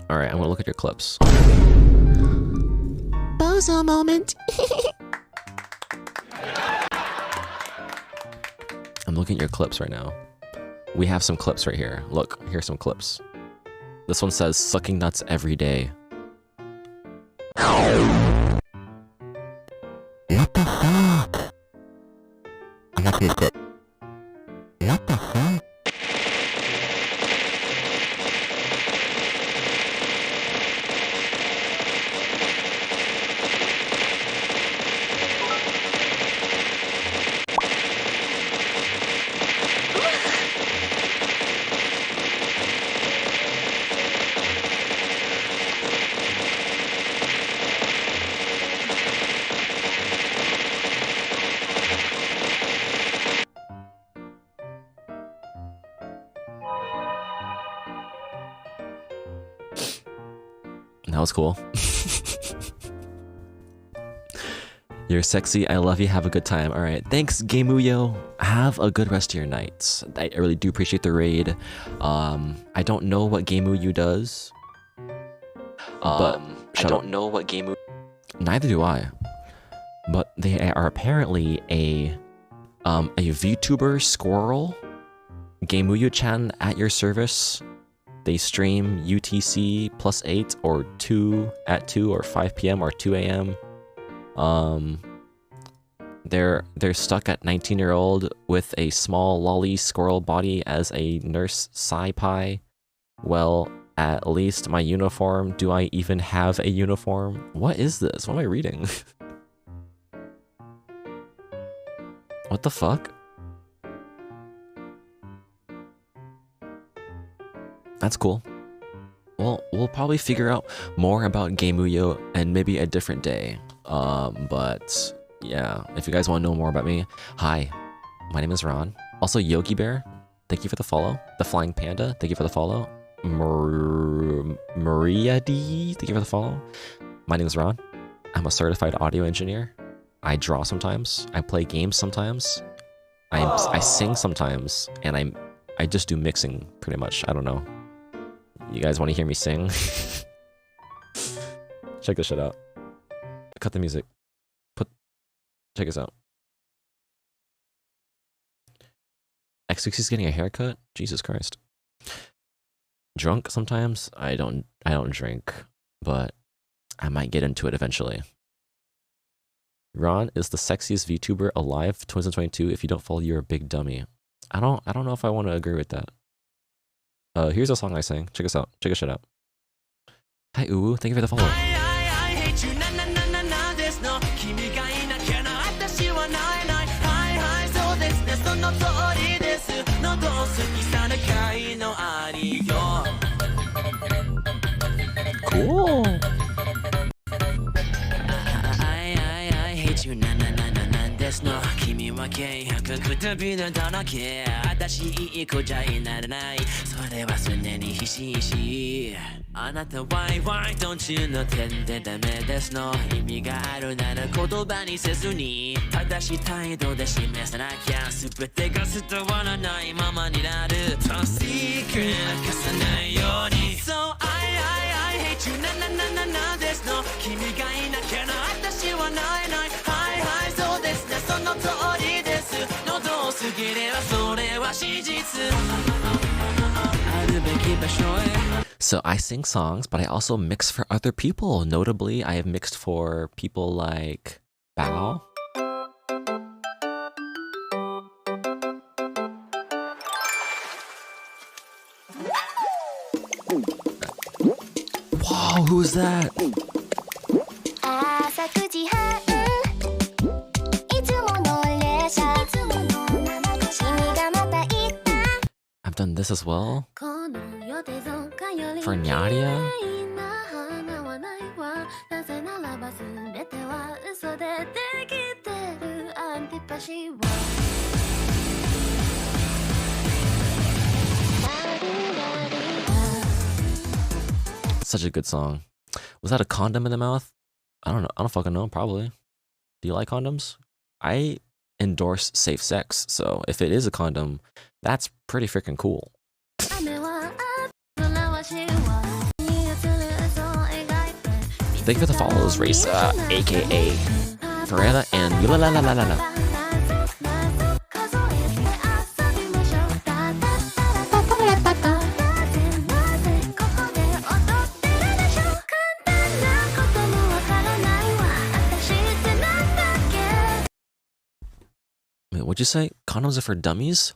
All right, I'm gonna look at your clips. Bozo moment. I'm looking at your clips right now. We have some clips right here. Look, here's some clips. This one says sucking nuts every day. What the fuck? What the fuck? That was cool. You're sexy. I love you. Have a good time. All right. Thanks, Gamuyo. Have a good rest of your night. I really do appreciate the raid. I don't know what Gamuyo does. But I don't know what Gamuyo. Neither do I. But they are apparently a VTuber squirrel. Gamuyo-chan at your service. They stream UTC +8 or 2 at 2 or 5 p.m. or 2 a.m. They're stuck at 19-year-old with a small lolly squirrel body as a nurse sci-pi. Well, at least my uniform. Do I even have a uniform? What is this? What am I reading? What the fuck? That's cool. Well, we'll probably figure out more about Gamuyo and maybe a different day. But yeah, if you guys want to know more about me, hi, my name is Ron. Also, Yogi Bear, thank you for the follow. The Flying Panda, thank you for the follow. Maria D, thank you for the follow. My name is Ron. I'm a certified audio engineer. I draw sometimes. I play games sometimes. I sing sometimes, and I just do mixing pretty much. I don't know. You guys want to hear me sing? Check this shit out. Cut the music. Check this out. X60's getting a haircut? Jesus Christ. Drunk sometimes? I don't drink, but I might get into it eventually. Ron is the sexiest VTuber alive 2022. If you don't follow, you're a big dummy. I don't know if I want to agree with that. Here's a song I sang. Check us out. Check this shit out. Hi, Uwu. Thank you for the follow. Cool. I hate you, na na na na na. There's no 君は軽薄唇だらけ私いい子じゃいならないそれは常にひしひしあなたワイワイどんちゅうの点でダメですの意味があるなら言葉にせずに正しい態度で示さなきゃ全てが伝わらないままになる Top secret 明かさないように So I hate you なななななですの君がいなきゃな私はないないはいはいそうですねその通りです喉を過ぎればそれは史実あるべき場所へ So I sing songs, but I also mix for other people. Notably, I have mixed for people like Bao. Wow, who's that? I've done this as well. For Nyaria? Such a good song. Was that a condom in the mouth? I don't know. I don't fucking know. Probably. Do you like condoms? I endorse safe sex, so if it is a condom, that's pretty freaking cool. Thank you for the follows, Race, aka Ferreira and Yula la la la la la. Wait, what'd you say? Condoms are for dummies?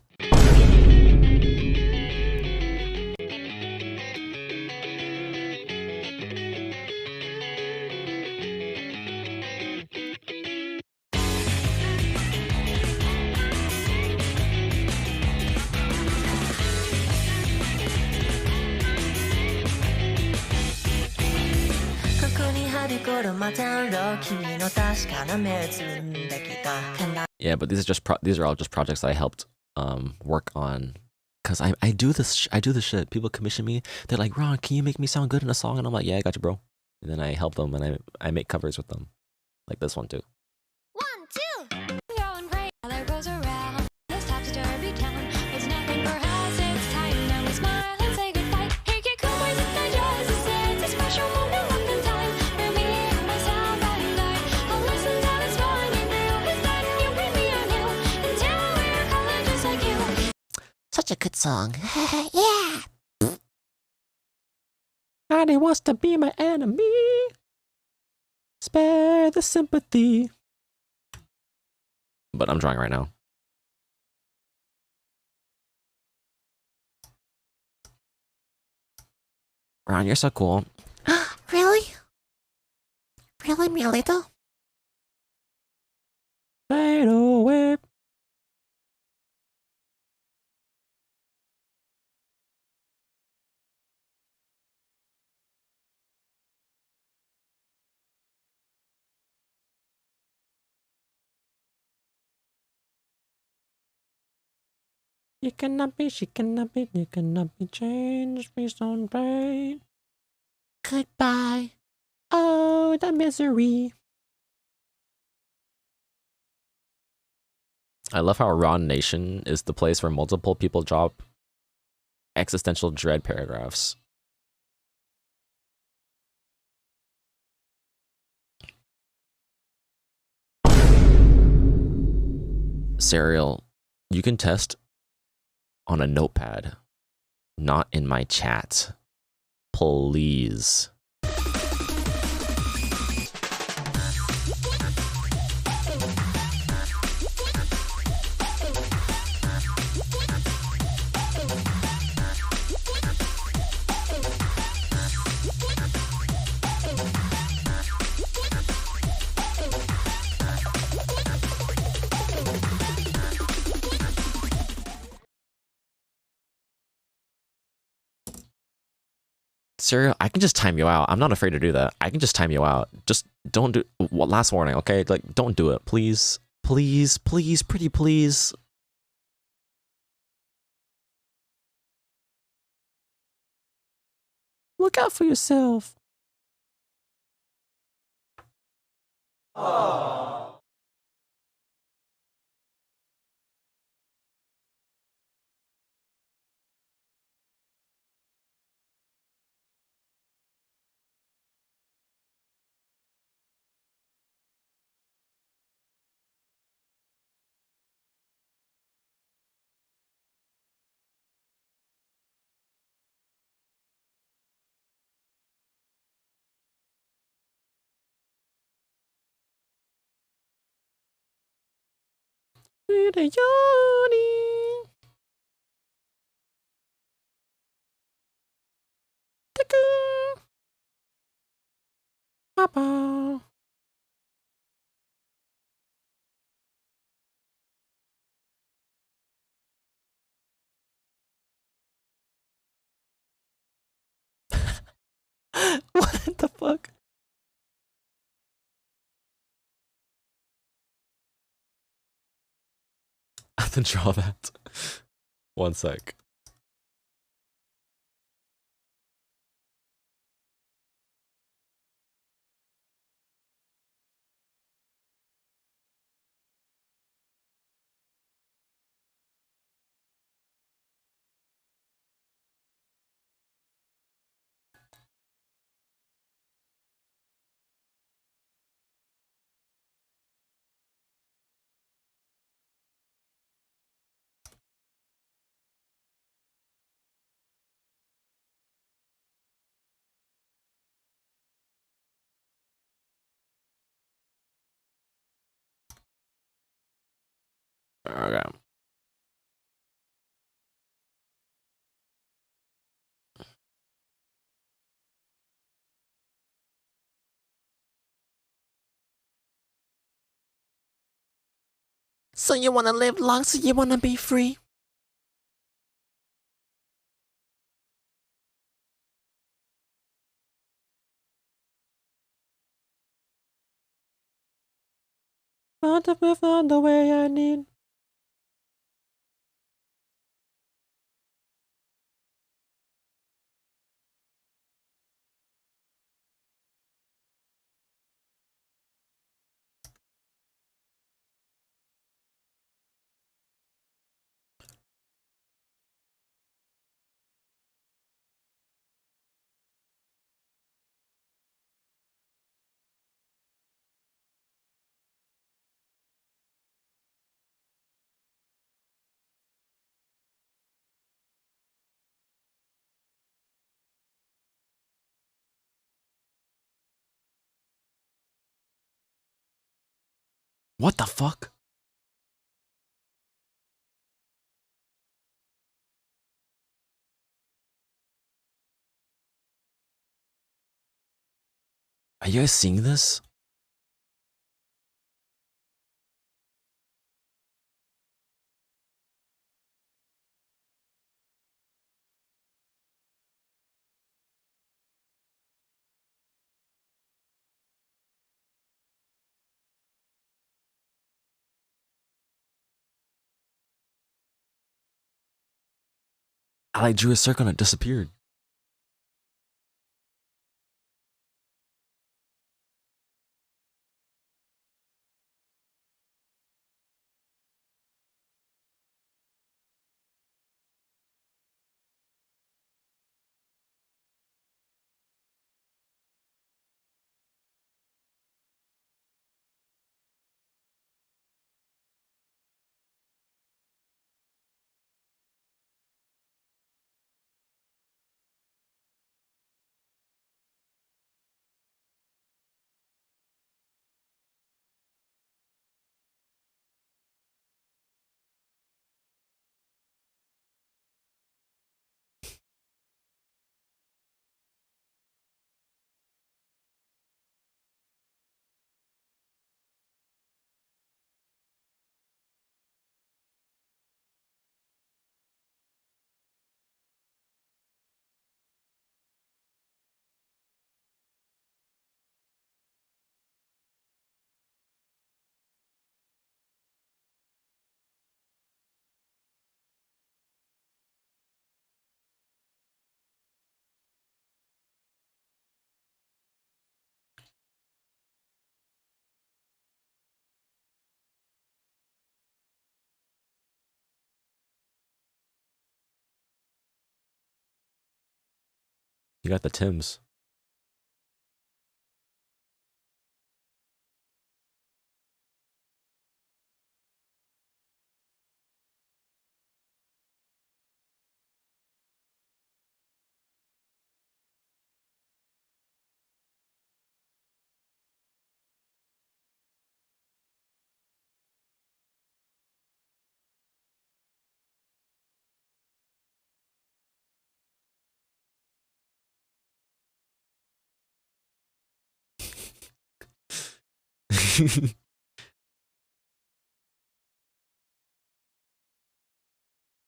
Yeah, but these are just these are all just projects that I helped work on, cause I do this shit. People commission me. They're like, Ron, can you make me sound good in a song? And I'm like, yeah, I got you, bro. And then I help them and I make covers with them, like this one too. Such a good song. Yeah. Nobody wants to be my enemy. Spare the sympathy. But I'm drawing right now. Ron, you're so cool. Really? Really, Miolito? Fade away. You cannot be, she cannot be, you cannot be changed, please don't pain. Goodbye. Oh, the misery. I love how Ron Nation is the place where multiple people drop existential dread paragraphs. Serial, you can test on a notepad, not in my chat. Please. Serial, I can just time you out. I'm not afraid to do that. I can just time you out. Just don't do. Well, last warning, okay? Like, don't do it, please, please, please, pretty please. Look out for yourself. Oh. Papa. What the fuck? I have to draw that. One sec. Okay. So you wanna live long, so you wanna be free. Found the way I need. What the fuck? Are you guys seeing this? I like drew a circle and it disappeared. You got the Tims.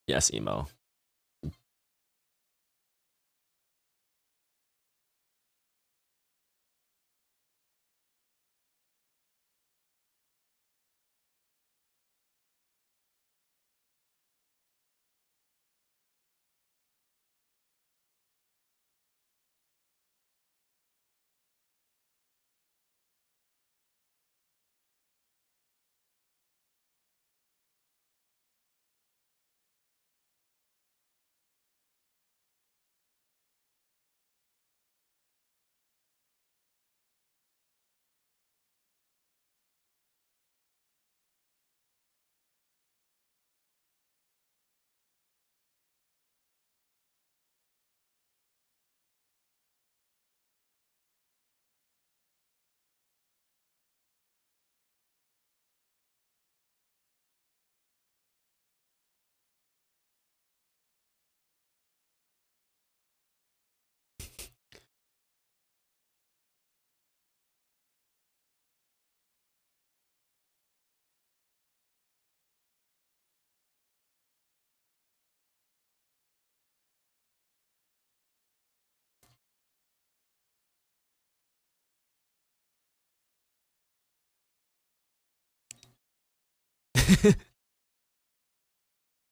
Yes, emo.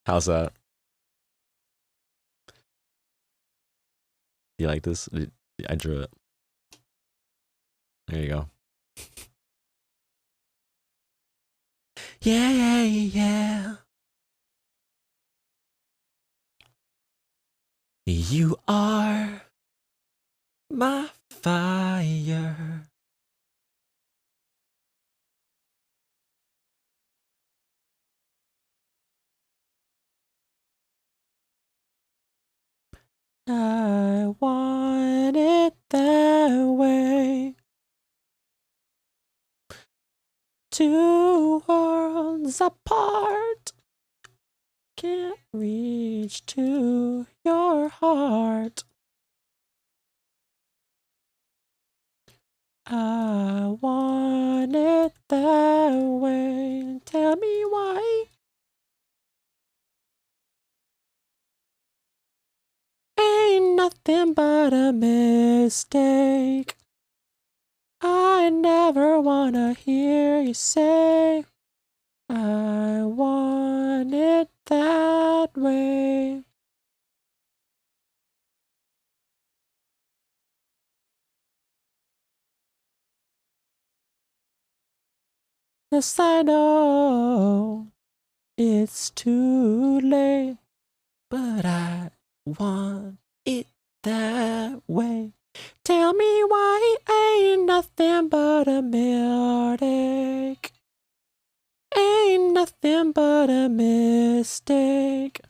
How's that? You like this? I drew it. There you go. Yeah, yeah. You are my fire. I want it that way. Two worlds apart. Can't reach to your heart. I want it that way. Tell me why. Ain't nothing but a mistake. I never wanna hear you say, I want it that way. Yes, I know it's too late, but I want it that way. Tell me why ain't nothing but a mistake. Ain't nothing but a mistake.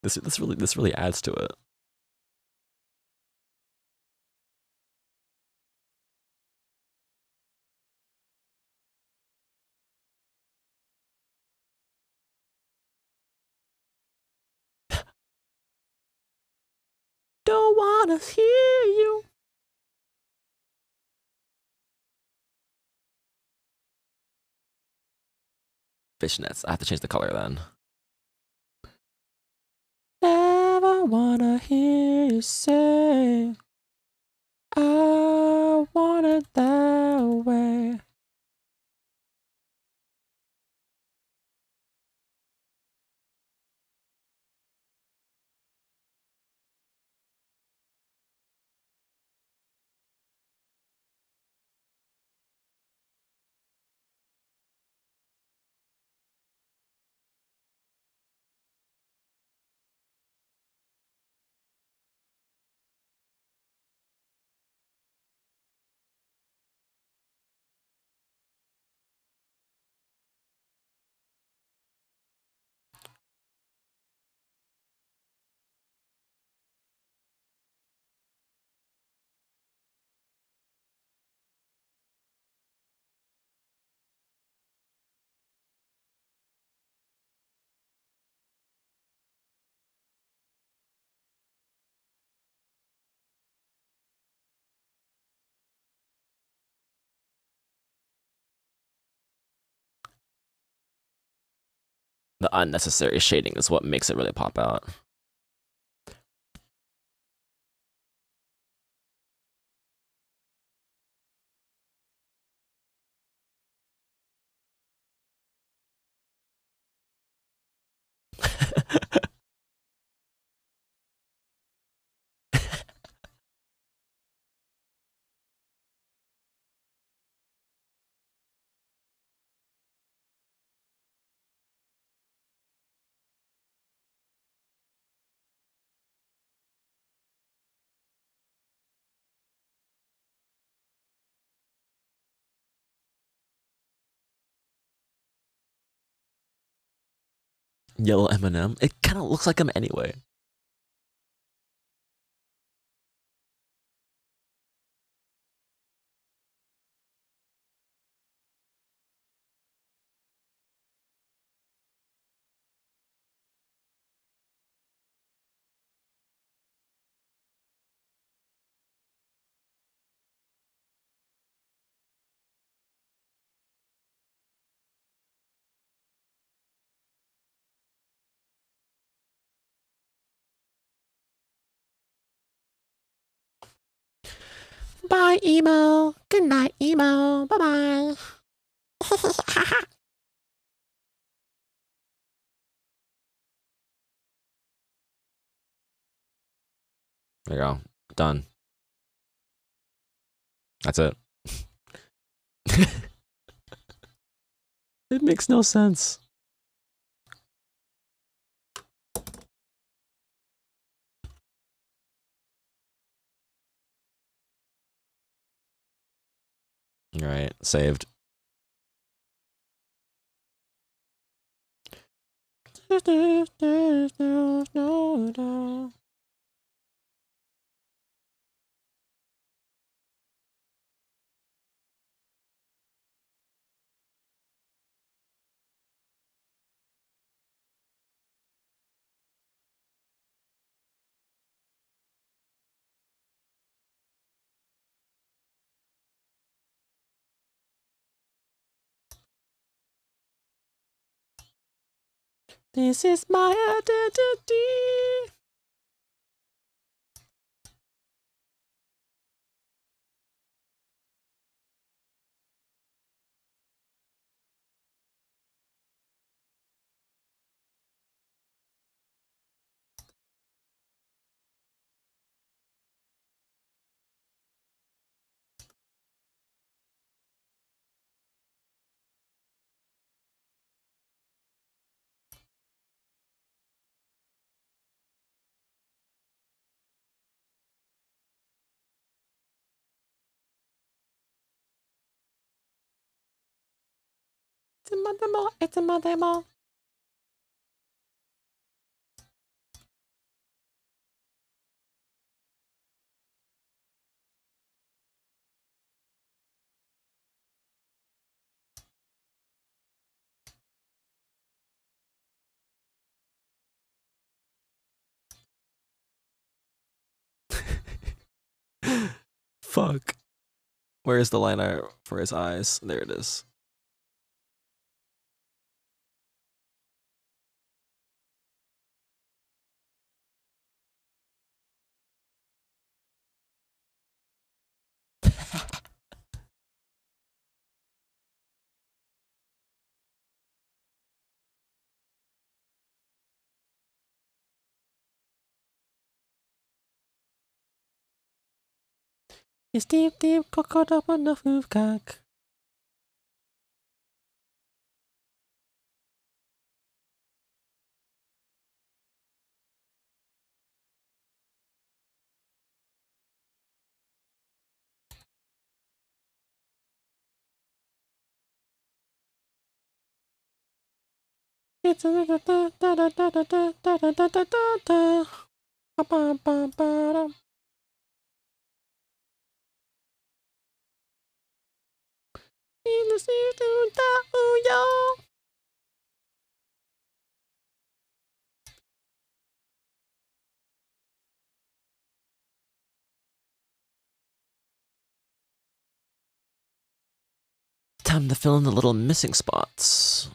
This really adds to it. Don't wanna hear you. Fishnets. I have to change the color then. Never wanna hear you say, I want it that way. The unnecessary shading is what makes it really pop out. Yellow M&M. It kind of looks like him anyway. Bye, emo. Good night, emo. Bye bye. There you go. Done. That's it. It makes no sense. All right, saved. This is my identity. It's my demo. Fuck. Where's the liner for his eyes? There it is. It's deep, deep, caught up on the food cock. It's a da da da da da da da da da da da da da. Ba ba ba ba da. In the city, da yo. Time to fill in the little missing spots.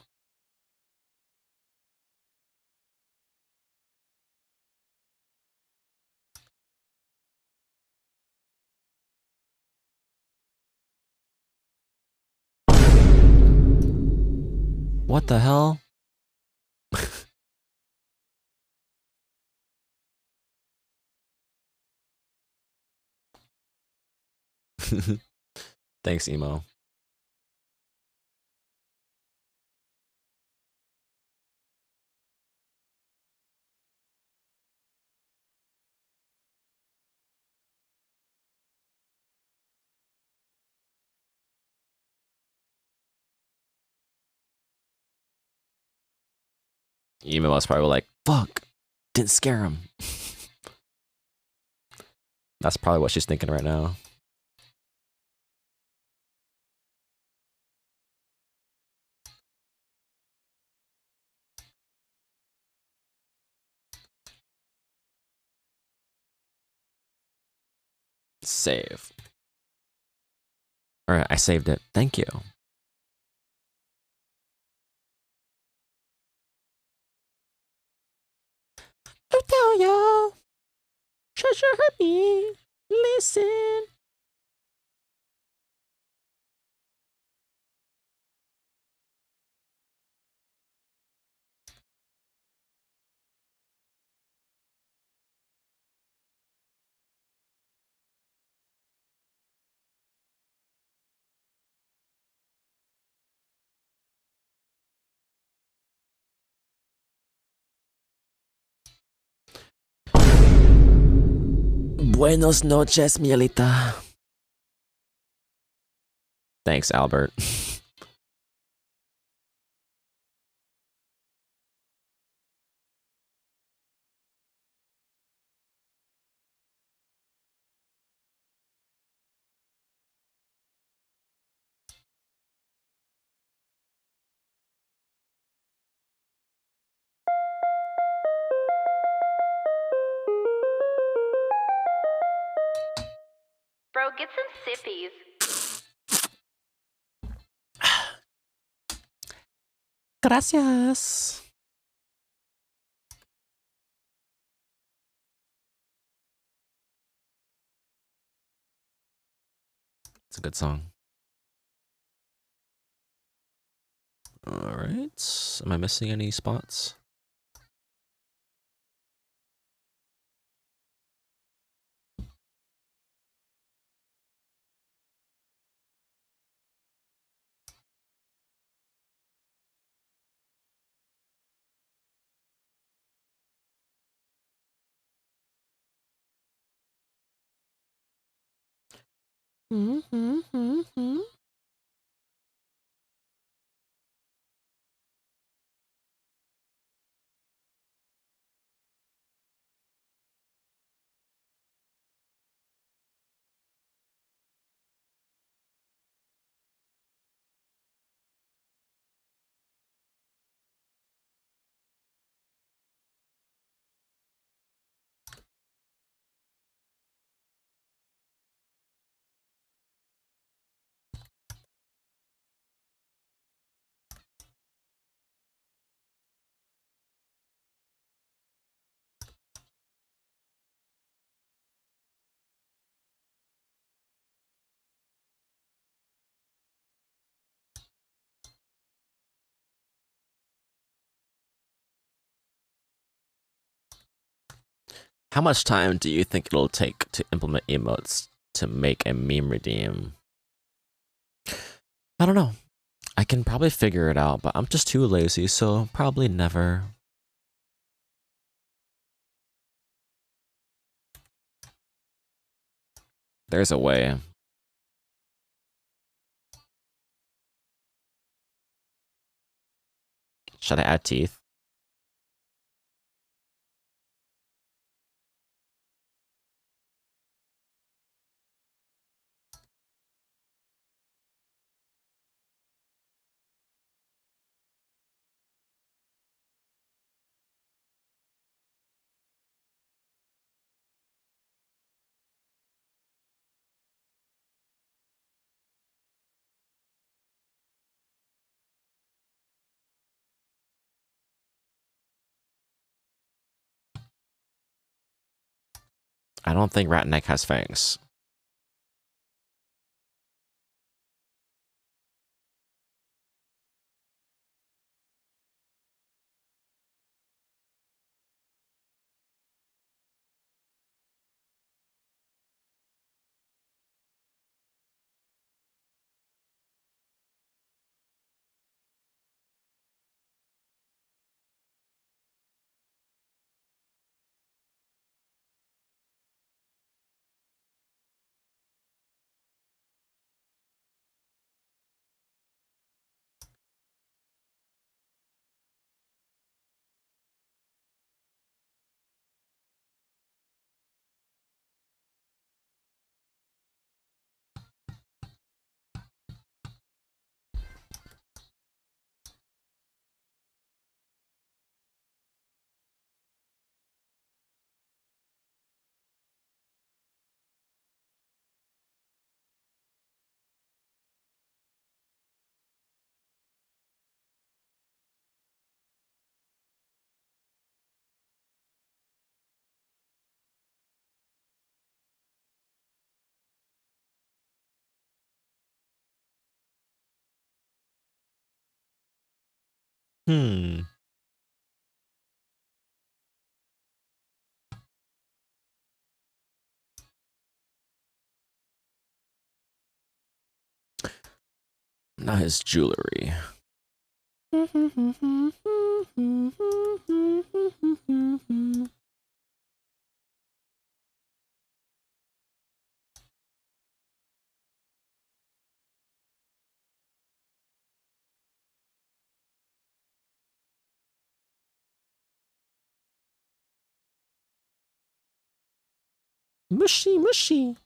What the hell? Thanks, emo. Emo was probably like, fuck, didn't scare him. That's probably what she's thinking right now. Save. Alright, I saved it. Thank you. Oh, tell y'all. Treasure me. Listen. Buenos noches, Mielita. Thanks, Albert. Bro, get some sippies. Gracias. It's a good song. All right. Am I missing any spots? How much time do you think it'll take to implement emotes to make a meme redeem? I don't know. I can probably figure it out, but I'm just too lazy, so probably never. There's a way. Should I add teeth? I don't think Ratneck has fangs. Not his jewelry. Mushy, mushy.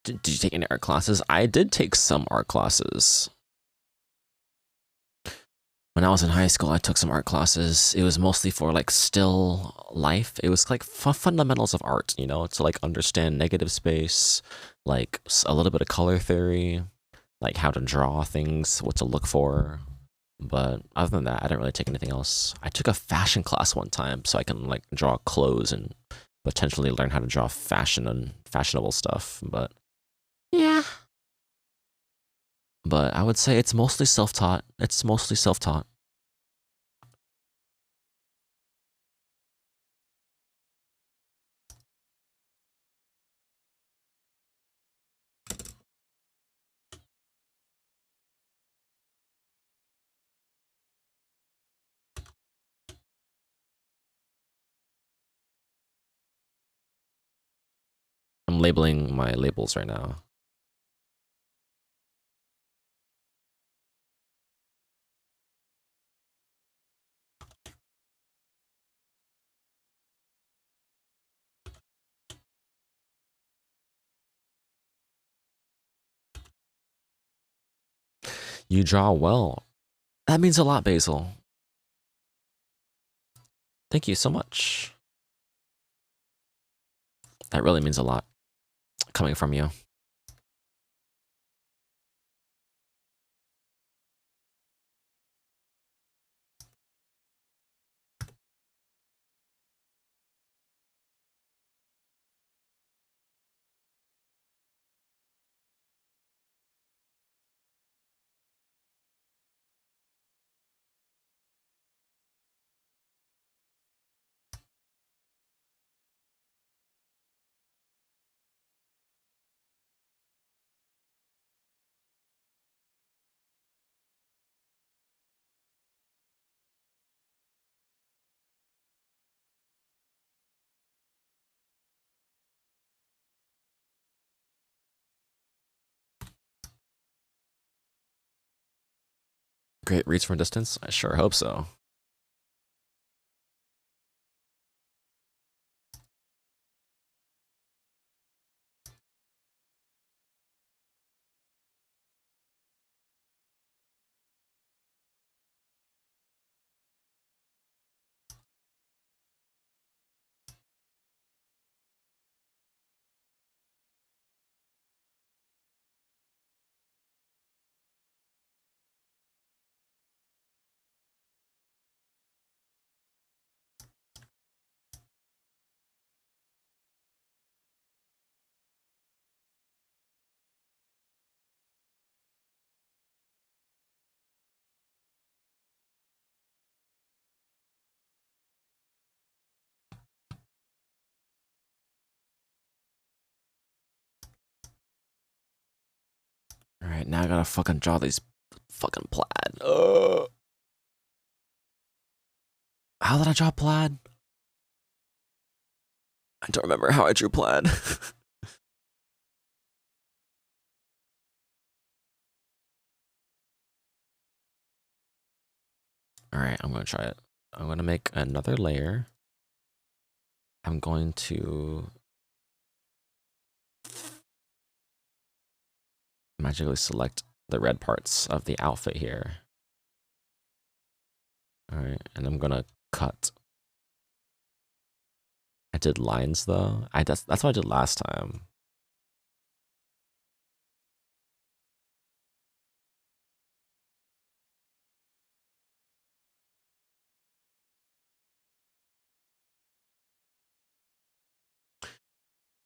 Did you take any art classes? I did take some art classes. When I was in high school, I took some art classes. It was mostly for like still life. It was like fundamentals of art, you know, to like understand negative space, like a little bit of color theory, like how to draw things, what to look for. But other than that, I didn't really take anything else. I took a fashion class one time so I can like draw clothes and potentially learn how to draw fashion and fashionable stuff. But yeah. But I would say it's mostly self-taught. It's mostly self-taught. I'm labeling my labels right now. You draw well. That means a lot, Basil. Thank you so much. That really means a lot coming from you. Great reads from distance? I sure hope so. Alright, now I gotta fucking draw these fucking plaid. How did I draw plaid? I don't remember how I drew plaid. Alright, I'm gonna try it. I'm gonna make another layer. I'm going to magically select the red parts of the outfit here. Alright, and I'm gonna cut. I did lines though. That's what I did last time.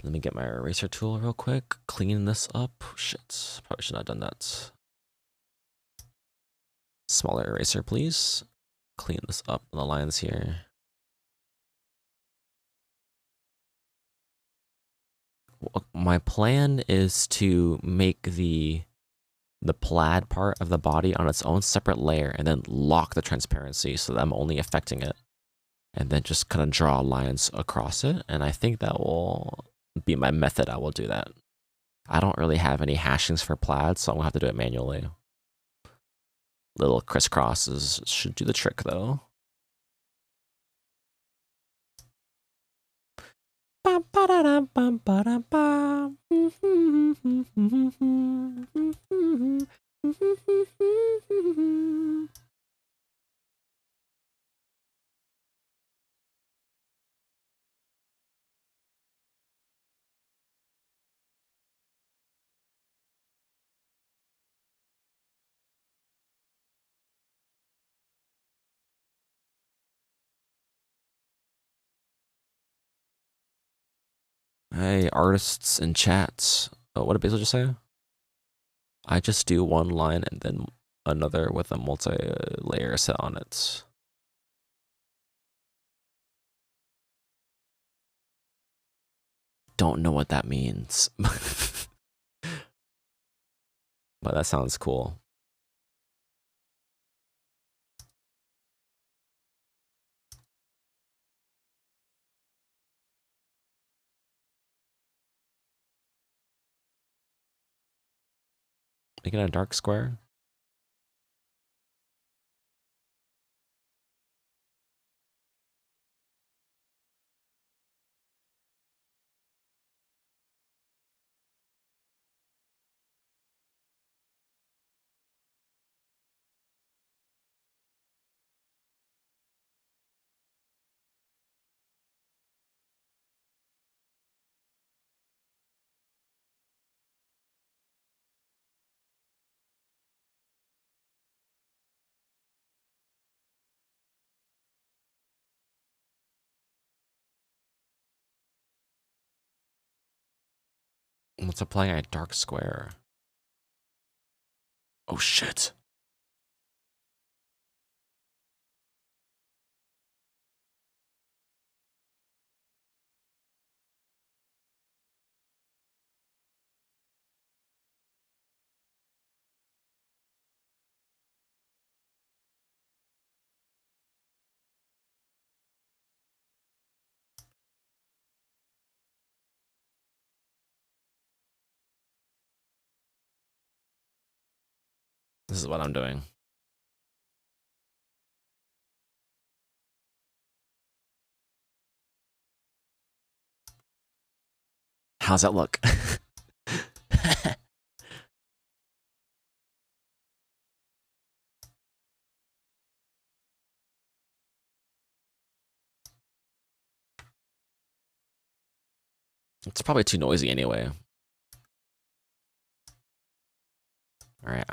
Let me get my eraser tool real quick. Clean this up. Shit, probably should not have done that. Smaller eraser, please. Clean this up on the lines here. My plan is to make the plaid part of the body on its own separate layer and then lock the transparency so that I'm only affecting it. And then just kind of draw lines across it. And I think that will be my method. I will do that. I don't really have any hashings for plaid, so I'm gonna have to do it manually. Little crisscrosses should do the trick though. Hey, artists in chats. Oh, what did Basil just say? I just do one line and then another with a multi-layer set on it. Don't know what that means. But that sounds cool. Make it a dark square. Multiplying a dark square. Oh shit. This is what I'm doing. How's that look? It's probably too noisy anyway. All right.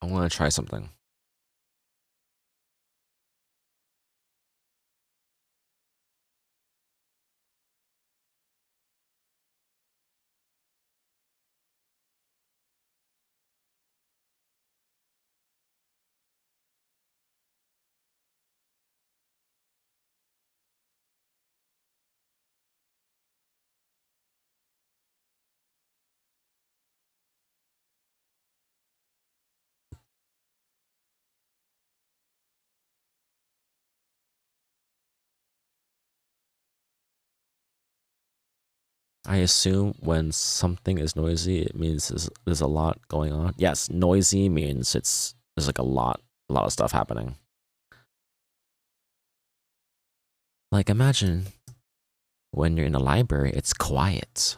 I want to try something. I assume when something is noisy, it means there's a lot going on. Yes, noisy means there's like a lot of stuff happening. Like imagine when you're in a library, it's quiet.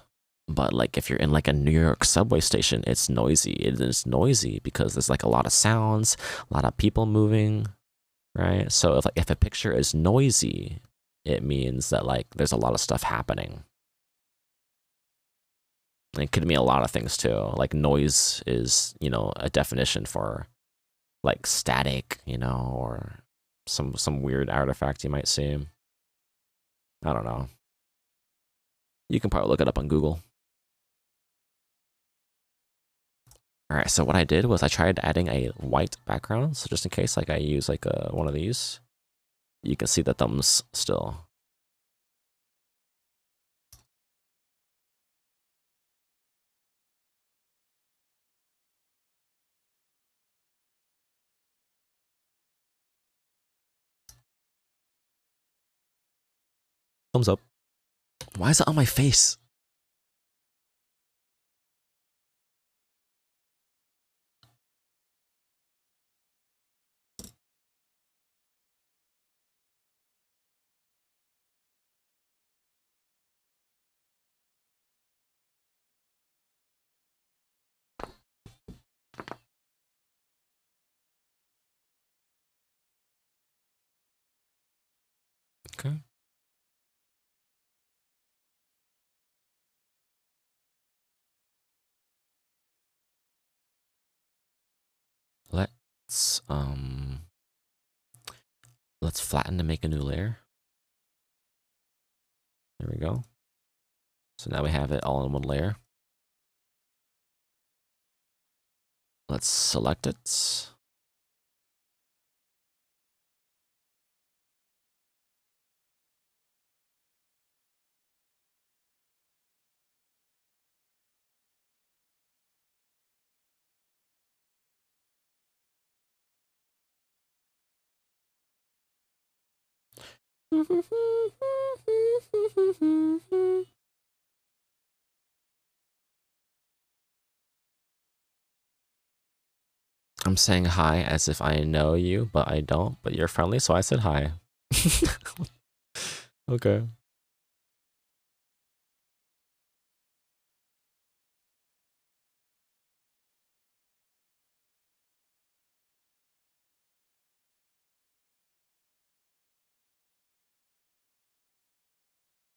But like if you're in like a New York subway station, it's noisy. It is noisy because there's like a lot of sounds, a lot of people moving, right? So if a picture is noisy, it means that like there's a lot of stuff happening. It could mean a lot of things too. Like noise is, you know, a definition for like static, you know, or some weird artifact you might see. I don't know. You can probably look it up on Google. All right, so what I did was I tried adding a white background. So just in case like I use like one of these, you can see the thumbs still. Thumbs up. Why is it on my face? Okay. Let's flatten to make a new layer. There we go. So now we have it all in one layer. Let's select it. I'm saying hi as if I know you, but I don't, but you're friendly, so I said hi. Okay.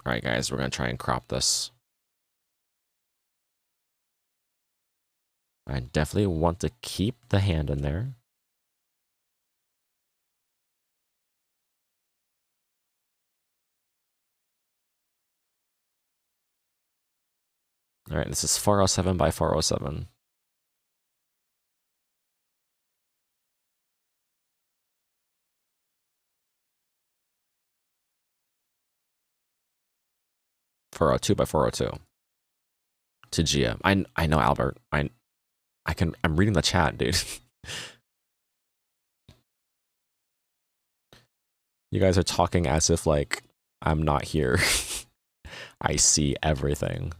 All right, guys, we're gonna try and crop this. I definitely want to keep the hand in there. All right, this is 407 by 407. .402 by 402. To Gia. I know Albert. I'm reading the chat, dude. You guys are talking as if like I'm not here. I see everything.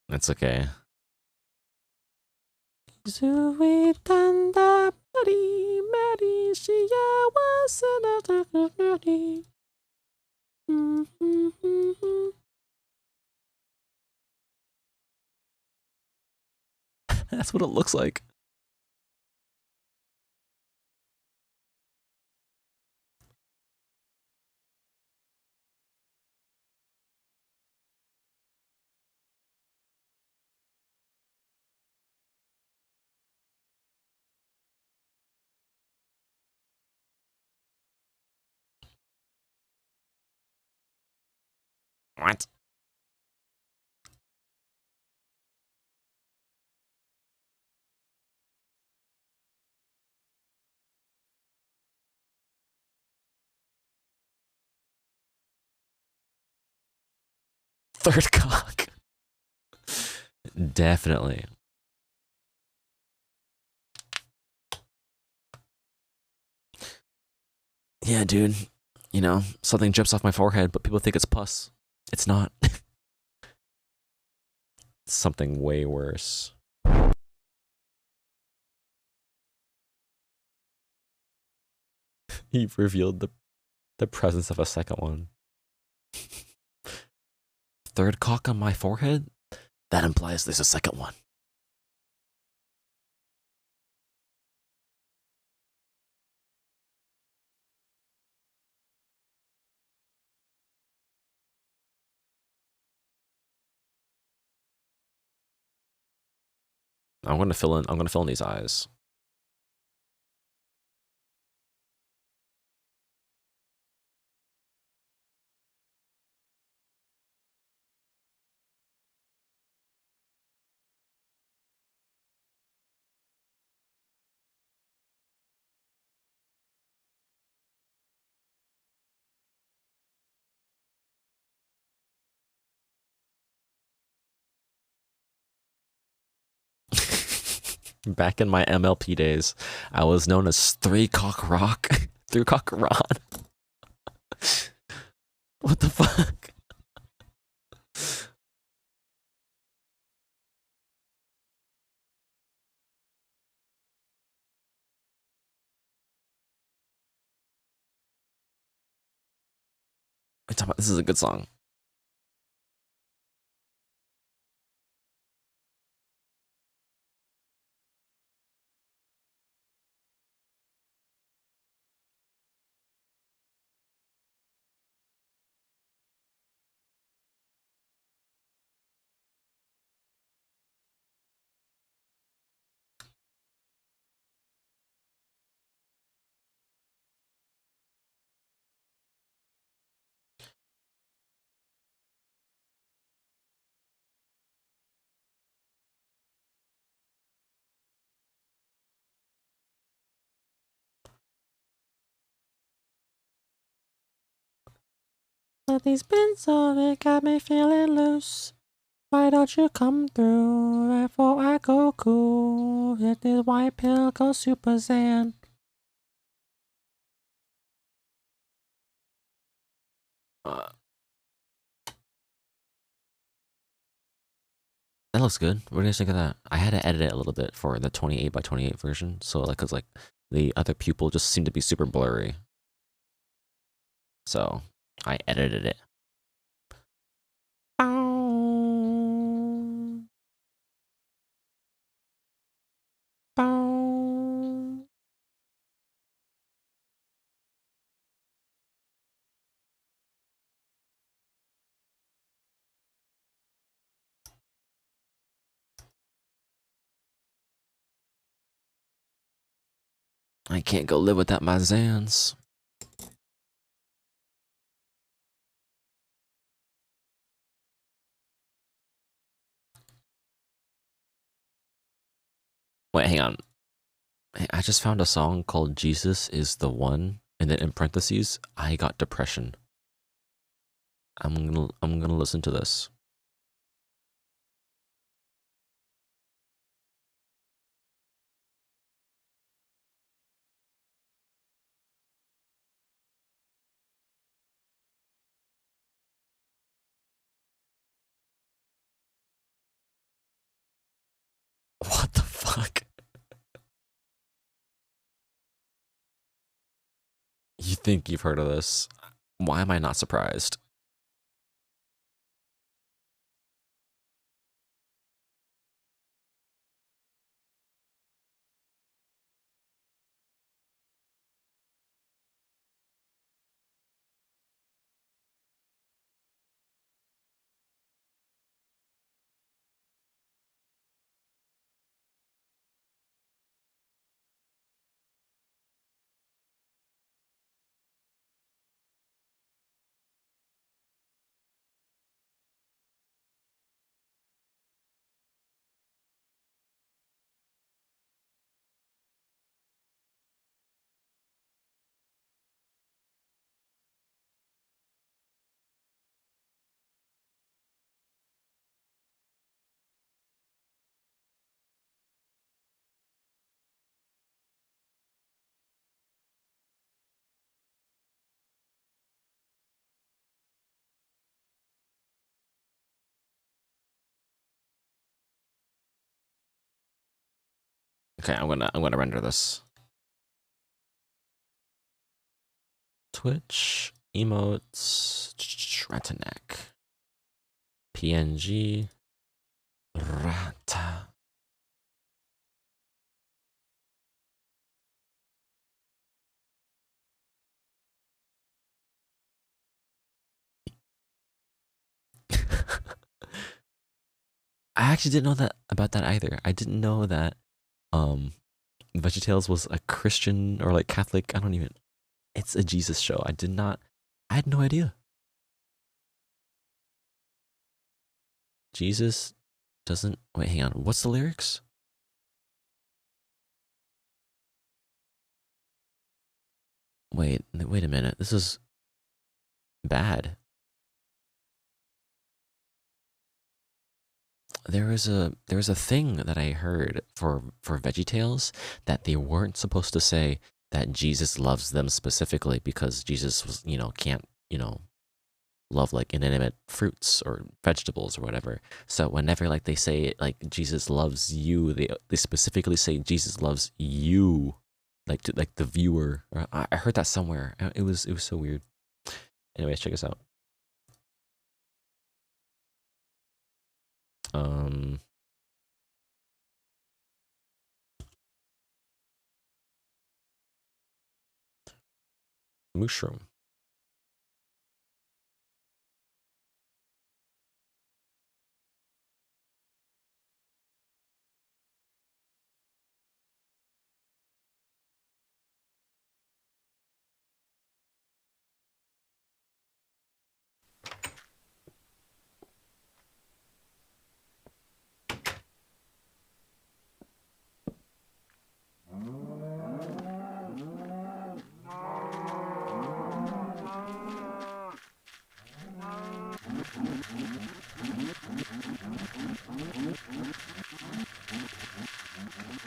It's okay. That's what it looks like. What? Third cock. Definitely. Yeah, dude. You know, something drips off my forehead, but people think it's pus. It's not. It's something way worse. He revealed the presence of a second one. Third cock on my forehead? That implies there's a second one. I'm gonna fill in these eyes. Back in my MLP days, I was known as Three Cock Rock. Three Cock Ron. What the fuck? This is a good song. But these bits of it got me feeling loose. Why don't you come through before I go cool? Hit this white pill, go Super Saiyan. That looks good. What do you guys think of that? I had to edit it a little bit for the 28 by 28 version, so like, cause like the other pupil just seemed to be super blurry. So I edited it. I can't go live without my Zans. Wait, hang on. I just found a song called Jesus is the One, and then in parentheses, I got depression. I'm gonna listen to this. What the fuck? You think you've heard of this? Why am I not surprised? Okay, I'm gonna render this. Twitch emotes Ratanek PNG Rata. I actually didn't know that about that either. I didn't know that VeggieTales was a Christian or like Catholic. I don't even. It's a Jesus show. I had no idea. Jesus doesn't. Wait, hang on. What's the lyrics? Wait a minute. This is bad. There was a thing that I heard for VeggieTales that they weren't supposed to say that Jesus loves them specifically because Jesus was, can't, love like inanimate fruits or vegetables or whatever. So whenever like they say like Jesus loves you, they specifically say Jesus loves you, like the viewer. I heard that somewhere. It was so weird. Anyways, check us out. Mushroom.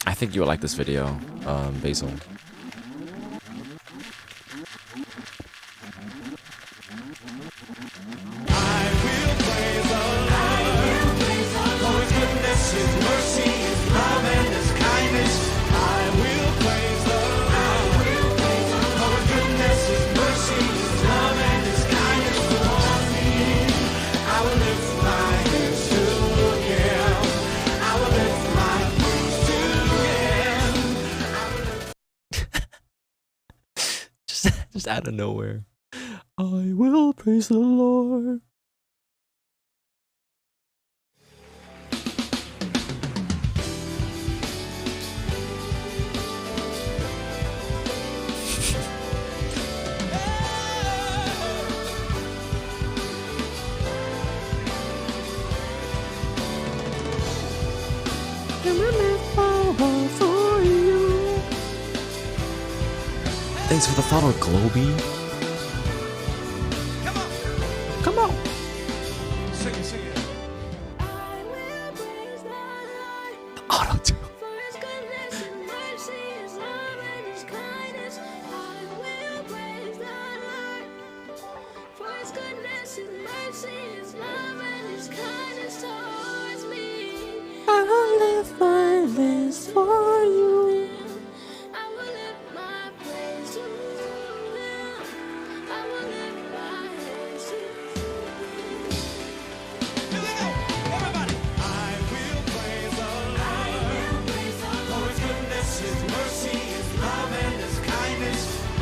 I think you would like this video, Basil. Just out of nowhere. I will praise the Lord. Thanks for the follow, Globy. Come on. Sing it. Auto-tune. I will live my lips for you.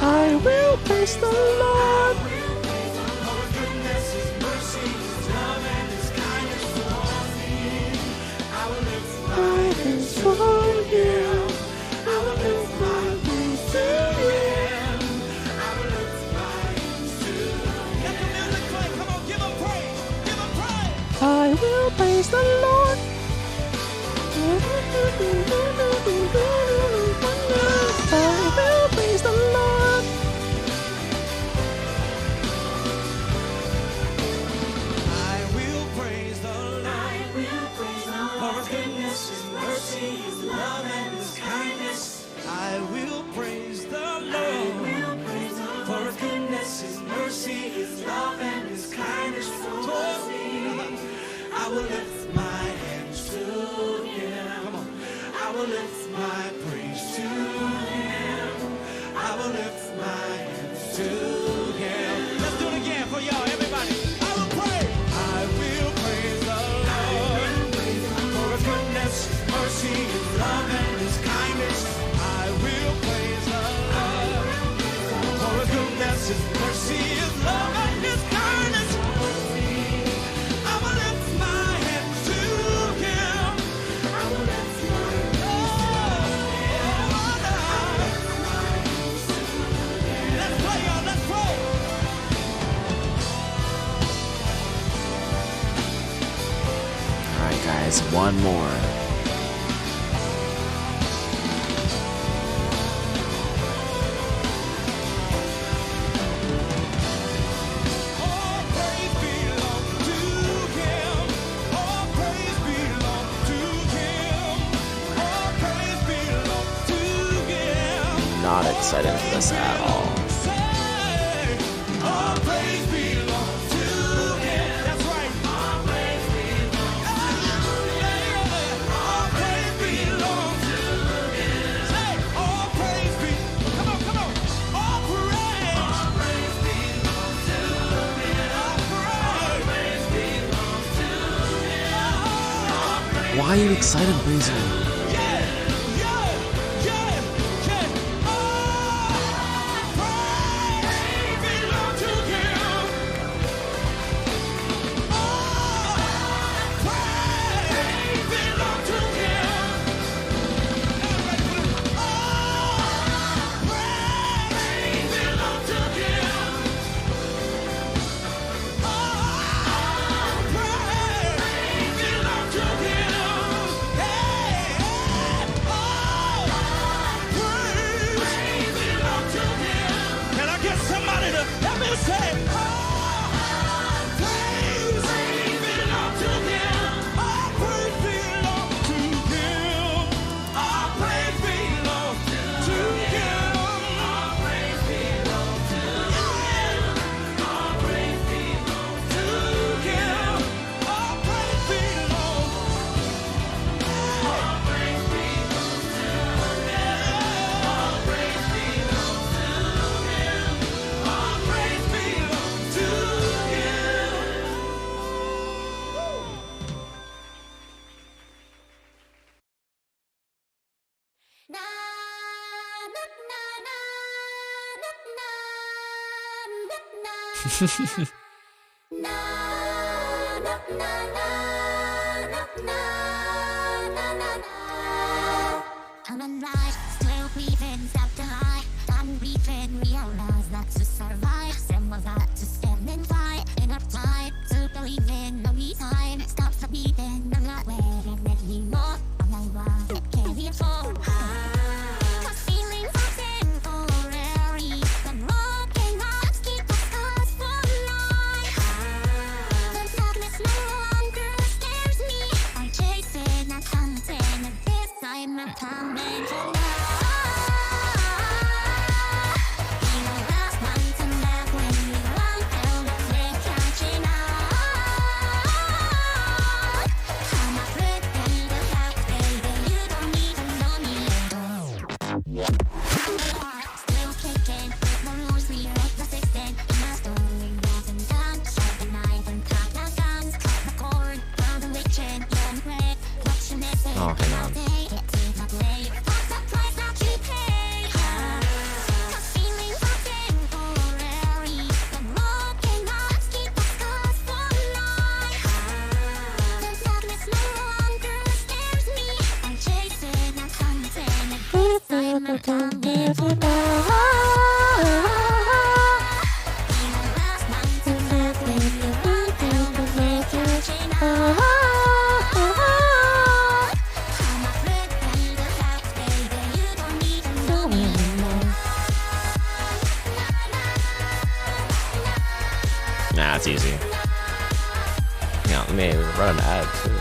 I will praise the Lord. My hands for you. I will lift my hands to you. I will lift my hands to you. Let the music play. Come on, give him praise. Give him praise. I will praise the Lord. I will praise the Lord. I will praise the Lord. For his goodness, his mercy, his love, and his kindness. I will praise the Lord. For his goodness, his mercy, his love, and his kindness towards me. I will lift my hands to him. Come on. guys. One more. Not excited for this at all. Why are you excited, Breezy? Can I get somebody to help me say, I'm alive, still breathing, stop to hide. Done breathing, realize that to survive, someone got to stand and fight. Enough time to believe in no time. Stop the beating, I'm not waiting anymore. I'm alive, can't be a fool. Cause feelings are temporary. The broken hearts keep the scars for life. The darkness no longer scares me. I'm chasing, I'm hunting, and this time I'm coming for love. Be the last one to laugh when you run out of flame catching on. I'm afraid that the fact, baby, you don't even know me at all. Still kicking, with the rules rewrote the system. In my story wasn't done. Shove the knife and cock the guns. Cut the cord, burn the witching. Young red, what you missing? Oh, hang on. Get to the blade. What's the price that you pay? Cause feelings are temporary. The broken hearts keep the scars for life. The darkness no longer scares me. I'm chasing, I'm hunting, and this time I'm coming for love. Be the last one to laugh when you run down the flame catching on. I'm afraid that the fact, baby, you don't even know me anymore. Nah, it's easy. Yeah, let me run an ad too.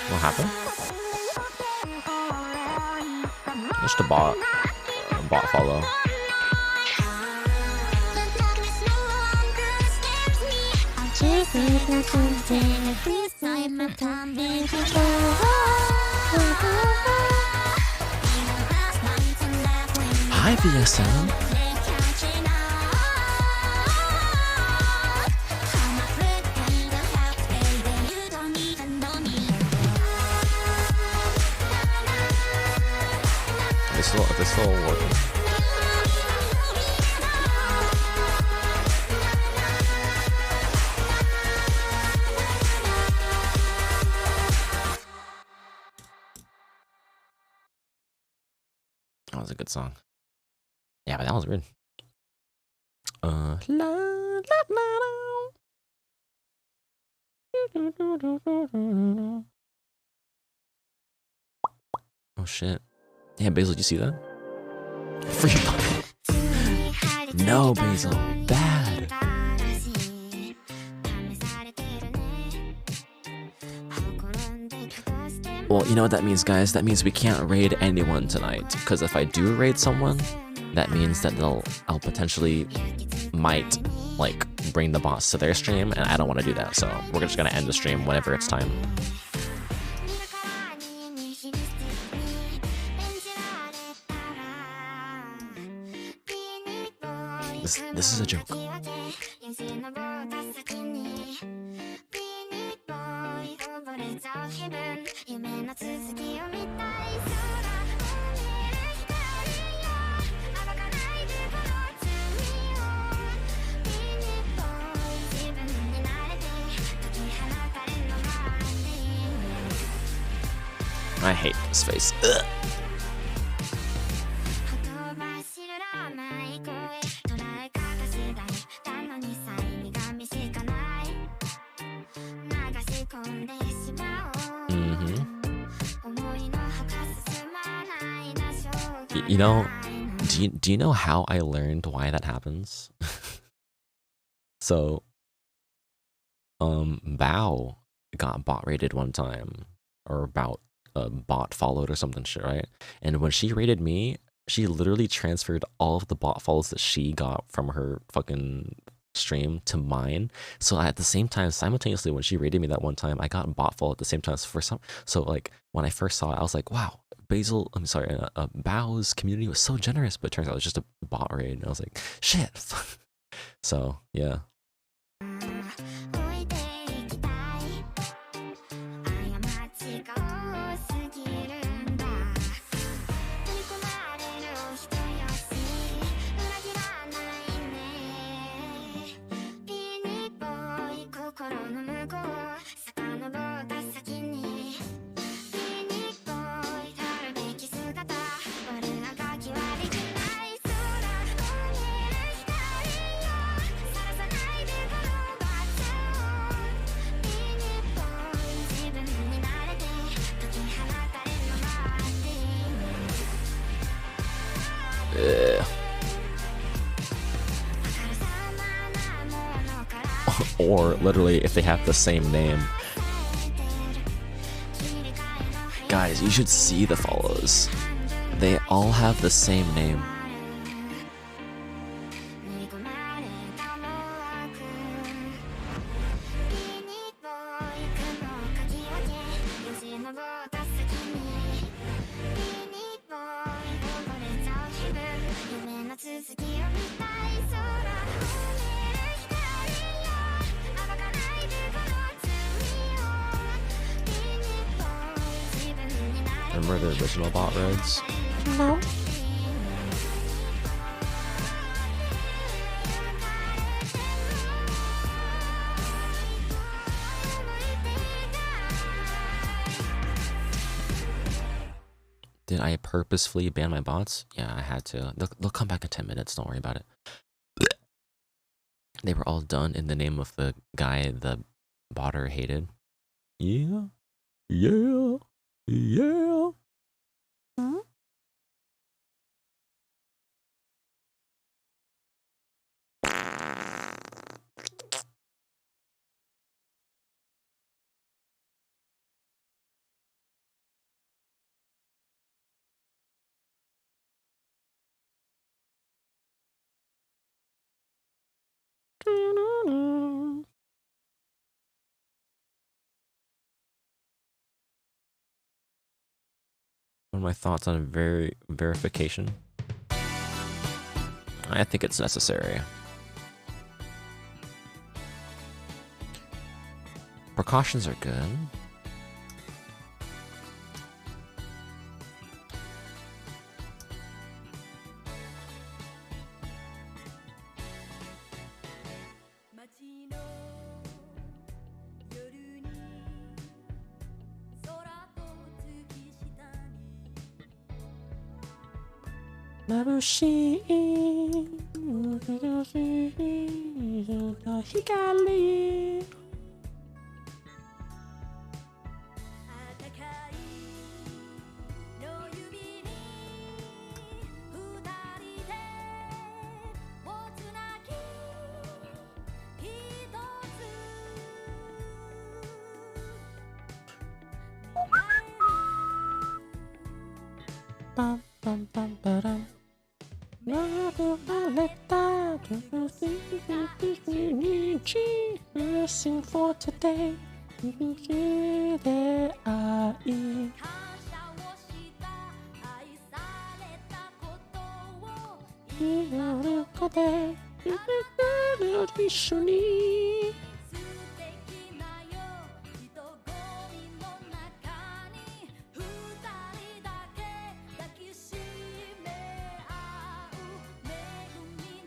What happened? Just a bot follow. I'm chasing, I'm hunting, and this time I'm coming for love. Be the last one to laugh when you Hi, VSM. flame catching on. I'm afraid that the fact, baby, you don't even know me They're still working. That was a good song. Yeah, but that was weird. La, la, la. Oh shit. Yeah, Basil, did you see that? Free No, Basil. Bad. Well, you know what that means, guys? That means we can't raid anyone tonight. Because if I do raid someone, that means that I'll potentially might like bring the boss to their stream, and I don't want to do that. So we're just gonna end the stream whenever it's time. This is a joke. I hate this face. Ugh. You know, do you know how I learned why that happens? So, Bao got bot raided one time, or about bot followed or something shit, right? And when she raided me, she literally transferred all of the bot follows that she got from her fucking stream to mine. So at the same time, simultaneously, when she raided me that one time, I got bot follow at the same time. So like when I first saw it, I was like, wow, Bao's community was so generous, but it turns out it was just a bot raid. And I was like, shit. So yeah. Or literally if they have the same name. Guys, you should see the follows. They all have the same name. Remember the original bot raids? No. Did I purposefully ban my bots? Yeah, I had to. They'll come back in 10 minutes, don't worry about it. They were all done in the name of the guy the botter hated. Yeah. Yeah. Yeah. Hmm? What are my thoughts on verification? I think it's necessary. Precautions are good. Bum, bum, bum, ba-dum. Blessing for today. There I am. 一緒に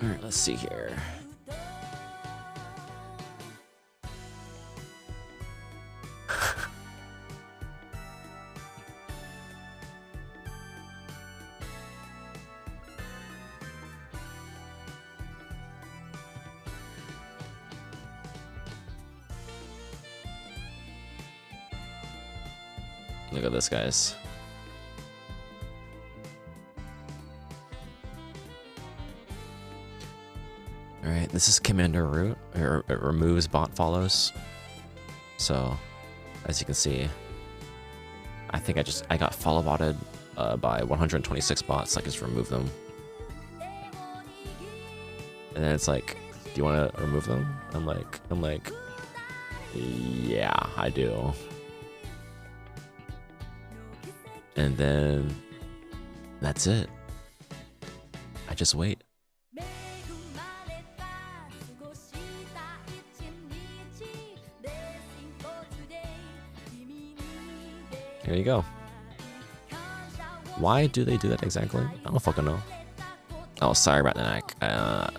Alright, let's see here. Look at this, guys. Alright, this is Commander Root. It removes bot follows. So, as you can see, I think I got follow botted by 126 bots. I just remove them. And then it's like, do you want to remove them? I'm like, yeah, I do. And then that's it. I just wait. Here you go. Why do they do that exactly? I don't fucking know. Oh, sorry about that.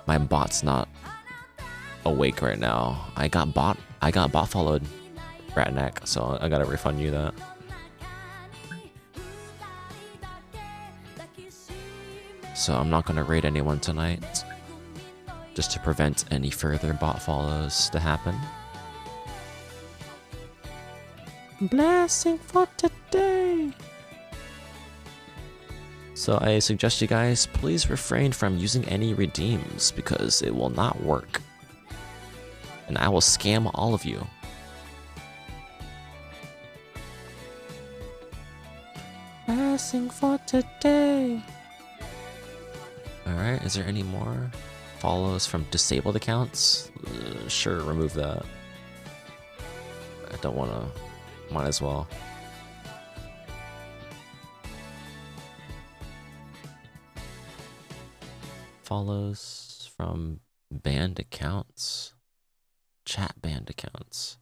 My bot's not awake right now. I got bot followed, Ratneck, so I gotta refund you that. So I'm not gonna raid anyone tonight, just to prevent any further bot follows to happen. Blessing for today. So I suggest you guys please refrain from using any redeems because it will not work. And I will scam all of you. Blessing for today. Alright, is there any more follows from disabled accounts? Sure, remove that. I don't wanna. Might as well. Follows from banned accounts. Chat banned accounts.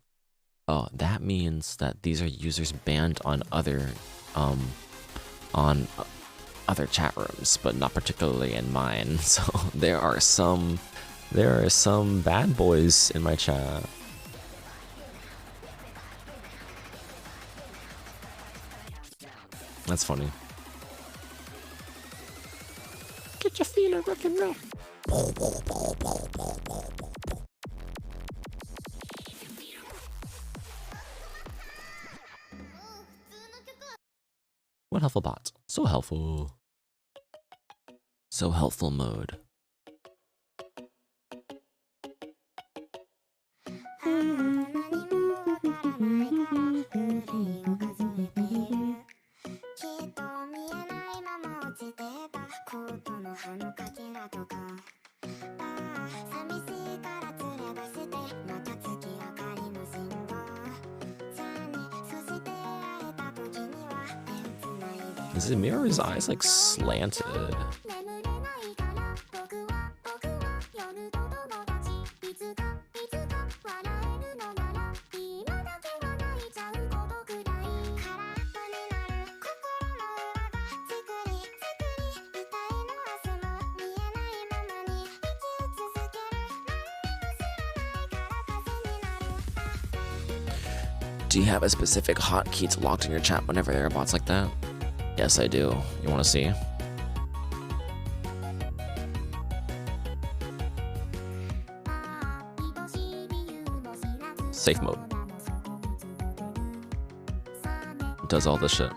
Oh, that means that these are users banned on other chat rooms, but not particularly in mine. So there are some bad boys in my chat. That's funny. Get your feeling rock and roll. What helpful bot? So helpful. So helpful mode. Is it Mirror's eyes like slanted? Do you have a specific hotkey to locked in your chat whenever there are bots like that? Yes, I do. You want to see? Safe mode. It does all this shit.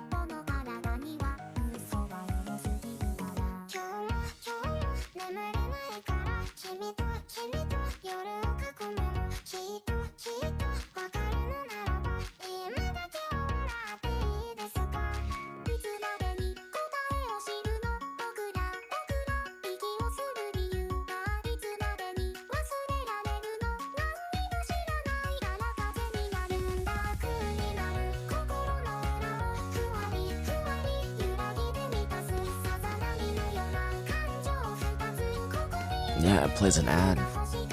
Yeah, it plays an ad.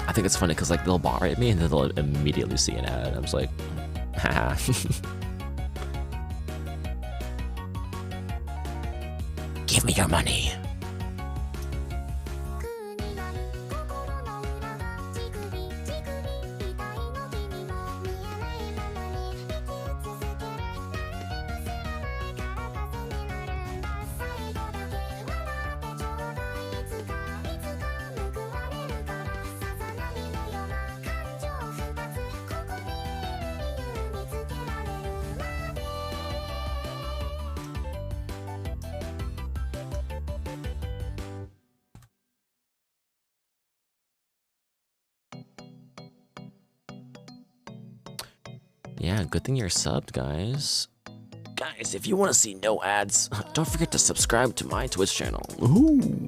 I think it's funny because like they'll bar rate me and then they'll immediately see an ad. I'm just like, haha. Give me your money. Yeah, good thing you're subbed, guys. Guys, if you want to see no ads, don't forget to subscribe to my Twitch channel. Ooh.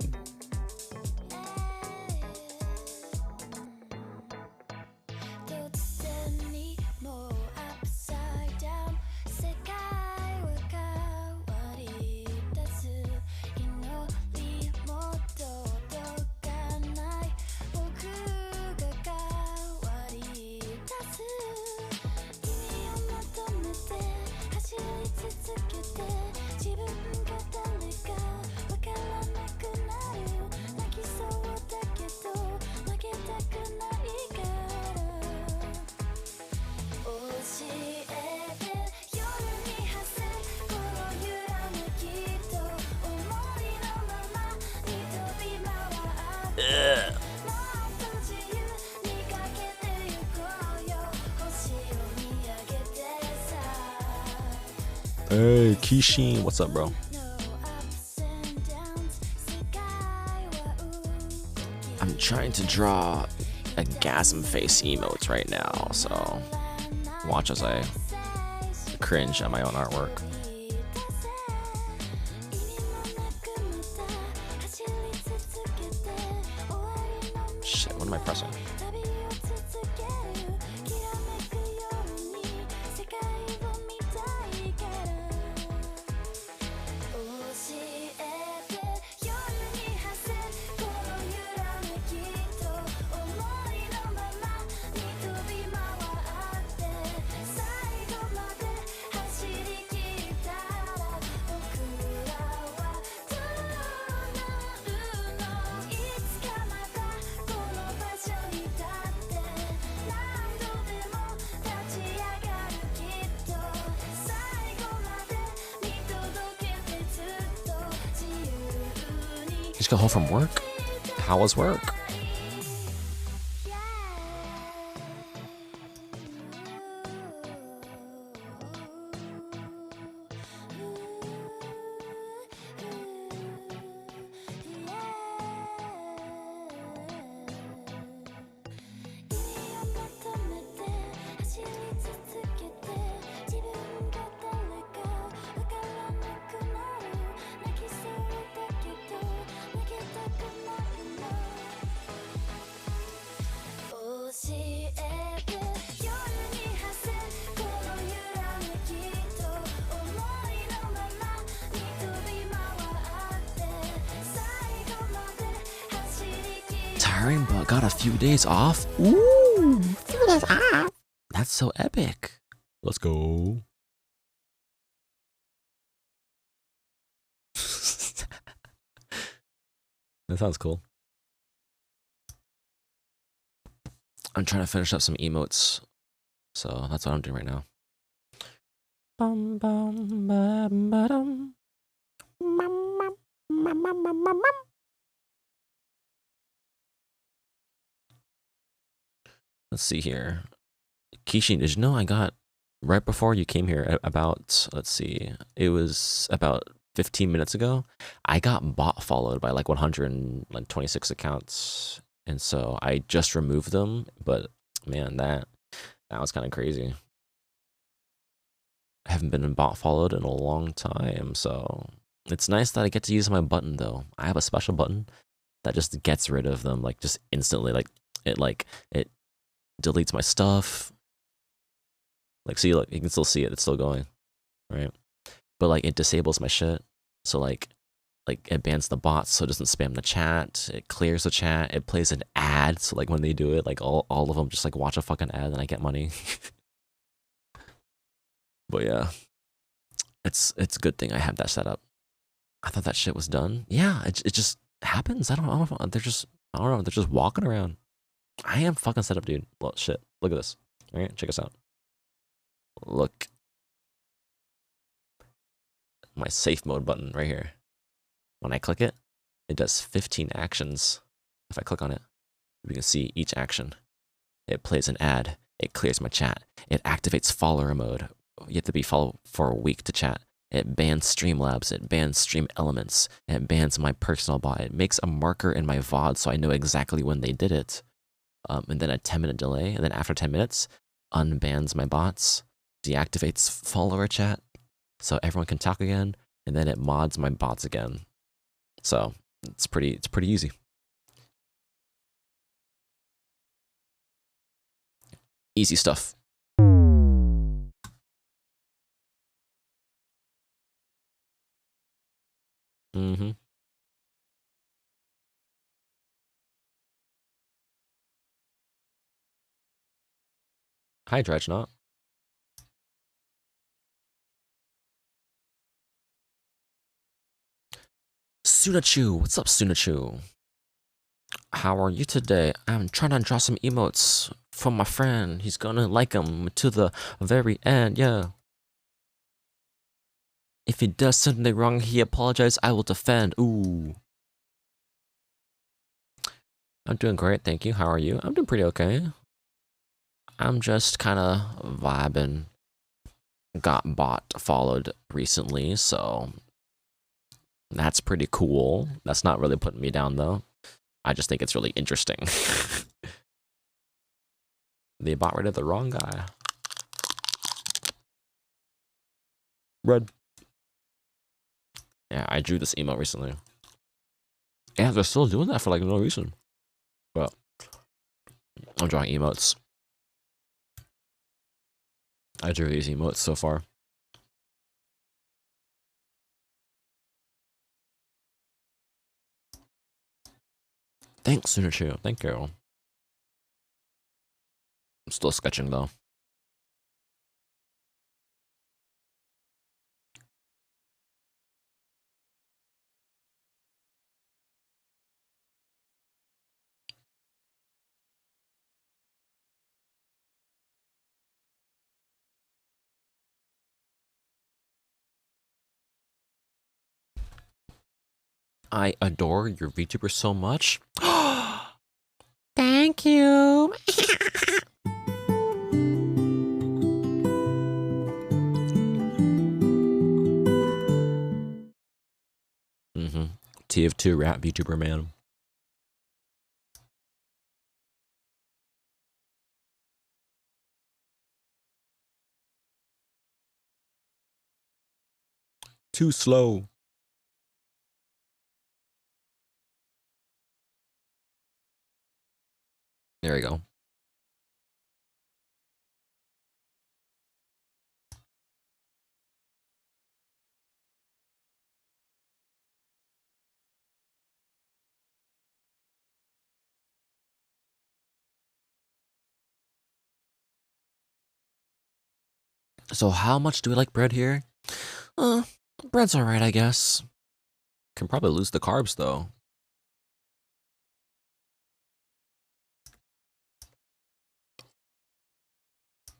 Hey, Kishin, what's up, bro? I'm trying to draw a gasm face emotes right now, so watch as I cringe at my own artwork. Shit, what am I pressing? Just got home from work? How was work? Tiring, but got a few days off. Ooh, few days off. That's so epic. Let's go. That sounds cool. I'm trying to finish up some emotes, so that's what I'm doing right now. Bum, bum, bum, ba-dum. Let's see here. Kishin, did you know I got right before you came here about, let's see, it was about 15 minutes ago, I got bot followed by like 126 accounts. And so I just removed them, but man, that was kind of crazy. I haven't been bot followed in a long time, so it's nice that I get to use my button though. I have a special button that just gets rid of them like just instantly. Like it deletes my stuff. Like see, look, you can still see it. It's still going, right? But like it disables my shit. So like it bans the bots so it doesn't spam the chat. It clears the chat. It plays an ad. So like when they do it, like all of them just like watch a fucking ad and I get money. But yeah, it's a good thing I have that set up. I thought that shit was done. Yeah, it just happens. I don't know. They're just walking around. I am fucking set up, dude. Well, shit. Look at this. All right, check us out. Look. My safe mode button right here. When I click it, it does 15 actions. If I click on it, we can see each action. It plays an ad. It clears my chat. It activates follower mode. You have to be followed for a week to chat. It bans Streamlabs. It bans Stream Elements. It bans my personal bot. It makes a marker in my VOD so I know exactly when they did it. And then a 10-minute delay. And then after 10 minutes, unbans my bots. Deactivates follower chat so everyone can talk again. And then it mods my bots again. So it's pretty easy. Easy stuff. Mm-hmm. Hi, Dredgenaught. Sunachu, what's up, Sunachu? How are you today? I'm trying to draw some emotes for my friend. He's gonna like them to the very end, yeah. If he does something wrong, he apologizes. I will defend. Ooh. I'm doing great, thank you. How are you? I'm doing pretty okay. I'm just kind of vibing. Got bot followed recently, so that's pretty cool. That's not really putting me down though. I just think it's really interesting. They bot rid of the wrong guy. Red. Yeah, I drew this emote recently. Yeah, they're still doing that for like no reason. But I'm drawing emotes. I drew these emotes so far. Thanks, Sunachu. Thank you. I'm still sketching though. I adore your VTuber so much. Thank you. TF2 rap VTuber man. Too slow. There we go. So how much do we like bread here? Bread's alright, I guess. Can probably lose the carbs though.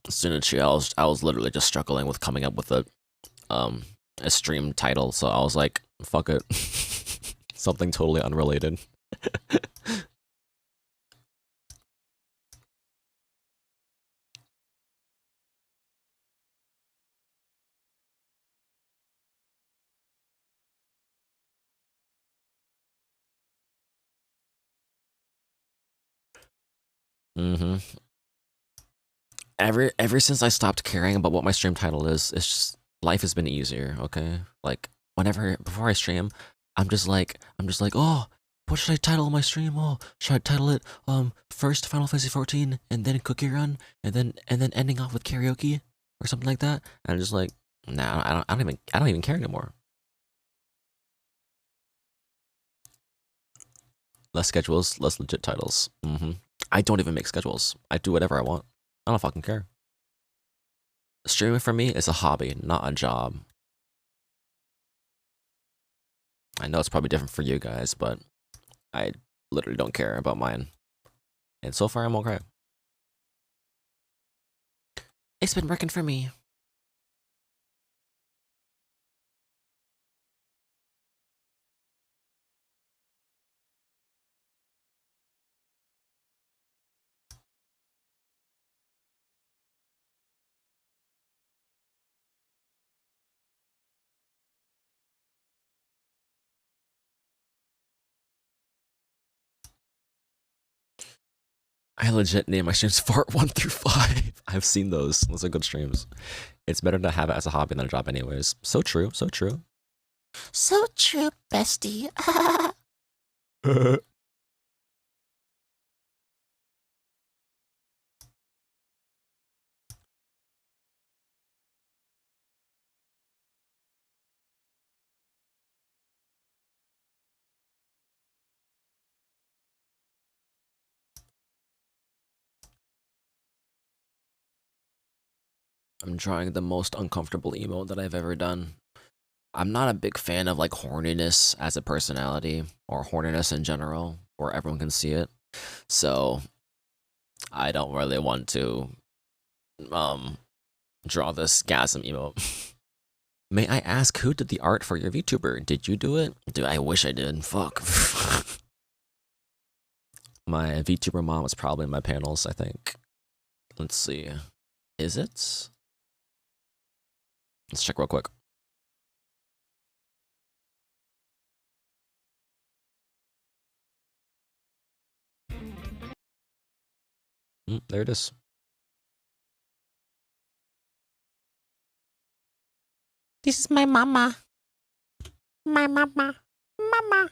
Sunachu, I was literally just struggling with coming up with a stream title, so I was like, fuck it. Something totally unrelated. Mm-hmm. Ever since I stopped caring about what my stream title is, it's just life has been easier. Okay, like before I stream, I'm just like, oh, what should I title my stream? Oh, should I title it first Final Fantasy 14 and then Cookie Run and then ending off with karaoke or something like that? And I'm just like, nah, I don't even care anymore. Less schedules, less legit titles. I don't even make schedules. I do whatever I want. I don't fucking care. Streaming for me is a hobby, not a job. I know it's probably different for you guys, but I literally don't care about mine. And so far, I'm okay. It's been working for me. I legit name my streams Fart 1 through 5. I've seen those. Those are good streams. It's better to have it as a hobby than a job anyways. So true, so true. So true, bestie. I'm trying the most uncomfortable emote that I've ever done. I'm not a big fan of like horniness as a personality or horniness in general, where everyone can see it. So I don't really want to draw this gasm emote. May I ask who did the art for your VTuber? Did you do it? Dude, I wish I did. Fuck. My VTuber mom was probably in my panels, I think. Let's see. Is it? Let's check real quick. There it is. This is my mama. My mama. Mama.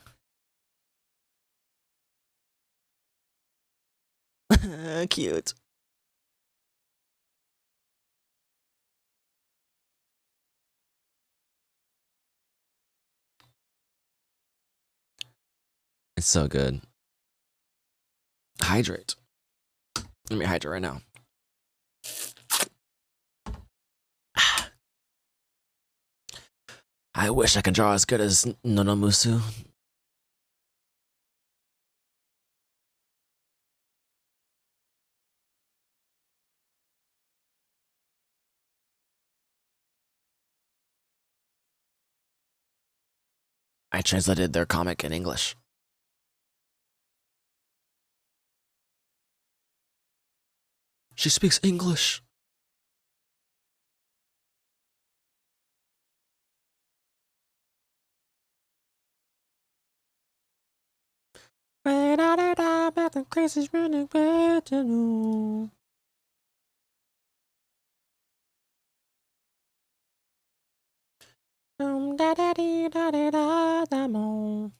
Cute. It's so good. Hydrate. Let me hydrate right now. I wish I could draw as good as Nonomusu. I translated their comic in English. She speaks English. The crazy's running back to know. Da da dee da da da da mo.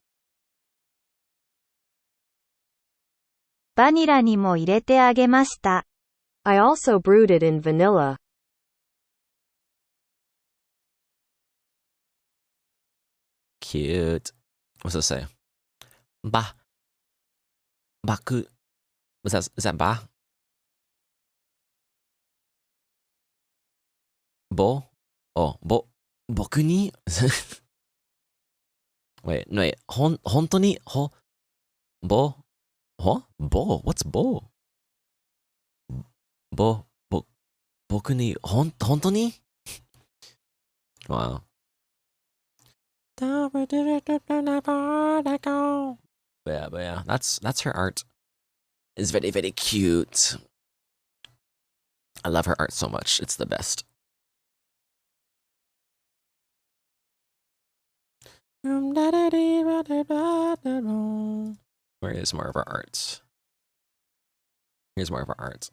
バニラにも入れてあげました。I also brewed it in vanilla. Cute. What's that say? Ba. Baku. Is that ba? Bo? Oh, boku ni? Wait, no, wait. Honto ni? Bo? Huh? Bo? What's bo? Boku ni honto ni? Wow. But yeah, that's her art. It's very, very cute. I love her art so much. It's the best. Where is more of her art? Here's more of our art.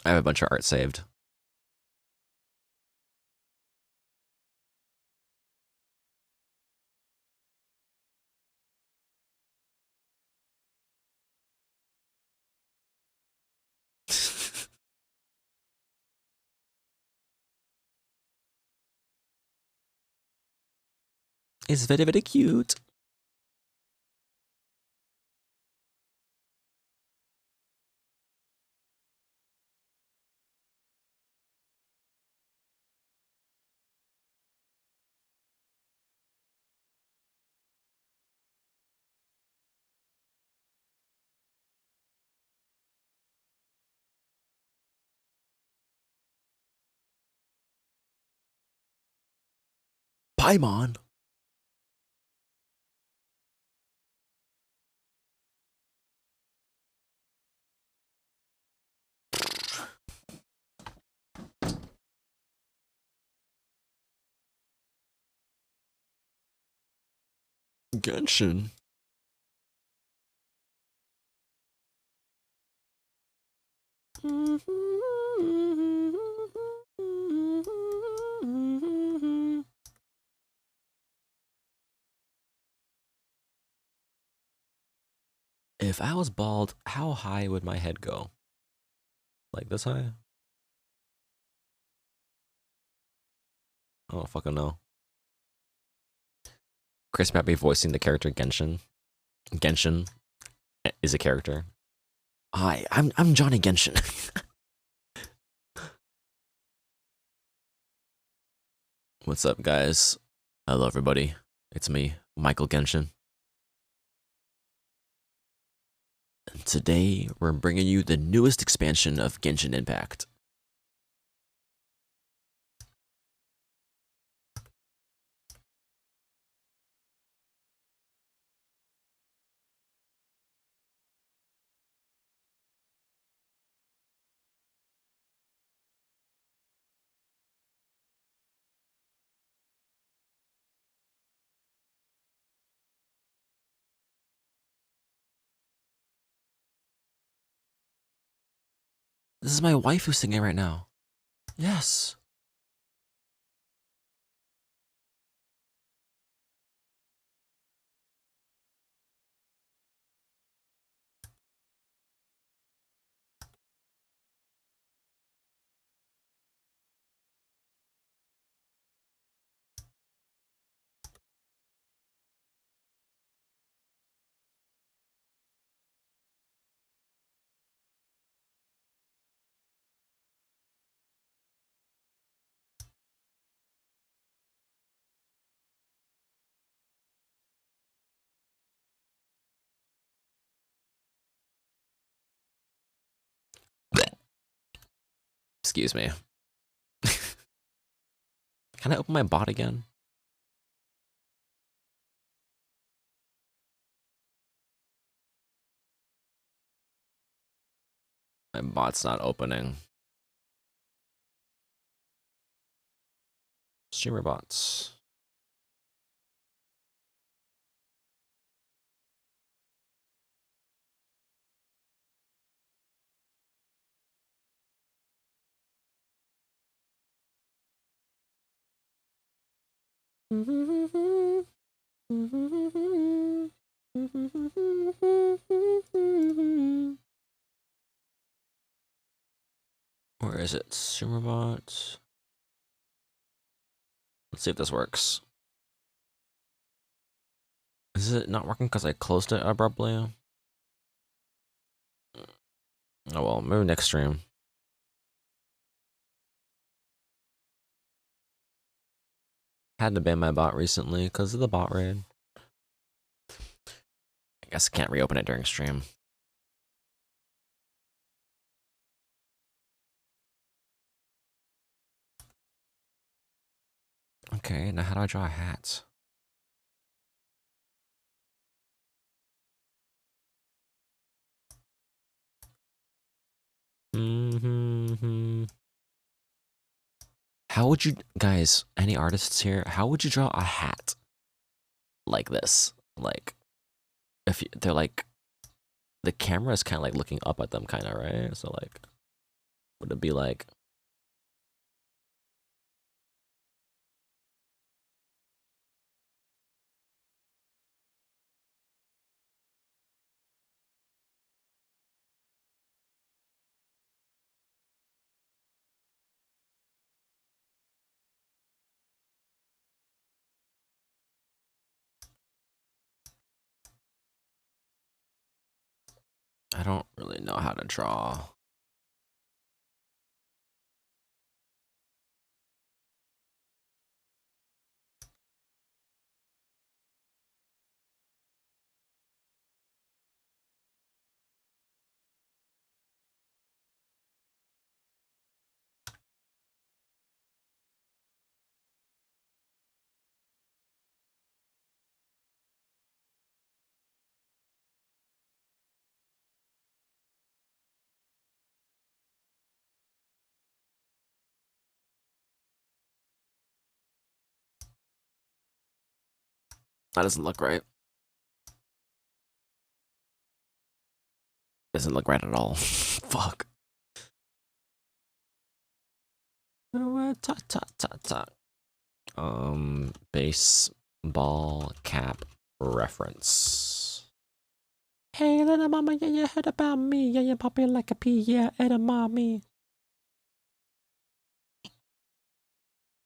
I have a bunch of art saved. It's very, very cute. Paimon. Genshin. If I was bald, how high would my head go? Like this high? I don't fucking know. Chris might be voicing the character Genshin. Genshin is a character. Hi, I'm Johnny Genshin. What's up, guys? Hello, everybody. It's me, Michael Genshin. And today, we're bringing you the newest expansion of Genshin Impact. This is my wife who's singing right now. Yes. Excuse me. Can I open my bot again? My bot's not opening. Streamer bots. Where is it? Streamer bots. Let's see if this works. Is it not working because I closed it abruptly? Oh well, maybe next stream. Had to ban my bot recently because of the bot raid. I guess I can't reopen it during stream. Okay, now how do I draw a hat? How would you, guys, any artists here, how would you draw a hat like this? Like, if they're like, the camera is kind of like looking up at them, kind of, right? So like, would it be like? I don't really know how to draw. That doesn't look right. Doesn't look right at all. Fuck. Baseball cap reference. Hey, little mama, yeah, you heard about me. Yeah, you pop it like a pea, yeah, edamame.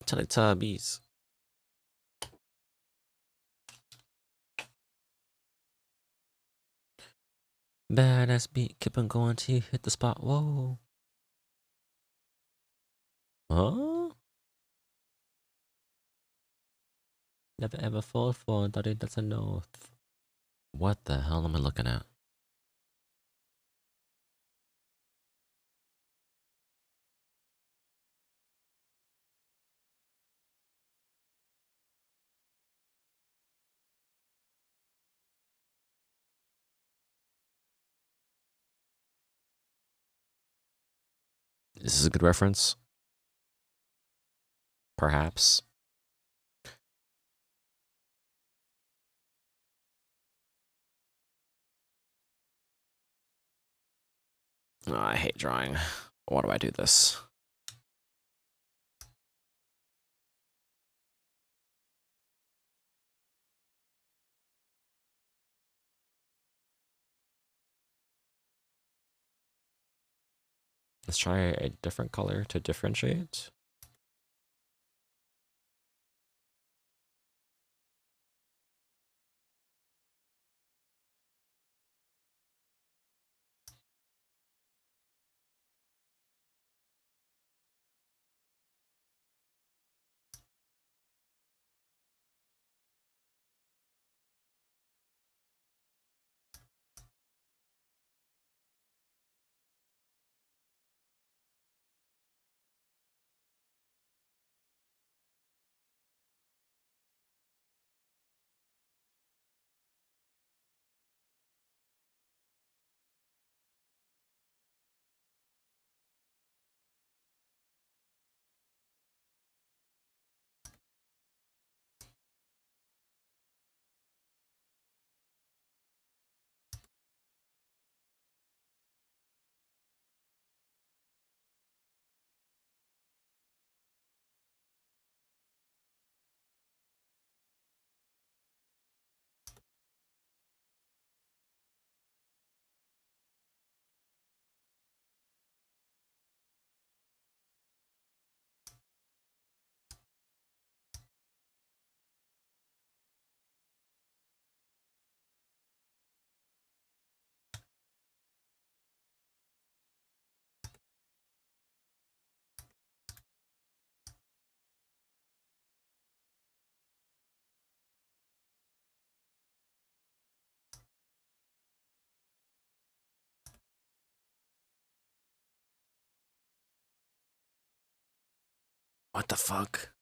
Teletubbies. Badass beat, keep on going till you hit the spot. Whoa. Huh? Never ever fall for, thought it doesn't know. What the hell am I looking at? Is this a good reference? Perhaps. Oh, I hate drawing. Why do I do this? Let's try a different color to differentiate. What the fuck?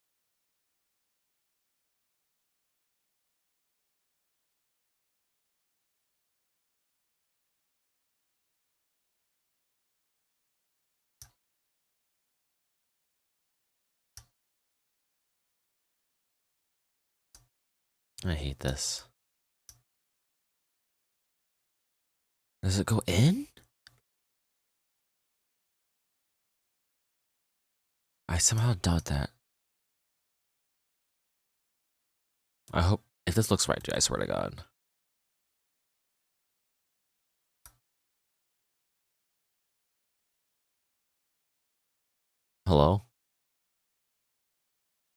I hate this. Does it go in? I somehow doubt that. I hope if this looks right, dude, I swear to God. Hello?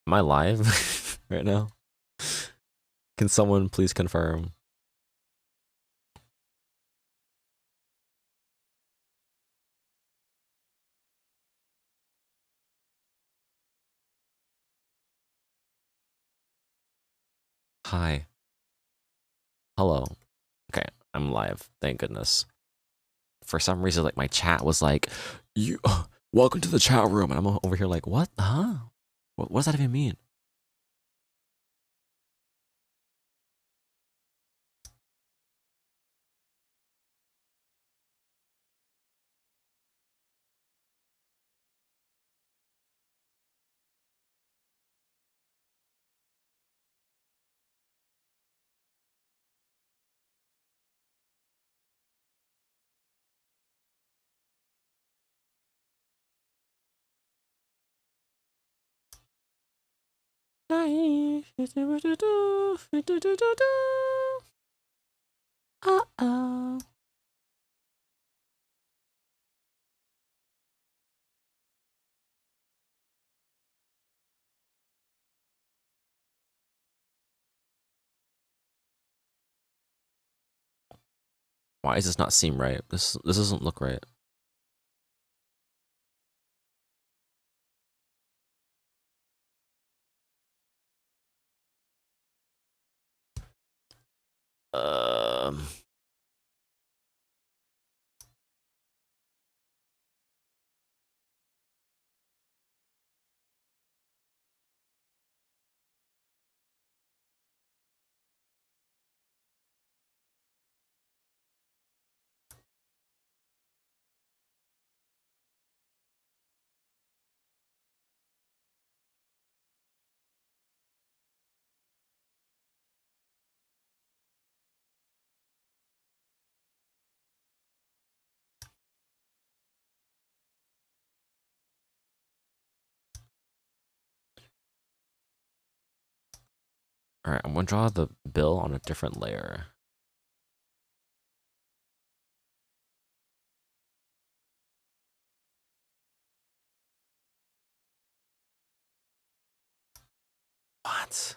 Am I live right now? Can someone please confirm? Hi. Hello. Okay, I'm live. Thank goodness. For some reason, like my chat was like, "You, welcome to the chat room," and I'm over here like, "What? Huh? What does that even mean?" Uh-oh. Why does this not seem right? This doesn't look right. Um. All right, I'm gonna draw the bill on a different layer. What?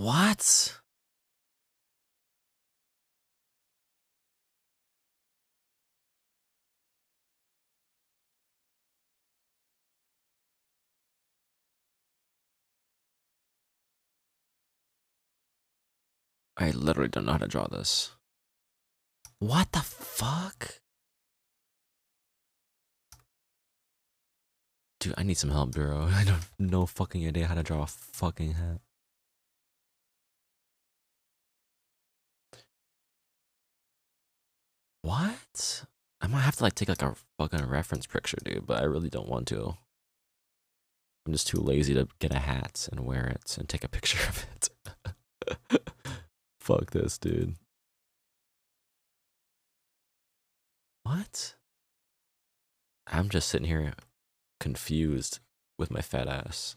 What? I literally don't know how to draw this. What the fuck? Dude, I need some help, bro. I don't have no fucking idea how to draw a fucking hat. What? I might have to like take like a fucking reference picture, dude, but I really don't want to. I'm just too lazy to get a hat and wear it and take a picture of it. Fuck this, dude. What? I'm just sitting here confused with my fat ass.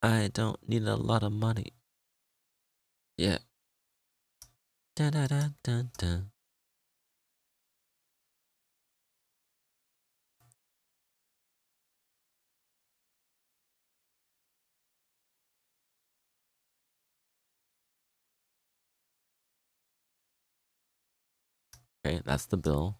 I don't need a lot of money. Yeah. Dun, dun, dun, dun, dun. Okay, that's the bill.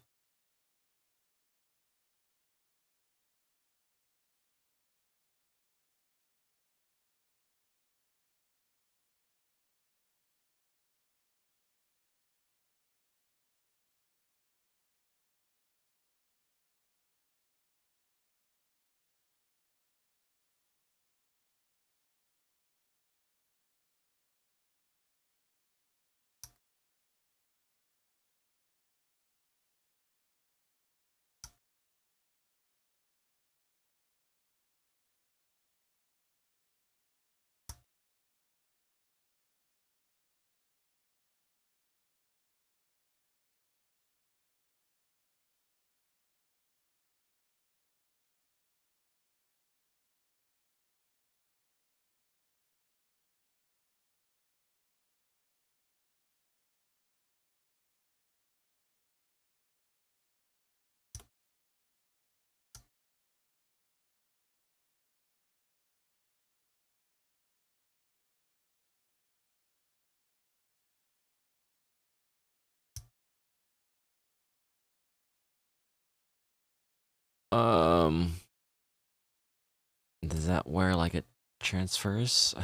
Is that where like it transfers?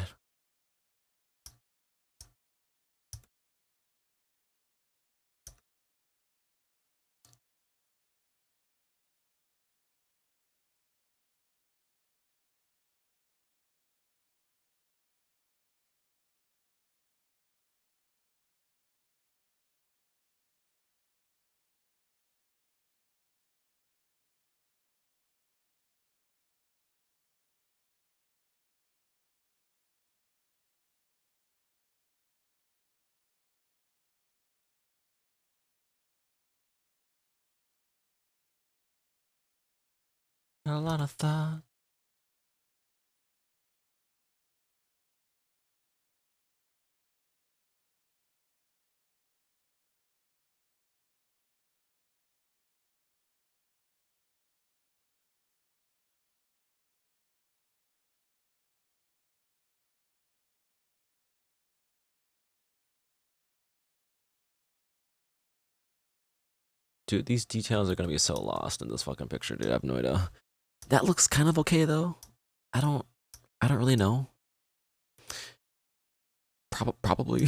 A lot of thought. Dude, these details are gonna be so lost in this fucking picture, dude. I have no idea. That looks kind of okay though. I don't really know. Probably.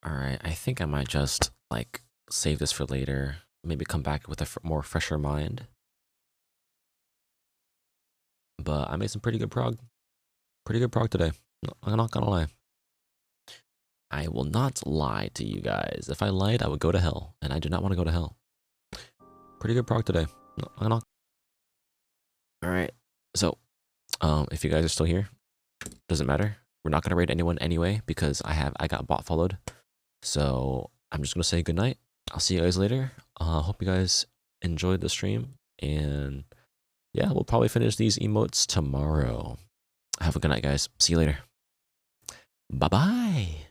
Alright, I think I might just, like, save this for later. Maybe come back with a more fresher mind. But I made some pretty good prog. Pretty good prog today. I'm not gonna lie. I will not lie to you guys. If I lied, I would go to hell. And I do not want to go to hell. Pretty good prog today. Alright, so, if you guys are still here, doesn't matter. We're not gonna raid anyone anyway, because I got bot followed. So I'm just gonna say good night. I'll see you guys later. Hope you guys enjoyed the stream, and yeah, we'll probably finish these emotes tomorrow. Have a good night, guys. See you later. Bye bye.